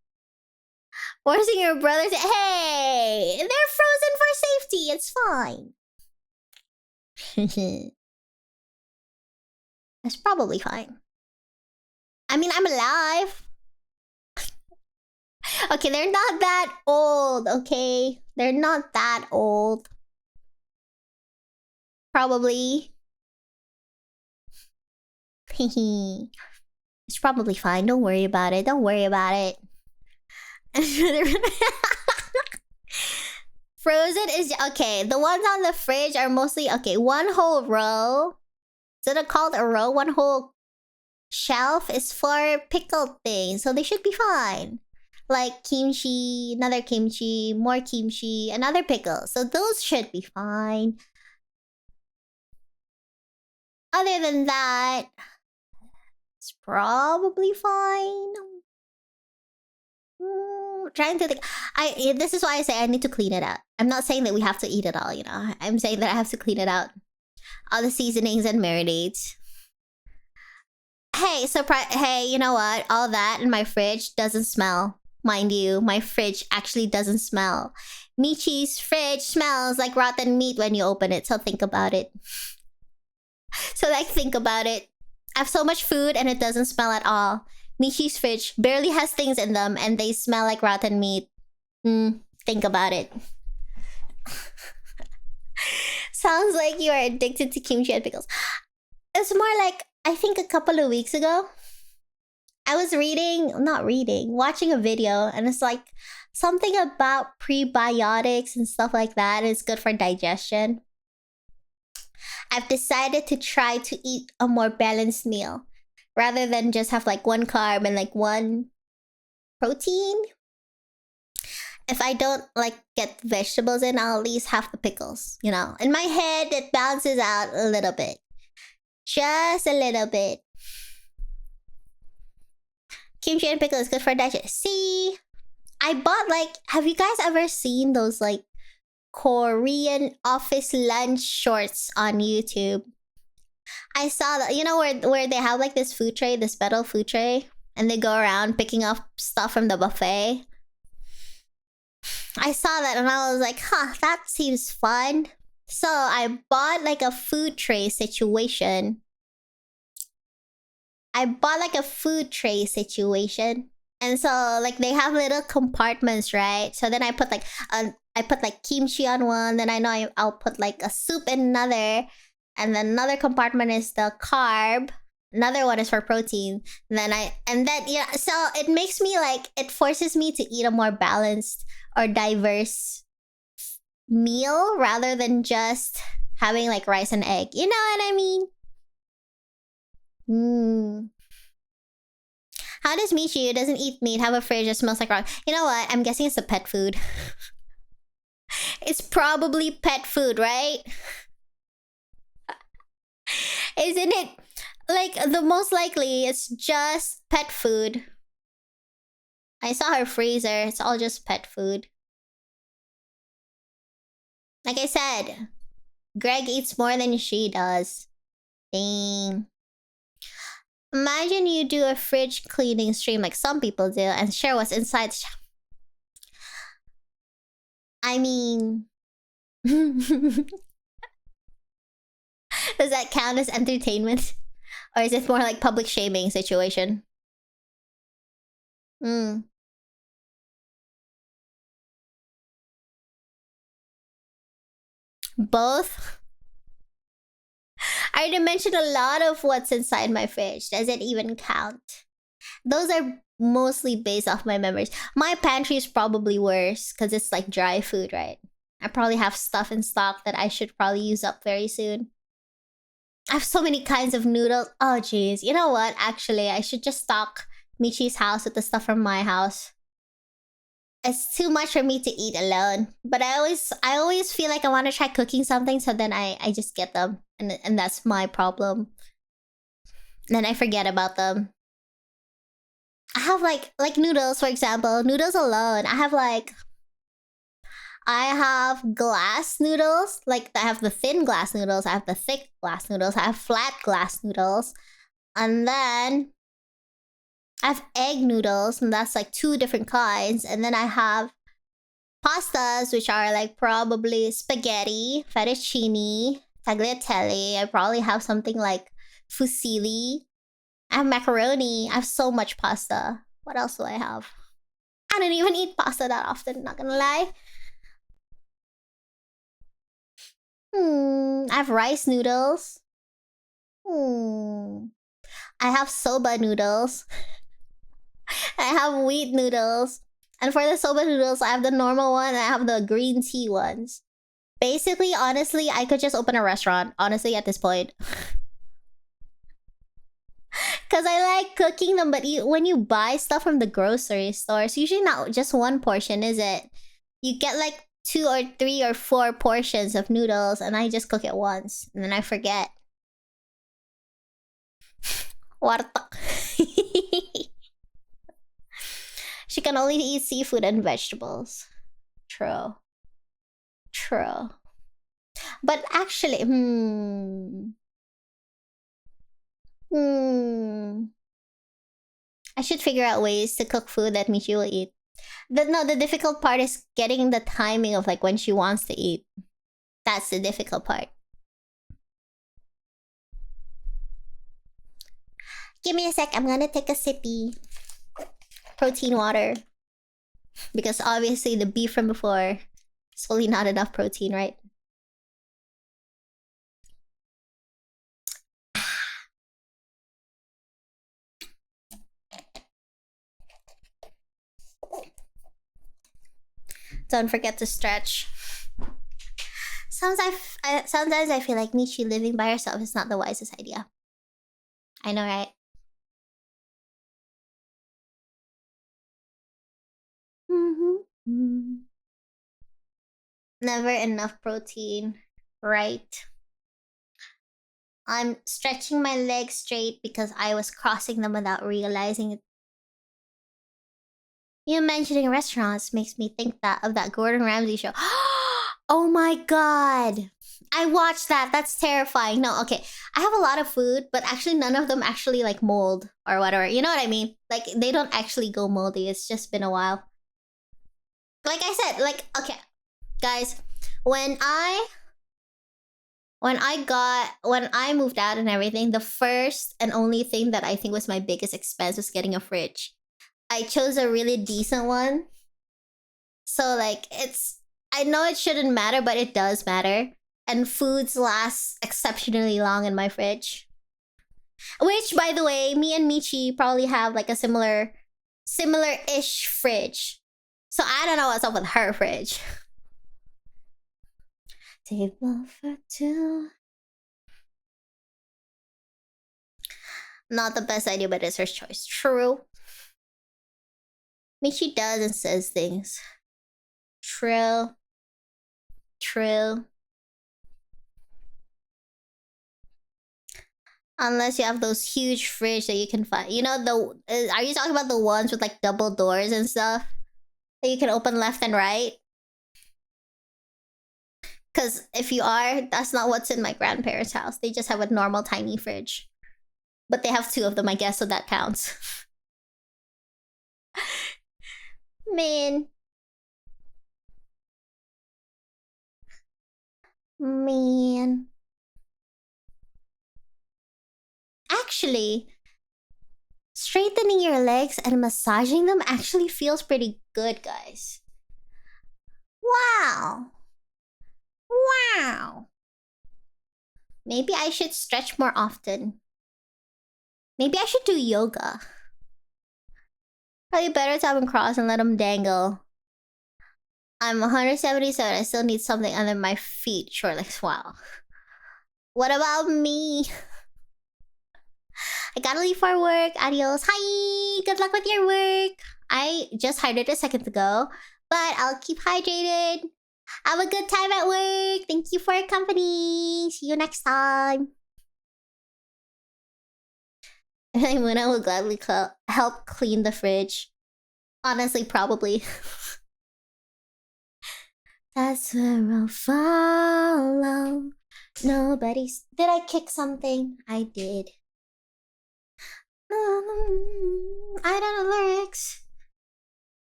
Forcing your brother to, hey, they're frozen for safety. It's fine. It's probably fine. I mean, I'm alive. Okay, they're not that old, okay? They're not that old. Probably. It's probably fine. Don't worry about it. Don't worry about it. Frozen is okay. The ones on the fridge are mostly okay. One whole row. Is it called a row? One whole shelf is for pickled things, so they should be fine. Like kimchi, another kimchi, more kimchi, another pickle. So those should be fine. Other than that, it's probably fine. Trying to think. This is why I say I need to clean it out. I'm not saying that we have to eat it all, you know. I'm saying that I have to clean it out. All the seasonings and marinades. Hey, surprise! Hey, you know what? All that in my fridge doesn't smell. Mind you, my fridge actually doesn't smell. Michi's fridge smells like rotten meat when you open it, so think about it. So like, think about it. I have so much food and it doesn't smell at all. Michi's fridge barely has things in them and they smell like rotten meat. Think about it. Sounds like you are addicted to kimchi and pickles. It's more like, I think a couple of weeks ago, I was watching a video, and it's like something about prebiotics and stuff like that is good for digestion. I've decided to try to eat a more balanced meal rather than just have like one carb and like one protein. If I don't like get vegetables in, I'll at least have the pickles, you know. In my head, it balances out a little bit. Just a little bit. Kimchi and pickle is good for digestion. See, I bought like, have you guys ever seen those like Korean office lunch shorts on YouTube? I saw that, you know, where they have like this food tray, this metal food tray, and they go around picking up stuff from the buffet. I saw that and I was like, huh, that seems fun. So I bought like a food tray situation. And so like they have little compartments, right? So then I put like kimchi on one, then I know I'll put like a soup in another, and then another compartment is the carb, another one is for protein. And then yeah, so it makes me like, it forces me to eat a more balanced or diverse meal rather than just having like rice and egg. You know what I mean? How does Michi, who doesn't eat meat, have a fridge that smells like rock? You know what? I'm guessing it's a pet food. It's probably pet food, right? Isn't it? Like, the most likely, it's just pet food. I saw her freezer. It's all just pet food. Like I said, Greg eats more than she does. Dang. Imagine you do a fridge cleaning stream like some people do and share what's inside. I mean... Does that count as entertainment? Or is it more like public shaming situation? Both? I already mentioned a lot of what's inside my fridge. Does it even count? Those are mostly based off my memories. My pantry is probably worse because it's like dry food, right? I probably have stuff in stock that I should probably use up very soon. I have so many kinds of noodles. Oh, jeez. You know what? Actually, I should just stock Michi's house with the stuff from my house. It's too much for me to eat alone. But I always feel like I want to try cooking something, so then I just get them. And that's my problem. Then I forget about them. I have like noodles, for example. Noodles alone. I have glass noodles. Like, I have the thin glass noodles. I have the thick glass noodles. I have flat glass noodles. And then I have egg noodles, and that's like 2 different kinds. And then I have pastas, which are like probably spaghetti, fettuccine, tagliatelle. I probably have something like fusilli. I have macaroni. I have so much pasta. What else do I have? I don't even eat pasta that often, not gonna lie. I have rice noodles. I have soba noodles. I have wheat noodles. And for the soba noodles, I have the normal one and I have the green tea ones. Basically, honestly, I could just open a restaurant, honestly, at this point. Because I like cooking them, but when you buy stuff from the grocery store, it's usually not just one portion, is it? You get like 2 or 3 or 4 portions of noodles, and I just cook it once, and then I forget. Wartok. She can only eat seafood and vegetables. True. True. But actually, I should figure out ways to cook food that Michi will eat. The difficult part is getting the timing of like when she wants to eat. That's the difficult part. Give me a sec, I'm gonna take a sippy. Protein water. Because obviously the beef from before is fully not enough protein, right? Don't forget to stretch. Sometimes I feel like Michi living by herself is not the wisest idea. I know, right? Never enough protein, right? I'm stretching my legs straight because I was crossing them without realizing it. You mentioning restaurants makes me think of that Gordon Ramsay show. Oh my god! I watched that. That's terrifying. No, okay. I have a lot of food, but actually none of them actually like mold or whatever. You know what I mean? Like, they don't actually go moldy. It's just been a while. Like I said, like, okay, guys, when I moved out and everything, the first and only thing that I think was my biggest expense was getting a fridge. I chose a really decent one. So like I know it shouldn't matter, but it does matter. And foods last exceptionally long in my fridge. Which, by the way, me and Michi probably have like a similar-ish fridge. So I don't know what's up with her fridge. Table for two. Not the best idea, but it's her choice. True. Michi does and says things. True. True. Unless you have those huge fridge that you can find. You know, are you talking about the ones with like double doors and stuff? That you can open left and right? Because if you are, that's not what's in my grandparents' house. They just have a normal tiny fridge. But they have two of them, I guess, so that counts. Man. Man. Actually, straightening your legs and massaging them actually feels pretty good, guys. Wow. Wow. Maybe I should stretch more often. Maybe I should do yoga. Probably better to have them cross and let them dangle. I'm 177. I still need something under my feet. Short legs. Wow. What about me? I gotta leave for work. Adios. Hi. Good luck with your work. I just hydrated a second ago, but I'll keep hydrated. Have a good time at work. Thank you for your company. See you next time. Muna will gladly help clean the fridge. Honestly, probably. That's where I'll follow. Nobody's... Did I kick something? I did. I don't know lyrics.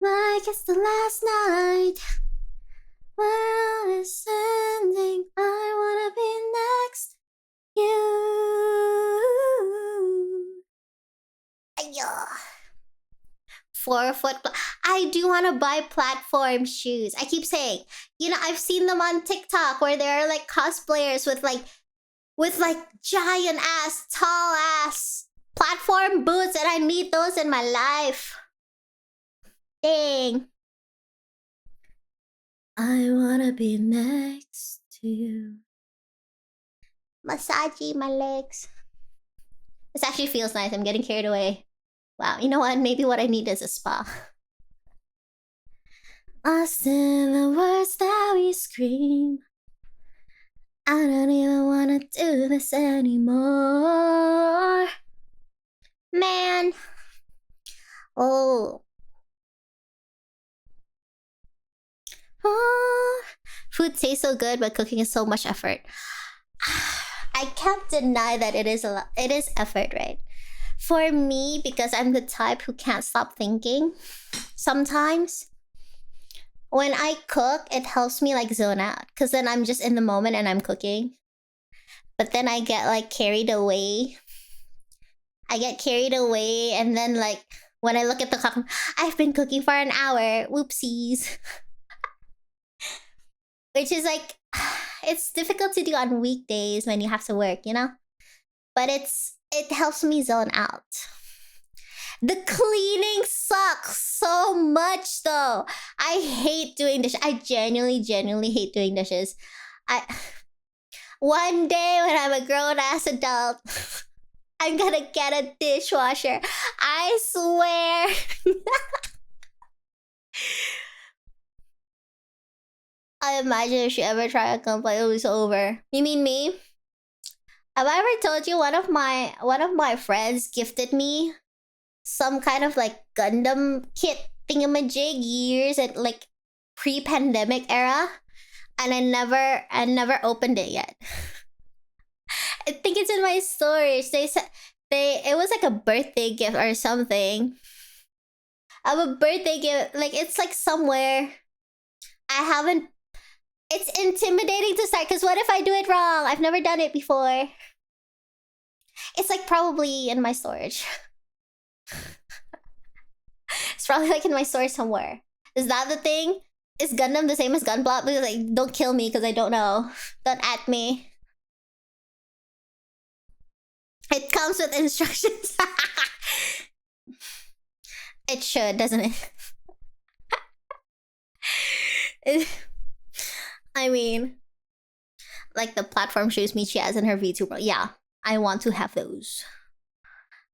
Like it's the last night. World is ending. I wanna be next. You. Ayo. 4 foot. I do want to buy platform shoes. I keep saying, you know, I've seen them on TikTok where there are like cosplayers with giant ass, tall ass platform boots, and I need those in my life. Dang. I wanna be next to you. Massaging my legs. This actually feels nice. I'm getting carried away. Wow, you know what? Maybe what I need is a spa. Lost in the words that we scream. I don't even wanna do this anymore. Man. Oh. Oh. Food tastes so good, but cooking is so much effort. I can't deny that it is effort, right? For me, because I'm the type who can't stop thinking, sometimes when I cook, it helps me like zone out. Because then I'm just in the moment and I'm cooking. But then I get like carried away. And then like when I look at the clock, I've been cooking for an hour. Whoopsies. Which is like, it's difficult to do on weekdays when you have to work, you know? But it helps me zone out. The cleaning sucks so much though. I hate doing dishes. I genuinely hate doing dishes. One day when I'm a grown-ass adult, I'm gonna get a dishwasher. I swear. I imagine if she ever tried to complain, it was over. You mean me? Have I ever told you one of my friends gifted me some kind of like Gundam kit thingamajig years at like pre-pandemic era, and I never opened it yet. I think it's in my storage. They said it was like a birthday gift or something. I have a birthday gift, like it's like somewhere. It's intimidating to start, because what if I do it wrong? I've never done it before. It's like probably in my storage. It's probably like in my store somewhere. Is that the thing? Is Gundam the same as Gunpla? Because like, don't kill me because I don't know. Don't at me. It comes with instructions. It should, doesn't it? I mean, like the platform shoes Michi has in her VTuber. Yeah, I want to have those.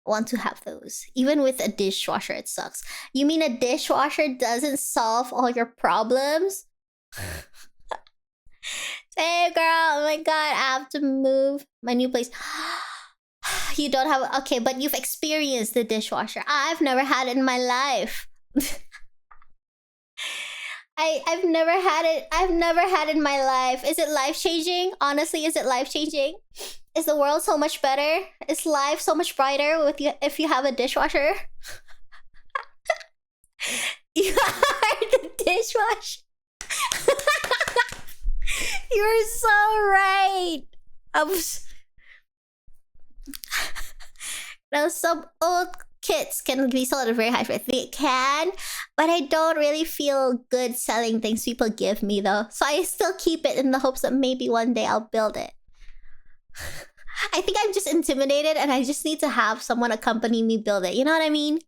Want to have those. Even with a dishwasher, it sucks. You mean a dishwasher doesn't solve all your problems? Hey girl, oh my god, I have to move my new place. You don't have... Okay, but you've experienced the dishwasher. I've never had it in my life. I've never had it. I've never had it in my life. Is it life-changing? Honestly, is it life-changing? Is the world so much better? Is life so much brighter with you if you have a dishwasher? You are the dishwasher. You're so right. Now, some old kits can be sold at a very high price. They can, but I don't really feel good selling things people give me though. So I still keep it in the hopes that maybe one day I'll build it. I think I'm just intimidated and I just need to have someone accompany me build it. You know what I mean?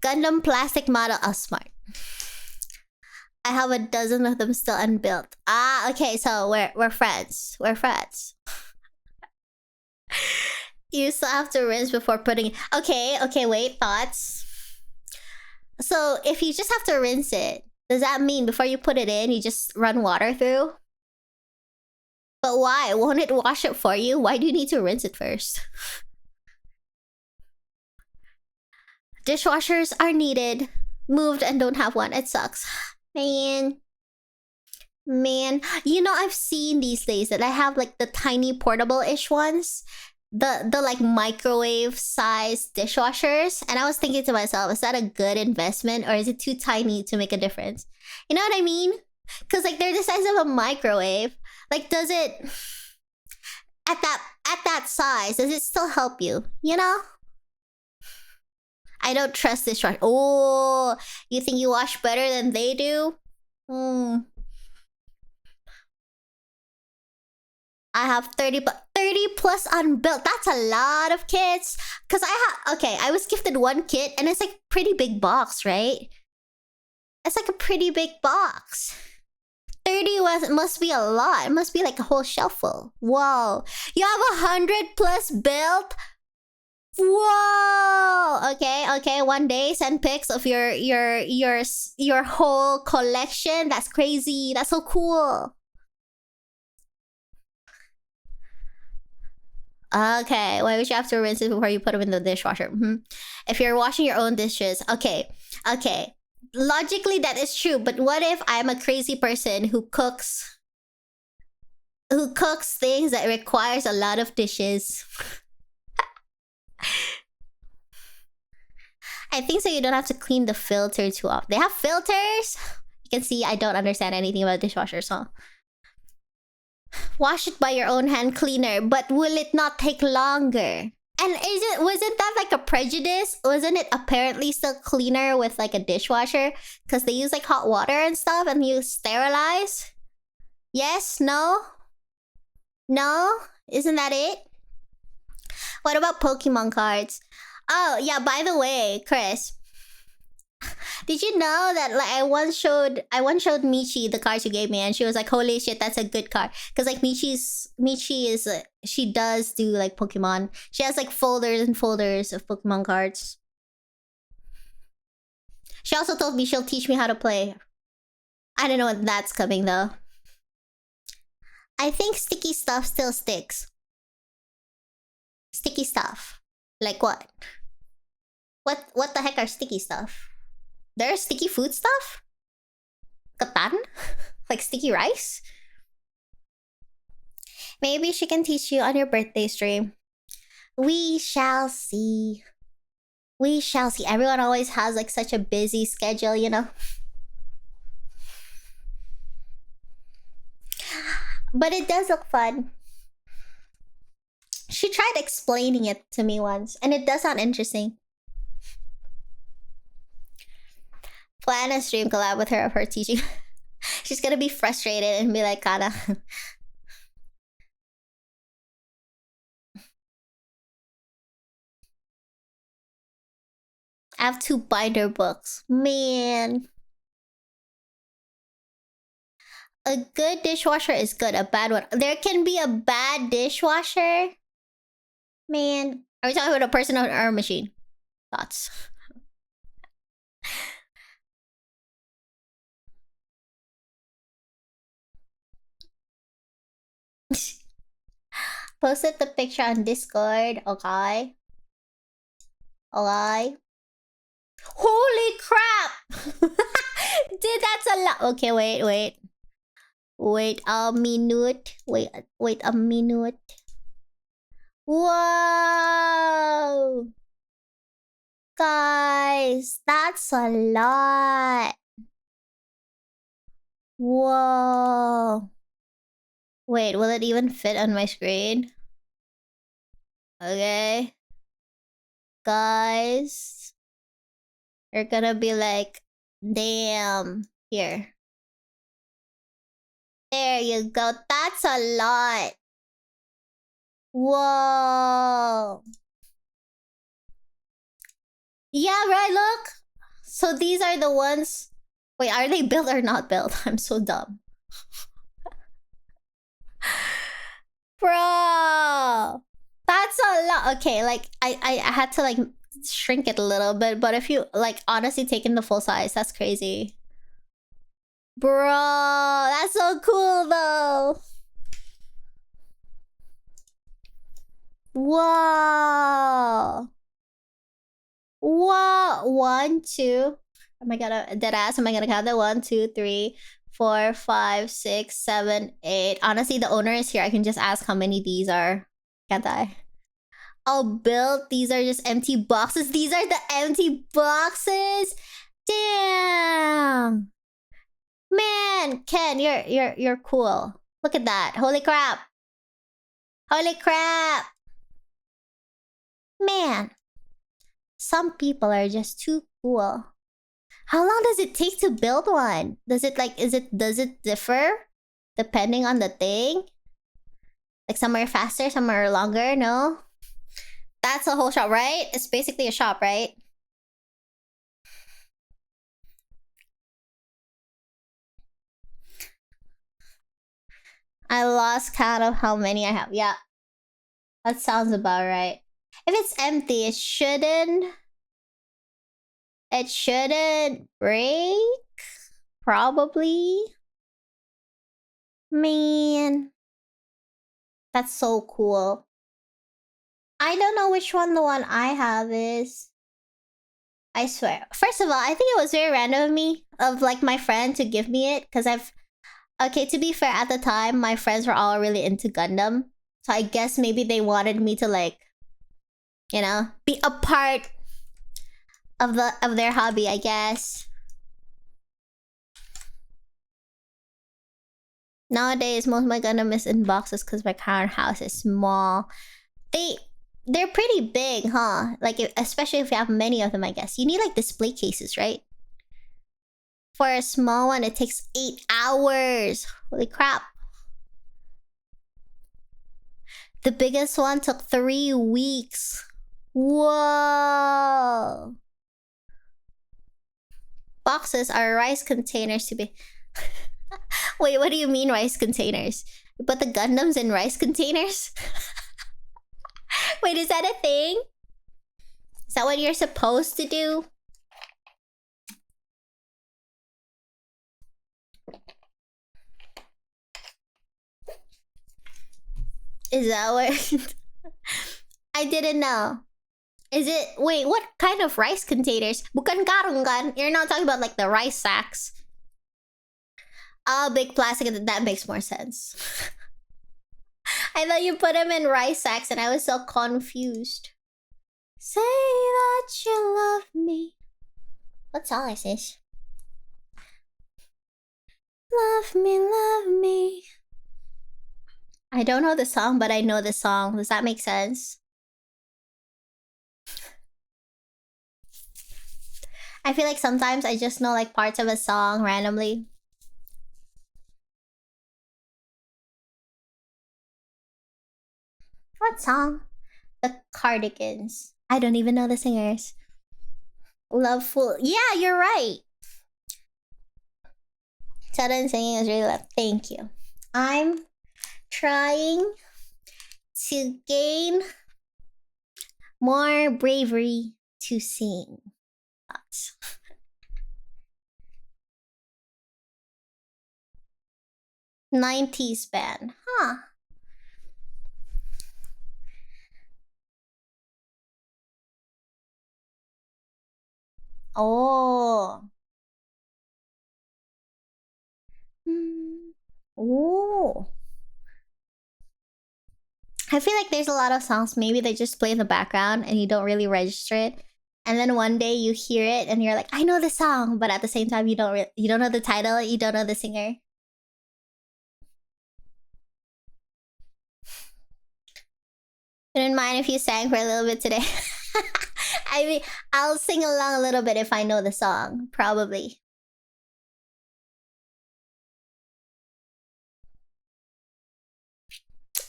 Gundam plastic model. Oh, smart. I have a dozen of them still unbuilt. Ah, okay, so we're friends. We're friends. You still have to rinse before putting it. Okay, wait, thoughts. So if you just have to rinse it, does that mean before you put it in, you just run water through? But why? Won't it wash it for you? Why do you need to rinse it first? Dishwashers are needed. Moved and don't have one. It sucks. Man. You know, I've seen these days that I have like the tiny portable-ish ones. The like microwave sized dishwashers. And I was thinking to myself, is that a good investment or is it too tiny to make a difference? You know what I mean? Because like they're the size of a microwave. Like, does it... At that size, does it still help you? You know? I don't trust this dishwasher. Oh, you think you wash better than they do? I have 30 plus unbuilt. That's a lot of kits. Because I was gifted one kit and it's like pretty big box, right? It's like a pretty big box. 30 must be a lot. It must be like a whole shelf full. Whoa. You have 100 plus built? Whoa. Okay. One day send pics of your whole collection. That's crazy. That's so cool. Okay, why would you have to rinse it before you put them in the dishwasher? If you're washing your own dishes, okay. Logically, that is true. But what if I'm a crazy person who cooks things that requires a lot of dishes? I think so you don't have to clean the filter too often. They have filters? You can see I don't understand anything about dishwashers, huh? Wash it by your own hand cleaner, but will it not take longer? And wasn't that like a prejudice? Wasn't it apparently still cleaner with like a dishwasher? Because they use like hot water and stuff and you sterilize? Yes? No? No? Isn't that it? What about Pokemon cards? Oh, yeah, by the way, Chris. Did you know that like I once showed Michi the cards you gave me and she was like, holy shit, that's a good card. Because like Michi is she does do like Pokemon. She has like folders and folders of Pokemon cards. She also told me she'll teach me how to play. I don't know when that's coming though. I think sticky stuff still sticks. Sticky stuff. Like what? What the heck are sticky stuff? There's sticky food stuff? Katan? Like sticky rice? Maybe she can teach you on your birthday stream. We shall see. We shall see. Everyone always has like such a busy schedule, you know? But it does look fun. She tried explaining it to me once, and it does sound interesting. Plan a stream collab with her of her teaching. She's gonna be frustrated and be like, Kanna. I have 2 binder books. Man. A good dishwasher is good. A bad one. There can be a bad dishwasher. Man. Are we talking about a person or a machine? Thoughts? Posted the picture on Discord. Okay. Okay. Holy crap! Dude, that's a lot. Okay, wait. Wait a minute. Wait a minute. Whoa! Guys, that's a lot. Whoa. Wait, will it even fit on my screen? Okay. Guys. You're gonna be like, damn. Here. There you go. That's a lot. Whoa. Yeah, right, look. So these are the ones... Wait, are they built or not built? I'm so dumb. Bro. That's a lot. Okay, like, I had to, like, shrink it a little bit. But if you, like, honestly taking the full size, that's crazy. Bro, that's so cool, though. Whoa. Whoa. 1, 2. Am I gonna dead ass? Am I gonna count that? 1, 2, 3, 4, 5, 6, 7, 8. Honestly, the owner is here. I can just ask how many these are. Can't I? Oh, built. These are just empty boxes. These are the empty boxes. Damn. Man, Ken, you're cool. Look at that. Holy crap. Holy crap. Man. Some people are just too cool. How long does it take to build one? Does it differ depending on the thing? Like some are faster, some are longer, no? That's a whole shop, right? It's basically a shop, right? I lost count of how many I have. Yeah. That sounds about right. If it's empty, it shouldn't break. Probably. Man. That's so cool. I don't know which one the one I have is. I swear. First of all, I think it was very random of me, of like my friend to give me it. Because okay, to be fair, at the time, my friends were all really into Gundam. So I guess maybe they wanted me to like, you know, be a part of their hobby, I guess. Nowadays, most of my Gundam is in boxes because my current house is small. They're pretty big, huh? Like, especially if you have many of them, I guess. You need, like, display cases, right? For a small one, it takes 8 hours. Holy crap. The biggest one took 3 weeks. Whoa. Boxes are rice containers to be... Wait, what do you mean rice containers? You put the Gundams in rice containers? Wait, is that a thing? Is that what you're supposed to do? Is that what... I didn't know. Is it... Wait, what kind of rice containers? Bukan karungan. You're not talking about like the rice sacks. Oh, big plastic. That makes more sense. I thought you put them in rice sacks and I was so confused. Say that you love me. What song is this? Love me, love me. I don't know the song, but I know the song. Does that make sense? I feel like sometimes I just know like parts of a song randomly. What song? The Cardigans. I don't even know the singers. Loveful. Yeah, you're right. Sudden singing is really love. Thank you. I'm trying to gain more bravery to sing. 90s band. Huh. Oh. Oh. I feel like there's a lot of songs maybe they just play in the background and you don't really register it. And then one day you hear it and you're like, I know the song, but at the same time you don't know the title, you don't know the singer. Wouldn't mind if you sang for a little bit today. I mean, I'll sing along a little bit if I know the song, probably.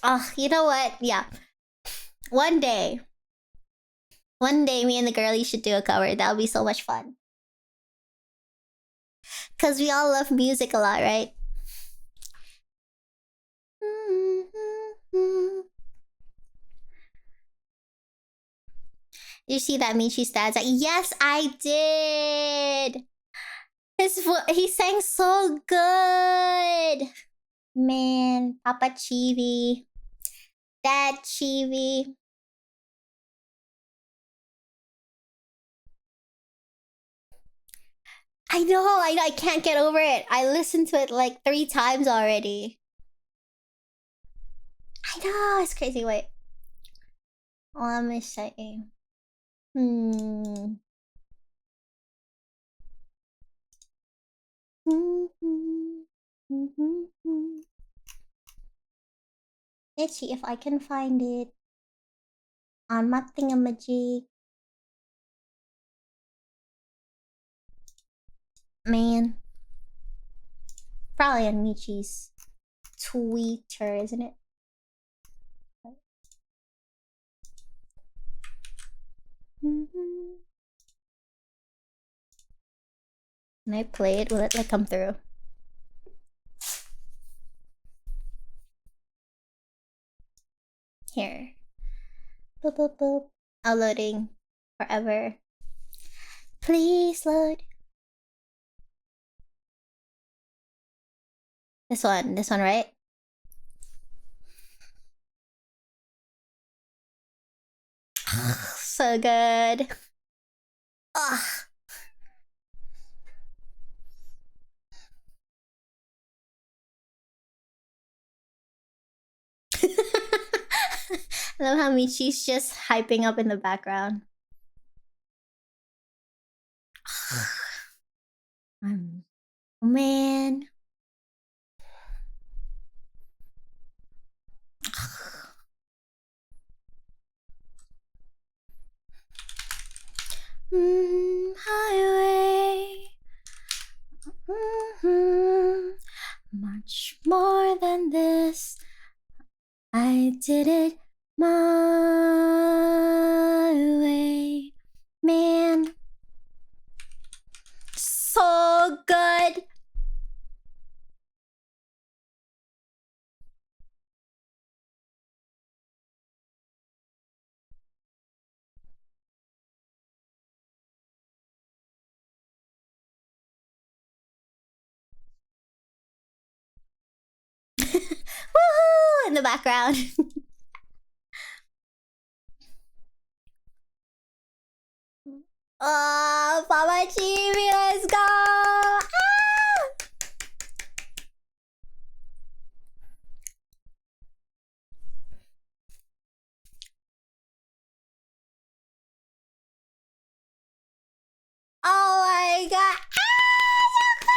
Oh, you know what? Yeah. One day, me and the girlies should do a cover. That would be so much fun. Because we all love music a lot, right? You see that Michi stats? Like, yes, I did. He sang so good. Man, Papa Chibi, Dad Chibi. I know, I can't get over it. I listened to it like 3 times already. I know, it's crazy. Wait. Let me say. Let's see if I can find it on my thingamajig. Man. Probably on Michi's Twitter, isn't it? Can I play it? Will it like come through? Here. Boop boop boop. Uploading forever. Please load. This one, right? So good. Ugh. I love how Michi's just hyping up in the background. Man. Highway. Much more than this. I did it my way. Man. So good. Woohoo! In the background. Oh, Papa Chibi, let's go! Ah! Oh my god! Ah, so good!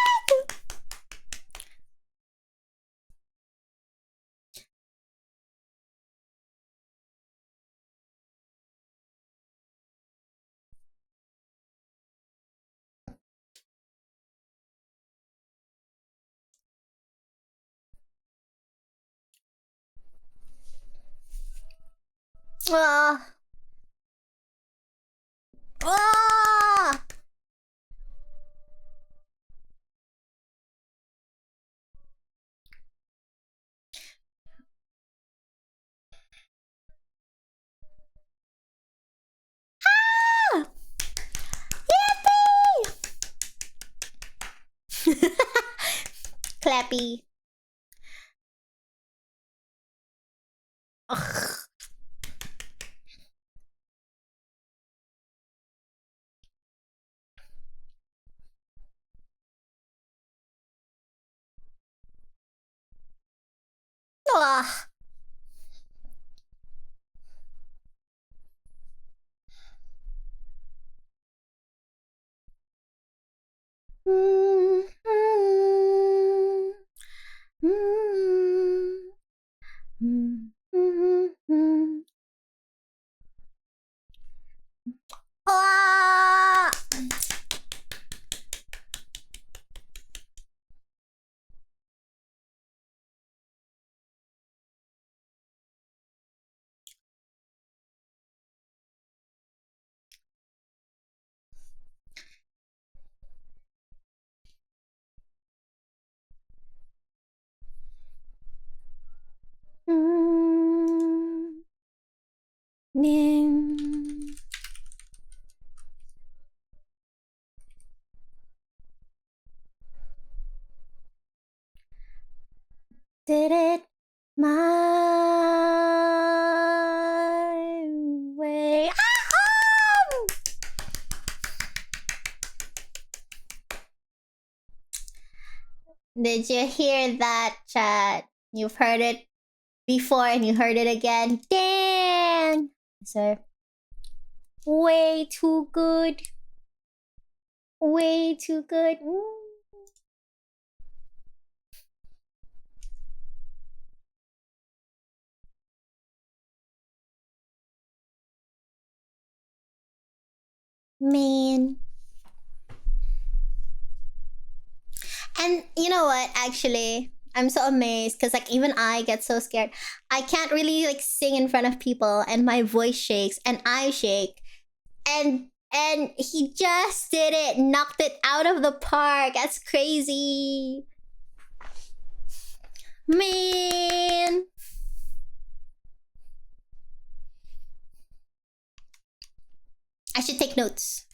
Ah. Ah. Ah. Yippee! Clappy. Ugh. Ah. Mm, mm, mm, mm, mm, mm. Ah! Mm, mm. Did it my way. Ah! Did you hear that, chat? You've heard it before and you heard it again. Dang! So, way too good. Way too good. Man. And you know what, actually, I'm so amazed because like even I get so scared. I can't really like sing in front of people and my voice shakes and I shake. And he just did it, knocked it out of the park. That's crazy. Man. I should take notes.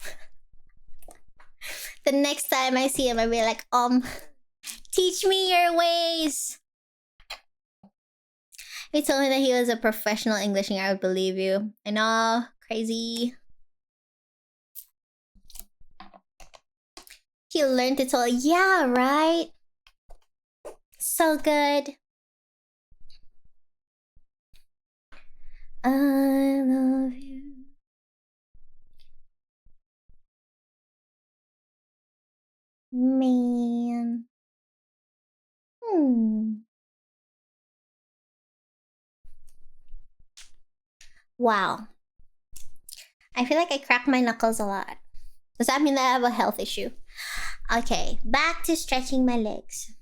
The next time I see him, I'll be like, teach me your ways. If you told me that he was a professional English singer, I would believe you. I know, crazy. He learned it all. Yeah, right? So good. I love you. Man. Wow. I feel like I crack my knuckles a lot. Does that mean that I have a health issue? Okay, back to stretching my legs.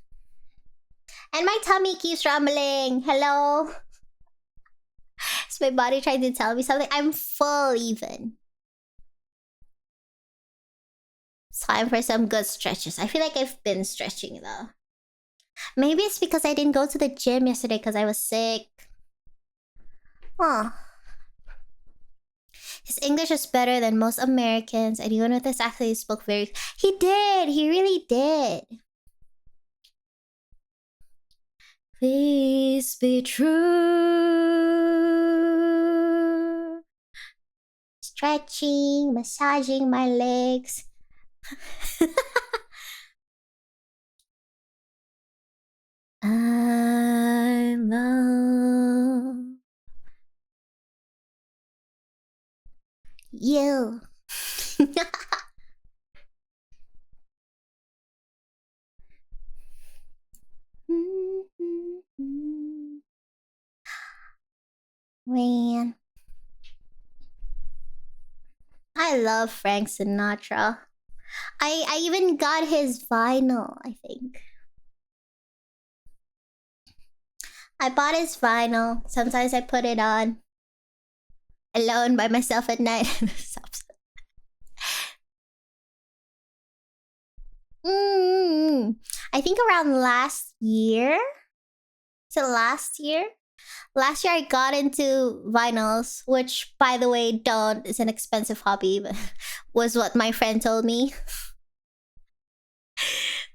And my tummy keeps rumbling. Hello? Is my body trying to tell me something? I'm full even. It's time for some good stretches. I feel like I've been stretching though. Maybe it's because I didn't go to the gym yesterday because I was sick. Oh. His English is better than most Americans, and even with this accent, he spoke very. He did. He really did. Please be true. Stretching, massaging my legs. I love you. Man. I love Frank Sinatra. I even got his vinyl, I think. I bought his vinyl. Sometimes I put it on. alone by myself at night. I think around last year. So last year? Last year I got into vinyls, which by the way, don't. It's an expensive hobby, but was what my friend told me.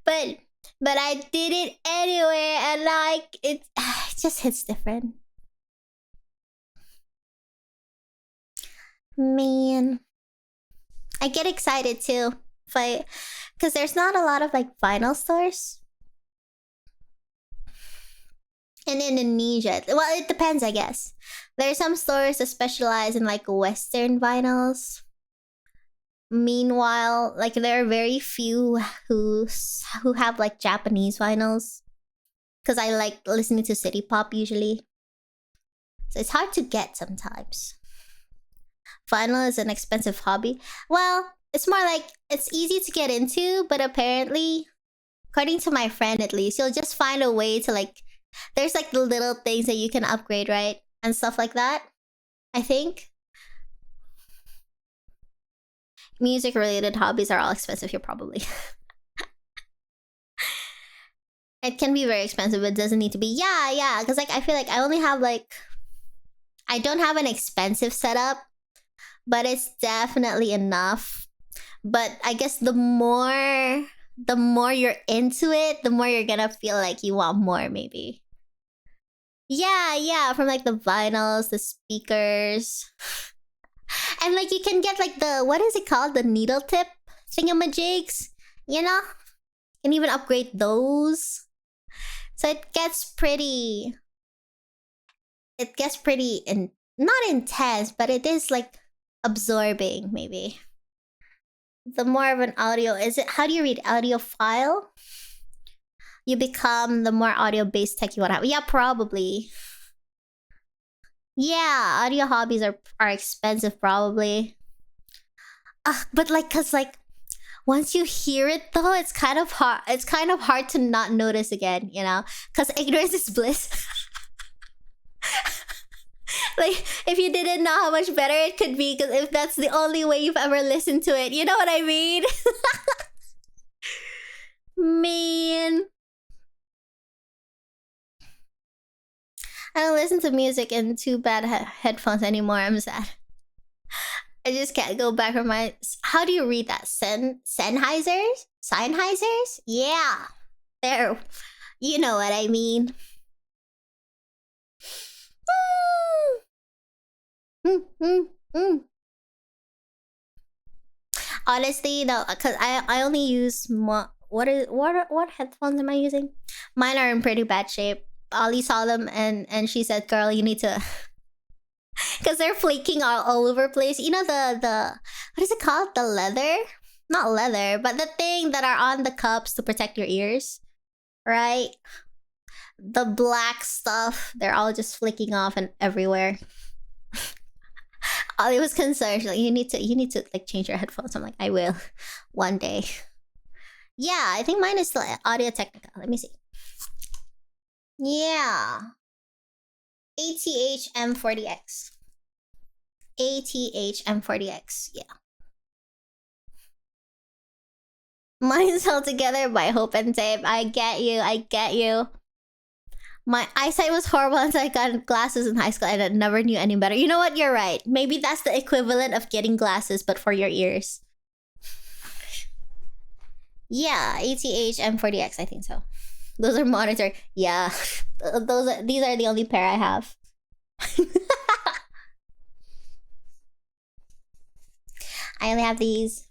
but I did it anyway, and like it just hits different. Man. I get excited too. Because there's not a lot of like vinyl stores in Indonesia. Well, it depends, I guess. There are some stores that specialize in like Western vinyls. Meanwhile, like there are very few who have like Japanese vinyls. Because I like listening to city pop usually. So it's hard to get sometimes. Vinyl is an expensive hobby. Well, it's more like it's easy to get into, but apparently, according to my friend at least, you'll just find a way to like, there's like the little things that you can upgrade, right? And stuff like that, I think. Music related hobbies are all expensive here, probably. It can be very expensive, but it doesn't need to be. Yeah, because like I feel like I only have like, I don't have an expensive setup, but it's definitely enough. But I guess the more you're into it, the more you're gonna feel like you want more, maybe. Yeah, from like the vinyls, the speakers. And like you can get like the, what is it called? The needle tip thingamajigs, you know? You can even upgrade those. So it gets pretty not intense, but it is like absorbing, maybe. The more of an audio, how do you read audiophile? You become the more audio based tech you want to have. Yeah, probably. Yeah, audio hobbies are expensive, probably. But like, cause like, once you hear it though, it's kind of hard. It's kind of hard to not notice again, you know? Cause ignorance is bliss. Like, if you didn't know how much better it could be, because if that's the only way you've ever listened to it, you know what I mean? Man. I don't listen to music in too bad headphones anymore. I'm sad. I just can't go back from my... How do you read that? Sennheisers? Sennheisers? Yeah. There. You know what I mean. Honestly, no, because I only use what headphones am I using? Mine are in pretty bad shape. Ollie saw them and she said, "Girl, you need to," because they're flaking all over place. You know the what is it called? The leather, not leather, but the thing that are on the cups to protect your ears, right? The black stuff, they're all just flicking off and everywhere. Ollie was concerned. She's like, you need to like change your headphones. I'm like, I will, one day. Yeah, I think mine is still Audio Technica. Let me see. Yeah. ATH M40X. ATH M40X. Yeah. Mine's held together by hope and tape. I get you. My eyesight was horrible until I got glasses in high school and I never knew any better. You know what? You're right. Maybe that's the equivalent of getting glasses, but for your ears. Yeah, ATH M40X, I think so. Those are monitor. Yeah, these are the only pair I have. I only have these.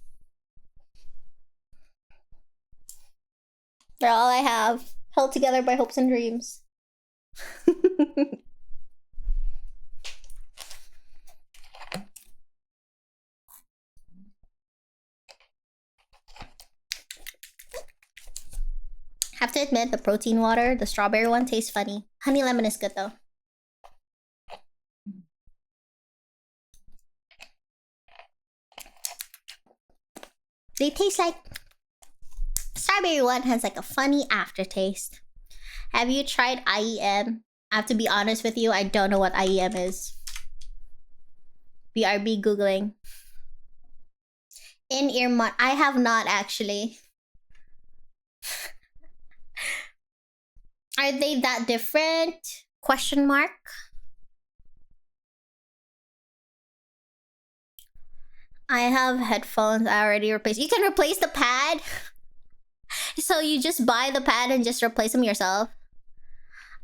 They're all I have, held together by hopes and dreams. Have to admit, the protein water, the strawberry one, tastes funny. Honey lemon is good though. They taste like... Strawberry one has like a funny aftertaste. Have you tried IEM? I have to be honest with you, I don't know what IEM is. BRB Googling. In-ear mod. I have not actually. Are they that different? Question mark. I have headphones I already replaced. You can replace the pad? So you just buy the pad and just replace them yourself?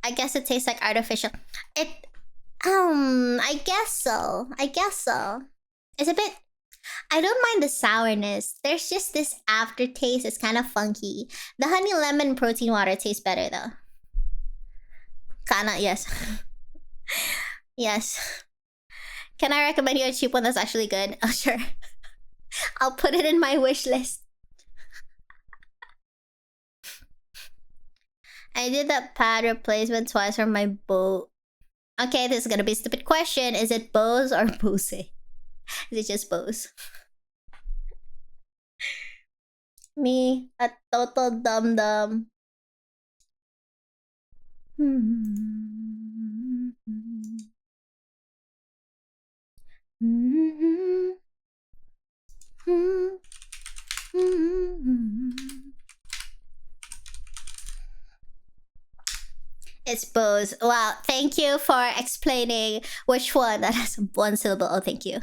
I guess it tastes like artificial. It... I guess so. I guess so. It's a bit... I don't mind the sourness. There's just this aftertaste. It's kind of funky. The honey lemon protein water tastes better though. Kanna, yes. Yes. Can I recommend you a cheap one that's actually good? Oh, sure. I'll put it in my wish list. I did that pad replacement twice for my boat. Okay, this is gonna be a stupid question. Is it Bose or Bose? Is it just Bose? Me, a total dum-dum. It's Bose. Wow, thank you for explaining which one that has one syllable. Oh, thank you.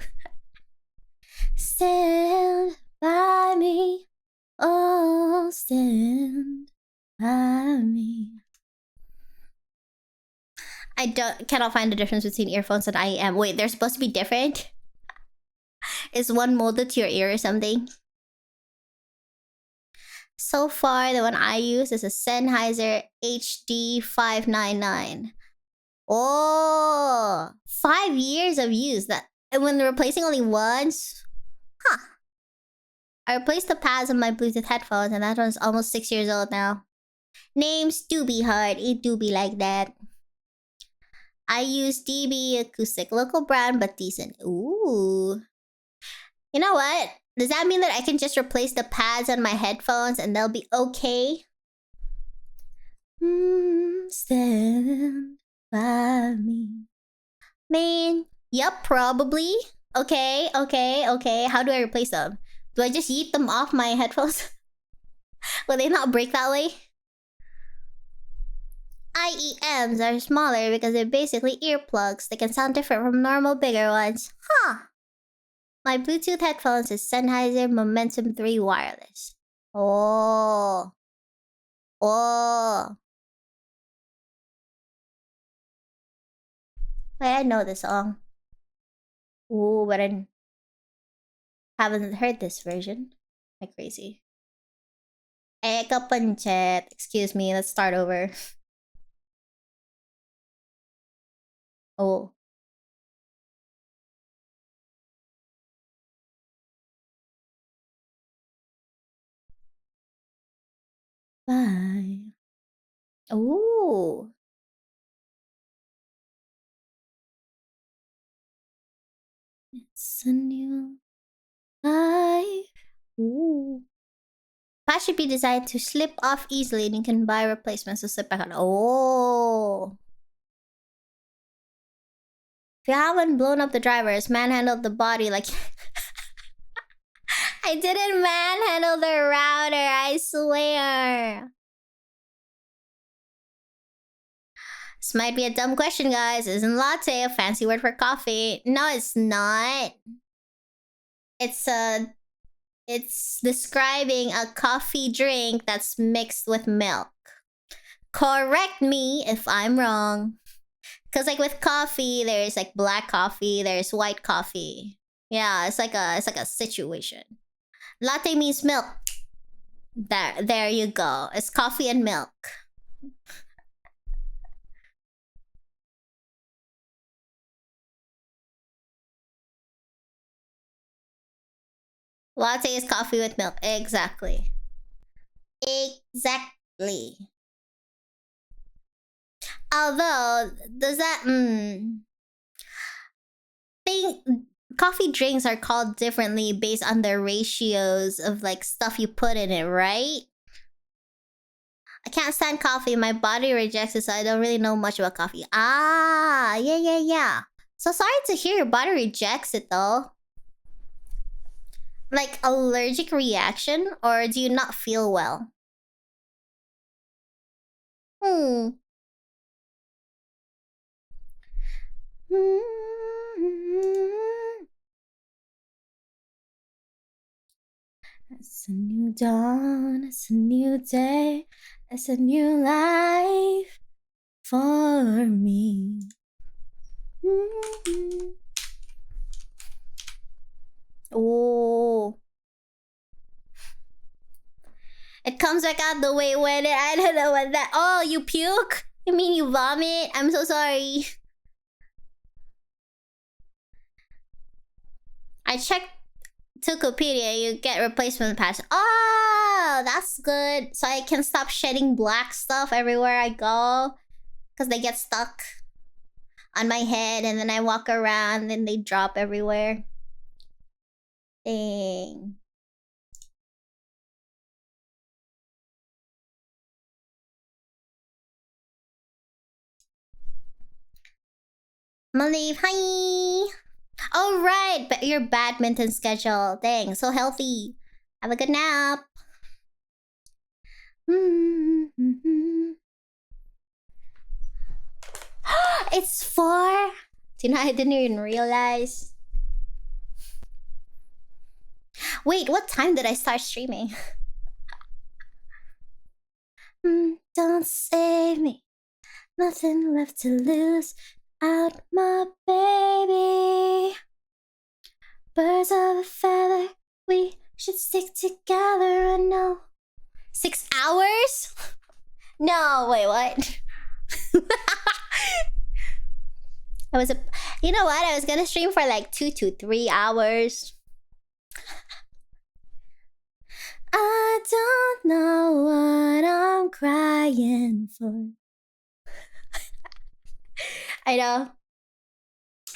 Stand by me. Oh, stand by me. I cannot find the difference between earphones and IEM. Wait, they're supposed to be different? Is one molded to your ear or something? So far, the one I use is a Sennheiser HD599. Oh, 5 years of use. That, and when replacing only once? Huh. I replaced the pads on my Bluetooth headphones and that one's almost 6 years old now. Names do be hard. It do be like that. I use DB acoustic. Local brand, but decent. Ooh. You know what? Does that mean that I can just replace the pads on my headphones and they'll be okay? Stand by me. Man, yep, probably. Okay. How do I replace them? Do I just yeet them off my headphones? Will they not break that way? IEMs are smaller because they're basically earplugs. They can sound different from normal bigger ones. Huh. My Bluetooth headphones is Sennheiser Momentum 3 wireless. Oh. Wait, I know this song. Ooh, but I haven't heard this version. Am I crazy? Eka panchet. Excuse me, let's start over. Oh. Bye. Ooh. It's a new life. Ooh. Patch should be designed to slip off easily and you can buy replacements to slip back on. Oh. If you haven't blown up the drivers, manhandled the body like... I didn't manhandle the router, I swear. This might be a dumb question, guys. Isn't latte a fancy word for coffee? No, it's not. It's describing a coffee drink that's mixed with milk. Correct me if I'm wrong. Cause like with coffee, there's like black coffee, there's white coffee. Yeah, it's like a situation. Latte means milk. There you go. It's coffee and milk. Latte is coffee with milk. Exactly. Exactly. Although, does that... coffee drinks are called differently based on the ratios of like stuff you put in it, right? I can't stand coffee. My body rejects it, so I don't really know much about coffee. Ah, yeah. So sorry to hear your body rejects it though. Like allergic reaction, or do you not feel well? Hmm. It's a new dawn, it's a new day, it's a new life for me. Oh. It comes back out the way when I don't know what that. Oh, you puke? You mean you vomit? I'm so sorry. I checked Tokopedia. You get replacement patch. Oh, that's good. So I can stop shedding black stuff everywhere I go. Because they get stuck on my head and then I walk around and they drop everywhere. Dang. Malive, hi! Oh, right! But your badminton schedule. Dang, so healthy. Have a good nap. It's 4? You know, I didn't even realize. Wait, what time did I start streaming? Don't save me. Nothing left to lose. Out my baby. Birds of a feather. We should stick together. I know. 6 hours? No, wait, what? You know what? I was gonna stream for like 2 to 3 hours. I don't know what I'm crying for. I know.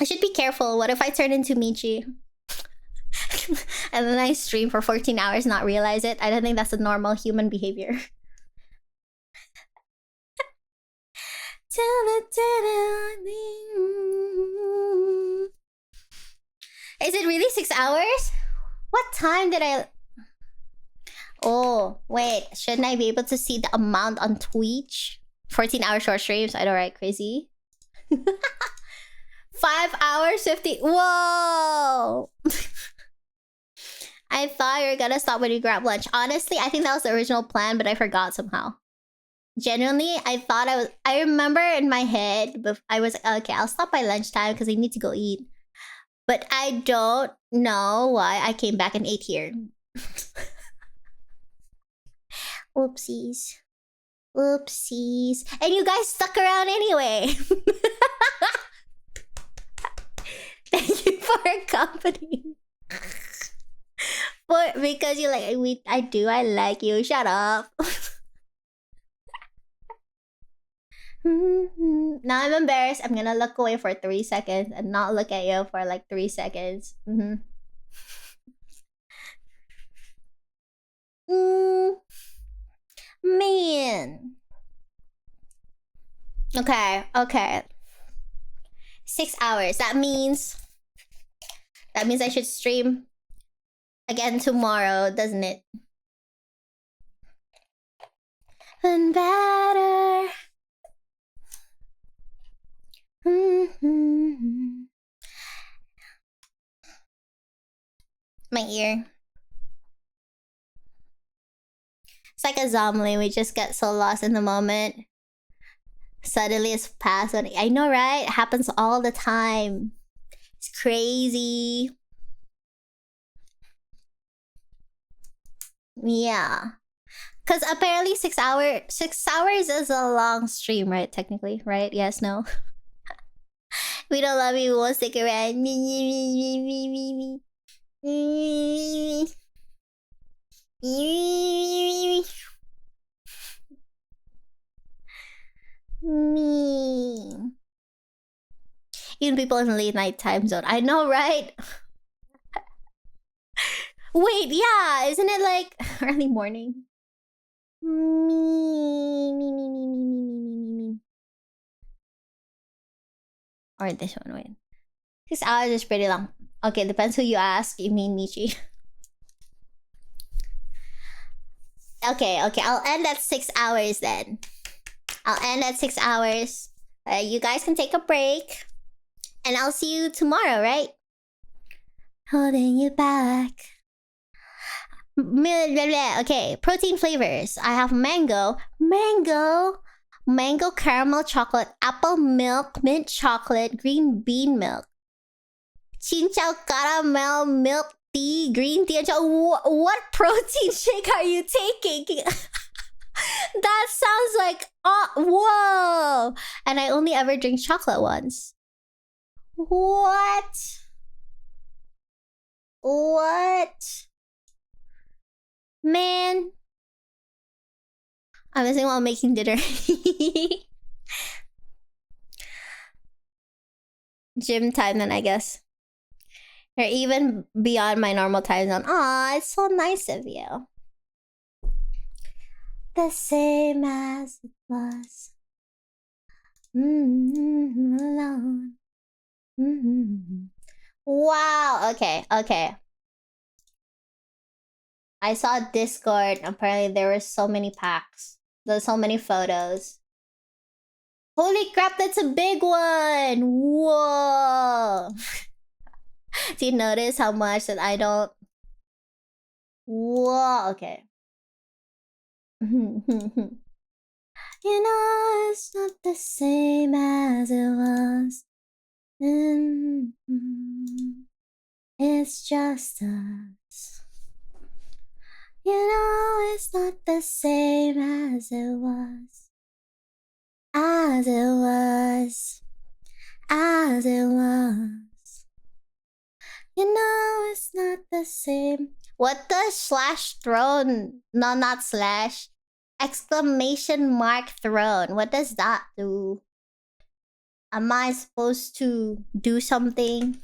I should be careful. What if I turn into Michi? And then I stream for 14 hours, not realize it? I don't think that's a normal human behavior. Is it really 6 hours? What time did I... Oh, wait. Shouldn't I be able to see the amount on Twitch? 14-hour short streams. I know, right? Crazy. 5 hours 50. Whoa! I thought you were gonna stop when you grab lunch. Honestly, I think that was the original plan, but I forgot somehow. Genuinely, I remember in my head, but I was like, okay, I'll stop by lunchtime because I need to go eat. But I don't know why I came back and ate here. Oopsies. Oopsies. And you guys stuck around anyway. Thank you for accompanying. Because you like, I like you. Shut up. Now I'm embarrassed. I'm gonna look away for 3 seconds and not look at you for like 3 seconds. Man. Okay. 6 hours. That means I should stream again tomorrow, doesn't it? And better. My ear. It's like a zombie. We just get so lost in the moment. Suddenly it's past. I know, right? It happens all the time. It's crazy. Yeah. Because apparently 6 hours is a long stream, right? Technically, right? Yes, no? We don't love you, we won't stick around. Me. Even people in late night time zone. I know, right? Wait, yeah, isn't it like early morning? Me. Or this one, wait. 6 hours is pretty long. Okay, depends who you ask. You mean Michi? Okay, I'll end at 6 hours then. I'll end at 6 hours. You guys can take a break. And I'll see you tomorrow, right? Holding you back. Okay, protein flavors. I have mango, caramel chocolate, apple milk, mint chocolate, green bean milk, chinchou caramel milk tea, green tea. What protein shake are you taking? That sounds like whoa! And I only ever drink chocolate ones. What? Man, I'm missing while making dinner. Gym time then, I guess. Or even beyond my normal time zone. Aw, it's so nice of you. The same as it was. Alone. Wow, okay. I saw Discord. Apparently there were so many packs. There's so many photos. Holy crap, that's a big one! Whoa! Do you notice how much that I don't... Whoa, okay. You know, it's not the same as it was. It's just us. You know, it's not the same as it was. As it was. You know, it's not the same. What does slash throne? No, not slash. Exclamation mark throne. What does that do? Am I supposed to do something?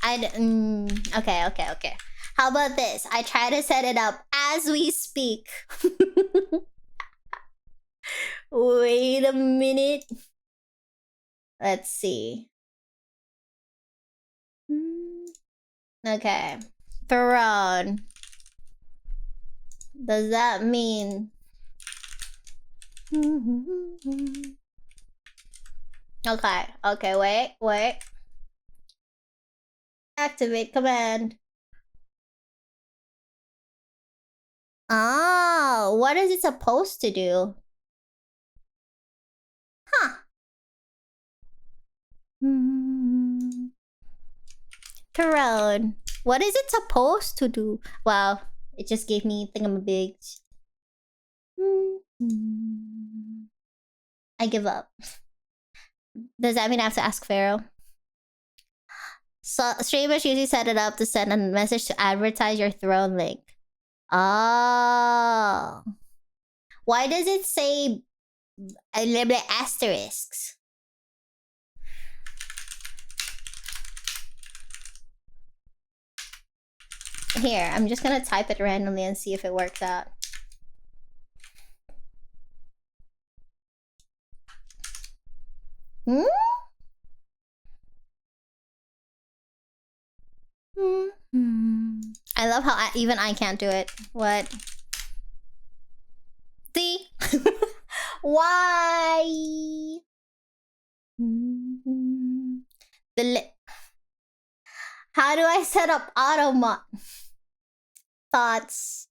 Okay. How about this? I try to set it up as we speak. Wait a minute. Let's see. Okay. Throne. Does that mean... Okay, wait. Activate command. Oh, what is it supposed to do? Huh. Throne. What is it supposed to do? Wow, it just gave me thingamabigs. I give up. Does that mean I have to ask Pharaoh? So streamers usually set it up to send a message to advertise your throne link. Oh. Why does it say asterisks? Here, I'm just gonna type it randomly and see if it works out. I love how even I can't do it. What? See? Why? How do I set up auto thoughts?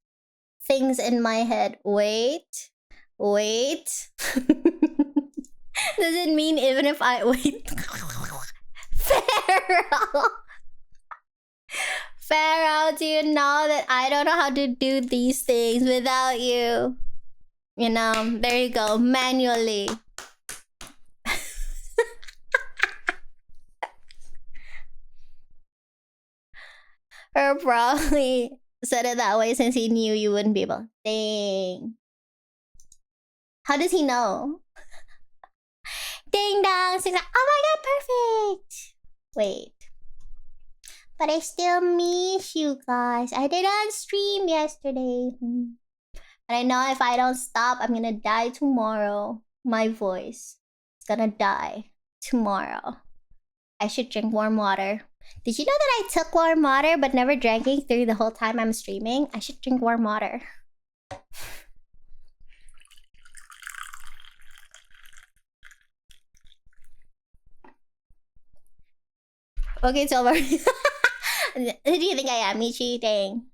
Things in my head. Wait. Does it mean even if I wait? Pharaoh, do you know that I don't know how to do these things without you? You know, there you go, manually. Or probably said it that way since he knew you wouldn't be able. Dang. How does he know? Ding dong. Oh my god, perfect. Wait. But I still miss you guys. I didn't stream yesterday. And I know if I don't stop, I'm gonna die tomorrow. My voice is gonna die tomorrow. I should drink warm water. Did you know that I took warm water but never drank it through the whole time I'm streaming? I should drink warm water. Okay, it's over. Who do you think I am, Michi? Dang.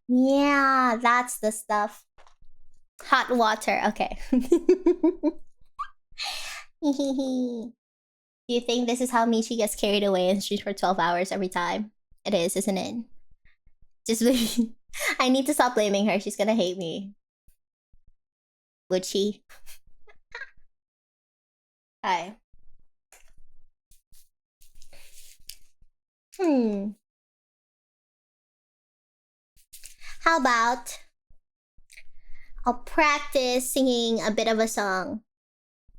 Yeah, that's the stuff. Hot water, okay. Do you think this is how Michi gets carried away and streams for 12 hours every time? It is, isn't it? Just I need to stop blaming her. She's gonna hate me. Would she? Hi. How about I'll practice singing a bit of a song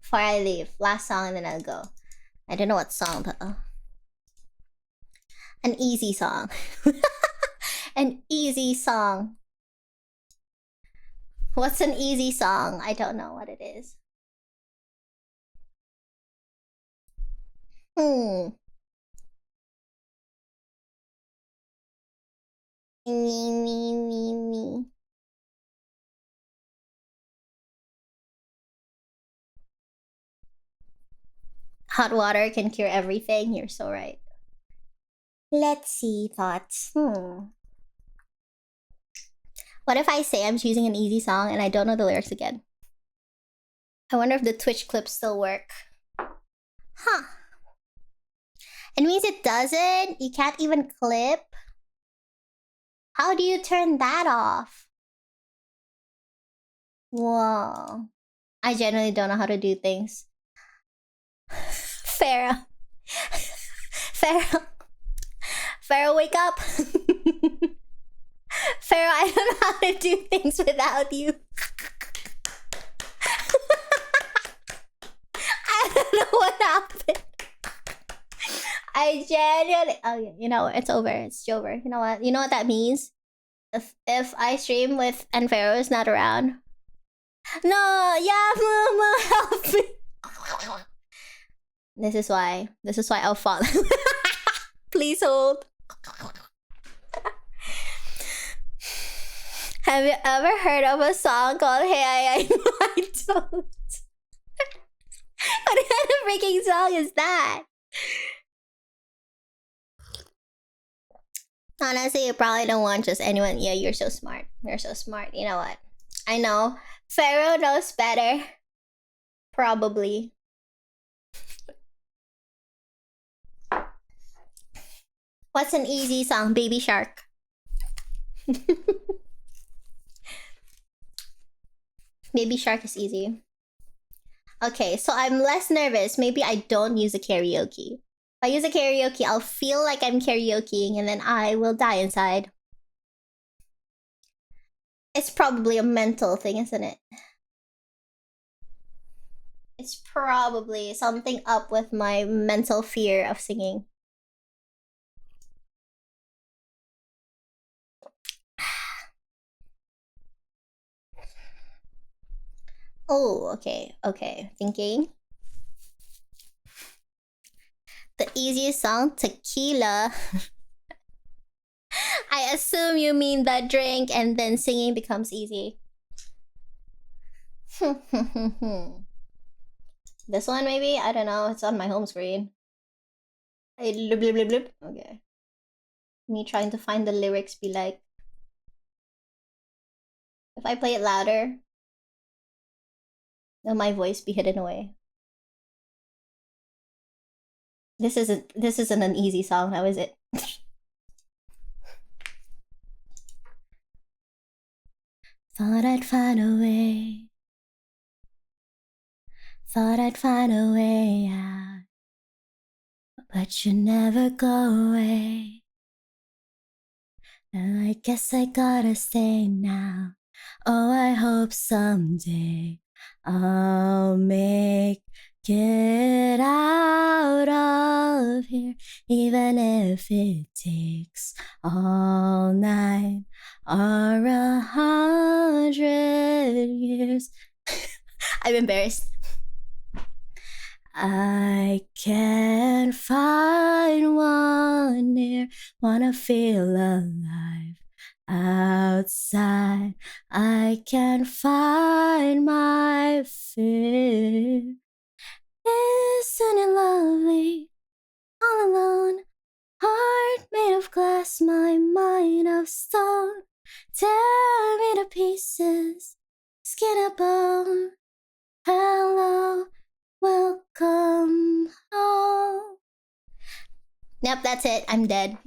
before I leave. Last song and then I'll go. I don't know what song though. An easy song. An easy song. What's an easy song? I don't know what it is. Me. Hot water can cure everything. You're so right. Let's see thoughts. What if I say I'm choosing an easy song and I don't know the lyrics again? I wonder if the Twitch clips still work. Huh. It means it doesn't? You can't even clip? How do you turn that off? Whoa. I genuinely don't know how to do things. Farrah. Farrah, wake up. Farrah, I don't know how to do things without you. I don't know what happened. I genuinely... Oh, you know, it's over. It's over. You know what? You know what that means? If I stream with and Pharaoh is not around. No, yeah, mama, help me. This is why I'll fall. Please hold. Have you ever heard of a song called Hey I Don't? What kind of freaking song is that? Honestly, you probably don't want just anyone. Yeah, you're so smart. You're so smart. You know what? I know. Pharaoh knows better. Probably. What's an easy song? Baby Shark. Baby Shark is easy. Okay, so I'm less nervous. Maybe I don't use a karaoke. If I use a karaoke, I'll feel like I'm karaokeing and then I will die inside. It's probably a mental thing, isn't it? It's probably something up with my mental fear of singing. Oh, okay. Thinking. The easiest song, Tequila. I assume you mean that drink and then singing becomes easy. This one maybe? I don't know. It's on my home screen. Okay. Me trying to find the lyrics be like... If I play it louder, will my voice be hidden away? This isn't an easy song, how is it? Thought I'd find a way. Thought I'd find a way out. But you never go away. And I guess I gotta stay now. Oh, I hope someday I'll make it out of here, even if it takes all night. are 100 years. I'm embarrassed. I can't find one near, wanna feel alive outside. I can't find my fear. Isn't it lovely? All alone, heart made of glass, my mind of stone. Tear me to pieces, skin and bone. Hello, welcome home. Yep, that's it. I'm dead.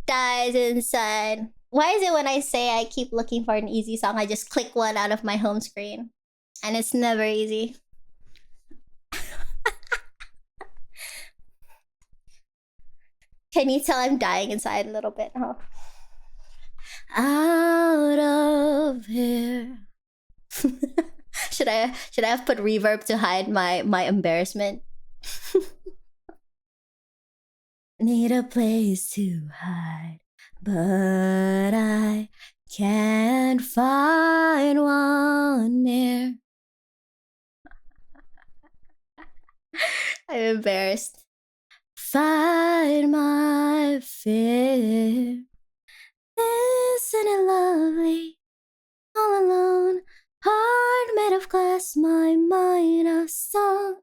Dies inside. Why is it when I say I keep looking for an easy song, I just click one out of my home screen? And it's never easy. Can you tell I'm dying inside a little bit, huh? Out of here. Should I have put reverb to hide my embarrassment? Need a place to hide, but I can't find one near. I'm embarrassed. Find my fear. Isn't it lovely? All alone, heart made of glass, my mind of stone.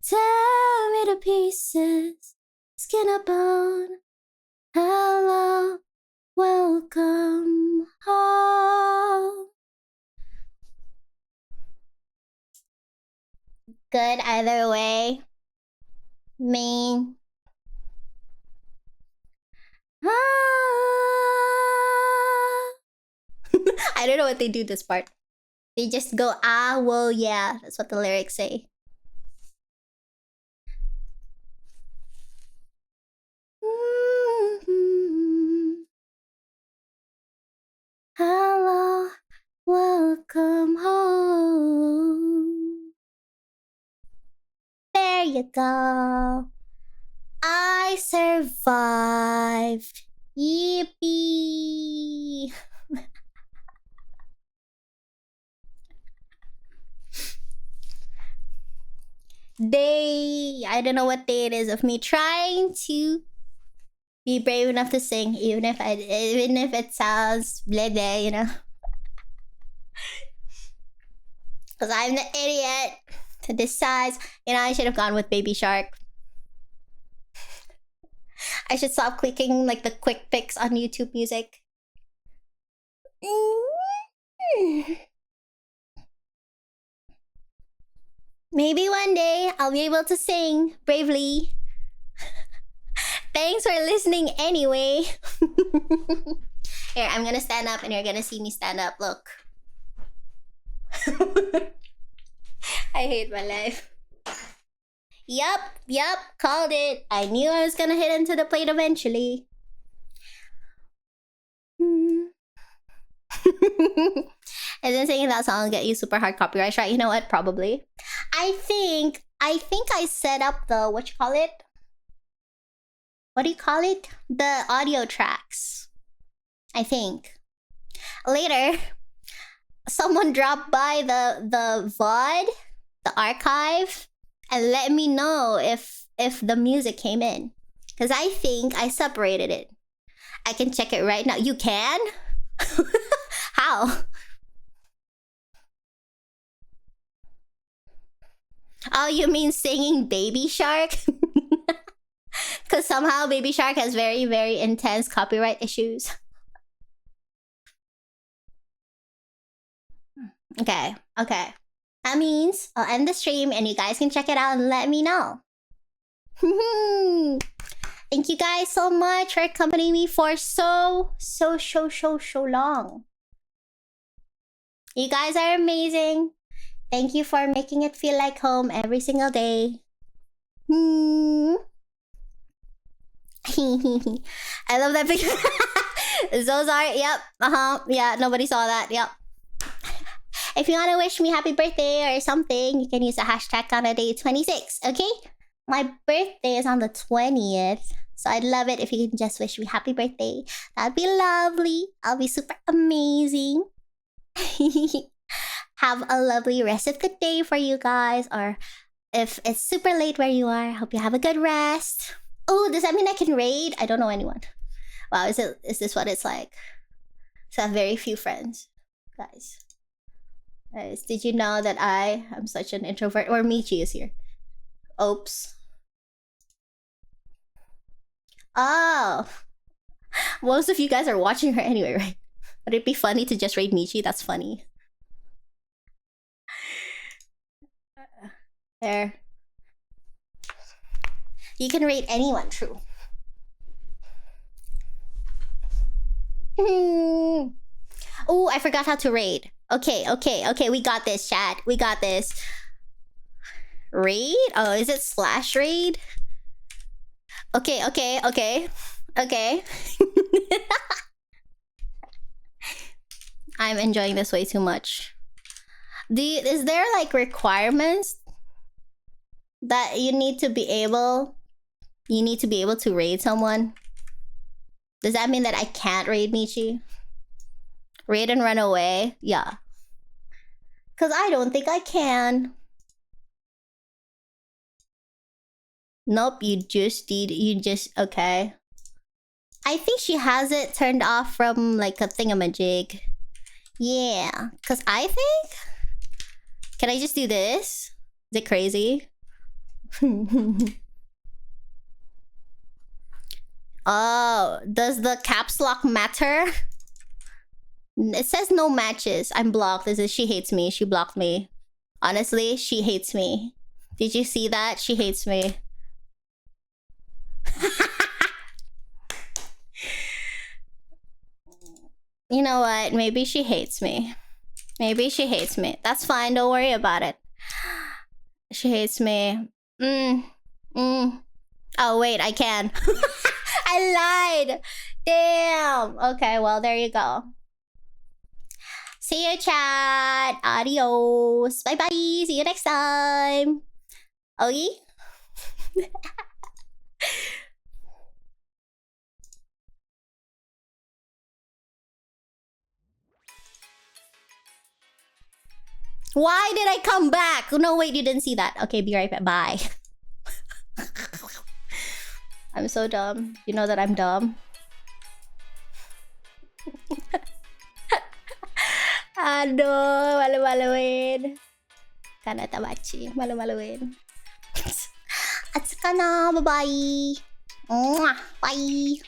Tear me to pieces, skin and bone. Hello, welcome home. Good either way. Mean. I don't know what they do this part. They just go, ah, well, yeah. That's what the lyrics say. Hello, welcome home. There you go. I survived. Yippee. I don't know what day it is of me trying to be brave enough to sing, even if it sounds blah blah, you know. Because I'm the idiot to decide. You know, I should have gone with Baby Shark. I should stop clicking like the quick picks on YouTube Music. Maybe one day I'll be able to sing bravely. Thanks for listening anyway. Here, I'm gonna stand up and you're gonna see me stand up. Look. I hate my life. Yup, called it. I knew I was gonna hit into the plate eventually. And then singing that song will get you super hard copyright strike. You know what? Probably. I think I set up the, what you call it? What do you call it? The audio tracks. I think. Later, someone dropped by the VOD, the archive, and let me know if the music came in. Because I think I separated it. I can check it right now. You can? How? Oh, you mean singing Baby Shark? Because somehow Baby Shark has very, very intense copyright issues. Okay. That means I'll end the stream and you guys can check it out and let me know. Thank you guys so much for accompanying me for so long. You guys are amazing. Thank you for making it feel like home every single day. I love that picture. Zozar, yep. Yeah, nobody saw that, yep. If you want to wish me happy birthday or something, you can use the hashtag Kanna Day 26, okay? My birthday is on the 20th, So I'd love it if you can just wish me happy birthday. That'd be lovely. I'll be super amazing. Have a lovely rest of the day for you guys. Or if it's super late where you are, hope you have a good rest. Oh, does that mean I can raid? I don't know anyone. Wow, is this what it's like? So I have very few friends. Guys, did you know that I am such an introvert? Or Michi is here. Oops. Oh. Most of you guys are watching her anyway, right? Would it be funny to just raid Michi? That's funny. There. You can raid anyone, true. Oh, I forgot how to raid. Okay, we got this, chat. We got this. Raid? Oh, is it slash raid? Okay. I'm enjoying this way too much. Is there like requirements that you need to be able to raid someone? Does that mean that I can't raid Michi? Raid and run away? Yeah. Cause I don't think I can. Nope, okay. I think she has it turned off from like a thingamajig. Yeah, cause I think... Can I just do this? Is it crazy? Oh, does the caps lock matter? It says no matches. I'm blocked. She hates me. She blocked me. Honestly, she hates me. Did you see that? She hates me. You know what? Maybe she hates me. Maybe she hates me. That's fine. Don't worry about it. She hates me. Oh, wait. I can. I lied. Damn. Okay, well, there you go. See you, chat. Adios. Bye-bye. See you next time. Okay? Why did I come back? No, wait, you didn't see that. Okay, be right back. Bye. I'm so dumb. You know that I'm dumb? Aduh, malu-maluin. Kanna tabachi, malu-maluin. At Kanna, bye-bye. Bye.